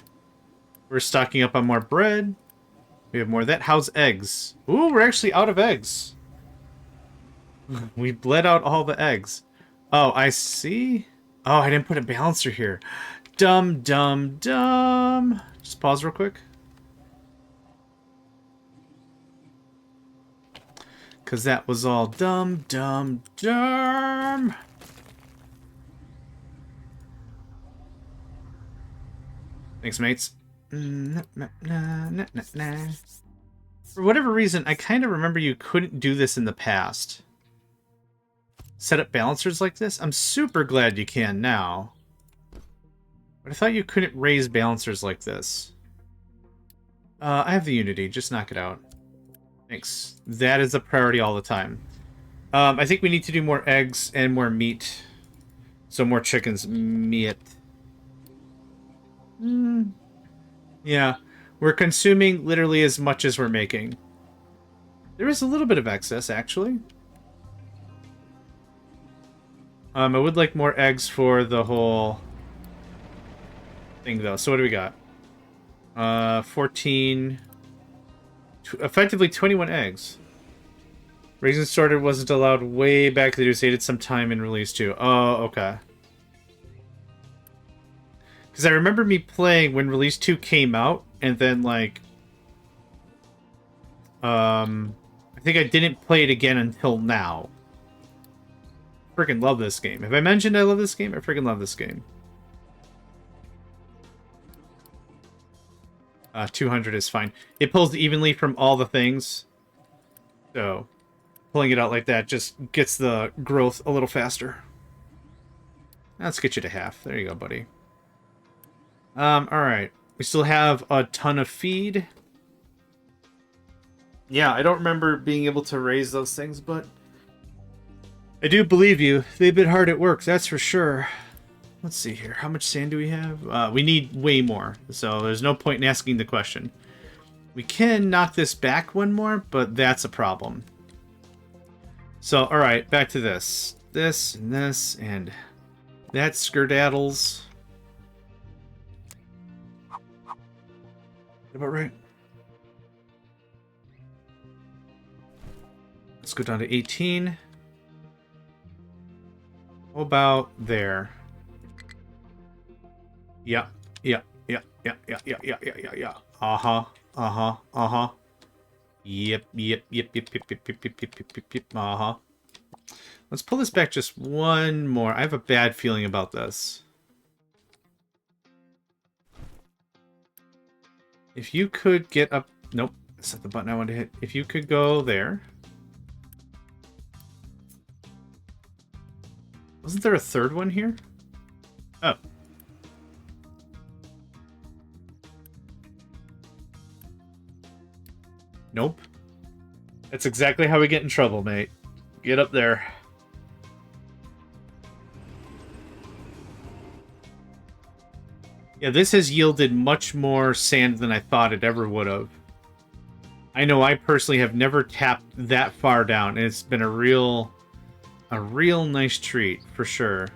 We're stocking up on more bread. We have more of that. How's eggs? Ooh, we're actually out of eggs. We bled out all the eggs. Oh, I see. Oh, I didn't put a balancer here. Dumb, dumb, dumb. Just pause real quick. Because that was all dumb, dumb, dumb. Thanks, mates. For whatever reason, I kind of remember you couldn't do this in the past. Set up balancers like this? I'm super glad you can now. But I thought you couldn't raise balancers like this. I have the Unity. Just knock it out. Thanks. That is a priority all the time. I think we need to do more eggs and more meat. So more chickens. Meat. Yeah. We're consuming literally as much as we're making. There is a little bit of excess, actually. I would like more eggs for the whole thing, though. So what do we got? 14... effectively 21 eggs. Raising sorted wasn't allowed way back. They just added some time in release 2. Oh, okay. Because I remember me playing when release 2 came out, and then, like... I think I didn't play it again until now. Freaking love this game. Have I mentioned I love this game? I freaking love this game. 200 is fine. It pulls evenly from all the things. So, pulling it out like that just gets the growth a little faster. Let's get you to half. There you go, buddy. Alright. We still have a ton of feed. Yeah, I don't remember being able to raise those things, but I do believe you. They've been hard at work, that's for sure. Let's see here. How much sand do we have? We need way more, so there's no point in asking the question. We can knock this back one more, but that's a problem. So, alright, back to this. This, and that skerdaddles. About right. Let's go down to 18. How about there? Yeah. Uh-huh. Yep. Uh-huh. Let's pull this back just one more. I have a bad feeling about this. If you could get up... Nope, that's not the button I wanted to hit. If you could go there. Wasn't there a third one here? Oh. Nope. That's exactly how we get in trouble, mate. Get up there. Yeah, this has yielded much more sand than I thought it ever would have. I know I personally have never tapped that far down, and it's been a real A real nice treat, for sure.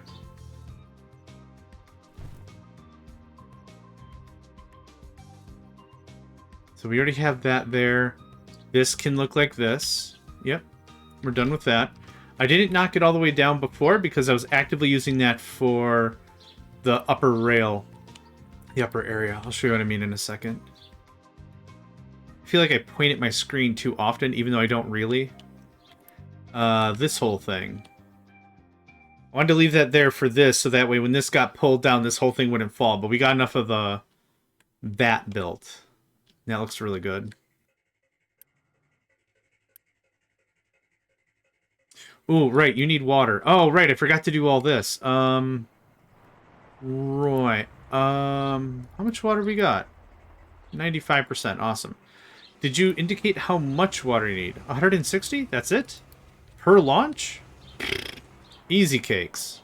So we already have that there. This can look like this. Yep, we're done with that. I didn't knock it all the way down before because I was actively using that for the upper rail. The upper area. I'll show you what I mean in a second. I feel like I point at my screen too often, even though I don't really. This whole thing. I wanted to leave that there for this, so that way when this got pulled down, this whole thing wouldn't fall. But we got enough of that built. That looks really good. Ooh, right, you need water. Oh, right, I forgot to do all this. Right. How much water we got? 95%. Awesome. Did you indicate how much water you need? 160? That's it? Per launch? Easy cakes.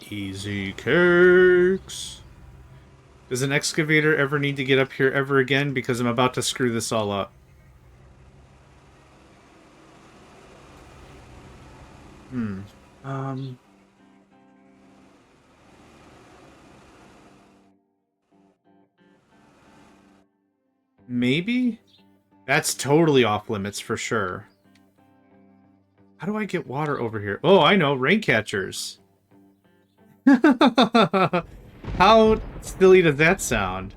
Easy cakes. Does an excavator ever need to get up here ever again? Because I'm about to screw this all up. Maybe? That's totally off limits for sure. How do I get water over here? Oh, I know. Rain catchers. How silly does that sound?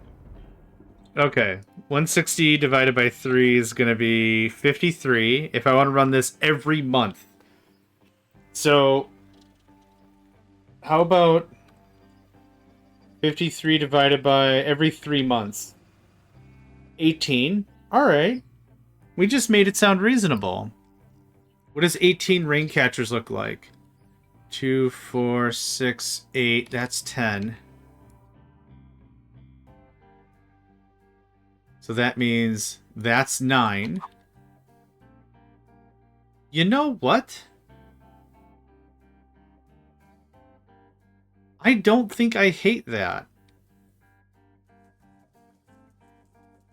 Okay. 160 divided by 3 is going to be 53 if I want to run this every month. So, how about 53 divided by every 3 months? 18. Alright. We just made it sound reasonable. What does 18 rain catchers look like? 2, 4, 6, 8. That's 10. So that means that's 9. You know what? I don't think I hate that.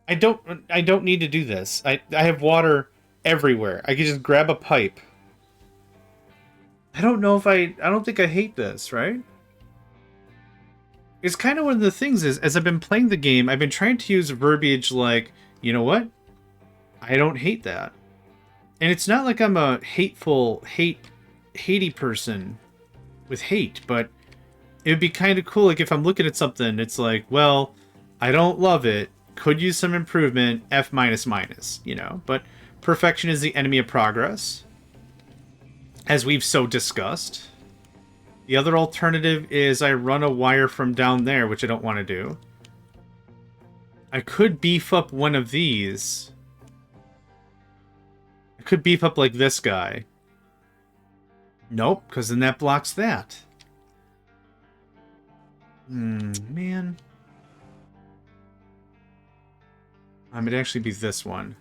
I don't need to do this. I have water everywhere. I can just grab a pipe. I don't know if I don't think I hate this, right? It's kind of one of the things is, as I've been playing the game, I've been trying to use verbiage like, you know what? I don't hate that. And it's not like I'm a hatey person with hate, but it would be kind of cool, like, if I'm looking at something, it's like, well, I don't love it, could use some improvement, F minus minus, you know? But perfection is the enemy of progress, as we've so discussed. The other alternative is I run a wire from down there, which I don't want to do. I could beef up one of these. I could beef up like this guy. Nope, because then that blocks that. Man. It'd actually be this one.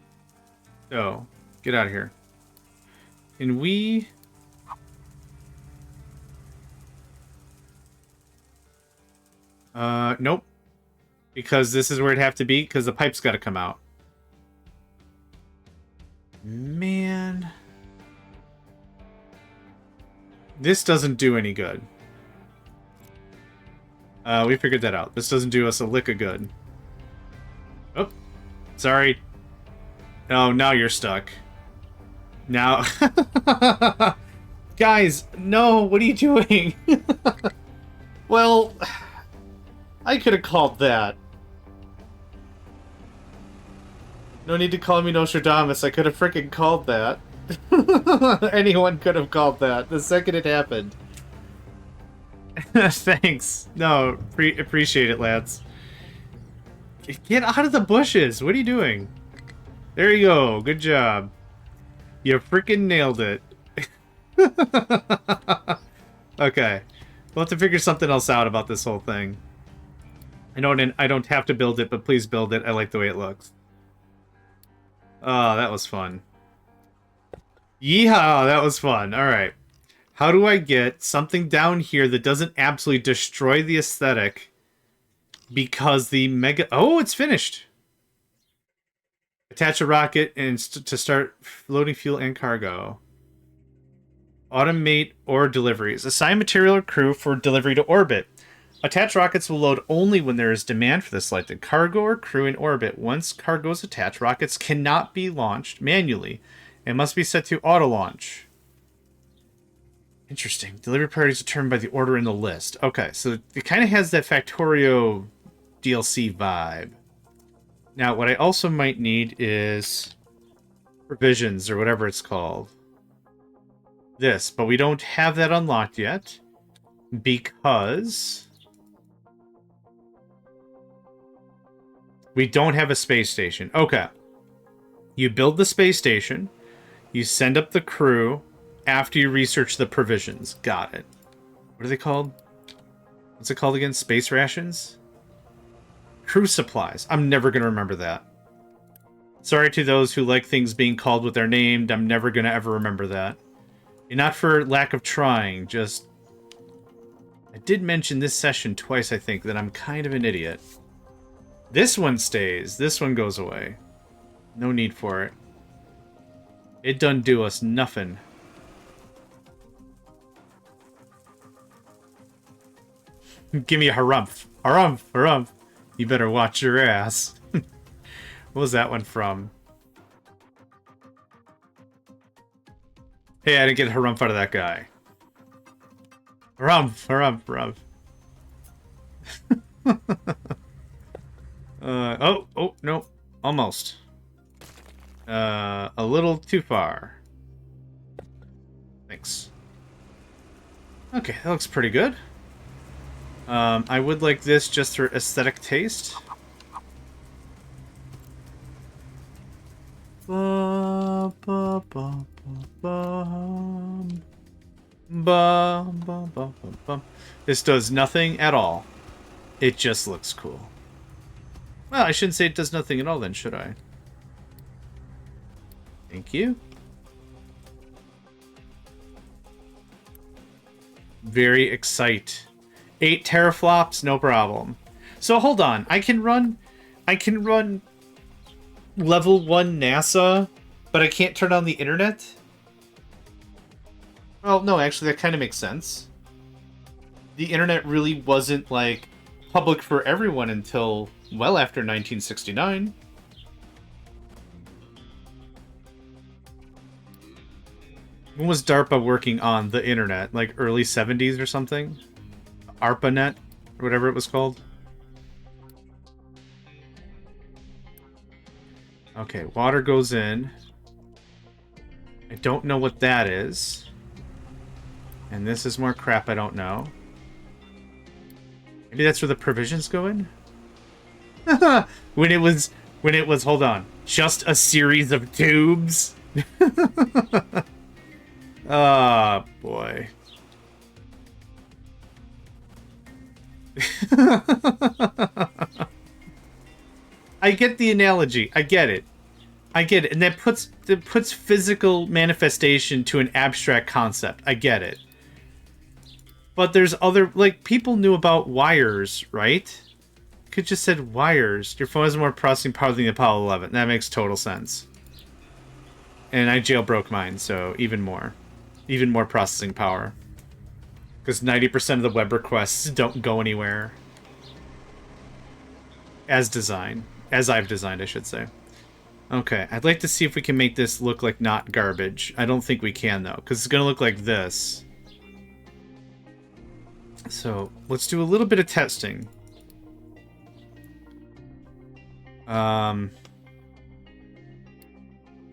So, get out of here. Can we... nope. Because this is where it'd have to be, because the pipe's got to come out. Man. This doesn't do any good. We figured that out. This doesn't do us a lick of good. Oh, sorry. Oh, now you're stuck. Now... Guys, no, what are you doing? Well, I could have called that. No need to call me Nostradamus. I could have freaking called that. Anyone could have called that the second it happened. Thanks. No, appreciate it, lads. Get out of the bushes. What are you doing? There you go. Good job. You freaking nailed it. Okay. We'll have to figure something else out about this whole thing. I don't have to build it, but please build it. I like the way it looks. Oh, that was fun. Yeehaw, that was fun. Alright. How do I get something down here that doesn't absolutely destroy the aesthetic because the mega... Oh, it's finished! Attach a rocket and to start loading fuel and cargo. Automate ore deliveries. Assign material or crew for delivery to orbit. Attached rockets will load only when there is demand for the selected cargo or crew in orbit. Once cargo is attached, rockets cannot be launched manually and must be set to auto-launch. Interesting. Delivery priorities determined by the order in the list. Okay, so it kind of has that Factorio DLC vibe. Now, what I also might need is provisions or whatever it's called. This, but we don't have that unlocked yet because we don't have a space station. Okay. You build the space station, you send up the crew after you research the provisions. Got it. What are they called? What's it called again? Space rations? Crew supplies. I'm never going to remember that. Sorry to those who like things being called what they're named. I'm never going to ever remember that. And not for lack of trying, just... I did mention this session twice, I think, that I'm kind of an idiot. This one stays. This one goes away. No need for it. It done do us nothing. Give me a harumph. Harumph, harumph. You better watch your ass. What was that one from? Hey, I didn't get harumph out of that guy. Harumph, harumph, harumph. Oh, no. Almost. A little too far. Thanks. Okay, that looks pretty good. I would like this just for aesthetic taste. Ba, ba, ba, ba, ba, ba, ba, ba. This does nothing at all. It just looks cool. Well, I shouldn't say it does nothing at all then, should I? Thank you. Very excite. 8 teraflops, no problem. So hold on, I can run level 1 NASA, but I can't turn on the internet? Well, no, actually that kind of makes sense. The internet really wasn't, like, public for everyone until well after 1969. When was DARPA working on the internet? Like early 70s or something? ARPANET, or whatever it was called. Okay, water goes in. I don't know what that is. And this is more crap I don't know. Maybe that's where the provisions go in? when it was, hold on, just a series of tubes? Oh, boy. I get the analogy. I get it. I get it. And that puts physical manifestation to an abstract concept. I get it. But there's other, like, people knew about wires, right? Could just said wires. Your phone has more processing power than the Apollo 11. That makes total sense. And I jailbroke mine, so even more. Even more processing power. Because 90% of the web requests don't go anywhere. As designed. As I've designed, I should say. Okay, I'd like to see if we can make this look like not garbage. I don't think we can, though, because it's going to look like this. So, let's do a little bit of testing.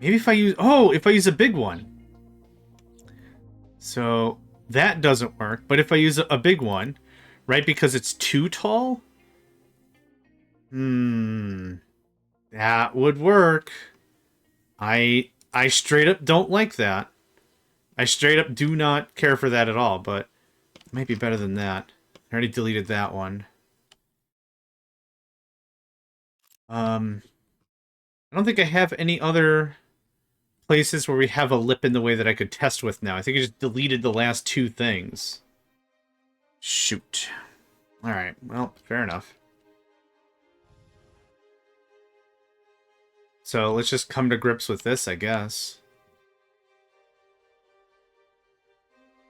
Maybe if I use... Oh, if I use a big one. So, that doesn't work. But if I use a big one, right, because it's too tall? That would work. I straight up don't like that. I straight up do not care for that at all, but it might be better than that. I already deleted that one. I don't think I have any other places where we have a lip in the way that I could test with now. I think I just deleted the last 2 things. Shoot. Alright, well, fair enough. So let's just come to grips with this, I guess.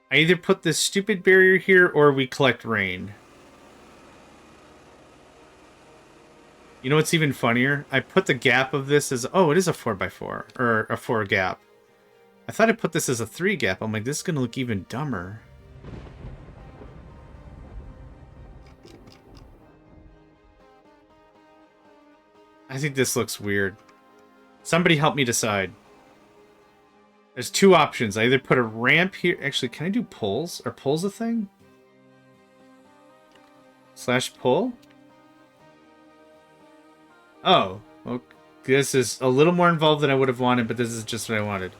I either put this stupid barrier here or we collect rain. You know what's even funnier? I put the gap of this as... Oh, it is a 4x4. Or a 4 gap. I thought I put this as a 3 gap. I'm like, this is going to look even dumber. I think this looks weird. Somebody help me decide. There's two options. I either put a ramp here... Actually, can I do pulls? Are pulls a thing? Slash pull? Oh. Well, this is a little more involved than I would have wanted, but this is just what I wanted.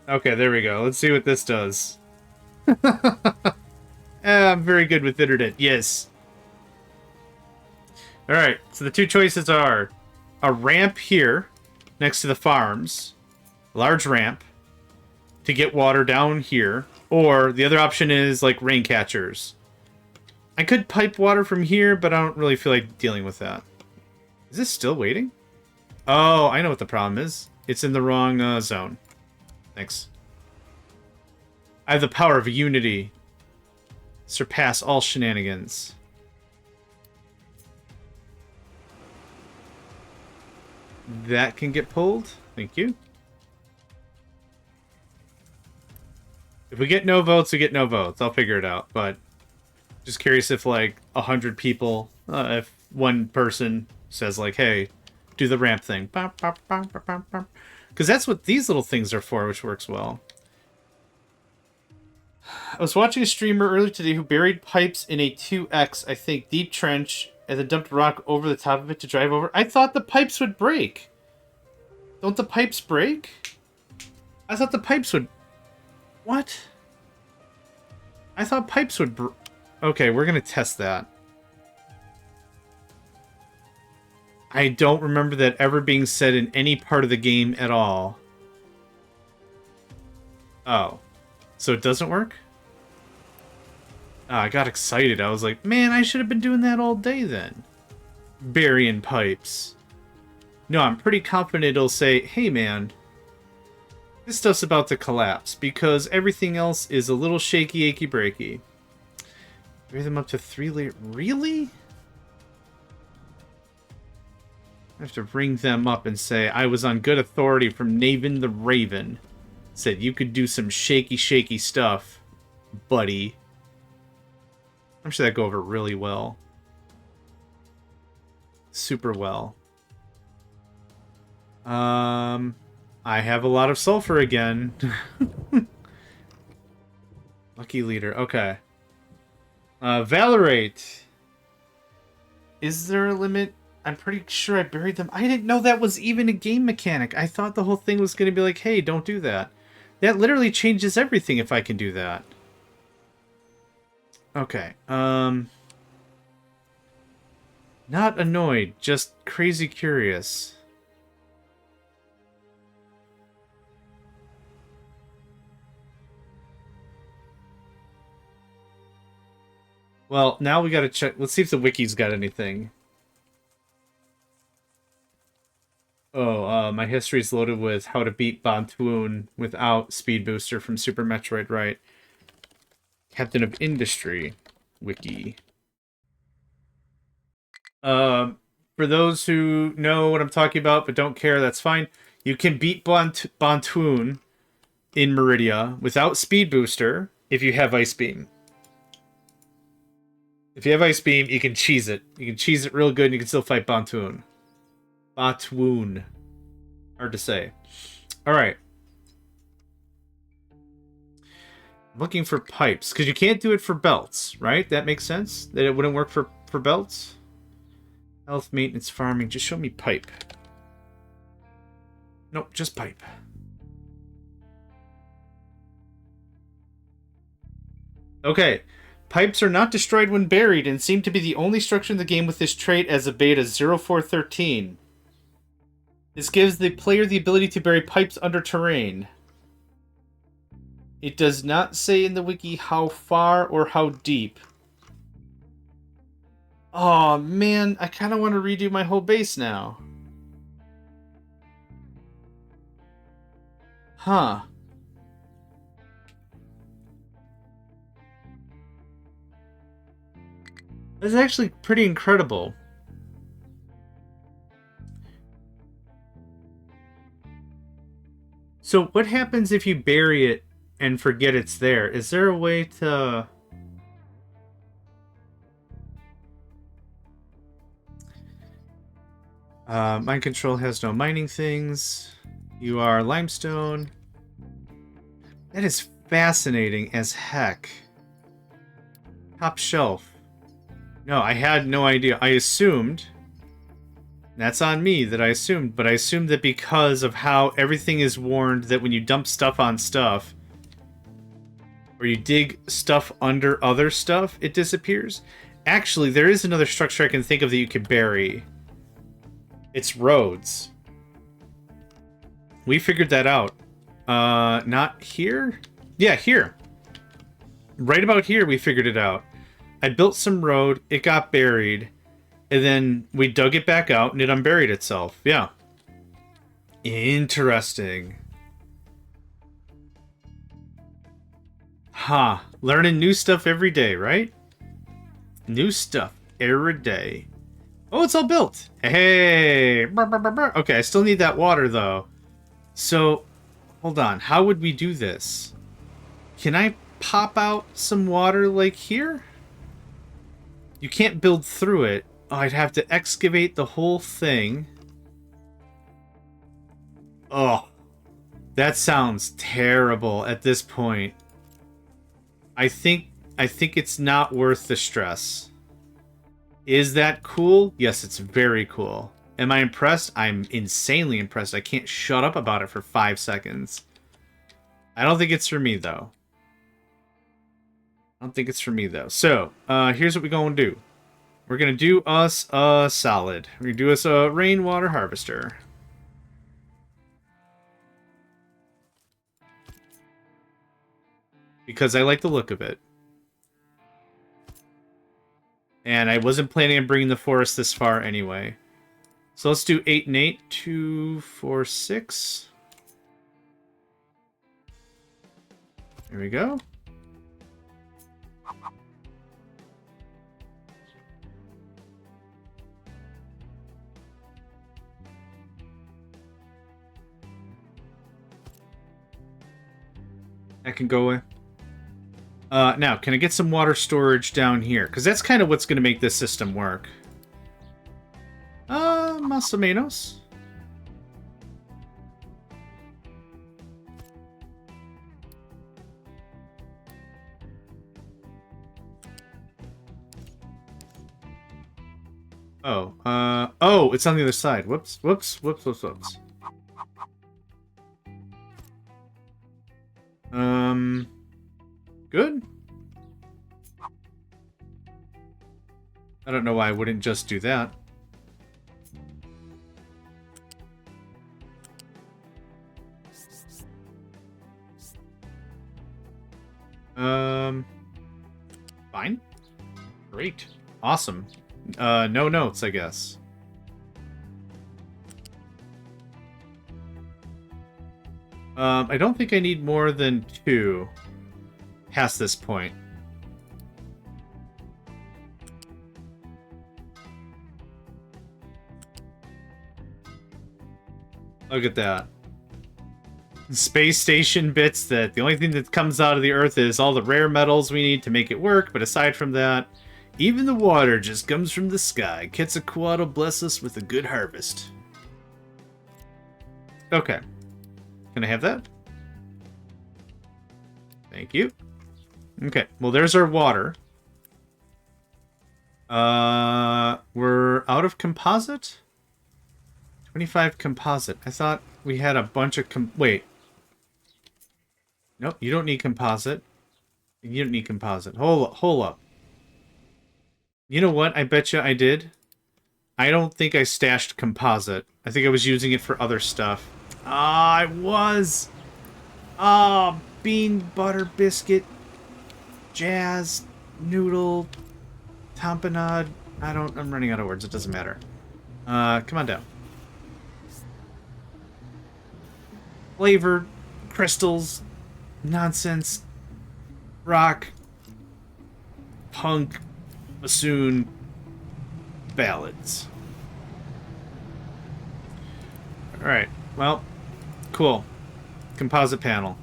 Okay, there we go. Let's see what this does. I'm very good with internet. Yes. Alright, so the two choices are a ramp here next to the farms, a large ramp to get water down here, or the other option is like rain catchers. I could pipe water from here, but I don't really feel like dealing with that. Is this still waiting? Oh, I know what the problem is. It's in the wrong zone. Thanks. I have the power of unity. Surpass all shenanigans. That can get pulled. Thank you. If we get no votes, we get no votes. I'll figure it out. But just curious if like 100 people, if one person says like, hey, do the ramp thing. Because that's what these little things are for, which works well. I was watching a streamer earlier today who buried pipes in a 2x, I think, deep trench, and then dumped rock over the top of it to drive over. I thought the pipes would break. Don't the pipes break? I thought the pipes would... What? I thought pipes would... Okay, we're going to test that. I don't remember that ever being said in any part of the game at all. Oh. So it doesn't work? I got excited. I was like, man, I should have been doing that all day then. Burying pipes. No, I'm pretty confident it'll say, hey man, this stuff's about to collapse because everything else is a little shaky, achy, breaky. Bury them up to 3 layers. Really? I have to ring them up and say, I was on good authority from Naven the Raven. Said you could do some shaky, shaky stuff, buddy. I'm sure that'd go over really well. Super well. I have a lot of sulfur again. Lucky leader. Okay. Valorate. Is there a limit? I'm pretty sure I buried them. I didn't know that was even a game mechanic. I thought the whole thing was going to be like, hey, don't do that. That literally changes everything if I can do that. Okay. Not annoyed, just crazy curious. Well, now we gotta check. Let's see if the wiki's got anything. Oh, my history's loaded with how to beat Bontoon without Speed Booster from Super Metroid, right? Captain of Industry wiki. For those who know what I'm talking about but don't care, that's fine. You can beat Bontoon in Meridia without Speed Booster if you have Ice Beam. If you have Ice Beam, you can cheese it. You can cheese it real good and you can still fight Bontoon. Bontoon. Hard to say. Alright. Looking for pipes. Because you can't do it for belts, right? That makes sense? That it wouldn't work for belts? Health, maintenance, farming. Just show me pipe. Nope, just pipe. Okay. Pipes are not destroyed when buried and seem to be the only structure in the game with this trait as of beta 0413. This gives the player the ability to bury pipes under terrain. It does not say in the wiki how far or how deep. Oh man, I kind of want to redo my whole base now. Huh. That's actually pretty incredible. So what happens if you bury it and forget it's there? Is there a way to... Mind control has no mining things. You are limestone. That is fascinating as heck. Top shelf. No, I had no idea. I assumed... That's on me that I assumed, but I assumed that because of how everything is warned that when you dump stuff on stuff, or you dig stuff under other stuff, it disappears. Actually, there is another structure I can think of that you could bury. It's roads. We figured that out. Not here? Yeah, here. Right about here we figured it out. I built some road, it got buried, and then we dug it back out and it unburied itself. Yeah. Interesting. Huh. Learning new stuff every day, right? New stuff every day. Oh, it's all built. Hey. Okay, I still need that water, though. So, hold on. How would we do this? Can I pop out some water like here? You can't build through it. Oh, I'd have to excavate the whole thing. Oh. That sounds terrible at this point. I think it's not worth the stress. Is that cool? Yes, it's very cool. Am I impressed? I'm insanely impressed. I can't shut up about it for 5 seconds. I don't think it's for me, though. So, here's what we're going to do. We're going to do us a solid. We're going to do us a rainwater harvester. Because I like the look of it. And I wasn't planning on bringing the forest this far anyway. So let's do 8 and 8. 2, 4, 6. There we go. That can go away. Now, can I get some water storage down here? Because that's kind of what's going to make this system work. Más o menos. Oh, it's on the other side. Whoops. Good. I don't know why I wouldn't just do that. Fine. Great. Awesome. No notes, I guess. I don't think I need more than 2 past this point. Look at that. Space station bits that the only thing that comes out of the Earth is all the rare metals we need to make it work, but aside from that, even the water just comes from the sky. Quetzalcoatl bless us with a good harvest. Okay. Can I have that? Thank you. Okay, well there's our water. We're out of composite? 25 composite. I thought we had a bunch of wait. Nope, you don't need composite. You don't need composite. Hold up. You know what? I bet you I did. I don't think I stashed composite. I think I was using it for other stuff. Ah, I was. Oh, bean butter biscuit jazz noodle tamponade. I'm running out of words. It doesn't matter. Come on down. Flavor, crystals, nonsense, rock, punk, bassoon, ballads. Alright, well, cool. Composite panel.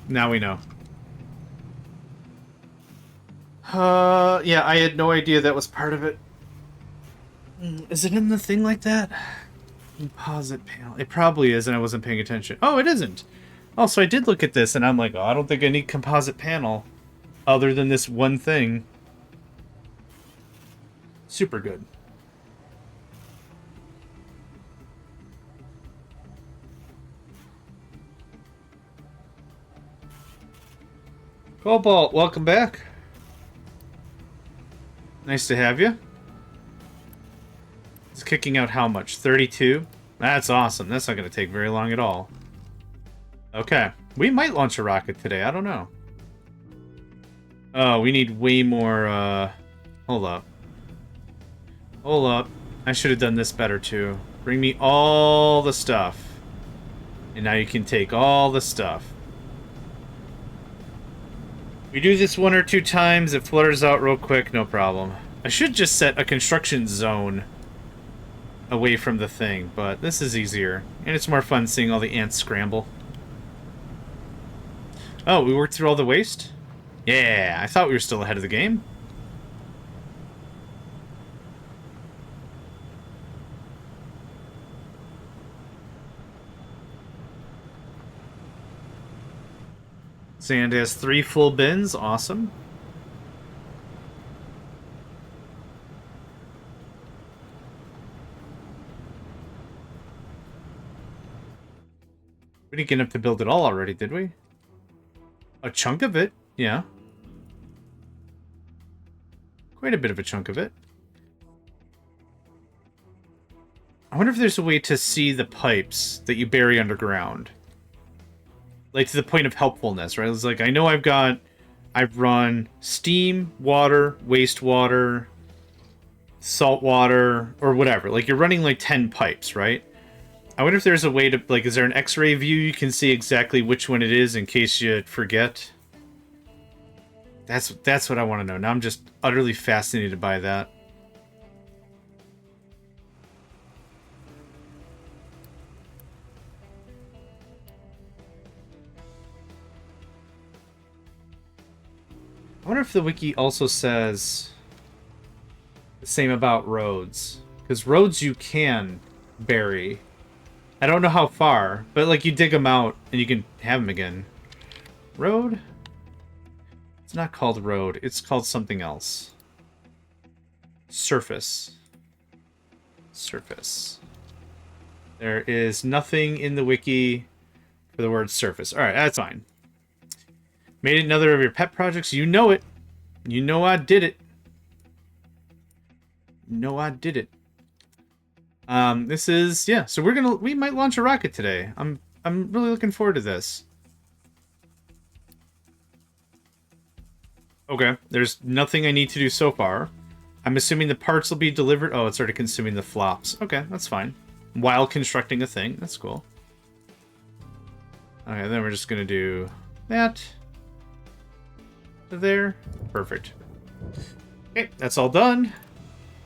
Now we know. Yeah, I had no idea that was part of it. Is it in the thing like that? Composite panel. It probably is, and I wasn't paying attention. Oh, it isn't. Oh, so I did look at this, and I'm like, oh, I don't think I need composite panel other than this one thing. Super good. Cobalt, welcome back. Nice to have you. It's kicking out how much? 32? That's awesome. That's not going to take very long at all. Okay. We might launch a rocket today. I don't know. Oh, we need way more, Hold up. Hold up. I should have done this better, too. Bring me all the stuff. And now you can take all the stuff. We do this 1 or 2 times, it flutters out real quick, no problem. I should just set a construction zone away from the thing, but this is easier. And it's more fun seeing all the ants scramble. Oh, we worked through all the waste? Yeah, I thought we were still ahead of the game. Sand has 3 full bins, awesome. We didn't get enough to build it all already, did we? A chunk of it, yeah. Quite a bit of a chunk of it. I wonder if there's a way to see the pipes that you bury underground. Like, to the point of helpfulness, right? It's like, I know I've run steam, water, wastewater, salt water, or whatever. Like, you're running, like, 10 pipes, right? I wonder if there's a way to, like, is there an X-ray view you can see exactly which one it is in case you forget? That's what I want to know. Now I'm just utterly fascinated by that. I wonder if the wiki also says the same about roads. Because roads you can bury. I don't know how far, but like you dig them out and you can have them again. Road? It's not called road. It's called something else. Surface. Surface. There is nothing in the wiki for the word surface. Alright, that's fine. Made it another of your pet projects. You know it. You know I did it. You know I did it. This is, yeah, so we might launch a rocket today. I'm really looking forward to this. Okay, there's nothing I need to do so far. I'm assuming the parts will be delivered. Oh, it's already consuming the flops. Okay, that's fine. While constructing a thing. That's cool. Okay, then we're just gonna do that. There. Perfect. Okay, that's all done.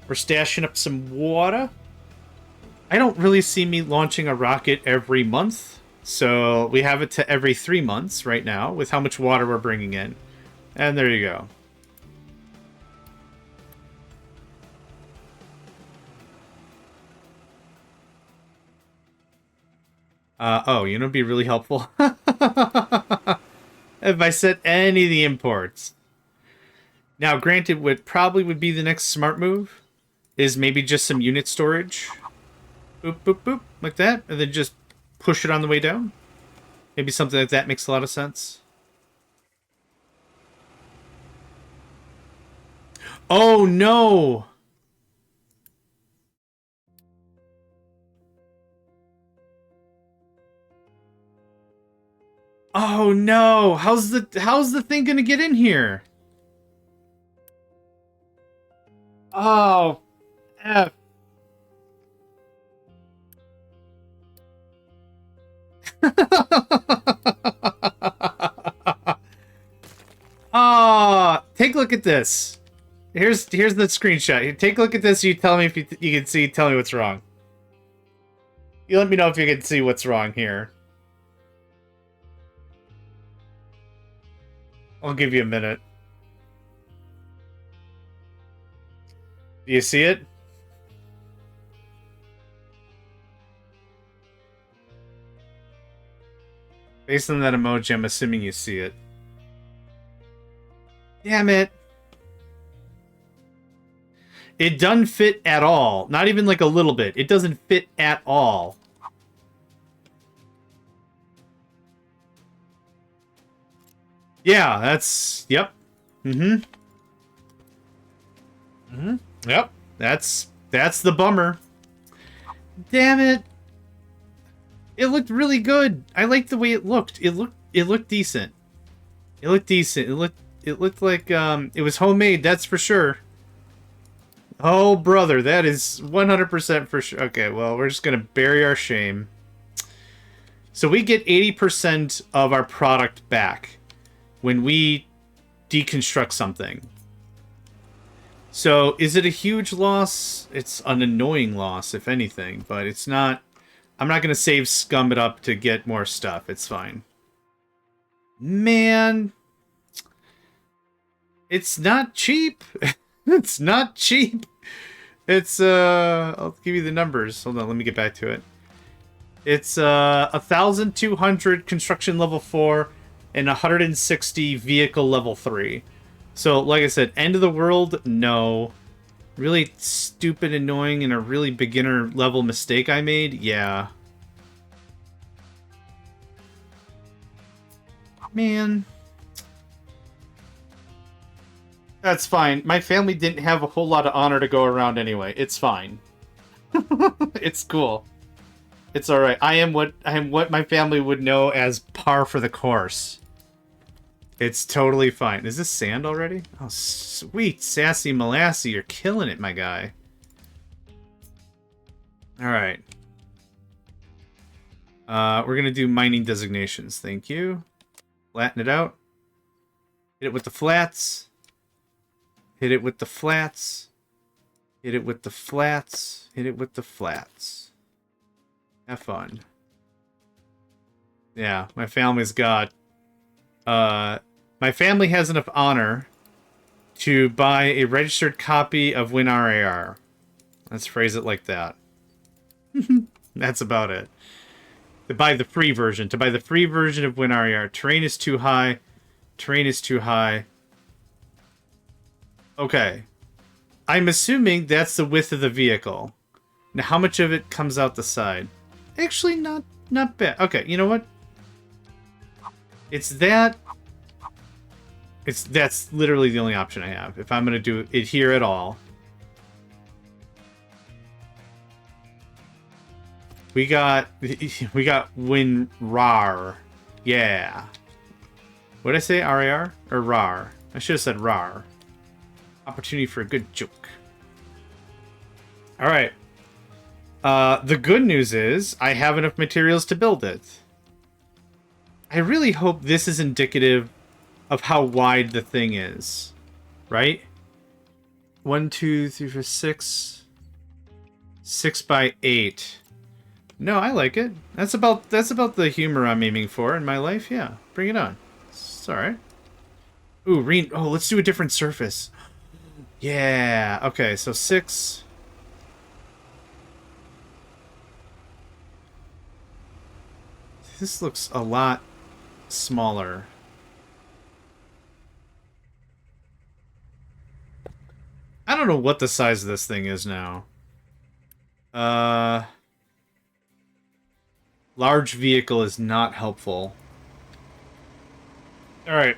We're stashing up some water. I don't really see me launching a rocket every month. So we have it to every 3 months right now with how much water we're bringing in. And there you go. Oh, you know what'd be really helpful? If I set any of the imports. Now, granted, what probably would be the next smart move is maybe just some unit storage. Boop, boop, boop, like that. And then just push it on the way down. Maybe something like that makes a lot of sense. Oh, no! Oh no! How's the thing gonna get in here? Oh, F. Ah, take a look at this. Here's the screenshot. Take a look at this. You tell me if you can see. Tell me what's wrong. You let me know if you can see what's wrong here. I'll give you a minute. Do you see it? Based on that emoji, I'm assuming you see it. Damn it. It doesn't fit at all. Not even like a little bit. It doesn't fit at all. Yeah, that's... Yep. Mm-hmm. Mm-hmm. Yep. That's the bummer. Damn it. It looked really good. I liked the way it looked. It looked decent. It looked decent. It looked like it was homemade, that's for sure. Oh, brother, that is 100% for sure. Okay, well, we're just going to bury our shame. So we get 80% of our product back when we deconstruct something. So is it a huge loss? It's an annoying loss, if anything, but it's not... I'm not going to save scum it up to get more stuff. It's fine. Man. It's not cheap. It's not cheap. It's, I'll give you the numbers. Hold on, let me get back to it. It's, 1,200 construction level 4 and 160 vehicle level 3. So, like I said, end of the world, no. Really stupid, annoying, and a really beginner level mistake I made, yeah. Man. That's fine. My family didn't have a whole lot of honor to go around anyway. It's fine. It's cool. It's alright. I am what my family would know as par for the course. It's totally fine. Is this sand already? Oh, sweet. Sassy Molassy. You're killing it, my guy. Alright. We're gonna do mining designations. Thank you. Flatten it out. Hit it with the flats. Hit it with the flats. Hit it with the flats. Hit it with the flats. Have fun. Yeah, my family's got... my family has enough honor to buy a registered copy of WinRAR. Let's phrase it like that. That's about it. To buy the free version. To buy the free version of WinRAR. Terrain is too high. Terrain is too high. Okay. I'm assuming that's the width of the vehicle. Now, how much of it comes out the side? Actually, not bad. Okay, you know what? It's that... That's literally the only option I have. If I'm going to do it here at all. We got WinRAR. Yeah. What did I say? RAR? Or RAR? I should have said RAR. Opportunity for a good joke. Alright. The good news is, I have enough materials to build it. I really hope this is indicative of how wide the thing is. Right? 1, 2, 3, 4, 6. 6 by 8. No, I like it. That's about the humor I'm aiming for in my life. Yeah, bring it on. It's alright. Ooh, let's do a different surface. Yeah, okay, so 6. This looks a lot smaller. I don't know what the size of this thing is now. Large vehicle is not helpful. Alright.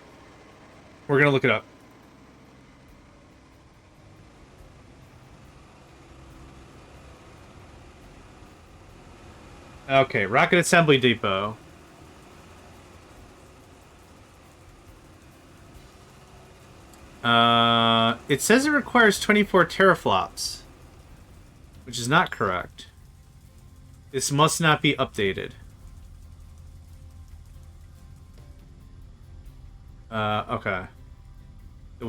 We're gonna look it up. Okay, Rocket Assembly Depot. It says it requires 24 teraflops, which is not correct. This must not be updated. Okay. The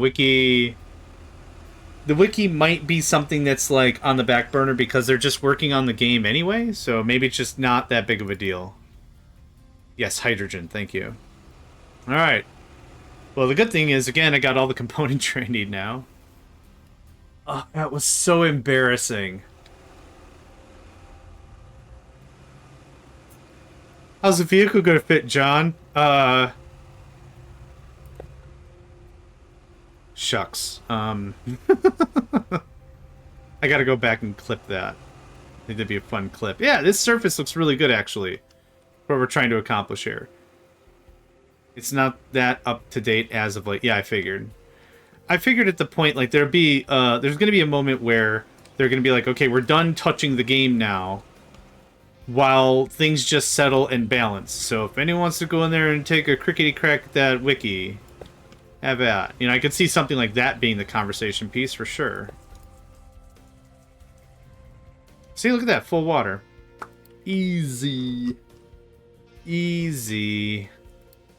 wiki might be something that's like on the back burner because they're just working on the game anyway, so maybe it's just not that big of a deal. Yes, hydrogen, thank you. Alright. Well, the good thing is, again, I got all the componentry I need now. Oh, that was so embarrassing. How's the vehicle gonna fit, John? Shucks. I gotta go back and clip that. I think that'd be a fun clip. Yeah, this surface looks really good, actually. What we're trying to accomplish here. It's not that up to date as of late. Yeah, I figured. I figured at the point, like, there'd be, there's gonna be a moment where they're gonna be like, okay, we're done touching the game now, while things just settle and balance. So if anyone wants to go in there and take a crickety crack at that wiki, have at. You know, I could see something like that being the conversation piece for sure. See, look at that, full water. Easy. Easy.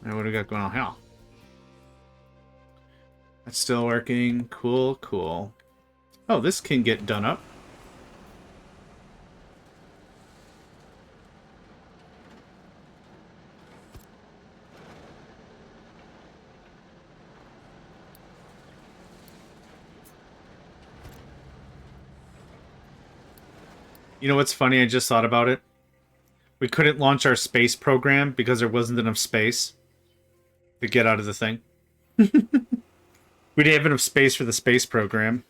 Alright, what do we got going on here? That's still working. Cool, cool. Oh, this can get done up. You know what's funny? I just thought about it. We couldn't launch our space program because there wasn't enough space to get out of the thing. We didn't have enough space for the space program.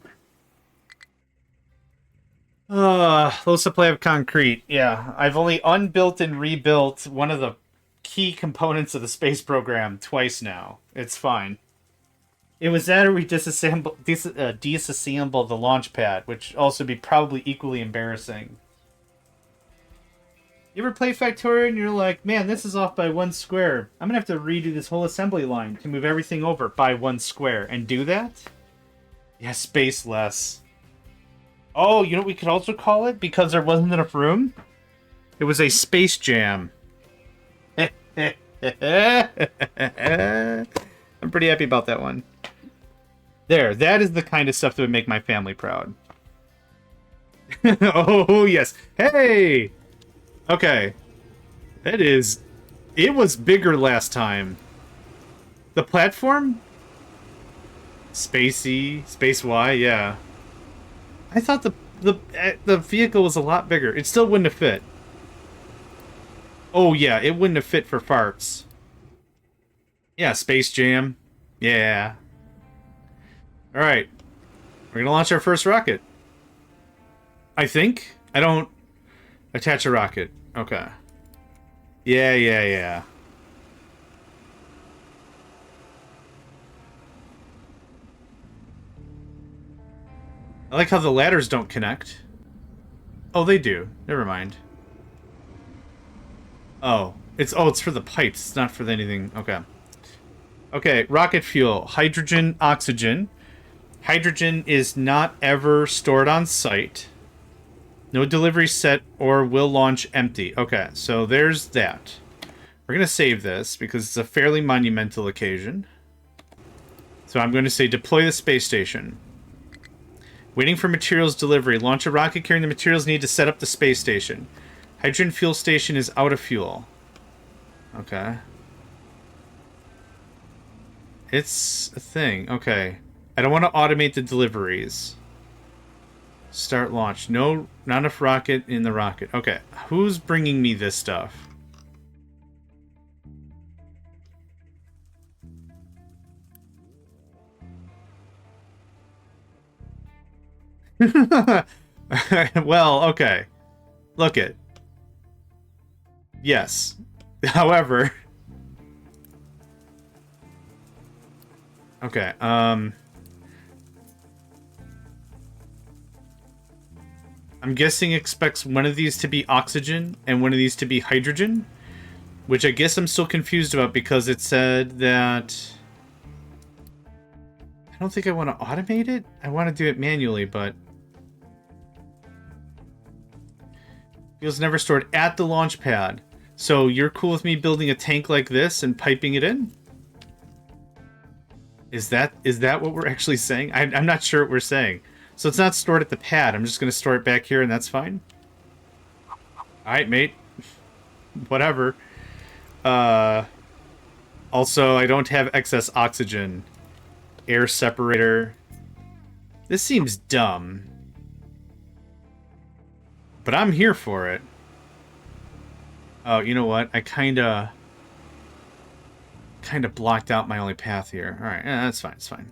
Low supply of concrete. Yeah, I've only unbuilt and rebuilt one of the key components of the space program twice now. It's fine. It was that or we disassembled the launch pad, which also be probably equally embarrassing. You ever play Factorio and you're like, man, this is off by 1 square. I'm going to have to redo this whole assembly line to move everything over by 1 square. And do that? Yeah, spaceless. Oh, you know what we could also call it? Because there wasn't enough room? It was a space jam. I'm pretty happy about that one. There, that is the kind of stuff that would make my family proud. Oh, yes. Hey! Okay. That is... It was bigger last time. The platform? Spacey. Space Y, yeah. I thought the vehicle was a lot bigger. It still wouldn't have fit. Oh, yeah, it wouldn't have fit for farts. Yeah, Space Jam. Yeah. Alright. We're gonna launch our first rocket. I think? I don't... Attach a rocket. Okay. Yeah. I like how the ladders don't connect. Oh, they do. Never mind. Oh. It's for the pipes. It's not for anything. Okay. Okay, rocket fuel. Hydrogen, oxygen. Hydrogen is not ever stored on site. No delivery set or will launch empty. Okay, so there's that. We're going to save this because it's a fairly monumental occasion. So I'm going to say deploy the space station. Waiting for materials delivery. Launch a rocket carrying the materials needed to set up the space station. Hydrogen fuel station is out of fuel. Okay. It's a thing. Okay. I don't want to automate the deliveries. Start launch. No, not enough rocket in the rocket. Okay. Who's bringing me this stuff? Well, okay. Look it. Yes. However... Okay, I'm guessing expects one of these to be oxygen and one of these to be hydrogen, which I guess I'm still confused about because it said that... I don't think I want to automate it. I want to do it manually, but... Fuel's never stored at the launch pad. So you're cool with me building a tank like this and piping it in? Is that what we're actually saying? I'm not sure what we're saying. So it's not stored at the pad. I'm just going to store it back here and that's fine? Alright, mate. Whatever. Also, I don't have excess oxygen. Air separator. This seems dumb. But I'm here for it. Oh, you know what? I kinda blocked out my only path here. Alright, that's fine, it's fine.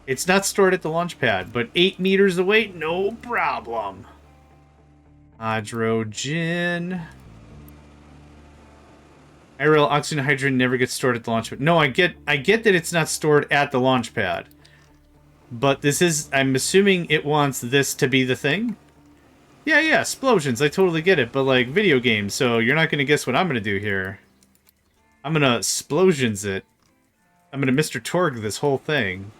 It's not stored at the launch pad, but 8 meters away, no problem. Hydrogen. Aerial oxygen and hydrogen never gets stored at the launch pad. No, I get that it's not stored at the launch pad. But this is, I'm assuming it wants this to be the thing? Yeah, explosions, I totally get it, but like, video games, so you're not gonna guess what I'm gonna do here. I'm gonna explosions it. I'm gonna Mr. Torg this whole thing.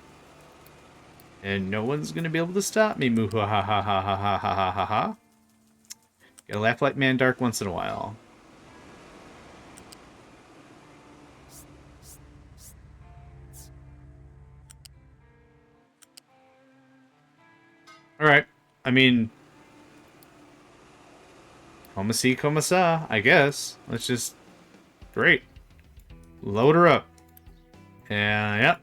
And no one's gonna be able to stop me, moo ha ha ha ha ha ha ha ha ha. Gotta laugh like man dark once in a while. Alright, I mean... Como si, como sa, I guess. Let's just... Great. Load her up. And, yep.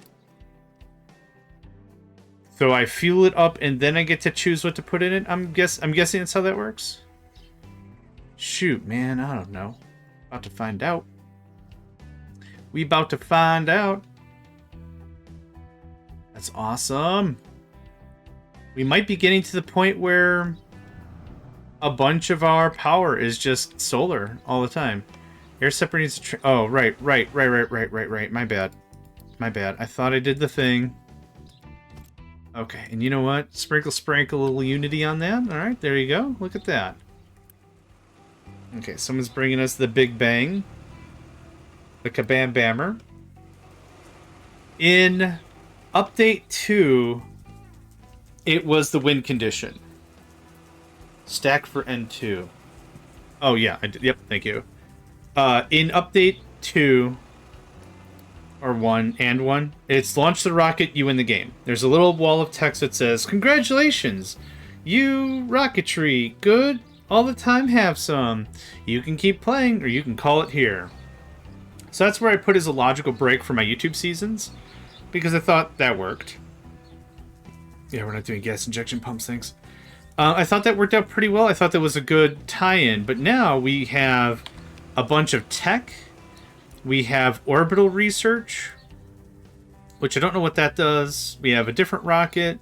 So I fuel it up and then I get to choose what to put in it? I'm guessing that's how that works? Shoot, man, I don't know. About to find out. We about to find out. That's awesome. We might be getting to the point where a bunch of our power is just solar all the time. Air separating. Oh, right. My bad. I thought I did the thing. Okay, and you know what? Sprinkle a little unity on that. All right, there you go. Look at that. Okay, someone's bringing us the Big Bang. The Kabam Bammer. In Update 2, it was the wind condition. Stack for N2. Oh, yeah, I did. Yep, thank you. In Update 2, or 1, it's launch the rocket, you win the game. There's a little wall of text that says, "Congratulations! You rocketry, good? All the time, have some. You can keep playing, or you can call it here." So that's where I put as a logical break for my YouTube seasons, because I thought that worked. Yeah, we're not doing gas injection pumps, thanks. I thought that worked out pretty well. I thought that was a good tie-in, but now we have a bunch of tech. We have orbital research, which I don't know what that does. We have a different rocket.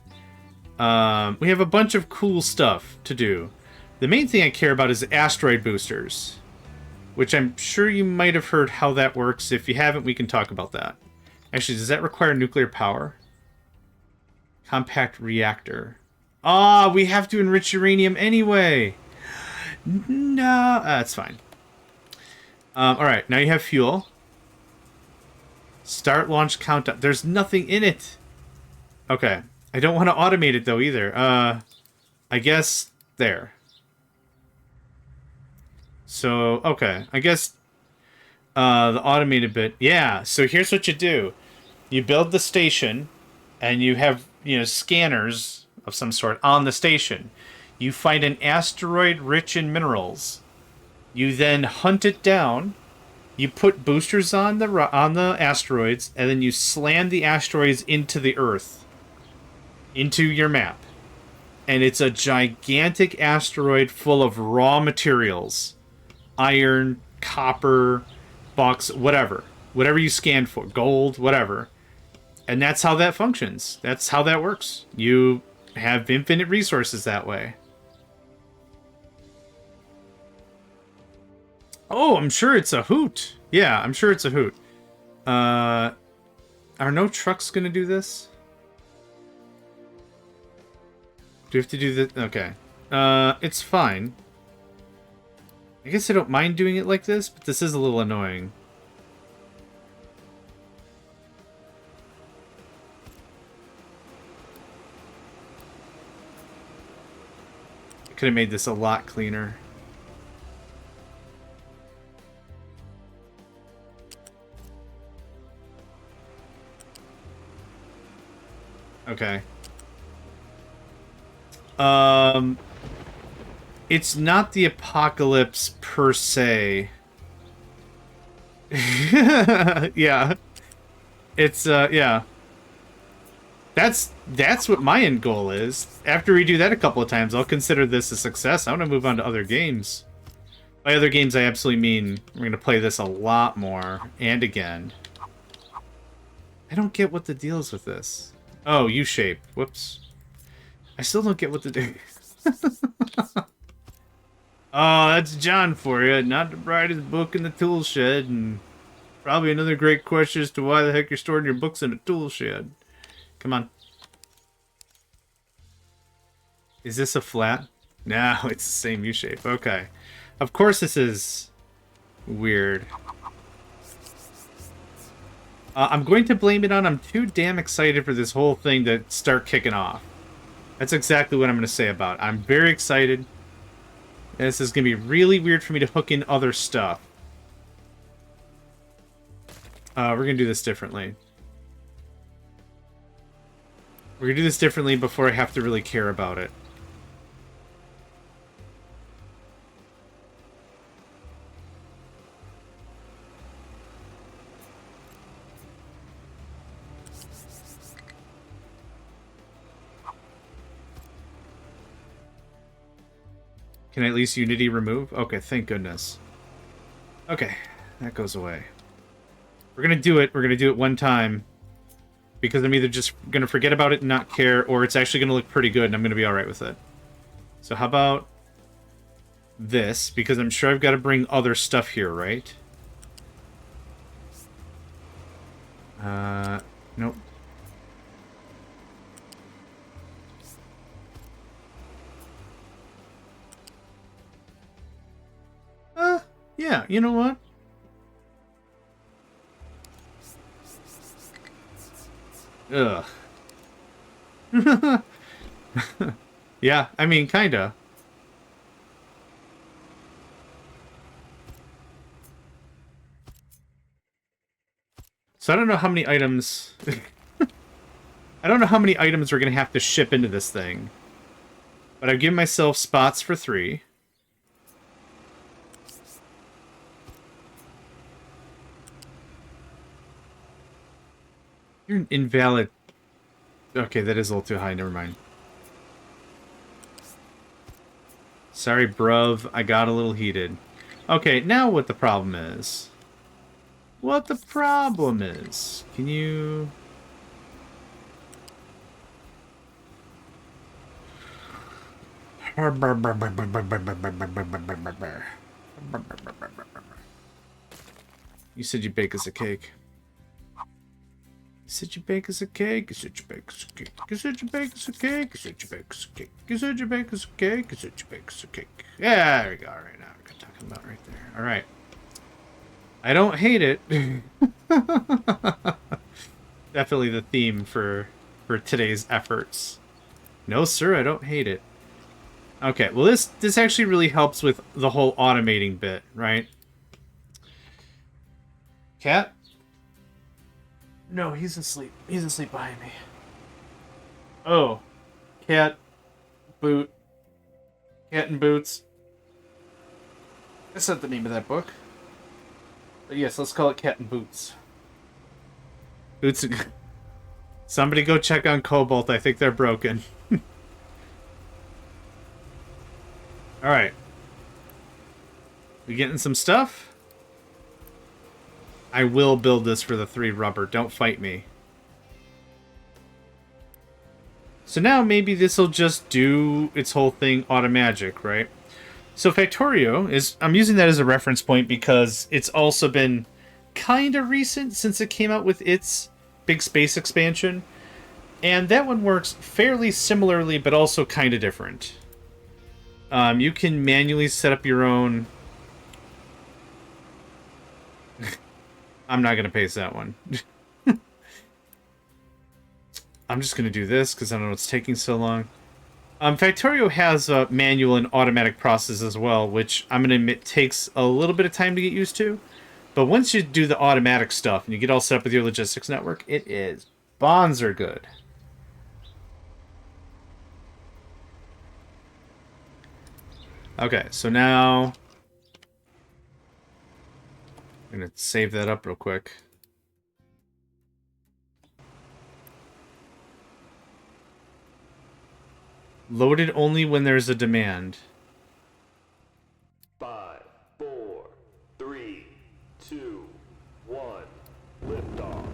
We have a bunch of cool stuff to do. The main thing I care about is asteroid boosters, which I'm sure you might have heard how that works. If you haven't, we can talk about that. Actually, does that require nuclear power? Compact reactor. Ah, we have to enrich uranium anyway. No, that's fine. Alright, now you have fuel. Start launch countdown. There's nothing in it. Okay. I don't want to automate it, though, either. I guess there. So, okay. I guess the automated bit. Yeah, so here's what you do. You build the station, and you have, scanners of some sort on the station. You find an asteroid rich in minerals. You then hunt it down. You put boosters on the asteroids, and then you slam the asteroids into the Earth, into your map. And it's a gigantic asteroid full of raw materials. Iron, copper, bauxite, whatever. Whatever you scan for. Gold, whatever. And that's how that functions. That's how that works. You have infinite resources that way. Oh, I'm sure it's a hoot. Yeah, I'm sure it's a hoot. Are no trucks gonna do this? Do we have to do this? Okay. It's fine. I guess I don't mind doing it like this, but this is a little annoying. could have made this a lot cleaner. Okay. It's not the apocalypse per se. Yeah. It's yeah. That's what my end goal is. After we do that a couple of times, I'll consider this a success. I want to move on to other games. By other games, I absolutely mean we're going to play this a lot more and again. I don't get what the deal is with this. Oh, U-shape. Whoops. I still don't get what the deal Oh, that's John for you. Not the brightest book in the tool shed, and probably another great question as to why the heck you're storing your books in a tool shed. Come on. Is this a flat? No, it's the same U-shape. Okay. Of course this is weird. I'm going to blame it on I'm too damn excited for this whole thing to start kicking off. That's exactly what I'm going to say about it. I'm very excited. This is going to be really weird for me to hook in other stuff. We're going to do this differently. We're going to do this differently before I have to really care about it. Can I at least Unity remove? Okay, thank goodness. Okay, that goes away. We're gonna do it. We're gonna do it one time. Because I'm either just gonna forget about it and not care, or it's actually gonna look pretty good and I'm gonna be alright with it. So how about this? Because I'm sure I've got to bring other stuff here, right? Nope. Yeah, you know what? Ugh. Yeah, I mean, kinda. So I don't know how many items... I don't know how many items we're gonna have to ship into this thing. But I've given myself spots for 3. You're an invalid... Okay, that is a little too high, never mind. Sorry, bruv, I got a little heated. Okay, now what the problem is. What the problem is. Can you... You said you'd bake us a cake. You said you bake us a cake. You said you bake us a cake. You said you bake us a cake. You said you bake us a cake. You said you bake us a cake. You said you bake us a cake. Yeah, there we go. All right, now we're talking about right there. All right. I don't hate it. Definitely the theme for today's efforts. No, sir, I don't hate it. Okay, well this actually really helps with the whole automating bit, right? Cat? No, he's asleep. He's asleep behind me. Oh. Cat. Boot. Cat and Boots. That's not the name of that book. But yes, let's call it Cat and Boots. Boots. Somebody go check on Cobalt. I think they're broken. Alright. We getting some stuff? I will build this for the 3 rubber. Don't fight me. So now maybe this will just do its whole thing automagic, right? So Factorio is... I'm using that as a reference point because it's also been kind of recent since it came out with its big space expansion. And that one works fairly similarly, but also kind of different. You can manually set up your own... I'm not going to paste that one. I'm just going to do this because I don't know what's taking so long. Factorio has a manual and automatic process as well, which I'm going to admit takes a little bit of time to get used to. But once you do the automatic stuff and you get all set up with your logistics network, it is. Bonds are good. Okay, so now I'm going to save that up real quick. Loaded only when there's a demand. 5, 4, 3, 2, 1, liftoff.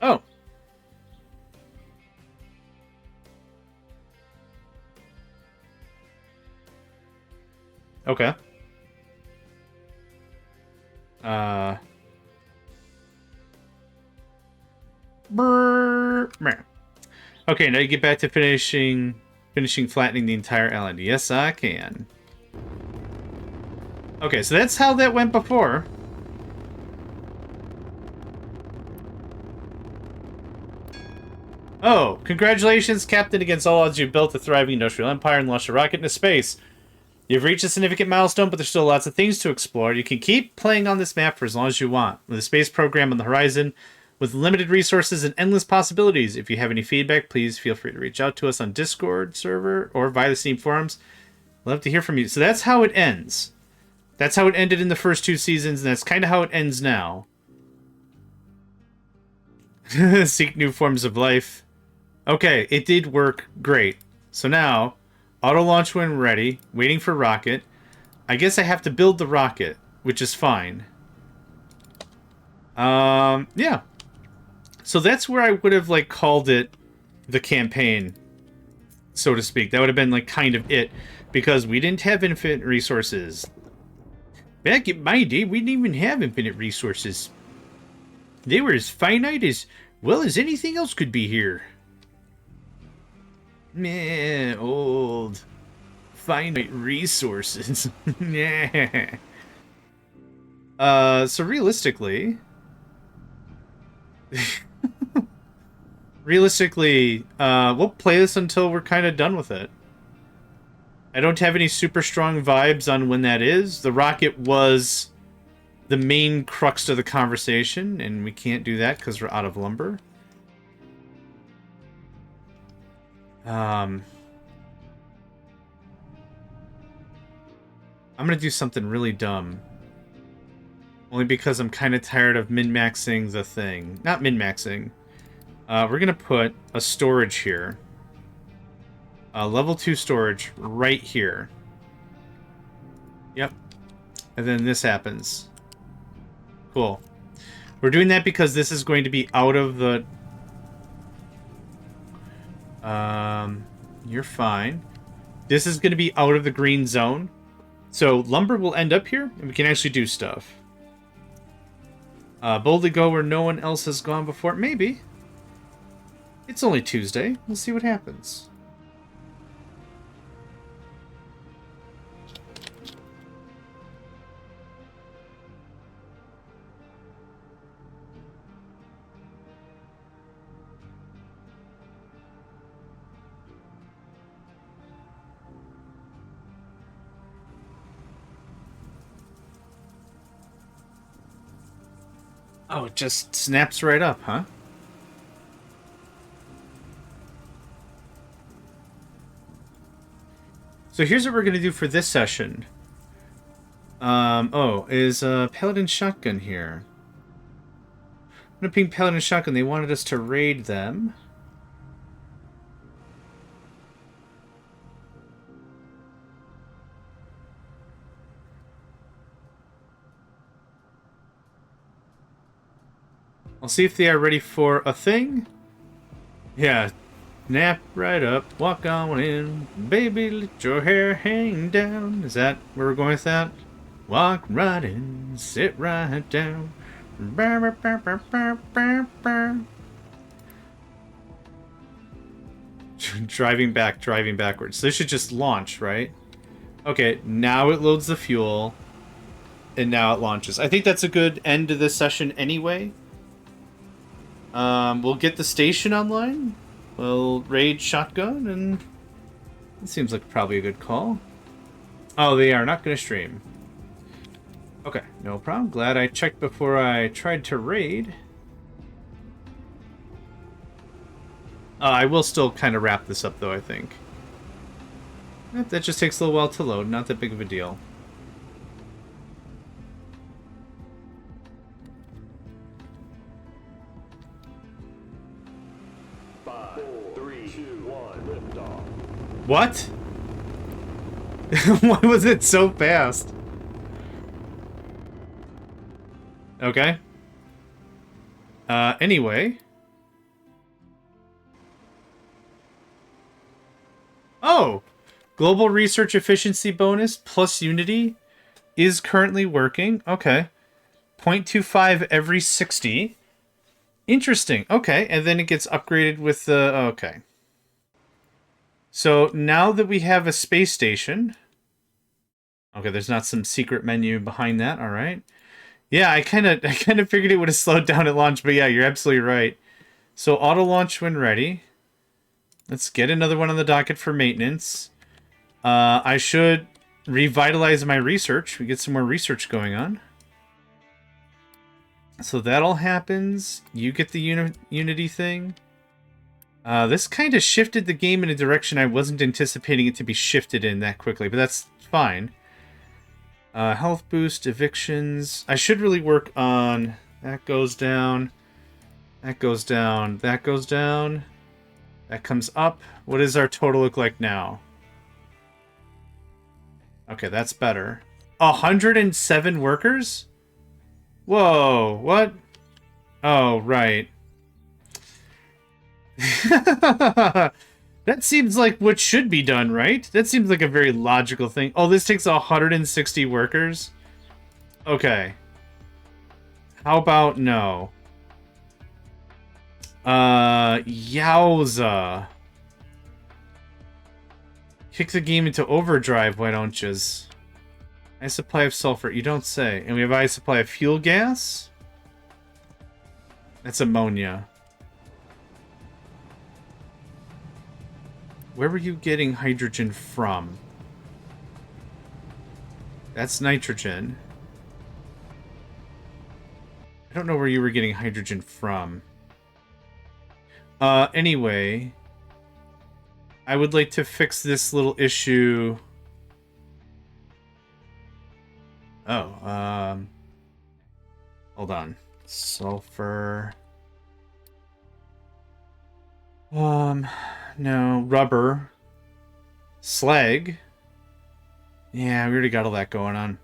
Oh. Okay. Okay, now you get back to finishing flattening the entire island. Yes, I can. Okay, so that's how that went before. Oh, congratulations, Captain. Against all odds, you've built a thriving industrial empire and launched a rocket into space. You've reached a significant milestone, but there's still lots of things to explore. You can keep playing on this map for as long as you want. With a space program on the horizon, with limited resources and endless possibilities. If you have any feedback, please feel free to reach out to us on Discord server or via the Steam forums. Love to hear from you. So that's how it ends. That's how it ended in the first 2 seasons, and that's kind of how it ends now. Seek new forms of life. Okay, it did work great. So now, auto launch when ready, waiting for rocket. I guess I have to build the rocket, which is fine. Yeah. So that's where I would have, like, called it the campaign, so to speak. That would have been, like, kind of it. Because we didn't have infinite resources. Back in my day, we didn't even have infinite resources. They were as finite as, well, as anything else could be here. Meh, old. Finite resources. Yeah. So realistically... we'll play this until we're kind of done with it. I don't have any super strong vibes on when that is. The rocket was the main crux of the conversation, and we can't do that because we're out of lumber. I'm going to do something really dumb. Only because I'm kind of tired of min-maxing the thing. Not min-maxing. We're going to put a storage here. Level 2 storage right here. Yep. And then this happens. Cool. We're doing that because this is going to be out of the... You're fine. This is going to be out of the green zone. So lumber will end up here, and we can actually do stuff. Boldly go where no one else has gone before. Maybe. It's only Tuesday. We'll see what happens. Oh, it just snaps right up, huh? So here's what we're going to do for this session. Is Paladin Shotgun here? I'm going to ping Paladin Shotgun. They wanted us to raid them. I'll see if they are ready for a thing. Yeah. Nap right up, walk on in, baby, let your hair hang down. Is that where we're going with that? Walk right in, sit right down. Driving backwards. So this should just launch, right? Okay, now it loads the fuel, and now it launches. I think that's a good end to this session anyway. We'll get the station online. We'll raid shotgun, and it seems like probably a good call. Oh, they are not going to stream. Okay, no problem. Glad I checked before I tried to raid. I will still kind of wrap this up, though, I think. That just takes a little while to load. Not that big of a deal. Five, four, three, two, one, liftoff. What? Why was it so fast? Okay. Anyway. Oh! Global Research Efficiency Bonus plus Unity is currently working. Okay. 0.25 every 60. Interesting. Okay, and then it gets upgraded with the... Okay. So now that we have a space station... Okay, there's not some secret menu behind that. All right. Yeah, I kind of figured it would have slowed down at launch, but yeah, you're absolutely right. So auto launch when ready. Let's get another one on the docket for maintenance. I should revitalize my research. We get some more research going on. So that all happens. You get the Unity thing. This kind of shifted the game in a direction I wasn't anticipating it to be shifted in that quickly, but that's fine. Health boost, evictions. I should really work on... That goes down. That goes down. That goes down. That comes up. What does our total look like now? Okay, that's better. 107 workers? Whoa, what? Oh, right. That seems like what should be done, right? That seems like a very logical thing. Oh, this takes 160 workers? Okay. How about no? Yowza. Kick the game into overdrive, why don't yous? High supply of sulfur, you don't say. And we have high supply of fuel gas? That's ammonia. Where were you getting hydrogen from? That's nitrogen. I don't know where you were getting hydrogen from. Anyway, I would like to fix this little issue. Oh, hold on. Sulfur. No, rubber. Slag. Yeah, we already got all that going on.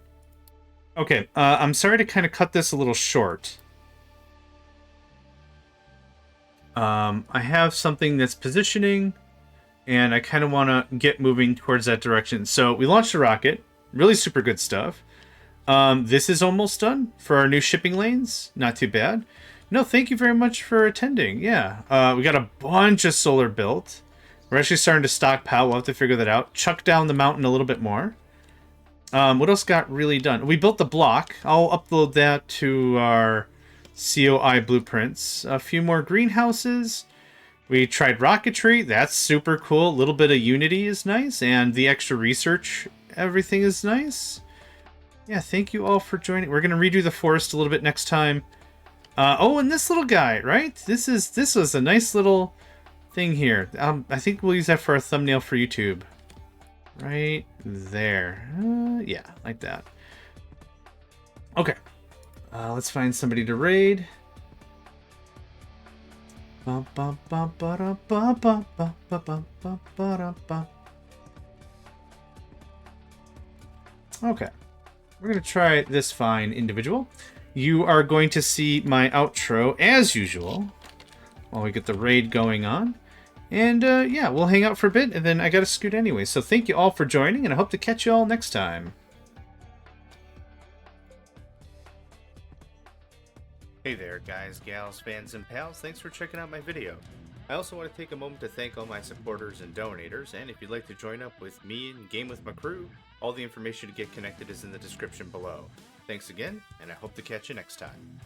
Okay, I'm sorry to kind of cut this a little short. I have something that's positioning, and I kind of want to get moving towards that direction. So we launched a rocket. Really super good stuff. This is almost done for our new shipping lanes. Not too bad. No, thank you very much for attending. Yeah, we got a bunch of solar built. We're actually starting to stockpile. We'll have to figure that out. Chuck down the mountain a little bit more. What else got really done? We built the block. I'll upload that to our COI blueprints. A few more greenhouses. We tried rocketry. That's super cool. A little bit of Unity is nice. And the extra research, everything is nice. Yeah, thank you all for joining. We're going to redo the forest a little bit next time. Oh, and this little guy, right? This was a nice little thing here. I think we'll use that for our thumbnail for YouTube. Right there. Yeah, like that. Okay. Let's find somebody to raid. Okay. We're going to try this fine individual. You are going to see my outro, as usual, while we get the raid going on. And, yeah, we'll hang out for a bit, and then I gotta scoot anyway. So thank you all for joining, and I hope to catch you all next time. Hey there, guys, gals, fans, and pals. Thanks for checking out my video. I also want to take a moment to thank all my supporters and donators, and if you'd like to join up with me and game with my crew, all the information to get connected is in the description below. Thanks again, and I hope to catch you next time.